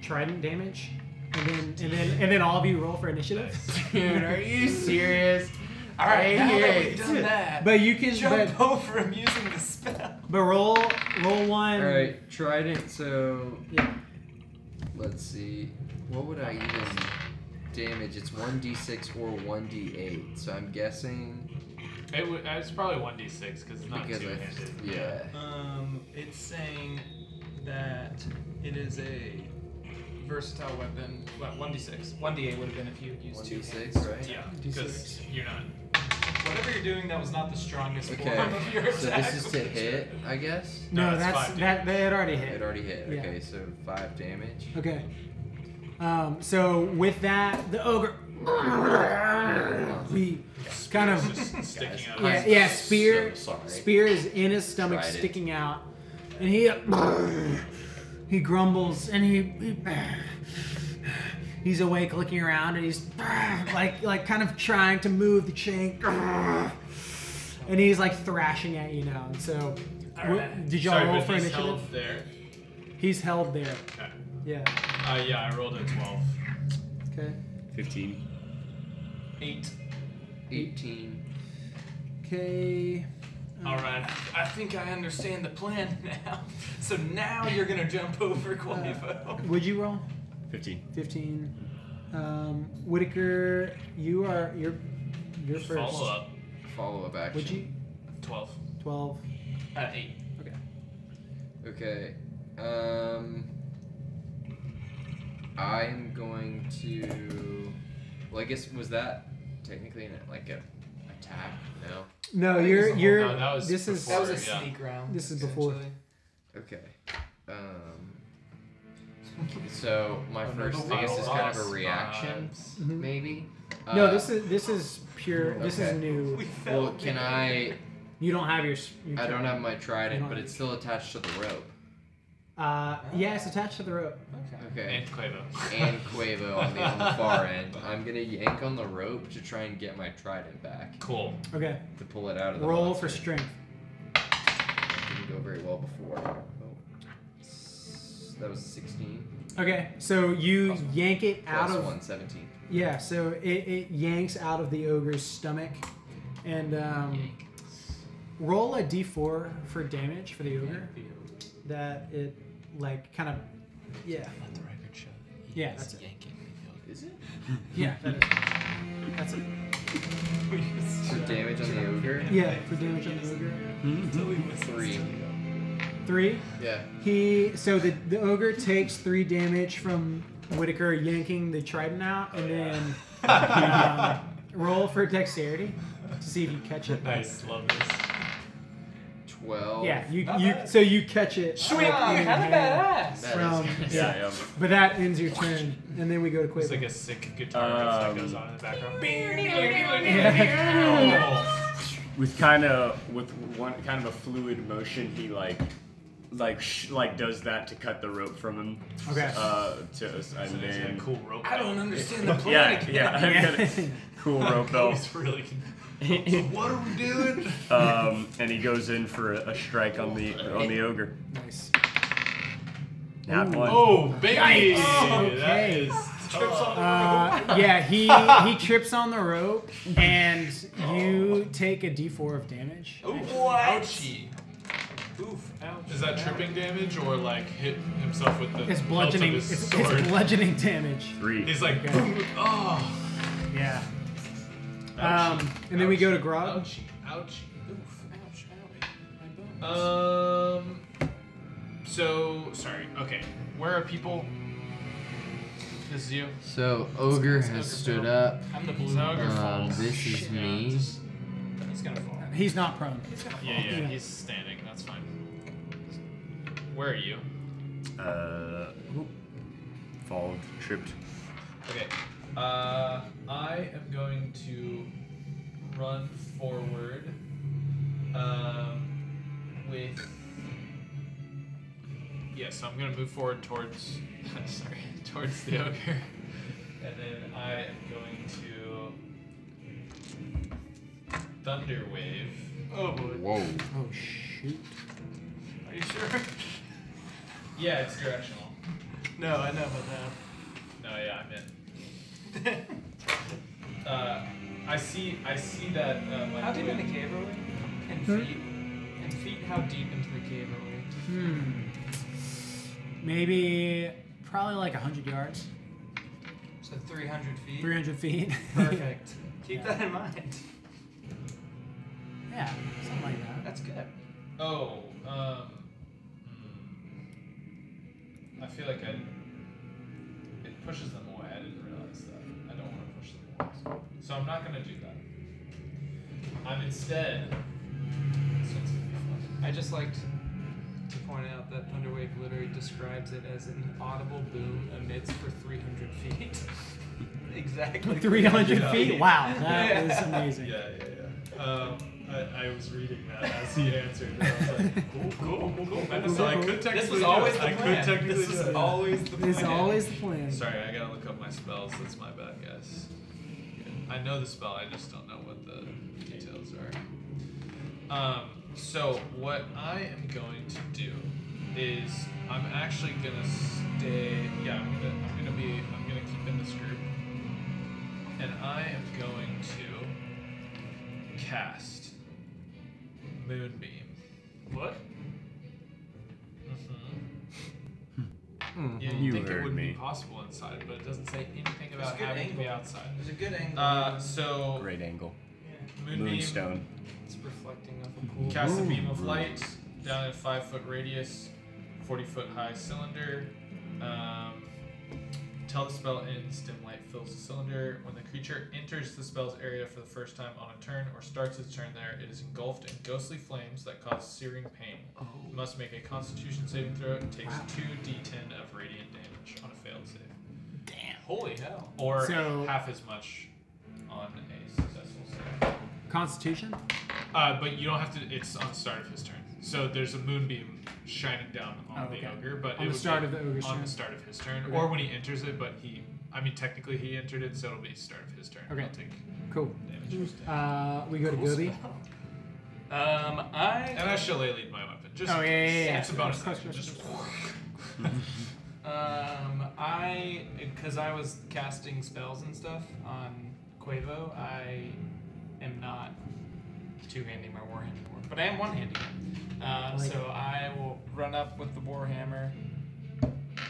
[SPEAKER 3] trident damage, and then all of you roll for initiative.
[SPEAKER 5] Dude, are you serious?
[SPEAKER 10] Alright, now that
[SPEAKER 5] Hey,
[SPEAKER 10] we've done that,
[SPEAKER 3] But you can
[SPEAKER 10] jump over him using the spell.
[SPEAKER 3] but roll 1.
[SPEAKER 5] All right, trident. So
[SPEAKER 3] Yeah.
[SPEAKER 5] let's see. What would I even damage? It's 1d6 or 1d8. So I'm guessing
[SPEAKER 7] It's probably 1d6 because it's not
[SPEAKER 5] because
[SPEAKER 7] two-handed.
[SPEAKER 5] yeah.
[SPEAKER 10] It's saying that it is a versatile weapon. Well, 1d6. 1d8 would have been if you had used 2
[SPEAKER 5] 1d6,
[SPEAKER 10] hands.
[SPEAKER 5] right?
[SPEAKER 7] Yeah, because you're not.
[SPEAKER 10] Whatever you're doing, that was not the strongest
[SPEAKER 5] Okay,
[SPEAKER 10] form of your attack.
[SPEAKER 5] so this is to hit, I guess.
[SPEAKER 3] No,
[SPEAKER 7] No, it's
[SPEAKER 3] that's
[SPEAKER 7] 5
[SPEAKER 3] that had already
[SPEAKER 5] It
[SPEAKER 3] hit.
[SPEAKER 5] already hit.
[SPEAKER 3] Yeah.
[SPEAKER 5] Okay, so 5 damage.
[SPEAKER 3] Okay. So with that, the ogre he kind of.
[SPEAKER 7] Just sticking out.
[SPEAKER 3] Yeah, spear.
[SPEAKER 5] So sorry.
[SPEAKER 3] Spear is in his stomach,
[SPEAKER 5] Tried it.
[SPEAKER 3] sticking out, and he grumbles, and he's awake, looking around, and he's like kind of trying to move the chain, and he's like thrashing at you now. And so, did y'all
[SPEAKER 7] Sorry,
[SPEAKER 3] roll
[SPEAKER 7] but
[SPEAKER 3] for
[SPEAKER 7] he's
[SPEAKER 3] initiative?
[SPEAKER 7] held there.
[SPEAKER 3] He's held there.
[SPEAKER 7] Okay.
[SPEAKER 3] Yeah.
[SPEAKER 7] Yeah, I rolled a 12.
[SPEAKER 3] Okay.
[SPEAKER 9] 15.
[SPEAKER 7] 8.
[SPEAKER 5] 18.
[SPEAKER 3] Okay.
[SPEAKER 10] All right, I think I understand the plan now. So now you're gonna jump over Quavo.
[SPEAKER 3] Would you roll?
[SPEAKER 9] 15.
[SPEAKER 3] 15. Whitaker, you're first.
[SPEAKER 7] Follow up.
[SPEAKER 5] Follow-up action.
[SPEAKER 3] Would you?
[SPEAKER 7] 12.
[SPEAKER 3] 12.
[SPEAKER 10] 8.
[SPEAKER 5] Okay. I'm going to. Well, I guess was that technically like a attack? No.
[SPEAKER 3] No,
[SPEAKER 10] I think
[SPEAKER 3] you're
[SPEAKER 10] it's a
[SPEAKER 3] you're.
[SPEAKER 7] no, that was
[SPEAKER 3] this is
[SPEAKER 10] That was a
[SPEAKER 7] Yeah.
[SPEAKER 10] sneak round.
[SPEAKER 3] This is before.
[SPEAKER 10] essentially.
[SPEAKER 5] Okay. So my first, I guess, is kind of a reaction,
[SPEAKER 3] Mhm.
[SPEAKER 5] maybe.
[SPEAKER 3] No, this is pure. This is
[SPEAKER 5] okay.
[SPEAKER 3] new.
[SPEAKER 5] Well, can I?
[SPEAKER 3] You don't have your.
[SPEAKER 5] I don't have my
[SPEAKER 3] You
[SPEAKER 5] trident,
[SPEAKER 3] don't
[SPEAKER 5] but
[SPEAKER 3] have-
[SPEAKER 5] it's still attached to the rope.
[SPEAKER 3] Yeah, it's attached to the rope.
[SPEAKER 5] Okay.
[SPEAKER 7] And Quavo.
[SPEAKER 5] And Quavo on the far end. I'm gonna yank on the rope to try and get my trident back.
[SPEAKER 7] Cool.
[SPEAKER 3] Okay.
[SPEAKER 5] To pull it out of the
[SPEAKER 3] Roll
[SPEAKER 5] monster.
[SPEAKER 3] for strength.
[SPEAKER 5] Didn't go very well before. That was 16.
[SPEAKER 3] Okay, so you yank it out
[SPEAKER 5] Plus
[SPEAKER 3] of.
[SPEAKER 5] 1, 17.
[SPEAKER 3] Yeah, so it yanks out of the ogre's stomach, and roll a d4 for damage for the ogre. That it like kind of yeah.
[SPEAKER 10] Let the record show.
[SPEAKER 3] Yeah, that's it.
[SPEAKER 5] Is it?
[SPEAKER 3] Yeah, that is. That's it.
[SPEAKER 5] For damage on the ogre?
[SPEAKER 3] Yeah, for damage on the ogre.
[SPEAKER 5] 3.
[SPEAKER 3] 3.
[SPEAKER 5] Yeah.
[SPEAKER 3] So the ogre takes 3 damage from Whitaker yanking the trident out, and then roll for dexterity to see if you catch it.
[SPEAKER 7] Nice. Love this.
[SPEAKER 5] 12.
[SPEAKER 3] Yeah, so you catch it.
[SPEAKER 10] Sweet,
[SPEAKER 3] like, in your
[SPEAKER 10] kind of
[SPEAKER 3] hand
[SPEAKER 10] badass.
[SPEAKER 5] That
[SPEAKER 3] From,
[SPEAKER 5] is
[SPEAKER 3] yeah. But that ends your turn, and then we go to Quavo.
[SPEAKER 7] It's like a sick guitar riff that goes on in the background.
[SPEAKER 9] With one kind of a fluid motion, he like does that to cut the rope from him.
[SPEAKER 3] Okay.
[SPEAKER 9] And then
[SPEAKER 7] cool rope.
[SPEAKER 10] I don't understand the plan.
[SPEAKER 9] yeah. Cool rope belt.
[SPEAKER 7] It's really.
[SPEAKER 10] What are we doing?
[SPEAKER 9] And he goes in for a strike on the ogre.
[SPEAKER 3] Nice.
[SPEAKER 9] Nat 1.
[SPEAKER 7] Oh, baby!
[SPEAKER 3] Okay. Yeah, he trips on the rope, and you take a d4 of damage.
[SPEAKER 10] What?
[SPEAKER 7] Ouchie. Oof. Ouch. Is that tripping damage or like hit himself with the
[SPEAKER 3] It's
[SPEAKER 7] hilt
[SPEAKER 3] bludgeoning.
[SPEAKER 7] of his
[SPEAKER 3] It's
[SPEAKER 7] sword?
[SPEAKER 3] bludgeoning damage.
[SPEAKER 9] 3.
[SPEAKER 7] He's like,
[SPEAKER 3] Okay.
[SPEAKER 7] oh.
[SPEAKER 3] Yeah.
[SPEAKER 7] Ouchie.
[SPEAKER 3] And then we go to Grog.
[SPEAKER 7] Ouchie. Ouchie. Oof.
[SPEAKER 10] Ouch, owie. My bones.
[SPEAKER 7] So sorry. Okay. Where are people? This is you.
[SPEAKER 5] So, ogre has stood up.
[SPEAKER 10] I'm the blue.
[SPEAKER 7] Ogre falls.
[SPEAKER 5] This is me.
[SPEAKER 7] He's gonna fall.
[SPEAKER 3] He's not prone.
[SPEAKER 7] Yeah, he's standing. That's fine. Where are you?
[SPEAKER 9] Fall, tripped.
[SPEAKER 7] Okay. I am going to run forward with. Yeah, so I'm gonna move forward towards. Sorry, towards the ogre, and then I am going to thunder wave.
[SPEAKER 10] Oh boy.
[SPEAKER 5] Whoa.
[SPEAKER 3] Oh shoot.
[SPEAKER 10] Are you sure?
[SPEAKER 7] Yeah, it's directional.
[SPEAKER 10] No, I know about that.
[SPEAKER 7] No, yeah, I'm in. I see that.
[SPEAKER 10] How deep in the cave are we? In feet. In feet, how deep into the cave are we?
[SPEAKER 3] Maybe probably like 100 yards.
[SPEAKER 10] So 300 feet.
[SPEAKER 3] 300 feet.
[SPEAKER 10] Perfect. Keep that in mind.
[SPEAKER 3] Yeah, something like that.
[SPEAKER 10] That's good.
[SPEAKER 7] Oh, I feel like it pushes them away. I didn't realize that. I don't want to push them away. So I'm not going to do that. I'm instead. This one's going to be fun.
[SPEAKER 10] I just liked to point out that Thunderwave literally describes it as an audible boom emits for 300 feet. Exactly.
[SPEAKER 3] 300 feet?
[SPEAKER 7] Yeah.
[SPEAKER 3] Wow, that is amazing.
[SPEAKER 7] Yeah. I was reading that as he answered. And I was like, cool. So I could technically
[SPEAKER 10] This was always the
[SPEAKER 7] I
[SPEAKER 10] plan.
[SPEAKER 7] could technically
[SPEAKER 10] This
[SPEAKER 7] do
[SPEAKER 10] was
[SPEAKER 7] it.
[SPEAKER 10] always the plan.
[SPEAKER 3] It's always the plan.
[SPEAKER 7] Sorry, I gotta look up my spells. That's my bad, guys. I know the spell, I just don't know what the details are. So what I am going to do is I'm actually gonna stay. Yeah, I'm gonna keep in this group, and I am going to cast Moonbeam.
[SPEAKER 1] What?
[SPEAKER 7] Yeah,
[SPEAKER 9] You
[SPEAKER 7] you'd think it
[SPEAKER 9] heard
[SPEAKER 7] wouldn't
[SPEAKER 9] me.
[SPEAKER 7] be possible inside, but it doesn't say anything
[SPEAKER 10] There's
[SPEAKER 7] about
[SPEAKER 10] a good
[SPEAKER 7] having to be
[SPEAKER 10] angle.
[SPEAKER 7] outside.
[SPEAKER 10] There's a good angle.
[SPEAKER 7] So
[SPEAKER 9] Great angle.
[SPEAKER 7] Moonbeam
[SPEAKER 9] Moonstone.
[SPEAKER 10] It's reflecting off a pool.
[SPEAKER 7] cast a beam of light down in a 5-foot radius, 40-foot high cylinder. Until the spell ends, dim light fills the cylinder. When the creature enters the spell's area for the first time on a turn or starts its turn there, it is engulfed in ghostly flames that cause searing pain. It must make a Constitution saving throw and takes 2d10 of radiant damage on a failed save.
[SPEAKER 10] Damn. Holy hell.
[SPEAKER 7] Or
[SPEAKER 3] So-
[SPEAKER 7] half as much on a successful save.
[SPEAKER 3] Constitution?
[SPEAKER 7] But you don't have to. It's on the start of his turn. So there's a moonbeam shining down on
[SPEAKER 3] Oh, okay.
[SPEAKER 7] the ogre, but
[SPEAKER 3] On
[SPEAKER 7] it
[SPEAKER 3] the
[SPEAKER 7] would
[SPEAKER 3] start
[SPEAKER 7] be
[SPEAKER 3] of the ogre's
[SPEAKER 7] on
[SPEAKER 3] turn?
[SPEAKER 7] the start of his turn,
[SPEAKER 3] Okay.
[SPEAKER 7] or when he enters it. But technically he entered it, so it'll be start of his turn.
[SPEAKER 3] Okay.
[SPEAKER 7] He'll take
[SPEAKER 3] Cool.
[SPEAKER 7] damage.
[SPEAKER 3] We go to Gobi.
[SPEAKER 7] And I shillelagh my weapon. Just
[SPEAKER 3] Yeah.
[SPEAKER 7] It's a bonus
[SPEAKER 3] Of course,
[SPEAKER 7] action.
[SPEAKER 3] of
[SPEAKER 7] Just
[SPEAKER 10] Because I was casting spells and stuff on Quavo, I am not two-handing my warhammer anymore, but I am one-handing it. So I will run up with the warhammer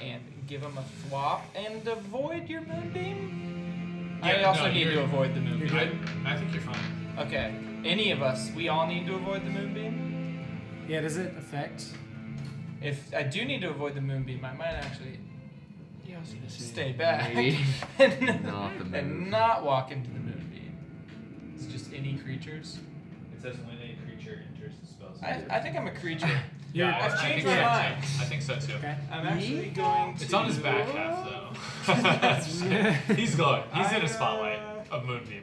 [SPEAKER 10] and give him a thwop and avoid your moonbeam. I
[SPEAKER 7] Yeah,
[SPEAKER 10] also
[SPEAKER 7] no,
[SPEAKER 10] need
[SPEAKER 7] you're-
[SPEAKER 10] to avoid the moonbeam.
[SPEAKER 7] I think you're fine.
[SPEAKER 10] Okay. Any of us, we all need to avoid the moonbeam.
[SPEAKER 3] Yeah, does it affect?
[SPEAKER 10] If I do need to avoid the moonbeam, I might actually stay
[SPEAKER 5] Maybe.
[SPEAKER 10] back
[SPEAKER 5] Not the
[SPEAKER 10] and
[SPEAKER 5] move.
[SPEAKER 10] not walk into the moonbeam. It's just any creatures.
[SPEAKER 7] It says when a creature enters the spell.
[SPEAKER 10] I think I'm a creature.
[SPEAKER 7] Yeah,
[SPEAKER 10] I've
[SPEAKER 7] I
[SPEAKER 10] changed
[SPEAKER 7] think
[SPEAKER 10] my
[SPEAKER 7] so,
[SPEAKER 10] mind.
[SPEAKER 7] too. I think so too.
[SPEAKER 3] Okay.
[SPEAKER 10] I'm actually going to.
[SPEAKER 7] It's on his back half though. He's glowing. He's in a spotlight of Moonbeam.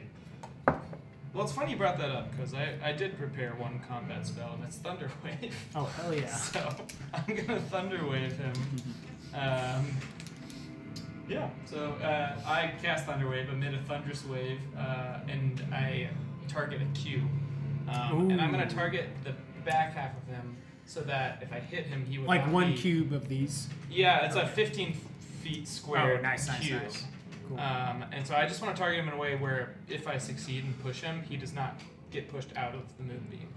[SPEAKER 10] Well, it's funny you brought that up because I did prepare one combat spell and it's Thunder Wave.
[SPEAKER 3] Oh, hell yeah.
[SPEAKER 10] So I'm gonna Thunder Wave him. Yeah. So I cast Thunder Wave amid a thunderous wave, and I target a Q. And I'm gonna target the back half of him so that if I hit him, he would
[SPEAKER 3] Like
[SPEAKER 10] not
[SPEAKER 3] one
[SPEAKER 10] be-
[SPEAKER 3] cube of these.
[SPEAKER 10] Yeah, it's a 15 feet square
[SPEAKER 3] nice.
[SPEAKER 10] cube.
[SPEAKER 3] Cool.
[SPEAKER 10] And so I just want to target him in a way where if I succeed and push him, he does not get pushed out of the moonbeam.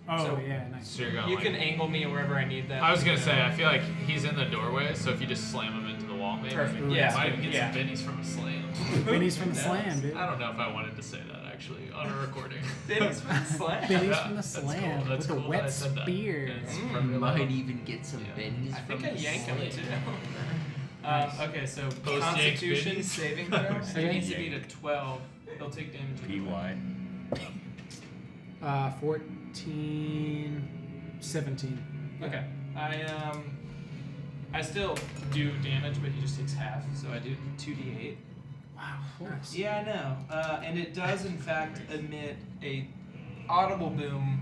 [SPEAKER 3] Oh,
[SPEAKER 10] so-
[SPEAKER 3] yeah, nice.
[SPEAKER 7] So you're going
[SPEAKER 10] You
[SPEAKER 7] like,
[SPEAKER 10] can angle me wherever I need that.
[SPEAKER 7] I was gonna say, I feel like he's in the doorway, so if you just slam him into the wall, maybe.
[SPEAKER 10] Perfect.
[SPEAKER 3] Ooh,
[SPEAKER 10] Yeah.
[SPEAKER 7] Might even get
[SPEAKER 10] Yeah.
[SPEAKER 7] some bennies from a slam.
[SPEAKER 3] Bennies from the
[SPEAKER 10] Nice.
[SPEAKER 3] slam, dude.
[SPEAKER 7] I don't know if I wanted to say that actually on a recording.
[SPEAKER 10] Benny's from the slam.
[SPEAKER 3] Bennies
[SPEAKER 7] Yeah,
[SPEAKER 3] from the
[SPEAKER 7] that's cool.
[SPEAKER 3] slam
[SPEAKER 7] That's
[SPEAKER 3] with a
[SPEAKER 7] cool that I
[SPEAKER 3] wet
[SPEAKER 7] said that.
[SPEAKER 3] spear.
[SPEAKER 7] Yeah, it's
[SPEAKER 10] Mm.
[SPEAKER 7] from
[SPEAKER 5] You
[SPEAKER 7] the
[SPEAKER 5] might
[SPEAKER 7] level.
[SPEAKER 5] even get some
[SPEAKER 7] Yeah.
[SPEAKER 5] bendies
[SPEAKER 10] I
[SPEAKER 5] from
[SPEAKER 10] think I
[SPEAKER 5] the
[SPEAKER 10] yank him
[SPEAKER 5] slam.
[SPEAKER 10] too. Okay, so
[SPEAKER 7] Post-yank
[SPEAKER 10] Constitution
[SPEAKER 7] bennies.
[SPEAKER 10] saving throw.
[SPEAKER 3] Okay.
[SPEAKER 10] It needs to be to 12. He'll take damage.
[SPEAKER 9] PY.
[SPEAKER 3] 14, 17.
[SPEAKER 10] Okay. I still do damage, but he just takes half, so I do 2d8.
[SPEAKER 3] Wow. Nice.
[SPEAKER 10] Yeah, I know. And it does, in fact, emit a audible boom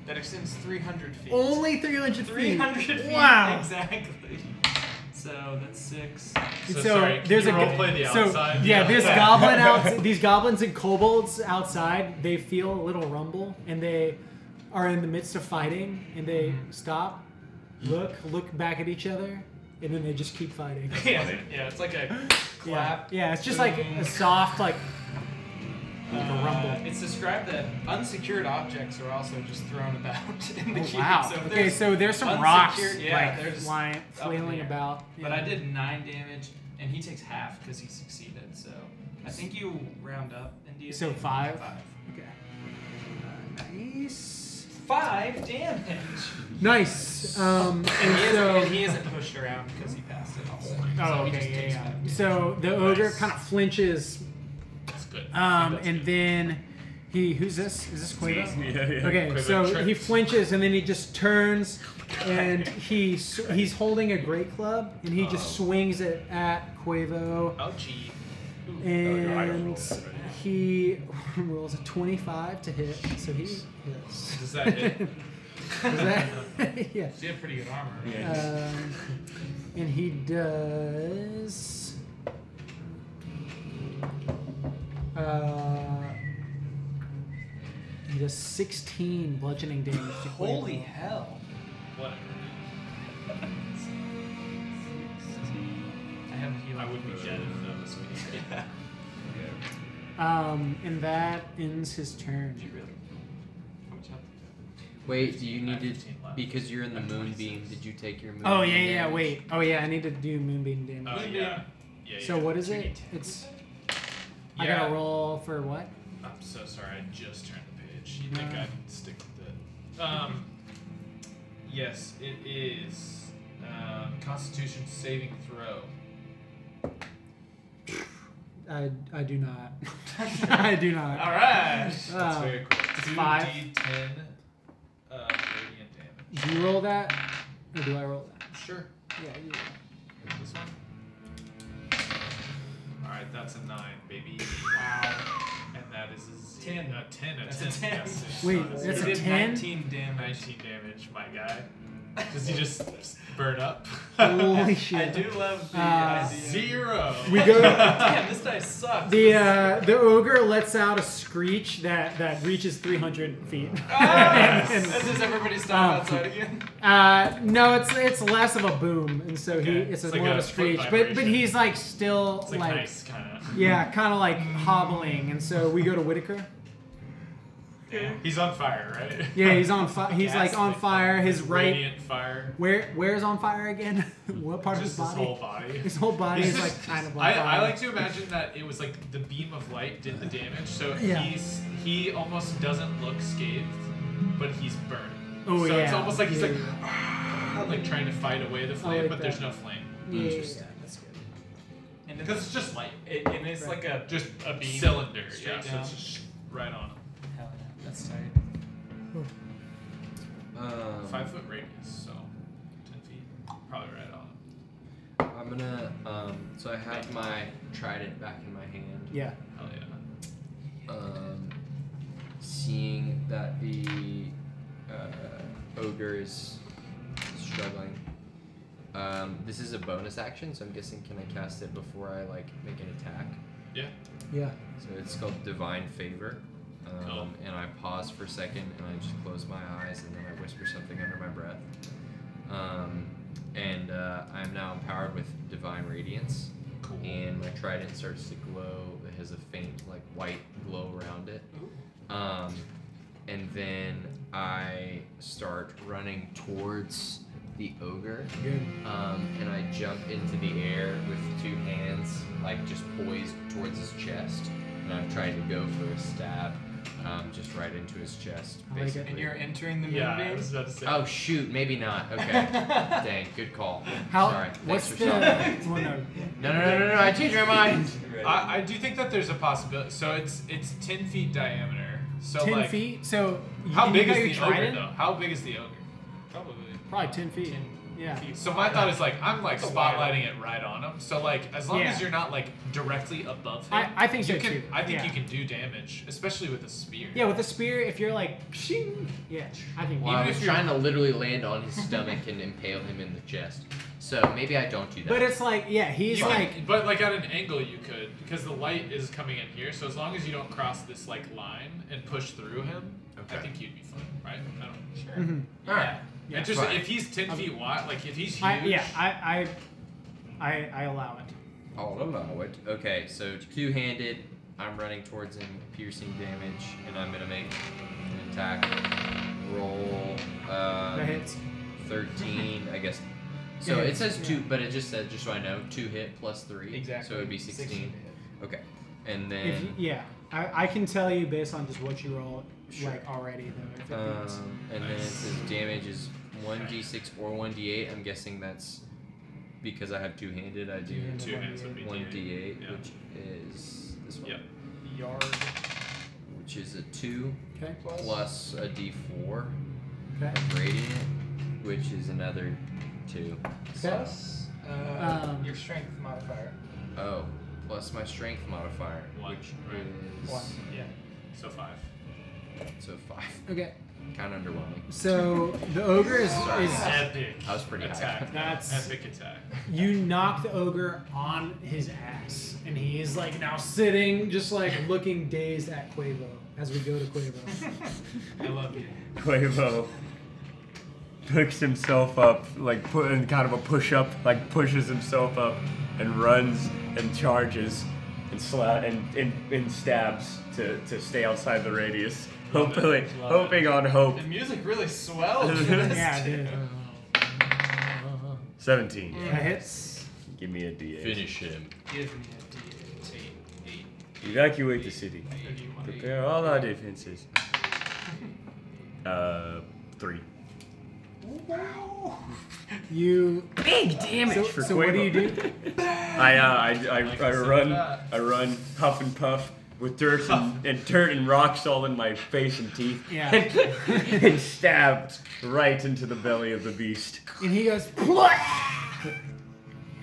[SPEAKER 10] that extends 300 feet.
[SPEAKER 3] Only 300 feet.
[SPEAKER 10] 300 feet.
[SPEAKER 3] Wow.
[SPEAKER 10] Exactly. So that's 6.
[SPEAKER 7] So,
[SPEAKER 3] So
[SPEAKER 7] sorry,
[SPEAKER 3] there's
[SPEAKER 7] can
[SPEAKER 3] a
[SPEAKER 7] you
[SPEAKER 3] go-
[SPEAKER 7] roleplay the
[SPEAKER 3] so,
[SPEAKER 7] outside?
[SPEAKER 3] yeah, this goblin out, these goblins and kobolds outside, they feel a little rumble and they are in the midst of fighting and they stop, look back at each other, and then they just keep fighting.
[SPEAKER 10] Yeah, it's like a clap.
[SPEAKER 3] Yeah, it's just like a soft like a rumble.
[SPEAKER 10] It's described that unsecured objects are also just thrown about in the
[SPEAKER 3] Oh,
[SPEAKER 10] cube.
[SPEAKER 3] wow.
[SPEAKER 10] So if
[SPEAKER 3] Okay,
[SPEAKER 10] there's
[SPEAKER 3] so there's some rocks
[SPEAKER 10] unsecured- yeah,
[SPEAKER 3] like
[SPEAKER 10] they're just
[SPEAKER 3] flying,
[SPEAKER 10] up in the
[SPEAKER 3] flailing
[SPEAKER 10] air.
[SPEAKER 3] about.
[SPEAKER 10] But
[SPEAKER 3] Yeah.
[SPEAKER 10] I did 9 damage, and he takes half because he succeeded. So I think you round up in D&D.
[SPEAKER 3] So 5?
[SPEAKER 10] 5.
[SPEAKER 3] Okay. Nice.
[SPEAKER 10] 5 damage.
[SPEAKER 3] Nice.
[SPEAKER 10] And
[SPEAKER 3] so
[SPEAKER 10] he isn't pushed around because he passed it also.
[SPEAKER 3] Oh,
[SPEAKER 10] so he just
[SPEAKER 3] okay,
[SPEAKER 10] takes
[SPEAKER 3] yeah.
[SPEAKER 10] 5 damage.
[SPEAKER 3] So the ogre kind of flinches,
[SPEAKER 7] That's good.
[SPEAKER 3] and then who's this? Is this Quavo?
[SPEAKER 9] Yeah.
[SPEAKER 3] Okay,
[SPEAKER 7] Quavo
[SPEAKER 3] so he
[SPEAKER 7] trips.
[SPEAKER 3] flinches and then he just turns, and he's holding a great club and he just swings it at Quavo,
[SPEAKER 7] Oh, gee.
[SPEAKER 3] And he rolls a 25 to hit, so he hits.
[SPEAKER 7] Does that hit?
[SPEAKER 3] Does that? Yeah.
[SPEAKER 1] She had pretty good armor. Right?
[SPEAKER 9] Yeah.
[SPEAKER 3] And he does. He does 16 bludgeoning damage to
[SPEAKER 10] Holy
[SPEAKER 3] Quavo.
[SPEAKER 10] hell.
[SPEAKER 1] Whatever. I have a healing.
[SPEAKER 7] I would be dead if that was me.
[SPEAKER 3] And that ends his turn.
[SPEAKER 1] How much health?
[SPEAKER 5] Wait, do you need to
[SPEAKER 7] 15 left.
[SPEAKER 5] because you're in the moonbeam? Did you take your moonbeam?
[SPEAKER 3] Oh yeah,
[SPEAKER 5] damage?
[SPEAKER 3] wait. Oh yeah, I need to do moonbeam damage.
[SPEAKER 7] Oh yeah. Yeah.
[SPEAKER 3] So what is it? It's. I gotta roll for what?
[SPEAKER 7] I'm so sorry. I just turned the page. You think I'd stick with it? Yes, it is. Constitution saving throw.
[SPEAKER 3] I do not. I do not.
[SPEAKER 1] All right.
[SPEAKER 7] That's very cool.
[SPEAKER 3] 5.
[SPEAKER 7] 2d10 radiant damage.
[SPEAKER 3] Do you roll that, or do I roll that?
[SPEAKER 7] Sure.
[SPEAKER 3] Yeah, you roll.
[SPEAKER 7] This one. All right, that's a 9, baby.
[SPEAKER 1] Wow.
[SPEAKER 7] And that is a
[SPEAKER 10] 10.
[SPEAKER 7] A 10.
[SPEAKER 10] That's a 10.
[SPEAKER 7] Yes.
[SPEAKER 3] Wait,
[SPEAKER 7] So
[SPEAKER 3] that's
[SPEAKER 10] He
[SPEAKER 3] a
[SPEAKER 10] did
[SPEAKER 3] 10?
[SPEAKER 10] 19 damage.
[SPEAKER 7] 19 damage, my guy. Does he just burn up?
[SPEAKER 3] Holy shit!
[SPEAKER 10] I do love the
[SPEAKER 3] Uh,
[SPEAKER 10] idea.
[SPEAKER 7] 0.
[SPEAKER 3] We go.
[SPEAKER 10] Damn, this dice sucks.
[SPEAKER 3] The ogre lets out a screech that reaches 300 feet.
[SPEAKER 10] And does everybody stop outside again?
[SPEAKER 3] No, it's less of a boom, and so
[SPEAKER 7] Okay.
[SPEAKER 3] it's
[SPEAKER 7] It's
[SPEAKER 3] more
[SPEAKER 7] like
[SPEAKER 3] of
[SPEAKER 7] a
[SPEAKER 3] a screech.
[SPEAKER 7] foot
[SPEAKER 3] But
[SPEAKER 7] vibration.
[SPEAKER 3] he's like still
[SPEAKER 7] It's like nice, kind of.
[SPEAKER 3] yeah, kind of like hobbling, and so we go to Whitaker.
[SPEAKER 7] He's on fire, right?
[SPEAKER 3] Yeah, he's on fire. He's like on fire. His right.
[SPEAKER 7] Radiant fire.
[SPEAKER 3] Where's on fire again? What part
[SPEAKER 7] Just
[SPEAKER 3] of
[SPEAKER 7] his
[SPEAKER 3] his body?
[SPEAKER 7] whole body.
[SPEAKER 3] His whole body
[SPEAKER 7] He's
[SPEAKER 3] is
[SPEAKER 7] just-
[SPEAKER 3] like kind of on
[SPEAKER 7] I
[SPEAKER 3] fire.
[SPEAKER 7] like to imagine that it was like the beam of light did the damage, so
[SPEAKER 3] Yeah.
[SPEAKER 7] he almost doesn't look scathed, but he's burning.
[SPEAKER 3] Oh,
[SPEAKER 7] so it's
[SPEAKER 3] yeah.
[SPEAKER 7] almost like he's
[SPEAKER 3] Yeah,
[SPEAKER 7] like trying to fight away the flame,
[SPEAKER 3] like
[SPEAKER 7] but
[SPEAKER 3] that.
[SPEAKER 7] there's no flame.
[SPEAKER 3] Yeah,
[SPEAKER 5] Interesting.
[SPEAKER 3] that's good.
[SPEAKER 10] And
[SPEAKER 7] Because it's just light.
[SPEAKER 10] and it's like a
[SPEAKER 7] Just
[SPEAKER 1] A beam
[SPEAKER 7] cylinder,
[SPEAKER 1] straight
[SPEAKER 7] yeah. So
[SPEAKER 1] down.
[SPEAKER 7] it's just right on him.
[SPEAKER 10] hell yeah, that's tight.
[SPEAKER 7] 5 foot radius, so 10 feet, probably right on him.
[SPEAKER 5] I'm gonna. So I have my trident back in my hand.
[SPEAKER 3] Yeah.
[SPEAKER 7] Hell yeah.
[SPEAKER 5] Seeing that the ogre is struggling. This is a bonus action, so I'm guessing can I cast it before I like make an attack?
[SPEAKER 7] Yeah.
[SPEAKER 3] Yeah.
[SPEAKER 5] So it's called Divine Favor.
[SPEAKER 7] Cool.
[SPEAKER 5] And I pause for a second and I just close my eyes and then I whisper something under my breath. And I'm now empowered with Divine Radiance.
[SPEAKER 7] Cool.
[SPEAKER 5] And my trident starts to glow. It has a faint like white glow around it. And then I start running towards the ogre.
[SPEAKER 3] Good.
[SPEAKER 5] And I jump into the air with 2 hands, like just poised towards his chest. And I'm trying to go for a stab, just right into his chest,
[SPEAKER 3] I like it.
[SPEAKER 5] basically.
[SPEAKER 10] And you're entering the
[SPEAKER 7] Yeah, I
[SPEAKER 10] moonbeam?
[SPEAKER 7] was about to say.
[SPEAKER 5] Oh shoot, maybe not. Okay. Dang, good call.
[SPEAKER 3] How?
[SPEAKER 5] Sorry.
[SPEAKER 3] What's
[SPEAKER 5] Thanks
[SPEAKER 3] the?
[SPEAKER 5] for stopping.
[SPEAKER 3] Well, no.
[SPEAKER 5] No, I changed my mind.
[SPEAKER 7] I do think that there's a possibility. So it's 10 feet diameter. So
[SPEAKER 3] 10
[SPEAKER 7] like,
[SPEAKER 3] feet. So
[SPEAKER 7] how
[SPEAKER 3] you
[SPEAKER 7] big
[SPEAKER 3] got
[SPEAKER 7] is
[SPEAKER 3] your
[SPEAKER 7] the
[SPEAKER 3] trident?
[SPEAKER 7] ogre though? How big is the ogre?
[SPEAKER 1] Probably.
[SPEAKER 3] Probably 10 feet. Yeah.
[SPEAKER 7] So my thought is like I'm like
[SPEAKER 1] That's a wide
[SPEAKER 7] spotlighting it right on him. So like as long
[SPEAKER 3] Yeah.
[SPEAKER 7] as you're not like directly above him,
[SPEAKER 3] I think so
[SPEAKER 7] you can.
[SPEAKER 3] too.
[SPEAKER 7] I think
[SPEAKER 3] Yeah.
[SPEAKER 7] you can do damage, especially with a spear.
[SPEAKER 3] Yeah, with a spear, if you're like, shing, yeah, I think.
[SPEAKER 5] Well, I
[SPEAKER 7] Even
[SPEAKER 5] was
[SPEAKER 7] if you're-
[SPEAKER 5] trying to literally land on his stomach and impale him in the chest. So maybe I don't do that.
[SPEAKER 3] But it's like, yeah, he's
[SPEAKER 7] You
[SPEAKER 3] like,
[SPEAKER 7] can- but like at an angle you could because the light is coming in here. So as long as you don't cross this like line and push through him, I
[SPEAKER 5] Okay.
[SPEAKER 7] think you'd be fine, right? I don't. Sure.
[SPEAKER 3] mhm.
[SPEAKER 5] All right.
[SPEAKER 3] Yeah.
[SPEAKER 7] And just
[SPEAKER 5] Fine.
[SPEAKER 7] if he's 10 feet wide, like if he's huge.
[SPEAKER 3] I allow it.
[SPEAKER 5] I'll allow it. Okay, so 2-handed. I'm running towards him, piercing damage, and I'm gonna make an attack roll.
[SPEAKER 3] That hits.
[SPEAKER 5] 13, I guess. So
[SPEAKER 3] Yeah,
[SPEAKER 5] it says 2,
[SPEAKER 3] yeah.
[SPEAKER 5] but it just said, just so I know, 2 hit plus 3.
[SPEAKER 10] Exactly.
[SPEAKER 5] So it would be 16. Okay, and then
[SPEAKER 3] If you, yeah, I can tell you based on just what you roll,
[SPEAKER 5] Sure.
[SPEAKER 3] like already though. If it beats.
[SPEAKER 5] and then it says damage is 1d6 or 1d8. I'm guessing that's because I have 2-handed. I do
[SPEAKER 3] Two-handed.
[SPEAKER 7] 2 hands would be
[SPEAKER 5] 1d8,
[SPEAKER 7] Yeah.
[SPEAKER 5] which is this one.
[SPEAKER 7] Yep.
[SPEAKER 10] Yard.
[SPEAKER 5] Which is a 2
[SPEAKER 3] Okay.
[SPEAKER 5] plus a d4
[SPEAKER 3] Okay.
[SPEAKER 5] of radiant, which is another 2.
[SPEAKER 3] Okay.
[SPEAKER 10] Plus
[SPEAKER 3] Um,
[SPEAKER 10] your strength modifier.
[SPEAKER 5] Oh, plus my strength modifier,
[SPEAKER 7] One,
[SPEAKER 5] which
[SPEAKER 7] right?
[SPEAKER 5] is
[SPEAKER 1] 1. Yeah.
[SPEAKER 7] So 5.
[SPEAKER 5] so 5.
[SPEAKER 3] Okay.
[SPEAKER 5] Kind of underwhelming.
[SPEAKER 3] So the ogre is
[SPEAKER 7] Epic.
[SPEAKER 5] I was pretty high.
[SPEAKER 7] attack.
[SPEAKER 3] That's-
[SPEAKER 7] Epic attack.
[SPEAKER 3] you knock the ogre on his ass, and he is like now sitting, just like looking dazed at Quavo as we go to Quavo.
[SPEAKER 1] I love you.
[SPEAKER 9] Quavo picks himself up, like put in kind of a push up, like pushes himself up and runs and charges and and stabs to stay outside the radius. Hopefully, hoping on hope.
[SPEAKER 1] The music really swelled. for this
[SPEAKER 3] Yeah,
[SPEAKER 1] too.
[SPEAKER 3] dude.
[SPEAKER 9] 17.
[SPEAKER 3] That hits.
[SPEAKER 9] Give me a D8.
[SPEAKER 5] Finish him.
[SPEAKER 1] Give me a D8. 8.
[SPEAKER 9] Evacuate the city.
[SPEAKER 1] Or do you want
[SPEAKER 9] Prepare all our defenses. 3.
[SPEAKER 3] You.
[SPEAKER 4] Big damage.
[SPEAKER 3] So,
[SPEAKER 9] for
[SPEAKER 3] so what do you do?
[SPEAKER 9] I run, huff and puff with dirt and dirt and rocks all in my face and teeth.
[SPEAKER 3] Yeah.
[SPEAKER 9] And stabbed right into the belly of the beast.
[SPEAKER 3] And he goes, "What?"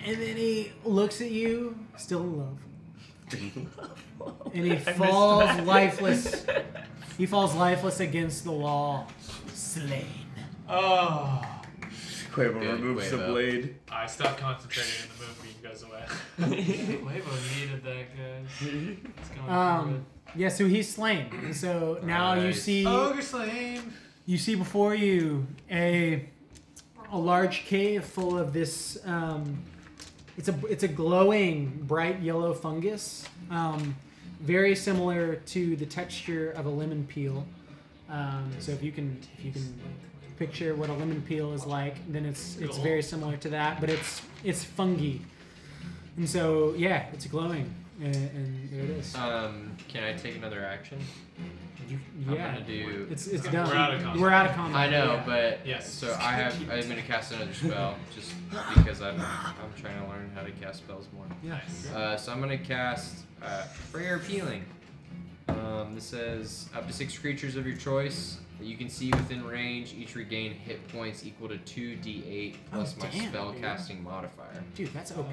[SPEAKER 3] And then he looks at you, still in love. And he falls lifeless. He falls lifeless against the wall, slain.
[SPEAKER 1] Oh.
[SPEAKER 9] Quavo
[SPEAKER 5] Good,
[SPEAKER 9] removes the
[SPEAKER 5] Quavo.
[SPEAKER 9] blade.
[SPEAKER 7] I stopped concentrating and the movie goes away.
[SPEAKER 1] Quavo needed that, guys. It's going through
[SPEAKER 3] Yeah, so he's slain. And so now you
[SPEAKER 5] Nice.
[SPEAKER 3] see
[SPEAKER 2] Ogre slain.
[SPEAKER 3] you see before you a large cave full of this it's a glowing bright yellow fungus, very similar to the texture of a lemon peel. So if you can picture what a lemon peel is like, then it's very similar to that, but it's fungi. And so yeah, it's glowing, and there it is.
[SPEAKER 5] Can I take another action? I'm
[SPEAKER 3] Yeah,
[SPEAKER 5] gonna do.
[SPEAKER 3] it's done.
[SPEAKER 7] We're out of combat.
[SPEAKER 3] We're out of combat.
[SPEAKER 5] I know,
[SPEAKER 3] yeah.
[SPEAKER 5] but
[SPEAKER 7] Yes.
[SPEAKER 5] So I'm gonna cast another spell just because I'm trying to learn how to cast spells more.
[SPEAKER 3] Yeah.
[SPEAKER 7] Nice.
[SPEAKER 5] So I'm gonna cast Prayer of Healing. This says up to 6 creatures of your choice that you can see within range each regain hit points equal to 2d8 plus my
[SPEAKER 3] damn,
[SPEAKER 5] spell
[SPEAKER 3] dude.
[SPEAKER 5] casting modifier.
[SPEAKER 3] Dude, that's OP.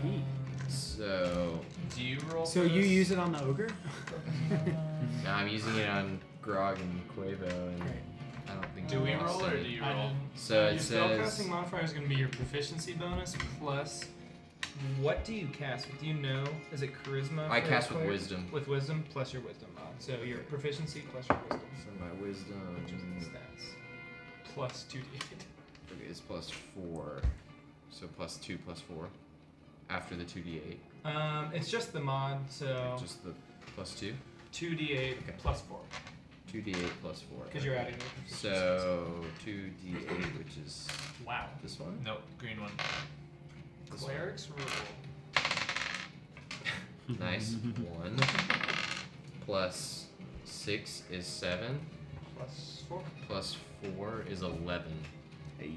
[SPEAKER 5] So
[SPEAKER 1] Do you roll?
[SPEAKER 3] So
[SPEAKER 1] for
[SPEAKER 3] you
[SPEAKER 1] this?
[SPEAKER 3] use it on the ogre?
[SPEAKER 5] now I'm using it on Grog and Quavo, and
[SPEAKER 3] Right.
[SPEAKER 5] I don't think
[SPEAKER 7] Do we
[SPEAKER 5] they'll
[SPEAKER 7] roll or
[SPEAKER 5] stay.
[SPEAKER 7] do you
[SPEAKER 1] I
[SPEAKER 7] roll?
[SPEAKER 1] didn't.
[SPEAKER 5] So
[SPEAKER 1] Your
[SPEAKER 5] it
[SPEAKER 1] spellcasting
[SPEAKER 5] says
[SPEAKER 1] modifier is going to be your proficiency bonus plus. What do you cast? Do you know? Is it charisma?
[SPEAKER 5] I
[SPEAKER 1] for
[SPEAKER 5] cast with
[SPEAKER 1] cleric?
[SPEAKER 5] wisdom.
[SPEAKER 1] With wisdom plus your wisdom mod. So your proficiency plus your wisdom.
[SPEAKER 5] So my wisdom
[SPEAKER 1] Which is stats. Plus 2d8.
[SPEAKER 5] is plus 4. So plus 2 plus 4 after the 2d8.
[SPEAKER 1] It's just the mod, so
[SPEAKER 5] Just the plus 2?
[SPEAKER 1] 2d8 plus 4.
[SPEAKER 5] 2d8 plus 4.
[SPEAKER 1] Because you're adding your proficiency.
[SPEAKER 5] So 2d8, which is
[SPEAKER 1] Wow.
[SPEAKER 5] this one?
[SPEAKER 7] Nope, green one.
[SPEAKER 5] This one.
[SPEAKER 1] Clerics rule.
[SPEAKER 5] Nice. 1 plus 6 is 7.
[SPEAKER 1] Plus 4.
[SPEAKER 5] Plus 4 is 11.
[SPEAKER 9] Hey,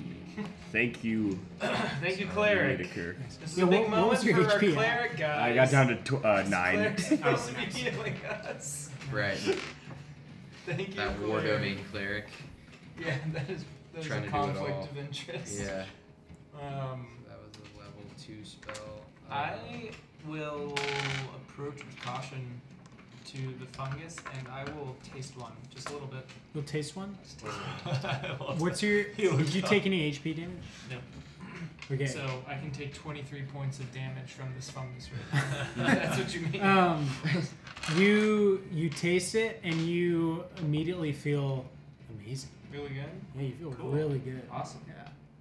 [SPEAKER 9] thank you.
[SPEAKER 1] Thank you, cleric.
[SPEAKER 9] Whitaker.
[SPEAKER 1] This is
[SPEAKER 3] Yeah,
[SPEAKER 1] a big
[SPEAKER 3] what
[SPEAKER 1] moment
[SPEAKER 3] was your
[SPEAKER 1] for our
[SPEAKER 3] HP?
[SPEAKER 1] cleric, guys.
[SPEAKER 9] I got down to 9.
[SPEAKER 1] Cleric's supposed to be healing us.
[SPEAKER 5] Right.
[SPEAKER 1] Thank you,
[SPEAKER 5] That
[SPEAKER 1] cleric.
[SPEAKER 5] wargaming clerik.
[SPEAKER 1] Yeah, that is
[SPEAKER 5] Trying
[SPEAKER 1] a
[SPEAKER 5] to do it all.
[SPEAKER 1] conflict of interest.
[SPEAKER 5] Yeah.
[SPEAKER 1] Um,
[SPEAKER 5] That was a level 2 spell.
[SPEAKER 1] I will approach with caution to the fungus, and I will taste one, just a little bit.
[SPEAKER 3] You'll taste one?
[SPEAKER 1] Just taste one.
[SPEAKER 3] What's your... Did you take any HP damage?
[SPEAKER 1] No.
[SPEAKER 3] Okay.
[SPEAKER 1] So I can take 23 points of damage from this fungus right now. That's what you mean.
[SPEAKER 3] You taste it, and you immediately feel amazing.
[SPEAKER 1] Really good?
[SPEAKER 3] Yeah, you feel
[SPEAKER 1] Cool.
[SPEAKER 3] really good.
[SPEAKER 1] Awesome.
[SPEAKER 3] Yeah.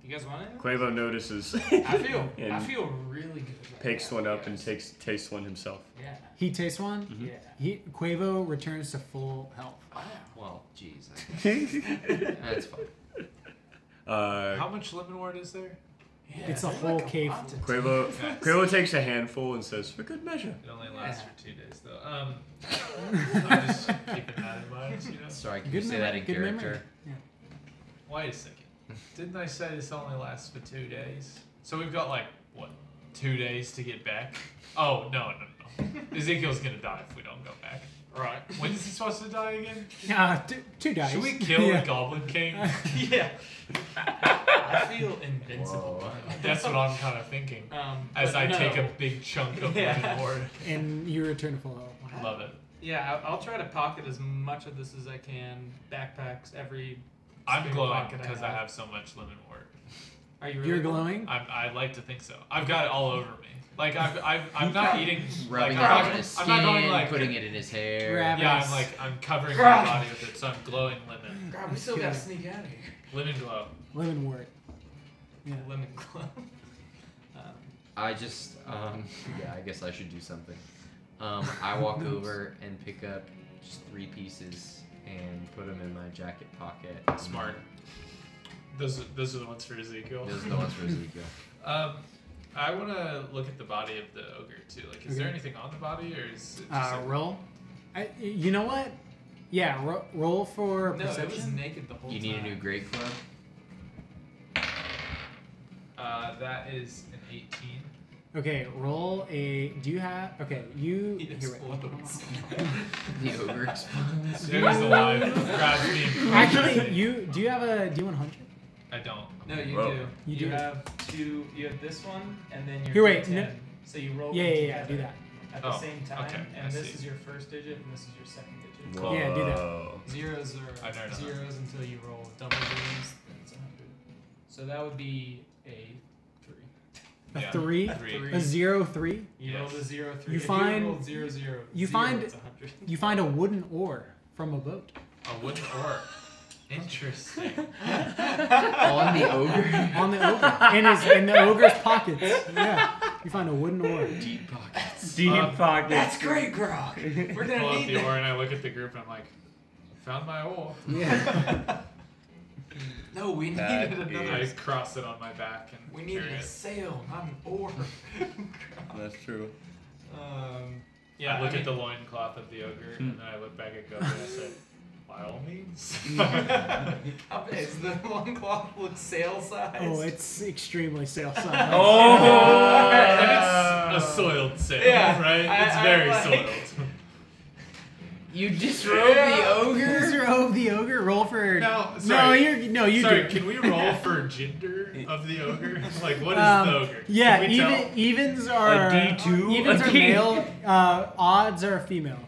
[SPEAKER 1] You guys want it?
[SPEAKER 9] Quavo notices,
[SPEAKER 1] I feel
[SPEAKER 9] And
[SPEAKER 1] really good. Right
[SPEAKER 9] picks
[SPEAKER 1] now,
[SPEAKER 9] one up and
[SPEAKER 1] guys.
[SPEAKER 9] tastes one himself.
[SPEAKER 1] Yeah.
[SPEAKER 3] He tastes one.
[SPEAKER 1] Yeah.
[SPEAKER 3] Quavo returns to full health.
[SPEAKER 5] Well, jeez. That's fine.
[SPEAKER 2] How much Lemonwurt is there?
[SPEAKER 1] Yeah,
[SPEAKER 3] It's a
[SPEAKER 1] there's
[SPEAKER 3] whole
[SPEAKER 1] like
[SPEAKER 3] cave
[SPEAKER 1] lot to
[SPEAKER 9] Quavo, Quavo takes a handful and says, "For good measure."
[SPEAKER 7] It only lasts for 2 days though. I'm just keeping that in mind, you know.
[SPEAKER 5] Sorry, can
[SPEAKER 3] Good
[SPEAKER 5] you say
[SPEAKER 3] memory,
[SPEAKER 5] that in
[SPEAKER 3] good memory.
[SPEAKER 5] character?
[SPEAKER 3] Yeah.
[SPEAKER 7] Wait a second. Didn't I say this only lasts for 2 days? So we've got like, what, 2 days to get back? Oh, no. Ezekiel's gonna die if we don't go back.
[SPEAKER 1] Right.
[SPEAKER 7] When's he supposed to die again?
[SPEAKER 3] Two dice.
[SPEAKER 7] Should we kill
[SPEAKER 3] Yeah.
[SPEAKER 7] the Goblin King?
[SPEAKER 1] Yeah. I feel invincible.
[SPEAKER 5] Whoa.
[SPEAKER 7] That's what I'm kind of thinking. As
[SPEAKER 1] But
[SPEAKER 7] I
[SPEAKER 1] no.
[SPEAKER 7] take a big chunk of
[SPEAKER 1] Yeah.
[SPEAKER 7] Lemonwurt.
[SPEAKER 3] And you return to full health.
[SPEAKER 7] Love it.
[SPEAKER 1] Yeah, I'll try to pocket as much of this as I can. Backpacks, every.
[SPEAKER 7] I'm
[SPEAKER 1] spare
[SPEAKER 7] glowing
[SPEAKER 1] pocket
[SPEAKER 7] because I have so much Lemonwort.
[SPEAKER 1] Are you really
[SPEAKER 3] You're glowing?
[SPEAKER 7] I like to think so. I've got it all over me. Like I'm not eating.
[SPEAKER 5] Rubbing
[SPEAKER 7] like,
[SPEAKER 5] it
[SPEAKER 7] I'm
[SPEAKER 5] on
[SPEAKER 7] not,
[SPEAKER 5] his
[SPEAKER 7] I'm not going
[SPEAKER 5] skin,
[SPEAKER 7] like.
[SPEAKER 5] putting it in his hair.
[SPEAKER 3] Grab
[SPEAKER 7] Yeah,
[SPEAKER 3] it.
[SPEAKER 7] I'm covering my body with it, so I'm glowing lemon.
[SPEAKER 1] God, we still gotta sneak out of here.
[SPEAKER 7] Lemon glow.
[SPEAKER 3] Lemonwort. Yeah.
[SPEAKER 1] Lemon glow.
[SPEAKER 5] I just, yeah, I guess I should do something. I walk over and pick up just 3 pieces and put them in my jacket pocket.
[SPEAKER 7] Smart. Those are the ones for Ezekiel.
[SPEAKER 5] Those are the ones for Ezekiel.
[SPEAKER 7] I want to look at the body of the ogre too. Like, is there
[SPEAKER 3] Okay.
[SPEAKER 7] anything on the body, or is it just like,
[SPEAKER 3] Roll. You know what? Yeah, roll for
[SPEAKER 1] No, it was
[SPEAKER 3] perception.
[SPEAKER 1] naked the whole
[SPEAKER 5] You
[SPEAKER 1] time.
[SPEAKER 5] need a new great club?
[SPEAKER 7] that is an 18.
[SPEAKER 3] Okay, roll a. Do you have? Okay, you.
[SPEAKER 1] It
[SPEAKER 3] Here, wait.
[SPEAKER 1] explodes.
[SPEAKER 5] The ogre explodes.
[SPEAKER 7] It was alive. Grabs me. and
[SPEAKER 3] Actually,
[SPEAKER 7] crushes me.
[SPEAKER 3] you do you have a D100?
[SPEAKER 7] I don't.
[SPEAKER 1] No, you
[SPEAKER 9] Whoa.
[SPEAKER 1] do.
[SPEAKER 3] You
[SPEAKER 1] You
[SPEAKER 3] do.
[SPEAKER 1] have two. You have this one, and then your
[SPEAKER 3] Here, wait,
[SPEAKER 1] D10.
[SPEAKER 3] no-
[SPEAKER 1] So you roll.
[SPEAKER 3] Yeah,
[SPEAKER 1] them
[SPEAKER 3] yeah, yeah.
[SPEAKER 1] together
[SPEAKER 3] Do that.
[SPEAKER 1] at the
[SPEAKER 7] Oh,
[SPEAKER 1] same time,
[SPEAKER 7] okay, I
[SPEAKER 1] and this
[SPEAKER 7] see.
[SPEAKER 1] is your first digit, and this is your second digit.
[SPEAKER 9] Whoa.
[SPEAKER 3] Yeah, do that.
[SPEAKER 1] Zeros
[SPEAKER 7] I
[SPEAKER 1] are
[SPEAKER 7] never done
[SPEAKER 1] zeros until you roll double zeros, then it's 100. So that would be a 3.
[SPEAKER 3] A
[SPEAKER 7] Yeah.
[SPEAKER 3] 3,
[SPEAKER 7] Three.
[SPEAKER 3] a 0, 3.
[SPEAKER 1] You
[SPEAKER 7] Yes.
[SPEAKER 1] rolled a 0, 3.
[SPEAKER 3] You
[SPEAKER 1] If
[SPEAKER 3] find-
[SPEAKER 1] you rolled 0, 0,
[SPEAKER 3] you
[SPEAKER 1] 0,
[SPEAKER 3] find-
[SPEAKER 1] it's 100.
[SPEAKER 3] You find a wooden oar from a boat.
[SPEAKER 7] A wooden oar. Interesting.
[SPEAKER 5] On the ogre?
[SPEAKER 3] On the ogre. In the ogre's pockets. Yeah. You find a wooden oar.
[SPEAKER 5] Deep pockets.
[SPEAKER 9] Deep pockets.
[SPEAKER 1] That's great, Grog. We're
[SPEAKER 7] Pull
[SPEAKER 1] gonna
[SPEAKER 7] out
[SPEAKER 1] need
[SPEAKER 7] the
[SPEAKER 1] that.
[SPEAKER 7] oar and I look at the group and I'm like, found my oar.
[SPEAKER 3] Yeah.
[SPEAKER 1] No, we
[SPEAKER 9] That
[SPEAKER 1] needed another.
[SPEAKER 7] I cross it on my back and
[SPEAKER 1] We needed
[SPEAKER 7] carry
[SPEAKER 1] a
[SPEAKER 7] it.
[SPEAKER 1] sail, not an oar.
[SPEAKER 9] That's true.
[SPEAKER 1] Yeah,
[SPEAKER 7] I look
[SPEAKER 1] mean,
[SPEAKER 7] at the loincloth of the ogre and then I look back at Gobi and I say, by all means.
[SPEAKER 1] How big is the loincloth look sail size?
[SPEAKER 3] Oh, it's extremely sail size.
[SPEAKER 9] Oh!
[SPEAKER 7] And it's a soiled sail,
[SPEAKER 1] Yeah,
[SPEAKER 7] right? It's
[SPEAKER 1] I
[SPEAKER 7] very
[SPEAKER 1] like-
[SPEAKER 7] soiled.
[SPEAKER 5] You disrobe the ogre?
[SPEAKER 3] Disrobe the ogre. Roll for.
[SPEAKER 7] Now, sorry.
[SPEAKER 3] You
[SPEAKER 7] Sorry,
[SPEAKER 3] do.
[SPEAKER 7] can we roll for gender of the ogre? Like, what is the ogre?
[SPEAKER 3] Yeah,
[SPEAKER 7] Can we tell?
[SPEAKER 3] evens are
[SPEAKER 9] D2?
[SPEAKER 3] Evens
[SPEAKER 9] A
[SPEAKER 3] are
[SPEAKER 9] D.
[SPEAKER 3] male. Odds are female.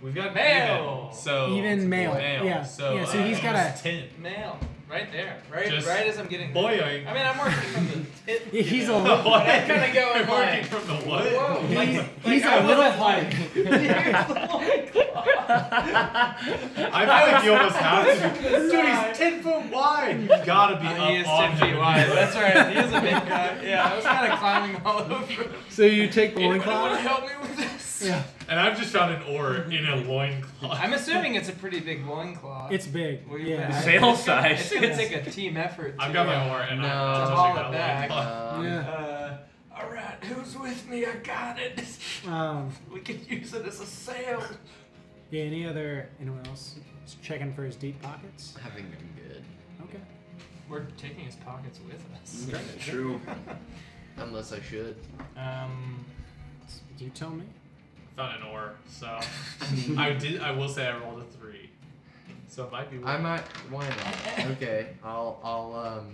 [SPEAKER 7] We've got
[SPEAKER 1] Male.
[SPEAKER 7] even. So
[SPEAKER 3] Even male. Yeah.
[SPEAKER 7] So,
[SPEAKER 3] Yeah, so he's got a-
[SPEAKER 7] 10.
[SPEAKER 1] Male. Right there. Right
[SPEAKER 7] Just
[SPEAKER 1] right as I'm getting there.
[SPEAKER 7] boing.
[SPEAKER 1] I mean, I'm working from the tip.
[SPEAKER 3] He's
[SPEAKER 1] you
[SPEAKER 3] a
[SPEAKER 1] know,
[SPEAKER 3] little.
[SPEAKER 1] but I'm kind of going
[SPEAKER 7] You're working
[SPEAKER 1] like,
[SPEAKER 7] from the what?
[SPEAKER 1] whoa.
[SPEAKER 3] He's
[SPEAKER 1] I
[SPEAKER 3] a little
[SPEAKER 1] wasn't
[SPEAKER 3] hard.
[SPEAKER 1] Here's the loincloth.
[SPEAKER 7] I feel like you almost have to. Dude, he's 10 foot wide. You gotta be up
[SPEAKER 1] He is
[SPEAKER 7] on
[SPEAKER 1] 10 feet
[SPEAKER 7] him.
[SPEAKER 1] wide. That's right. He is a big guy. Yeah, I was kind of climbing all over.
[SPEAKER 3] So you take the
[SPEAKER 1] Anyone want to
[SPEAKER 3] loincloth.
[SPEAKER 1] help me with this?
[SPEAKER 3] Yeah.
[SPEAKER 7] And I've just found an oar in a loincloth.
[SPEAKER 1] I'm assuming it's a pretty big loincloth.
[SPEAKER 3] It's big.
[SPEAKER 1] Well,
[SPEAKER 3] Yeah.
[SPEAKER 9] Sail size.
[SPEAKER 1] It's gonna take a team effort.
[SPEAKER 7] I've
[SPEAKER 1] to,
[SPEAKER 7] got my oar and
[SPEAKER 5] No.
[SPEAKER 7] I'll
[SPEAKER 1] To
[SPEAKER 7] touch
[SPEAKER 1] haul
[SPEAKER 7] it
[SPEAKER 1] it back.
[SPEAKER 7] loincloth.
[SPEAKER 3] Yeah.
[SPEAKER 1] all right, who's with me? I got it. We could use it as a sail.
[SPEAKER 3] Yeah. Anyone else? Just checking for his deep pockets.
[SPEAKER 5] I think I'm good.
[SPEAKER 3] Okay.
[SPEAKER 1] We're taking his pockets with us.
[SPEAKER 9] True.
[SPEAKER 5] Unless I should.
[SPEAKER 3] You tell me.
[SPEAKER 7] Found an oar, so I will say I rolled a 3. So it might be
[SPEAKER 5] I might. Why not? Okay. I'll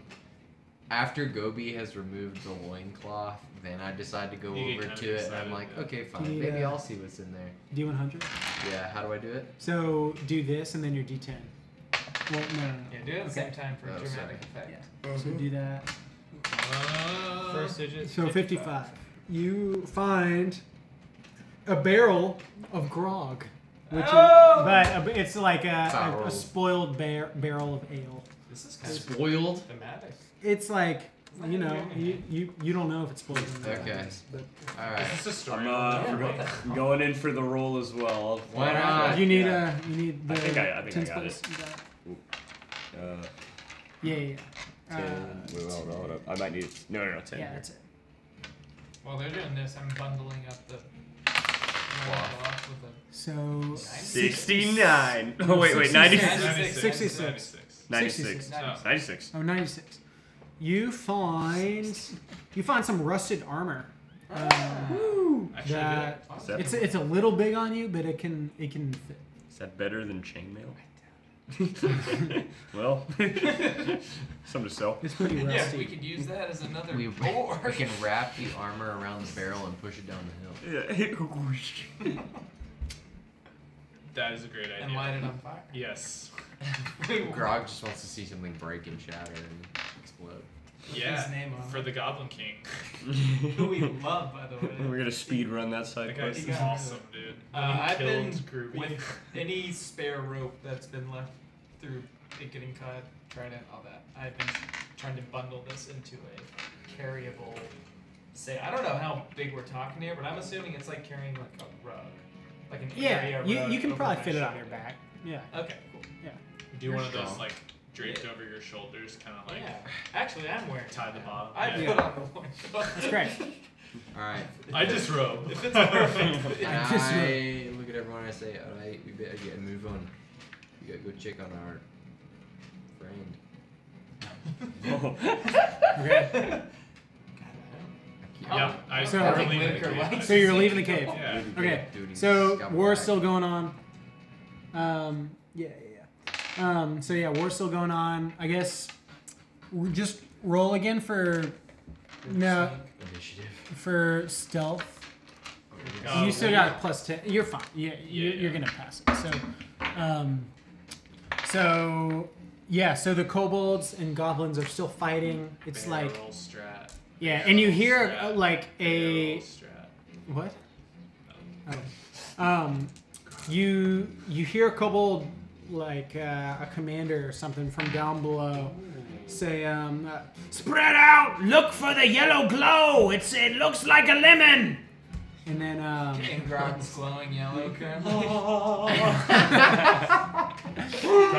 [SPEAKER 5] after Gobi has removed the loincloth, then I decide to go
[SPEAKER 7] You get
[SPEAKER 5] over
[SPEAKER 7] kinda
[SPEAKER 5] to it, and I'm
[SPEAKER 7] excited,
[SPEAKER 5] like,
[SPEAKER 7] yeah.
[SPEAKER 5] okay, fine.
[SPEAKER 3] You,
[SPEAKER 5] Maybe I'll see what's in there.
[SPEAKER 3] D100.
[SPEAKER 5] Yeah. How do I do it?
[SPEAKER 3] So do this and then your D10. Well, no.
[SPEAKER 1] Yeah, do it at the same time for
[SPEAKER 5] Oh,
[SPEAKER 1] dramatic
[SPEAKER 5] sorry.
[SPEAKER 1] effect.
[SPEAKER 3] Yeah. So do that.
[SPEAKER 1] First digit.
[SPEAKER 3] So 55. You find a barrel of grog, which it's like a
[SPEAKER 5] Foul.
[SPEAKER 3] spoiled barrel of ale.
[SPEAKER 1] This is kind of
[SPEAKER 5] Spoiled.
[SPEAKER 1] thematic.
[SPEAKER 3] It's like you don't know if it's spoiled or not.
[SPEAKER 5] Okay.
[SPEAKER 3] But
[SPEAKER 5] All right.
[SPEAKER 7] Is this a story?
[SPEAKER 9] I'm going in for the roll as well.
[SPEAKER 5] Why not?
[SPEAKER 3] you need
[SPEAKER 9] Yeah.
[SPEAKER 3] the
[SPEAKER 9] I think I
[SPEAKER 3] 10
[SPEAKER 9] got
[SPEAKER 3] spells. You got it.
[SPEAKER 9] Uh,
[SPEAKER 3] Yeah.
[SPEAKER 9] 10. Wait, hold up. I might need. No, 10.
[SPEAKER 3] Yeah, that's it.
[SPEAKER 1] While they're doing this, I'm bundling up the loincloth with a
[SPEAKER 3] So
[SPEAKER 9] 69. Oh, wait, 96.
[SPEAKER 3] 66.
[SPEAKER 9] 96.
[SPEAKER 1] No.
[SPEAKER 9] 96.
[SPEAKER 3] Oh, 96. You find some rusted armor
[SPEAKER 7] Actually,
[SPEAKER 3] That
[SPEAKER 9] Is that,
[SPEAKER 3] it's a little big on you, but it can fit.
[SPEAKER 9] is that better than chainmail? Well, something to sell.
[SPEAKER 3] It's pretty
[SPEAKER 10] Yeah,
[SPEAKER 3] rusty.
[SPEAKER 10] we could use that as another
[SPEAKER 5] We
[SPEAKER 10] board.
[SPEAKER 5] can wrap the armor around the barrel and push it down the hill.
[SPEAKER 9] Yeah.
[SPEAKER 7] that is a great idea.
[SPEAKER 10] And light it on fire.
[SPEAKER 7] Yes.
[SPEAKER 5] Grog just wants to see something break and shatter and explode.
[SPEAKER 7] Yeah.
[SPEAKER 10] His name on
[SPEAKER 7] For the Goblin King.
[SPEAKER 10] who we love, by the way.
[SPEAKER 9] We're gonna speed run that side
[SPEAKER 7] That guy's
[SPEAKER 9] quest.
[SPEAKER 7] awesome, dude.
[SPEAKER 10] I've been
[SPEAKER 7] Killed Groovy.
[SPEAKER 10] with any spare rope that's been left through it getting cut, trident, all that. I've been trying to bundle this into a carryable. Say, I don't know how big we're talking here, but I'm assuming it's like carrying like a rug, like an area
[SPEAKER 3] Yeah,
[SPEAKER 10] rug
[SPEAKER 3] you can
[SPEAKER 10] over
[SPEAKER 3] probably
[SPEAKER 10] my
[SPEAKER 3] fit it on
[SPEAKER 10] shoulder.
[SPEAKER 3] your back. Yeah.
[SPEAKER 10] Okay, cool.
[SPEAKER 7] Do
[SPEAKER 5] You're
[SPEAKER 7] one of those
[SPEAKER 5] strong.
[SPEAKER 7] like draped over your shoulders, kind of like
[SPEAKER 10] Yeah, actually, I'm wearing.
[SPEAKER 7] tie the bottom.
[SPEAKER 10] I
[SPEAKER 7] Yeah.
[SPEAKER 10] put on the one.
[SPEAKER 3] That's great.
[SPEAKER 5] Alright.
[SPEAKER 7] I just robe.
[SPEAKER 10] If it's perfect.
[SPEAKER 5] And I look at everyone and I say, alright, we better get a move on. We gotta go check on our friend.
[SPEAKER 3] Okay.
[SPEAKER 7] Yeah, I
[SPEAKER 3] So-
[SPEAKER 7] we're
[SPEAKER 3] I think
[SPEAKER 7] leaving the
[SPEAKER 10] Winker
[SPEAKER 7] cave.
[SPEAKER 10] likes
[SPEAKER 3] So you're leaving the cave.
[SPEAKER 7] Yeah.
[SPEAKER 3] Okay.
[SPEAKER 5] Duty,
[SPEAKER 3] So
[SPEAKER 5] scumbag.
[SPEAKER 3] war's still going on. Yeah. So yeah, war's still going on. I guess we just roll again for
[SPEAKER 5] Initiative.
[SPEAKER 3] for stealth.
[SPEAKER 7] Oh,
[SPEAKER 3] You still got a +10. You're fine. Yeah,
[SPEAKER 7] Yeah.
[SPEAKER 3] you're gonna pass it. So the kobolds and goblins are still fighting. It's like
[SPEAKER 7] Barrel strat.
[SPEAKER 3] and you hear
[SPEAKER 7] Strat.
[SPEAKER 3] like a
[SPEAKER 7] Barrel strat.
[SPEAKER 3] what? You hear a kobold like a commander or something from down below say,
[SPEAKER 8] Spread out! Look for the yellow glow! It looks like a lemon!
[SPEAKER 3] and then
[SPEAKER 10] And Grog's glowing yellow currently.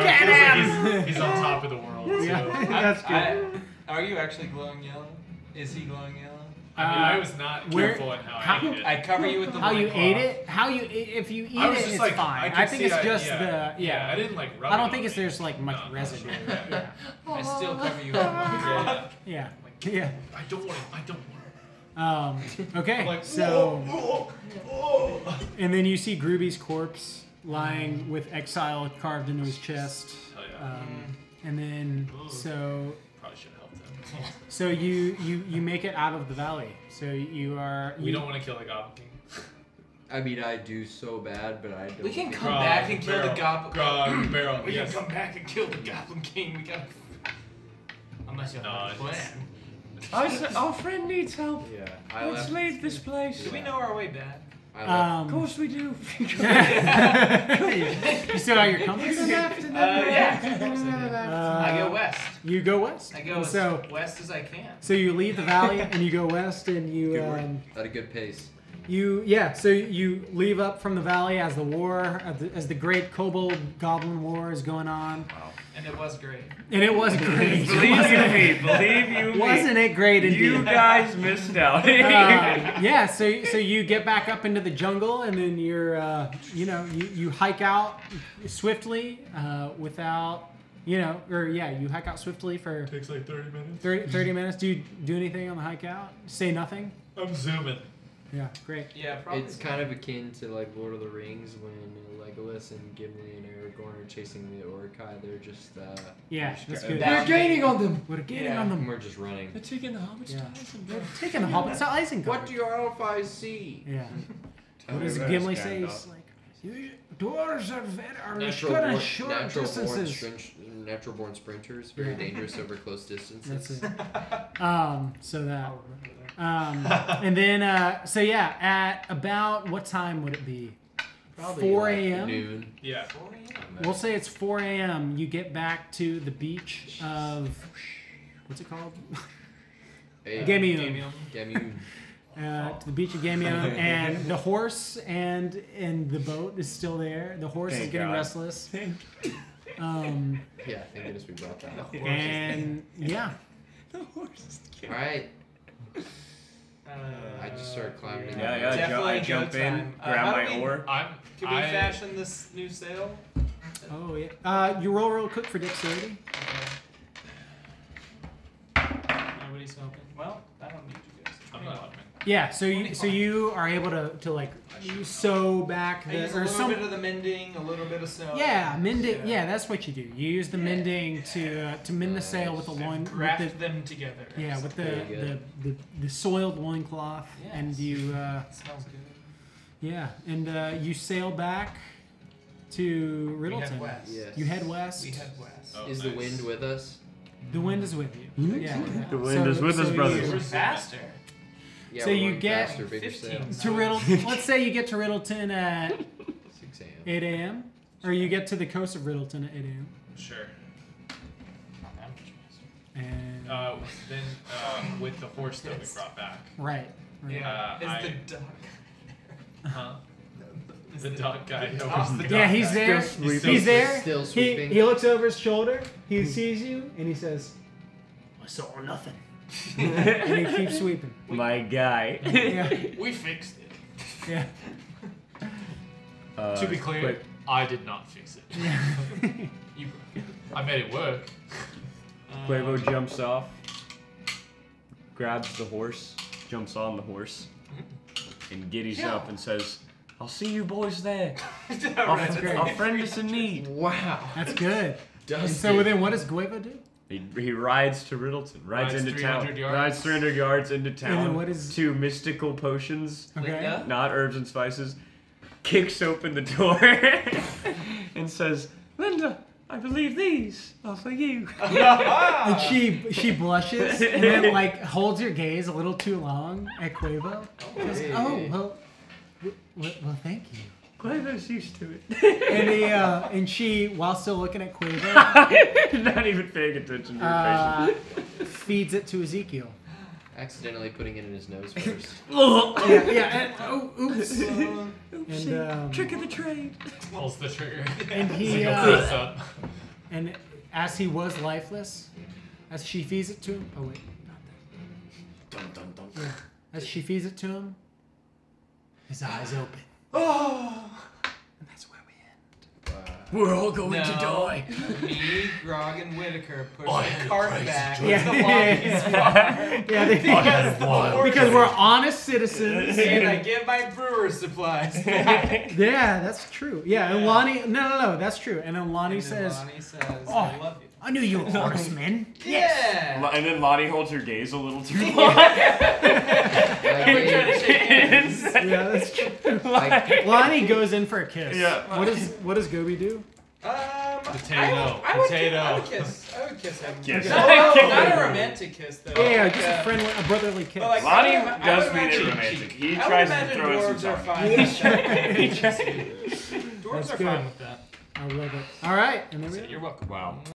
[SPEAKER 3] Get him!
[SPEAKER 7] He's on top of the world. Too.
[SPEAKER 3] Yeah, that's good.
[SPEAKER 10] Are you actually glowing yellow? Is he glowing yellow?
[SPEAKER 7] I mean, I was not
[SPEAKER 3] where-
[SPEAKER 7] careful in how I
[SPEAKER 3] how-
[SPEAKER 7] ate it.
[SPEAKER 10] I cover you with the
[SPEAKER 3] How you
[SPEAKER 10] loincloth.
[SPEAKER 3] ate it? If you eat
[SPEAKER 7] I was
[SPEAKER 3] it,
[SPEAKER 7] just
[SPEAKER 3] it's
[SPEAKER 7] like,
[SPEAKER 3] fine.
[SPEAKER 7] could
[SPEAKER 3] I think
[SPEAKER 7] see
[SPEAKER 3] it's
[SPEAKER 7] that-
[SPEAKER 3] just
[SPEAKER 7] yeah,
[SPEAKER 3] the
[SPEAKER 7] I didn't like rub
[SPEAKER 3] I
[SPEAKER 7] it
[SPEAKER 3] don't
[SPEAKER 7] on
[SPEAKER 3] think
[SPEAKER 7] me.
[SPEAKER 3] there's like much
[SPEAKER 7] No,
[SPEAKER 3] residue.
[SPEAKER 7] yeah.
[SPEAKER 10] I still cover you with the loincloth.
[SPEAKER 3] Yeah.
[SPEAKER 7] I don't want it. I don't want it.
[SPEAKER 3] Okay.
[SPEAKER 7] I'm like,
[SPEAKER 3] So and then you see Groovy's corpse lying with exile carved into his chest.
[SPEAKER 7] Hell yeah.
[SPEAKER 3] And then so
[SPEAKER 7] Probably should help them.
[SPEAKER 3] so you make it out of the valley. So you are
[SPEAKER 7] We don't want to kill the Goblin King.
[SPEAKER 5] I mean, I do so bad, but I don't.
[SPEAKER 10] We can
[SPEAKER 5] think-
[SPEAKER 10] come back and kill the goblin.
[SPEAKER 7] Grog, barrel.
[SPEAKER 10] We
[SPEAKER 7] Yes.
[SPEAKER 10] can come back and kill the Goblin King. We gotta. Unless you
[SPEAKER 7] No,
[SPEAKER 10] have a
[SPEAKER 7] it's
[SPEAKER 10] plan.
[SPEAKER 6] Our friend needs help.
[SPEAKER 5] Yeah. I
[SPEAKER 6] Let's
[SPEAKER 5] left.
[SPEAKER 6] leave this place.
[SPEAKER 10] Do we know our way back?
[SPEAKER 5] I left.
[SPEAKER 6] Of course we do.
[SPEAKER 3] you still got your compass?
[SPEAKER 10] Yeah. I go west.
[SPEAKER 3] You go west.
[SPEAKER 10] I go
[SPEAKER 3] So
[SPEAKER 10] as west as I can.
[SPEAKER 3] so you leave the valley and you go west and you
[SPEAKER 5] Good work. At a good pace.
[SPEAKER 3] So you leave up from the valley as the war as the great kobold goblin war is going on.
[SPEAKER 10] And it was great.
[SPEAKER 3] And it was great.
[SPEAKER 9] Believe you me. Believe you me.
[SPEAKER 3] Wasn't it great indeed?
[SPEAKER 9] You guys missed out.
[SPEAKER 3] So you get back up into the jungle and then you're you hike out swiftly without you hike out swiftly for
[SPEAKER 7] Takes like 30 minutes.
[SPEAKER 3] 30 minutes. Do you do anything on the hike out? Say nothing?
[SPEAKER 7] I'm zooming.
[SPEAKER 3] Yeah, great.
[SPEAKER 10] Yeah, probably.
[SPEAKER 5] It's kind of akin to like Lord of the Rings when Legolas and Gimli and Aragorn are chasing the Uruk-hai. They're just
[SPEAKER 3] Yeah, that's good.
[SPEAKER 10] We're
[SPEAKER 5] gaining on them.
[SPEAKER 3] We're getting
[SPEAKER 10] Yeah.
[SPEAKER 3] on
[SPEAKER 5] And
[SPEAKER 3] them.
[SPEAKER 5] we're just running.
[SPEAKER 6] They're taking the hobbits
[SPEAKER 3] Yeah.
[SPEAKER 6] to Isengard.
[SPEAKER 3] They're taking the hobbits to Isengard.
[SPEAKER 5] What do your elf eyes see?
[SPEAKER 3] Yeah.
[SPEAKER 9] Tell
[SPEAKER 3] What
[SPEAKER 9] me
[SPEAKER 3] does
[SPEAKER 9] about
[SPEAKER 3] Gimli
[SPEAKER 9] this
[SPEAKER 3] say?
[SPEAKER 9] guy,
[SPEAKER 3] He's like, "You dwarves are
[SPEAKER 5] Natural
[SPEAKER 3] good
[SPEAKER 5] born,
[SPEAKER 3] at short
[SPEAKER 5] natural born,
[SPEAKER 3] distances."
[SPEAKER 5] natural born sprinters, very dangerous over close distances.
[SPEAKER 3] That's it. So that. And then, at about what time would it be?
[SPEAKER 5] Probably
[SPEAKER 3] 4
[SPEAKER 5] like
[SPEAKER 3] a.m.?
[SPEAKER 5] Noon.
[SPEAKER 7] Yeah.
[SPEAKER 3] We'll say it's 4 a.m. You get back to the beach of, what's it called?
[SPEAKER 5] Hey,
[SPEAKER 3] Gamium.
[SPEAKER 5] Gamium.
[SPEAKER 3] To the beach of Gamium, and the horse and the boat is still there. The horse is
[SPEAKER 9] Thank
[SPEAKER 3] getting
[SPEAKER 9] God.
[SPEAKER 3] restless.
[SPEAKER 5] Yeah, thank goodness we brought that up.
[SPEAKER 3] And yeah,
[SPEAKER 5] All right. I just started climbing. in.
[SPEAKER 9] Yeah,
[SPEAKER 10] Definitely
[SPEAKER 9] I jump
[SPEAKER 10] go
[SPEAKER 9] in,
[SPEAKER 10] time.
[SPEAKER 9] grab
[SPEAKER 10] how
[SPEAKER 9] my
[SPEAKER 10] do we-
[SPEAKER 9] oar.
[SPEAKER 10] Can we fashion this new sail?
[SPEAKER 3] oh yeah. You roll real quick for dexterity.
[SPEAKER 10] Nobody's helping. Well, I don't need you guys.
[SPEAKER 7] I'm not helping.
[SPEAKER 3] Yeah, so you are able to like sew back
[SPEAKER 10] I use a little bit of the mending, a little bit of snow.
[SPEAKER 3] Yeah, mending. Yeah, that's what you do. You use the mending to mend the sail with the loin.
[SPEAKER 10] Graft them together.
[SPEAKER 3] Yeah, with the soiled loincloth, and you.
[SPEAKER 10] Smells good.
[SPEAKER 3] Yeah, and you sail back to Riddleton.
[SPEAKER 10] We head west.
[SPEAKER 5] Yes.
[SPEAKER 3] You head west.
[SPEAKER 10] We head west.
[SPEAKER 7] Oh,
[SPEAKER 5] Is the wind with us?
[SPEAKER 3] The wind is with you. Yeah.
[SPEAKER 9] The wind is with us, brothers.
[SPEAKER 10] We're faster.
[SPEAKER 5] Yeah,
[SPEAKER 3] So
[SPEAKER 5] we're
[SPEAKER 3] you
[SPEAKER 5] going
[SPEAKER 3] get
[SPEAKER 5] faster, bigger
[SPEAKER 10] 15.
[SPEAKER 5] sails.
[SPEAKER 3] To Riddleton. Let's say you get to Riddleton at
[SPEAKER 5] 6 a.m.
[SPEAKER 3] 8 a.m. Or you get to the coast of Riddleton at 8 a.m.
[SPEAKER 7] Sure.
[SPEAKER 3] And
[SPEAKER 7] Then with the horse that we brought back.
[SPEAKER 3] right.
[SPEAKER 10] Yeah. Is the duck?
[SPEAKER 7] Huh? The dog guy.
[SPEAKER 3] Yeah, he's there. He's there.
[SPEAKER 5] Still
[SPEAKER 3] He
[SPEAKER 5] sweeping.
[SPEAKER 3] he looks over his shoulder. He sees you and he says, "I saw nothing." And he keeps sweeping.
[SPEAKER 9] My guy.
[SPEAKER 3] Yeah.
[SPEAKER 1] We fixed it.
[SPEAKER 3] Yeah.
[SPEAKER 7] To be clear,
[SPEAKER 9] Quick.
[SPEAKER 7] I did not fix it.
[SPEAKER 1] You,
[SPEAKER 7] I made it work.
[SPEAKER 9] Quavo jumps off, grabs the horse, jumps on the horse, and giddies up and says, "I'll see you boys there. I'll friend us in need."
[SPEAKER 5] Wow.
[SPEAKER 3] That's good. And
[SPEAKER 5] Dusty.
[SPEAKER 3] so then what does Guevo do?
[SPEAKER 9] He rides to Riddleton, rides into
[SPEAKER 7] 300
[SPEAKER 9] town,
[SPEAKER 7] yards.
[SPEAKER 9] rides 300 yards into
[SPEAKER 3] then
[SPEAKER 9] town
[SPEAKER 3] what is-
[SPEAKER 9] to mystical potions,
[SPEAKER 3] Okay.
[SPEAKER 10] Linda?
[SPEAKER 9] not herbs and spices, kicks open the door, and says, "Linda, I believe these are for you."
[SPEAKER 3] And she blushes and then like holds your gaze a little too long at Quavo. Says, "Oh well, thank you."
[SPEAKER 9] Quavo's used to it.
[SPEAKER 3] And she, while still looking at Quavo,
[SPEAKER 9] Not even paying attention to her
[SPEAKER 3] feeds it to Ezekiel.
[SPEAKER 5] Accidentally putting it in his nose first.
[SPEAKER 3] Yeah. And, oops. And
[SPEAKER 6] Trick of the trade.
[SPEAKER 7] Pulls the trigger.
[SPEAKER 3] and he
[SPEAKER 7] Close up.
[SPEAKER 3] and as he was lifeless, as she feeds it to him. Oh wait, not that. Yeah. As she feeds it to him, his eyes open.
[SPEAKER 10] Oh.
[SPEAKER 3] And that's where we end.
[SPEAKER 9] We're all going to
[SPEAKER 10] No.
[SPEAKER 9] die.
[SPEAKER 10] Me, Grog, and Whitaker push the cart back.
[SPEAKER 3] Yeah.
[SPEAKER 10] The lobby's bar.
[SPEAKER 3] Yeah, because we're honest citizens.
[SPEAKER 10] And I get my brewer supplies.
[SPEAKER 3] Yeah, that's true. Yeah, and Lonnie, no, that's true. And then Lonnie
[SPEAKER 10] And then
[SPEAKER 3] says,
[SPEAKER 10] Lonnie says, I love you.
[SPEAKER 3] "I knew you were horsemen."
[SPEAKER 10] Yeah.
[SPEAKER 9] And then Lottie holds her gaze a little too long.
[SPEAKER 3] Yeah, that's true. Lonnie goes in for a kiss.
[SPEAKER 9] Yeah.
[SPEAKER 3] What does Gobi do?
[SPEAKER 7] Potato.
[SPEAKER 10] I would
[SPEAKER 7] Potato.
[SPEAKER 10] kiss him.
[SPEAKER 9] Kiss.
[SPEAKER 10] Oh, not a romantic kiss though.
[SPEAKER 3] Yeah,
[SPEAKER 10] Like,
[SPEAKER 3] just a friendly, a brotherly kiss.
[SPEAKER 10] but like,
[SPEAKER 9] Lonnie
[SPEAKER 10] I would
[SPEAKER 9] does mean
[SPEAKER 10] imagine-
[SPEAKER 9] it romantic. He
[SPEAKER 10] I would
[SPEAKER 9] tries to
[SPEAKER 10] imagine
[SPEAKER 9] throw in
[SPEAKER 10] dwarves
[SPEAKER 9] some
[SPEAKER 10] are
[SPEAKER 9] time.
[SPEAKER 10] fine. with that.
[SPEAKER 3] He tries-
[SPEAKER 10] Dwarves
[SPEAKER 3] That's
[SPEAKER 10] are
[SPEAKER 3] good.
[SPEAKER 10] fine with that.
[SPEAKER 3] I love it. All right, and there we go.
[SPEAKER 1] You're welcome.
[SPEAKER 9] Wow.